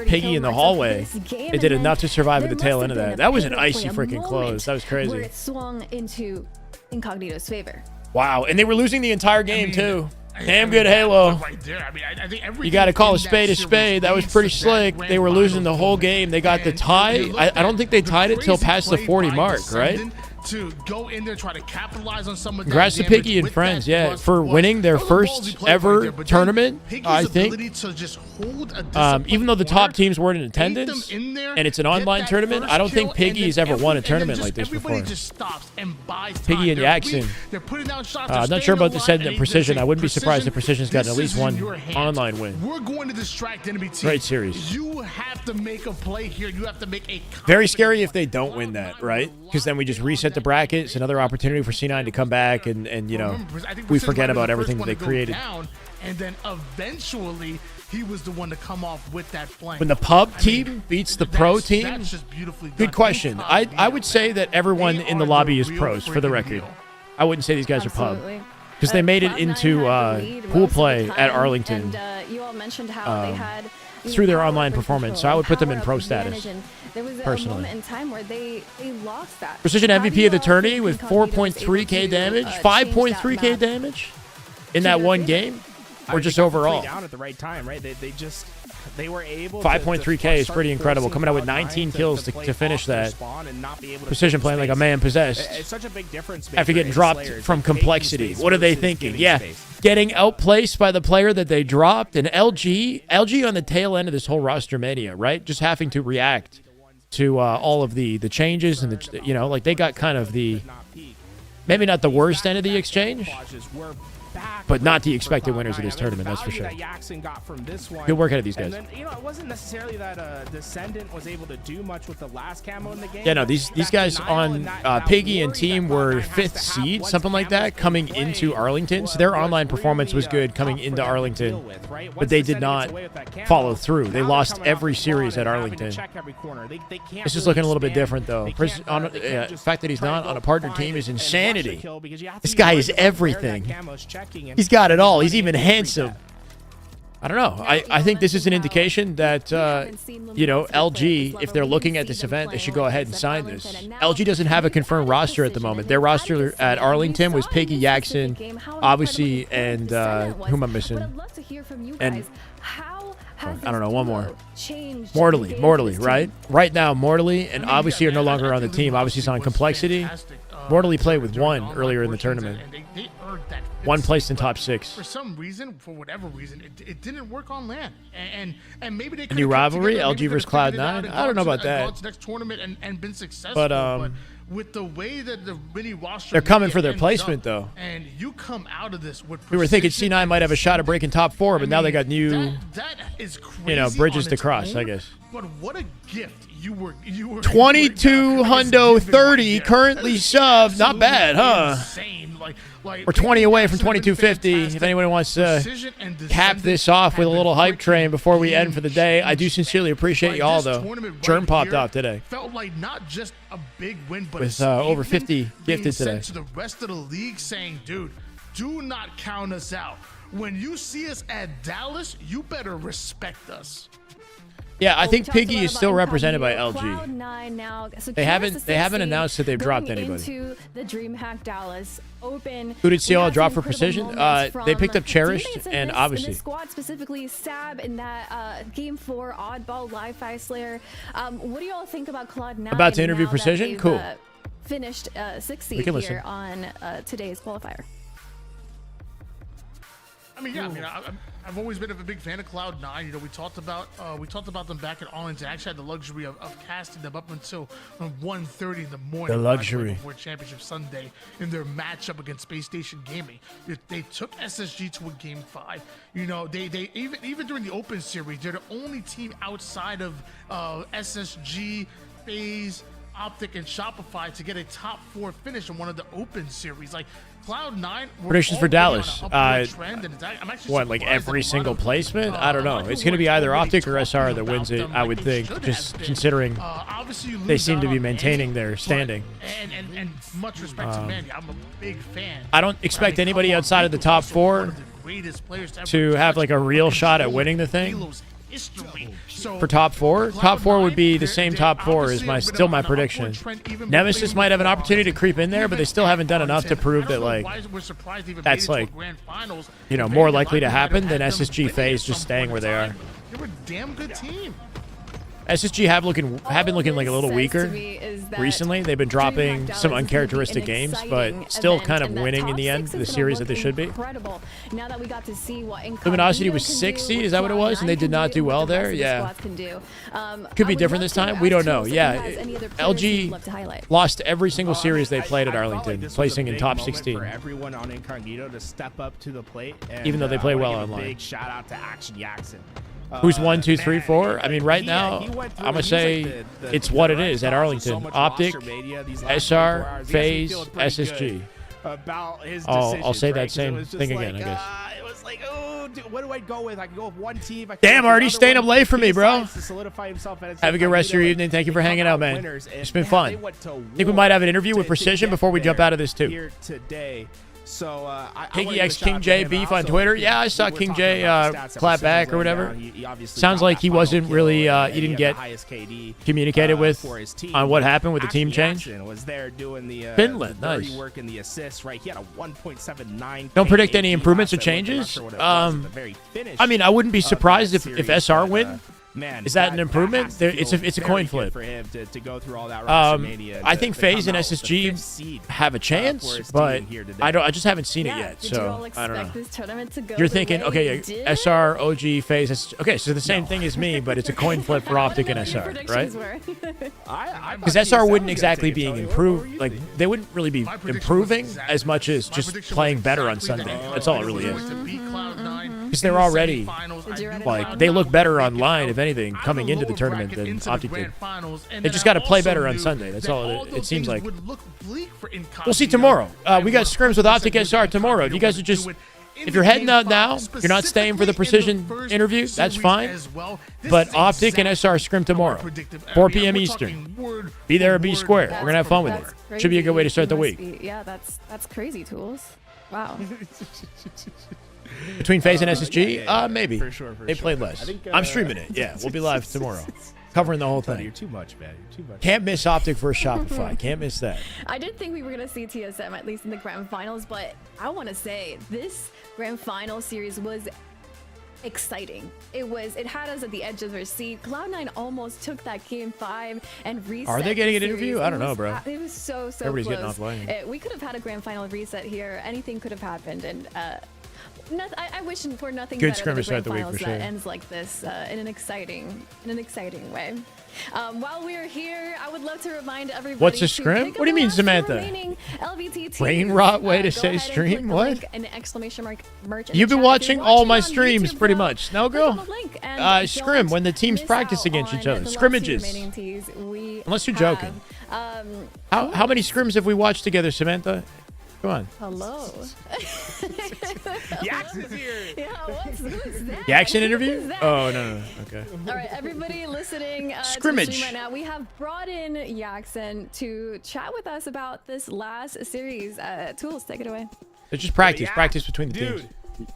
Piggy in the hallway. It did enough to survive at the tail end of that. That was an icy freaking close. That was crazy. Where it swung into Incognito's favor. Wow, and they were losing the entire game too. Damn good Halo. You got to call a spade a spade. That was pretty slick. They were losing the whole game. They got the tie. I don't think they tied it till past the 40 mark, right? to go in there, try to capitalize on some of that. Congrats to damage Piggy and with friends, that yeah, thrust for was winning their a little first ballsy play ever right there, but then tournament, Piggy's I think. ability to just hold a Even though the top teams weren't in them attendance, in there, and it's an get online that tournament, first I don't think kill, and Piggy's then ever won a and then tournament just like this everybody before. just stops and buys Piggy time. and They're Jackson. they're putting down shots. I'm not sure about the Descendant and Precision. I wouldn't be surprised if Precision's gotten at least one online win. We're going to distract enemy teams. Great series. You have to make a play here. You have to make a Very scary if they don't win that, right? Because then we just reset the brackets. Another opportunity for C9 to come back, and you know, we forget about everything that they created. Down, and then eventually, he was the one to come off with that flank. When the pub team beats the pro team, that's just beautifully done. good question. I would say that everyone in the lobby is pros, for the record. I wouldn't say these guys are pub. Because they made it into pool play at Arlington You all mentioned how they had through their online performance, so I would put them in pro status. There was a personally. moment in time where they lost that. Precision How do MVP you of the all tourney think with Incognito was able 4.3k to, damage, change 5.3k that map? damage in that one game, or just overall. Down at the right time, right? They were able. 5.3k is pretty incredible. Coming out with 19 kills to finish that. Precision playing like a man possessed. It's such a big difference After getting dropped from complexity. What are they thinking? Yeah, getting outplaced by the player that they dropped. And LG on the tail end of this whole roster mania, right? Just having to react to all of the changes and the, you know, like they got kind of the, maybe not the worst end of the exchange, but not the expected winners of this tournament, that's for sure. Good work out of these guys. And then, you know, it wasn't necessarily that Descendant was able to do much with the last camo in the game. Yeah, no, these guys on Piggy and team were 5th seed, something like that, coming into Arlington. So their online performance was good coming into Arlington, but they did not follow through. They lost every series at Arlington. This is looking a little bit different, though. The fact that he's not on a partner team is insanity. This guy is everything. He's got it all. He's even handsome. I don't know. I think this is an indication that, you know, LG, if they're looking at this event, they should go ahead and sign this. LG doesn't have a confirmed roster at the moment. Their roster at Arlington was Piggy, Jackson, obviously, and who am I missing? And I don't know, one more. Mortally, right? Right now, Mortally and obviously are no longer on the team. Obviously, he's on Complexity. Mortally played with one earlier in the tournament. One placed in top 6. For some reason, for whatever reason, it didn't work on LAN, and maybe they a new rivalry, LG versus Cloud9. I don't know about that. Next tournament and been successful, but with the way that the mini roster, they're coming for their placement, though. And you come out of this with we were thinking C9 might have a shot of breaking top 4, but now they got new, that is crazy, you know, bridges to cross, I guess. But what a gift you were 22 hundo 30 currently sub. Not bad, huh? We're 20 away from 2250. If anyone wants to cap this off with a little hype train before we end for the day, I do sincerely appreciate you all, though. Germ popped off today. Felt like not just a big win, but with over 50 gifted today. To the rest of the league saying, dude, do not count us out. When you see us at Dallas, you better respect us. Yeah, I think Piggy is still represented by LG. Cloud9 now. So they haven't announced that they've dropped anybody. Into the Dreamhack Dallas Open. Who did CL drop for Precision? They picked up Cherished and obviously. In the squad specifically, Sab in that Game 4 Oddball Live Fire Slayer. What do you all think about Cloud9? About to interview Precision? Cool. Finished 6th seed here on today's qualifier. I mean, yeah. I mean, I've always been a big fan of Cloud9. You know, we talked about them back at Arlington. I actually had the luxury of casting them up until 1:30 in the morning. The luxury. Before Championship Sunday in their matchup against Space Station Gaming. They took SSG to a Game 5. You know, they even during the Open Series, they're the only team outside of SSG, FaZe, Optic, and Shopify to get a top 4 finish in one of the Open Series. Like Cloud9. Predictions for Dallas. What, like every single placement? I don't know. It's going to be either Optic or SR that wins it, I would think, just considering they seem to be maintaining their standing. And much respect to Mandy. I'm a big fan. I don't expect anybody outside of the top 4 to have like a real shot at winning the thing. For top 4, top 4 would be the same top 4 is still my prediction. Nemesis might have an opportunity to creep in there, but they still haven't done enough to prove that like that's like, you know, more likely to happen than SSG FaZe just staying where they are. They're a damn good team. SSG have been looking like a little says weaker to me is that recently. They've been dropping Dreamhack some Dallas is gonna be uncharacteristic an games, exciting but still event, kind of and that winning in top the end six the is gonna series look that they should be. incredible. Now that we got to see what Luminosity Incognito was can 60. do, Is that what it Cloud9 was? And they can did not do what well the rest there. of the Yeah. squads can do. Could I be would different love this to time. We don't ask know. Tools if he Yeah, has any other players LG he'd love to highlight. lost every single series they played at I felt like Arlington, this was a placing in big top moment 16. for everyone on Incognito to step up to the plate. And, Even though they I play wanna well give a online. Big shout out to Action Jackson. Who's 1, 2, 3, 4? I mean, right he now, went through I'm it. gonna He's say like the it's what it direct is at cause of Arlington. so much Optic, roster mania these last 24 SR, hours. He has me FaZe, feeling pretty SSG. good about his I'll decisions, say right? that 'Cause it same was just thing like, again, I guess. It was like, oh, dude, what do I go with? I can go with one team. I can Damn, go with Artie, another staying one. up late for me, He bro. decides to solidify himself, and it's Have a good rest of your Incognito, evening. Thank you they for come hanging out, man. winners, and It's been man, fun. they went to I think we war might have an interview with to Precision get before we jump there out of this, too. Here today. So, Piggy X King J beef on Twitter. Yeah, I saw King J clap back or whatever. Sounds like he wasn't really, he didn't get communicated with on what happened with the team change. Was there doing the Finland, the dirty nice. work and the assists, right? He had a 1.79. Don't predict any improvements or changes. I mean, I wouldn't be surprised if SR win. Man, is that an improvement? It's a coin flip. For him to go through all that WrestleMania I think FaZe and SSG have a chance, but I just haven't seen it yet, so I don't know. This tournament to go You're the thinking, way okay, it did? SR, OG, FaZe. Okay, so the same thing as me, but it's a coin flip for Optic and SR, right? Because SR wouldn't exactly be improved. Like they wouldn't really be improving as much as just playing better on Sunday. That's all it really is. Because they're already like they look better online, if anything, coming into the tournament than Optic did. They just got to play better on Sunday. That's all it seems like. We'll see tomorrow. We got scrims with Optic SR tomorrow. If you guys are just, if you're heading out now, you're not staying for the Precision interview, that's fine. But Optic and SR scrim tomorrow, 4 p.m. Eastern. Be there or be square. We're gonna have fun with it. Should be a good way to start the week. Yeah, that's crazy, Tools. Wow. Between FaZe and SSG, maybe. For sure, they played less. I think, I'm streaming it. Yeah, we'll be live tomorrow, covering the whole thing. You're too much, man. You're too much. Can't miss Optic versus Shopify. Can't miss that. I did think we were gonna see TSM at least in the grand finals, but I want to say this grand final series was exciting. It had us at the edge of our seat. Cloud9 almost took that game 5 and reset. Are they getting the an interview? series. I don't know, bro. It was so Everybody's close. getting offline. We could have had a grand final reset here. Anything could have happened, and I wish for nothing Good better than the skirmish throughout grand the week, finals for that sure. ends like this in an exciting way. While we're here, I would love to remind everybody. What's a to scrim? pick What do you up mean, the Samantha? remaining LVT teams. Brain rot way to Go say ahead and stream? click the What? link and an exclamation mark merch in the You've been chat. If watching you're all my on streams YouTube, pretty bro, much. Now click on go. the link and Scrim when the teams miss practice out against each on other. the last two Scrimmages. remaining teas we Unless you're have. joking. How many scrims have we watched together, Samantha? Come on. Hello. Jackson's here. Yeah, who's that? Jackson interview? Who's that? Oh, no. Okay. All right, everybody listening to the Scrimmage. stream right now, we have brought in Jackson to chat with us about this last series. Tools, take it away. It's just practice. Yeah, Practice between the dude. teams.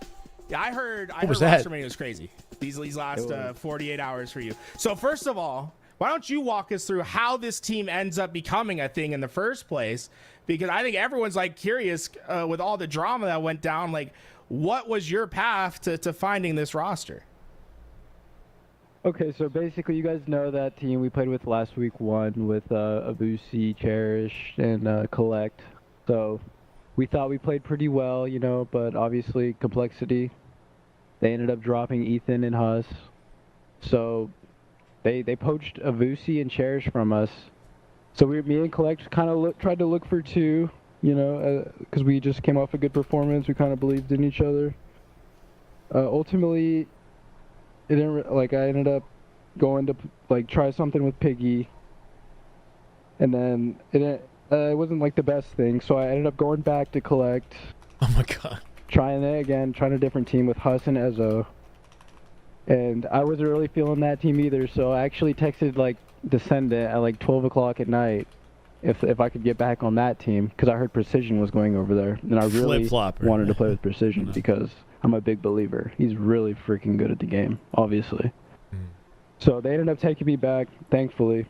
Yeah, I heard was that? WrestleMania was crazy. These last 48 hours for you. So first of all, why don't you walk us through how this team ends up becoming a thing in the first place? Because I think everyone's like curious with all the drama that went down. Like, what was your path to finding this roster? Okay, so basically, you guys know that team we played with last week won with Abusi, Cherish, and Collect. So we thought we played pretty well, you know, but obviously complexity. They ended up dropping Ethan and Huss. So they poached Abusi and Cherish from us. So me and Collect kind of tried to look for two, you know, because we just came off a good performance. We kind of believed in each other. Ultimately, it didn't I ended up going to try something with Piggy, and then it wasn't like the best thing. So I ended up going back to Collect. Oh my god. Trying it again, trying a different team with Huss and Ezo. And I wasn't really feeling that team either, so I actually texted Descendant at 12 o'clock at night if I could get back on that team, because I heard Precision was going over there, and I really wanted to play with Precision because I'm a big believer. He's really freaking good at the game, obviously. So they ended up taking me back, thankfully.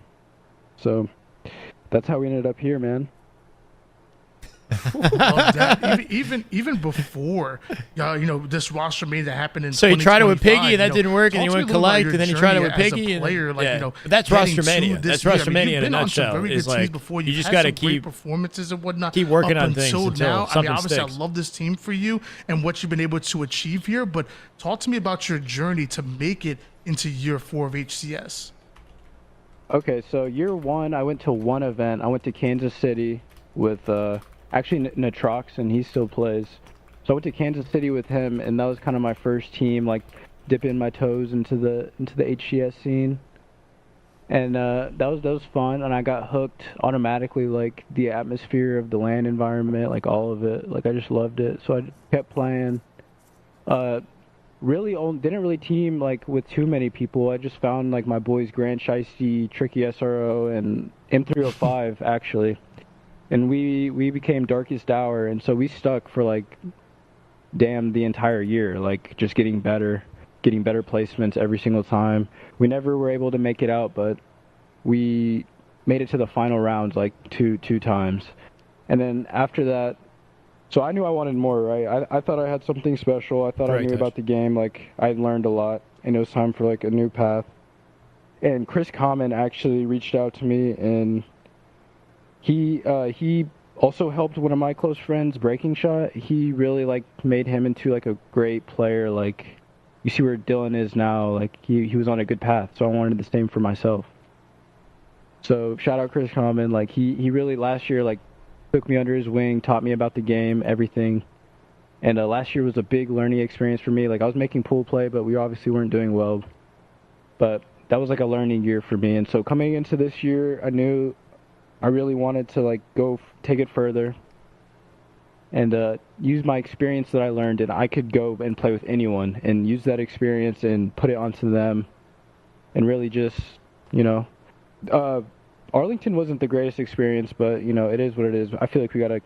So that's how we ended up here, man. Love that. Even before, this roster made that happen in. So you tried it with 2025, Piggy, and that didn't work, and you went Collect, and then you tried it with Piggy. Player, But that's Rostermania. That's Rostermania in a nutshell. It's like you just got to keep performances and whatnot. Keep working up on things until now. I mean, obviously, sticks. I love this team for you and what you've been able to achieve here. But talk to me about your journey to make it into year 4 of HCS. Okay, so year 1, I went to one event. I went to Kansas City with actually Natrox, and he still plays. So I went to Kansas City with him, and that was kind of my first team, like dipping my toes into the HCS scene. And that was fun, and I got hooked automatically, like the atmosphere of the LAN environment, like all of it. Like I just loved it, so I kept playing. Didn't really team like with too many people. I just found like my boys Grand Shiesty, Tricky SRO, and M305 actually, and we became Darkest Hour, and so we stuck for like the entire year, like just getting better placements every single time. We never were able to make it out, but we made it to the final rounds like two times, and then after that. So I knew I wanted more, right? I thought I had something special. I thought I knew about the game. Like, I learned a lot, and it was time for, like, a new path. And Chris Common actually reached out to me, and he also helped one of my close friends, Breaking Shot. He really, like, made him into, like, a great player. Like, you see where Dylan is now. Like, he was on a good path, so I wanted the same for myself. So, shout out Chris Common. Like, he really, last year, like, took me under his wing, taught me about the game, everything. And last year was a big learning experience for me. Like, I was making pool play, but we obviously weren't doing well. But that was like a learning year for me. And so coming into this year, I knew I really wanted to like go take it further and use my experience that I learned, and I could go and play with anyone and use that experience and put it onto them and really just, Arlington wasn't the greatest experience, but, it is what it is. I feel like we got a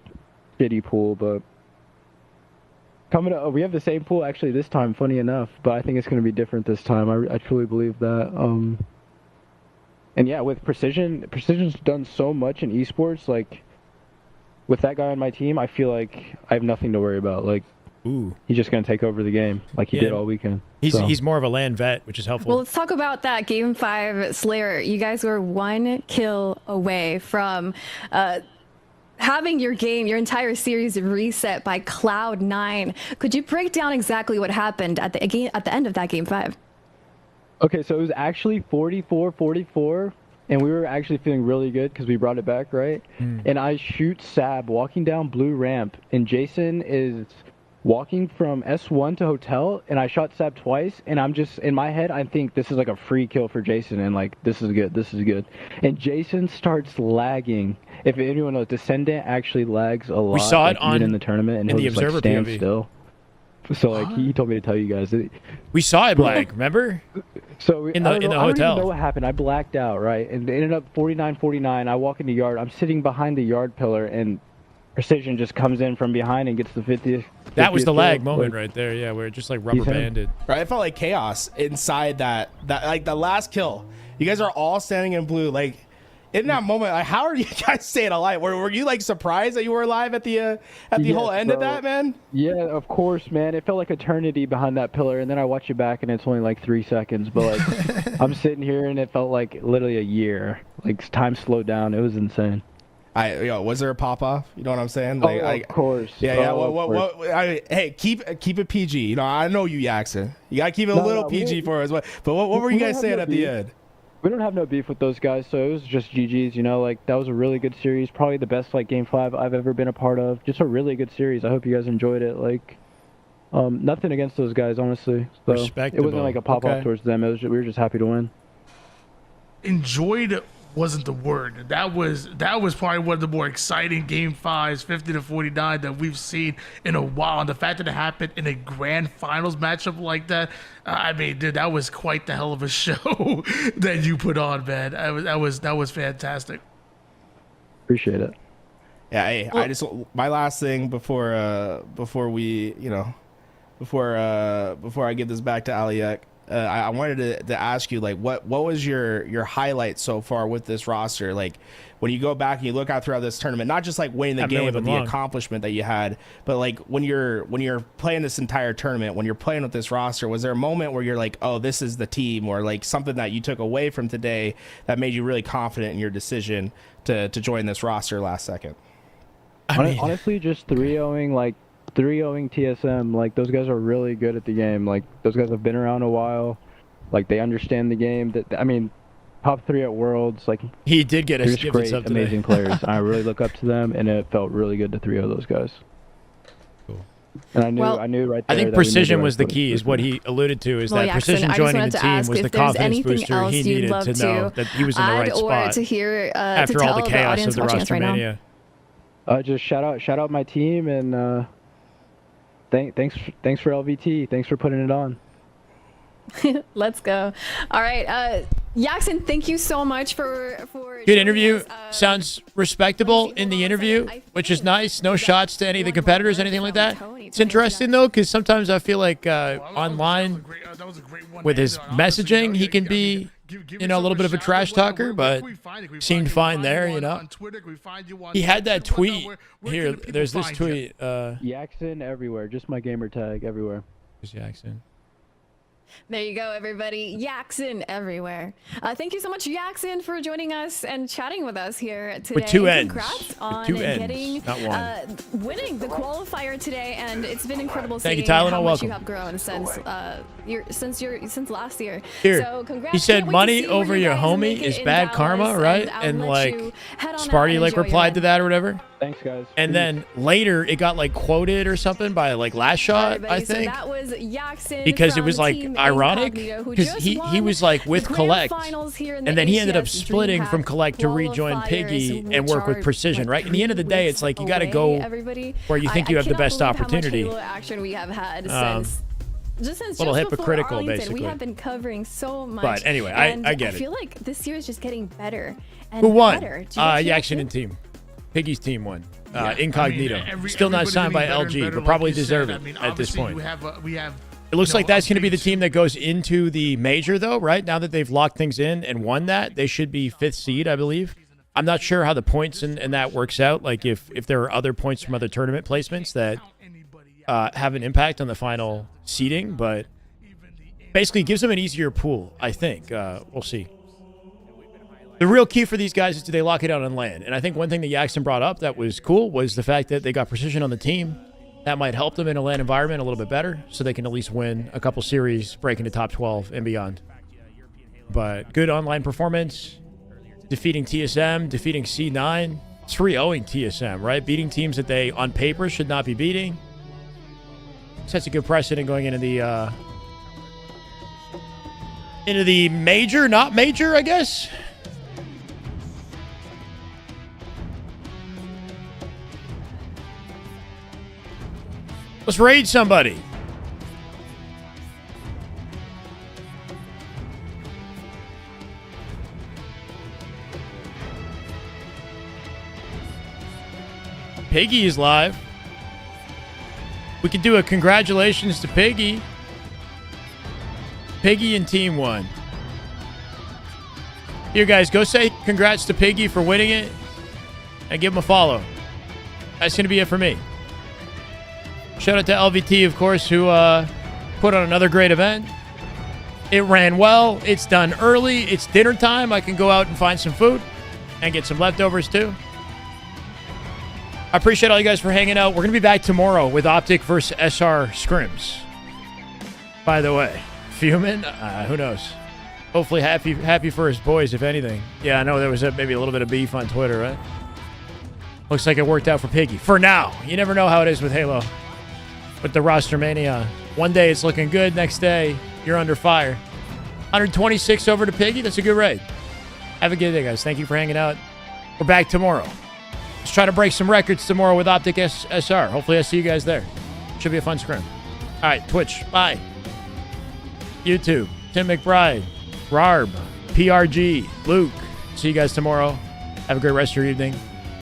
shitty pool, but we have the same pool actually this time, funny enough, but I think it's going to be different this time. I truly believe that. And yeah, with Precision's done so much in esports. Like, with that guy on my team, I feel like I have nothing to worry about. Like, he's just going to take over the game like he did all weekend. He's more of a LAN vet, which is helpful. Well, let's talk about that Game 5 Slayer. You guys were 1 kill away from having your entire series reset by Cloud9. Could you break down exactly what happened at the end of that Game 5? Okay, so it was actually 44-44, and we were actually feeling really good because we brought it back, right? And I shoot Sab walking down blue ramp, and Jason is walking from S1 to hotel, and I shot Sab twice, and I'm just, in my head, I think this is like a free kill for Jason, and like, this is good. And Jason starts lagging. If anyone knows, Descendant actually lags a lot. We saw it even in the tournament, and in he'll the just like observer stand POV. still. So like, he told me to tell you guys. We saw it lag, remember? So in the I don't hotel. even know what happened. I blacked out, right? And it ended up 49-49. I walk in the yard. I'm sitting behind the yard pillar, and Precision just comes in from behind and gets the 50th. That was the lag kill. moment right there, yeah, where it just like rubber banded. Right, it felt like chaos inside that like the last kill. You guys are all standing in blue. Like, in that moment, like, how are you guys staying alive? Were you like surprised that you were alive at the whole end of that, man? Yeah, of course, man. It felt like eternity behind that pillar, and then I watch it back, and it's only like 3 seconds. But like, I'm sitting here, and it felt like literally a year. Like, time slowed down. It was insane. Was there a pop off? You know what I'm saying? Like, of course. Yeah. Hey, keep it PG. I know you Yaxon. You gotta keep it a little PG for us. But what were you guys saying at the end? We don't have no beef with those guys, so it was just GG's. Like, that was a really good series. Probably the best like Game 5 I've ever been a part of. Just a really good series. I hope you guys enjoyed it. Like, nothing against those guys, honestly. So it wasn't like a pop off towards them. We were just happy to win. Enjoyed wasn't the word. That was probably one of the more exciting Game 5s, 50-49, that we've seen in a while. And the fact that it happened in a grand finals matchup like that, I mean, dude, that was quite the hell of a show that you put on, man. That was fantastic. Appreciate it. Yeah, hey, I just my last thing before we before I give this back to Aliak. I wanted to ask you, like, what was your highlight so far with this roster? Like, when you go back and you look out throughout this tournament, not just like winning the game, but the accomplishment that you had, but like when you're playing this entire tournament, when you're playing with this roster, was there a moment where you're like, oh, this is the team, or like something that you took away from today that made you really confident in your decision to join this roster last second? Honestly, just 3-0ing TSM. Like, those guys are really good at the game. Like, those guys have been around a while. Like, they understand the game. I mean, top 3 at Worlds. Like, he did get a just great, amazing players. I really look up to them, and it felt really good to 3-0 those guys. Cool. And I knew right there. I think precision was the key, is what he alluded to, is that precision joining the team was the confidence booster he needed to know that he was in the right spot to hear, after all the chaos of the roster mania. Just shout out my team, and thanks for LVT. Thanks for putting it on. Let's go. All right, Yaxon, thank you so much for good interview. Sounds respectable in the interview, which is nice. No shots to any of the competitors, anything like that. It's interesting though, because sometimes I feel like online with his messaging, he can be, you know, a little bit of a trash talker, but seemed fine there, you know. He had that tweet here. There's this tweet. Yaxon everywhere. Just my gamer tag everywhere. There's Yaxon. There you go, everybody. Yaxon everywhere. Thank you so much, Yaxon, for joining us and chatting with us here today. With 2 N's. Congrats on With 2 N's, getting, not one. winning the qualifier today, and it's been incredible Thank you, seeing Tylenol. how much Welcome. you have grown since last year. Here, so congrats. he said Can't wait to money see over when you your guys homie make it is in bad karma, Dallas, right? I'll And let like you head on out Sparty and like enjoy your replied to run. that or whatever. Thanks, guys. And then later it got like quoted or something by like Last Shot, I So think. that was Yaxon Because it was from like Team ironic, Incognito, who because just he was like with the grand Collect, finals here in and the then he ended up ACS splitting from Dreamhack Collect to rejoin Qualifiers, Piggy and which work with are, Precision, like, right? In the end of the day, it's like you got to go everybody. where you think you have the best I cannot believe opportunity. How much Halo action we have had since. Just little before hypocritical, Arlington, basically. we have been covering so much. But anyway, and I get it. I feel like this year is just getting better and Who won? better. Do you feel Yaxon and team. Piggy's team won. Incognito. Still not signed by LG, but probably deserve it at this point. It looks like that's going to be the team that goes into the major, though, right? Now that they've locked things in and won that, they should be 5th seed, I believe. I'm not sure how the points and that works out. Like if there are other points from other tournament placements that have an impact on the final seeding, but basically it gives them an easier pool, I think. We'll see. The real key for these guys is do they lock it out on land? And I think one thing that Yaxon brought up that was cool was the fact that they got Precision on the team. That might help them in a land environment a little bit better, so they can at least win a couple series, breaking the top 12 and beyond. But good online performance, defeating TSM, defeating C9, 3-0ing TSM, right? Beating teams that they, on paper, should not be beating. Sets a good precedent going into the major, not major, I guess. Let's raid somebody. Piggy is live. We could do a congratulations to Piggy. Piggy and Team 1. Here, guys, go say congrats to Piggy for winning it and give him a follow. That's going to be it for me. Shout out to LVT, of course, who put on another great event. It ran well. It's done early. It's dinner time. I can go out and find some food and get some leftovers, too. I appreciate all you guys for hanging out. We're going to be back tomorrow with Optic versus SR scrims. By the way, fuming? Who knows? Hopefully happy for his boys, if anything. Yeah, I know there was maybe a little bit of beef on Twitter, right? Looks like it worked out for Piggy. For now. You never know how it is with Halo. With the roster mania. One day it's looking good. Next day, you're under fire. 126 over to Piggy. That's a good raid. Have a good day, guys. Thank you for hanging out. We're back tomorrow. Let's try to break some records tomorrow with Optic SR. Hopefully I see you guys there. Should be a fun scrim. All right, Twitch. Bye. YouTube. Tim McBride. Rarb. PRG. Luke. See you guys tomorrow. Have a great rest of your evening.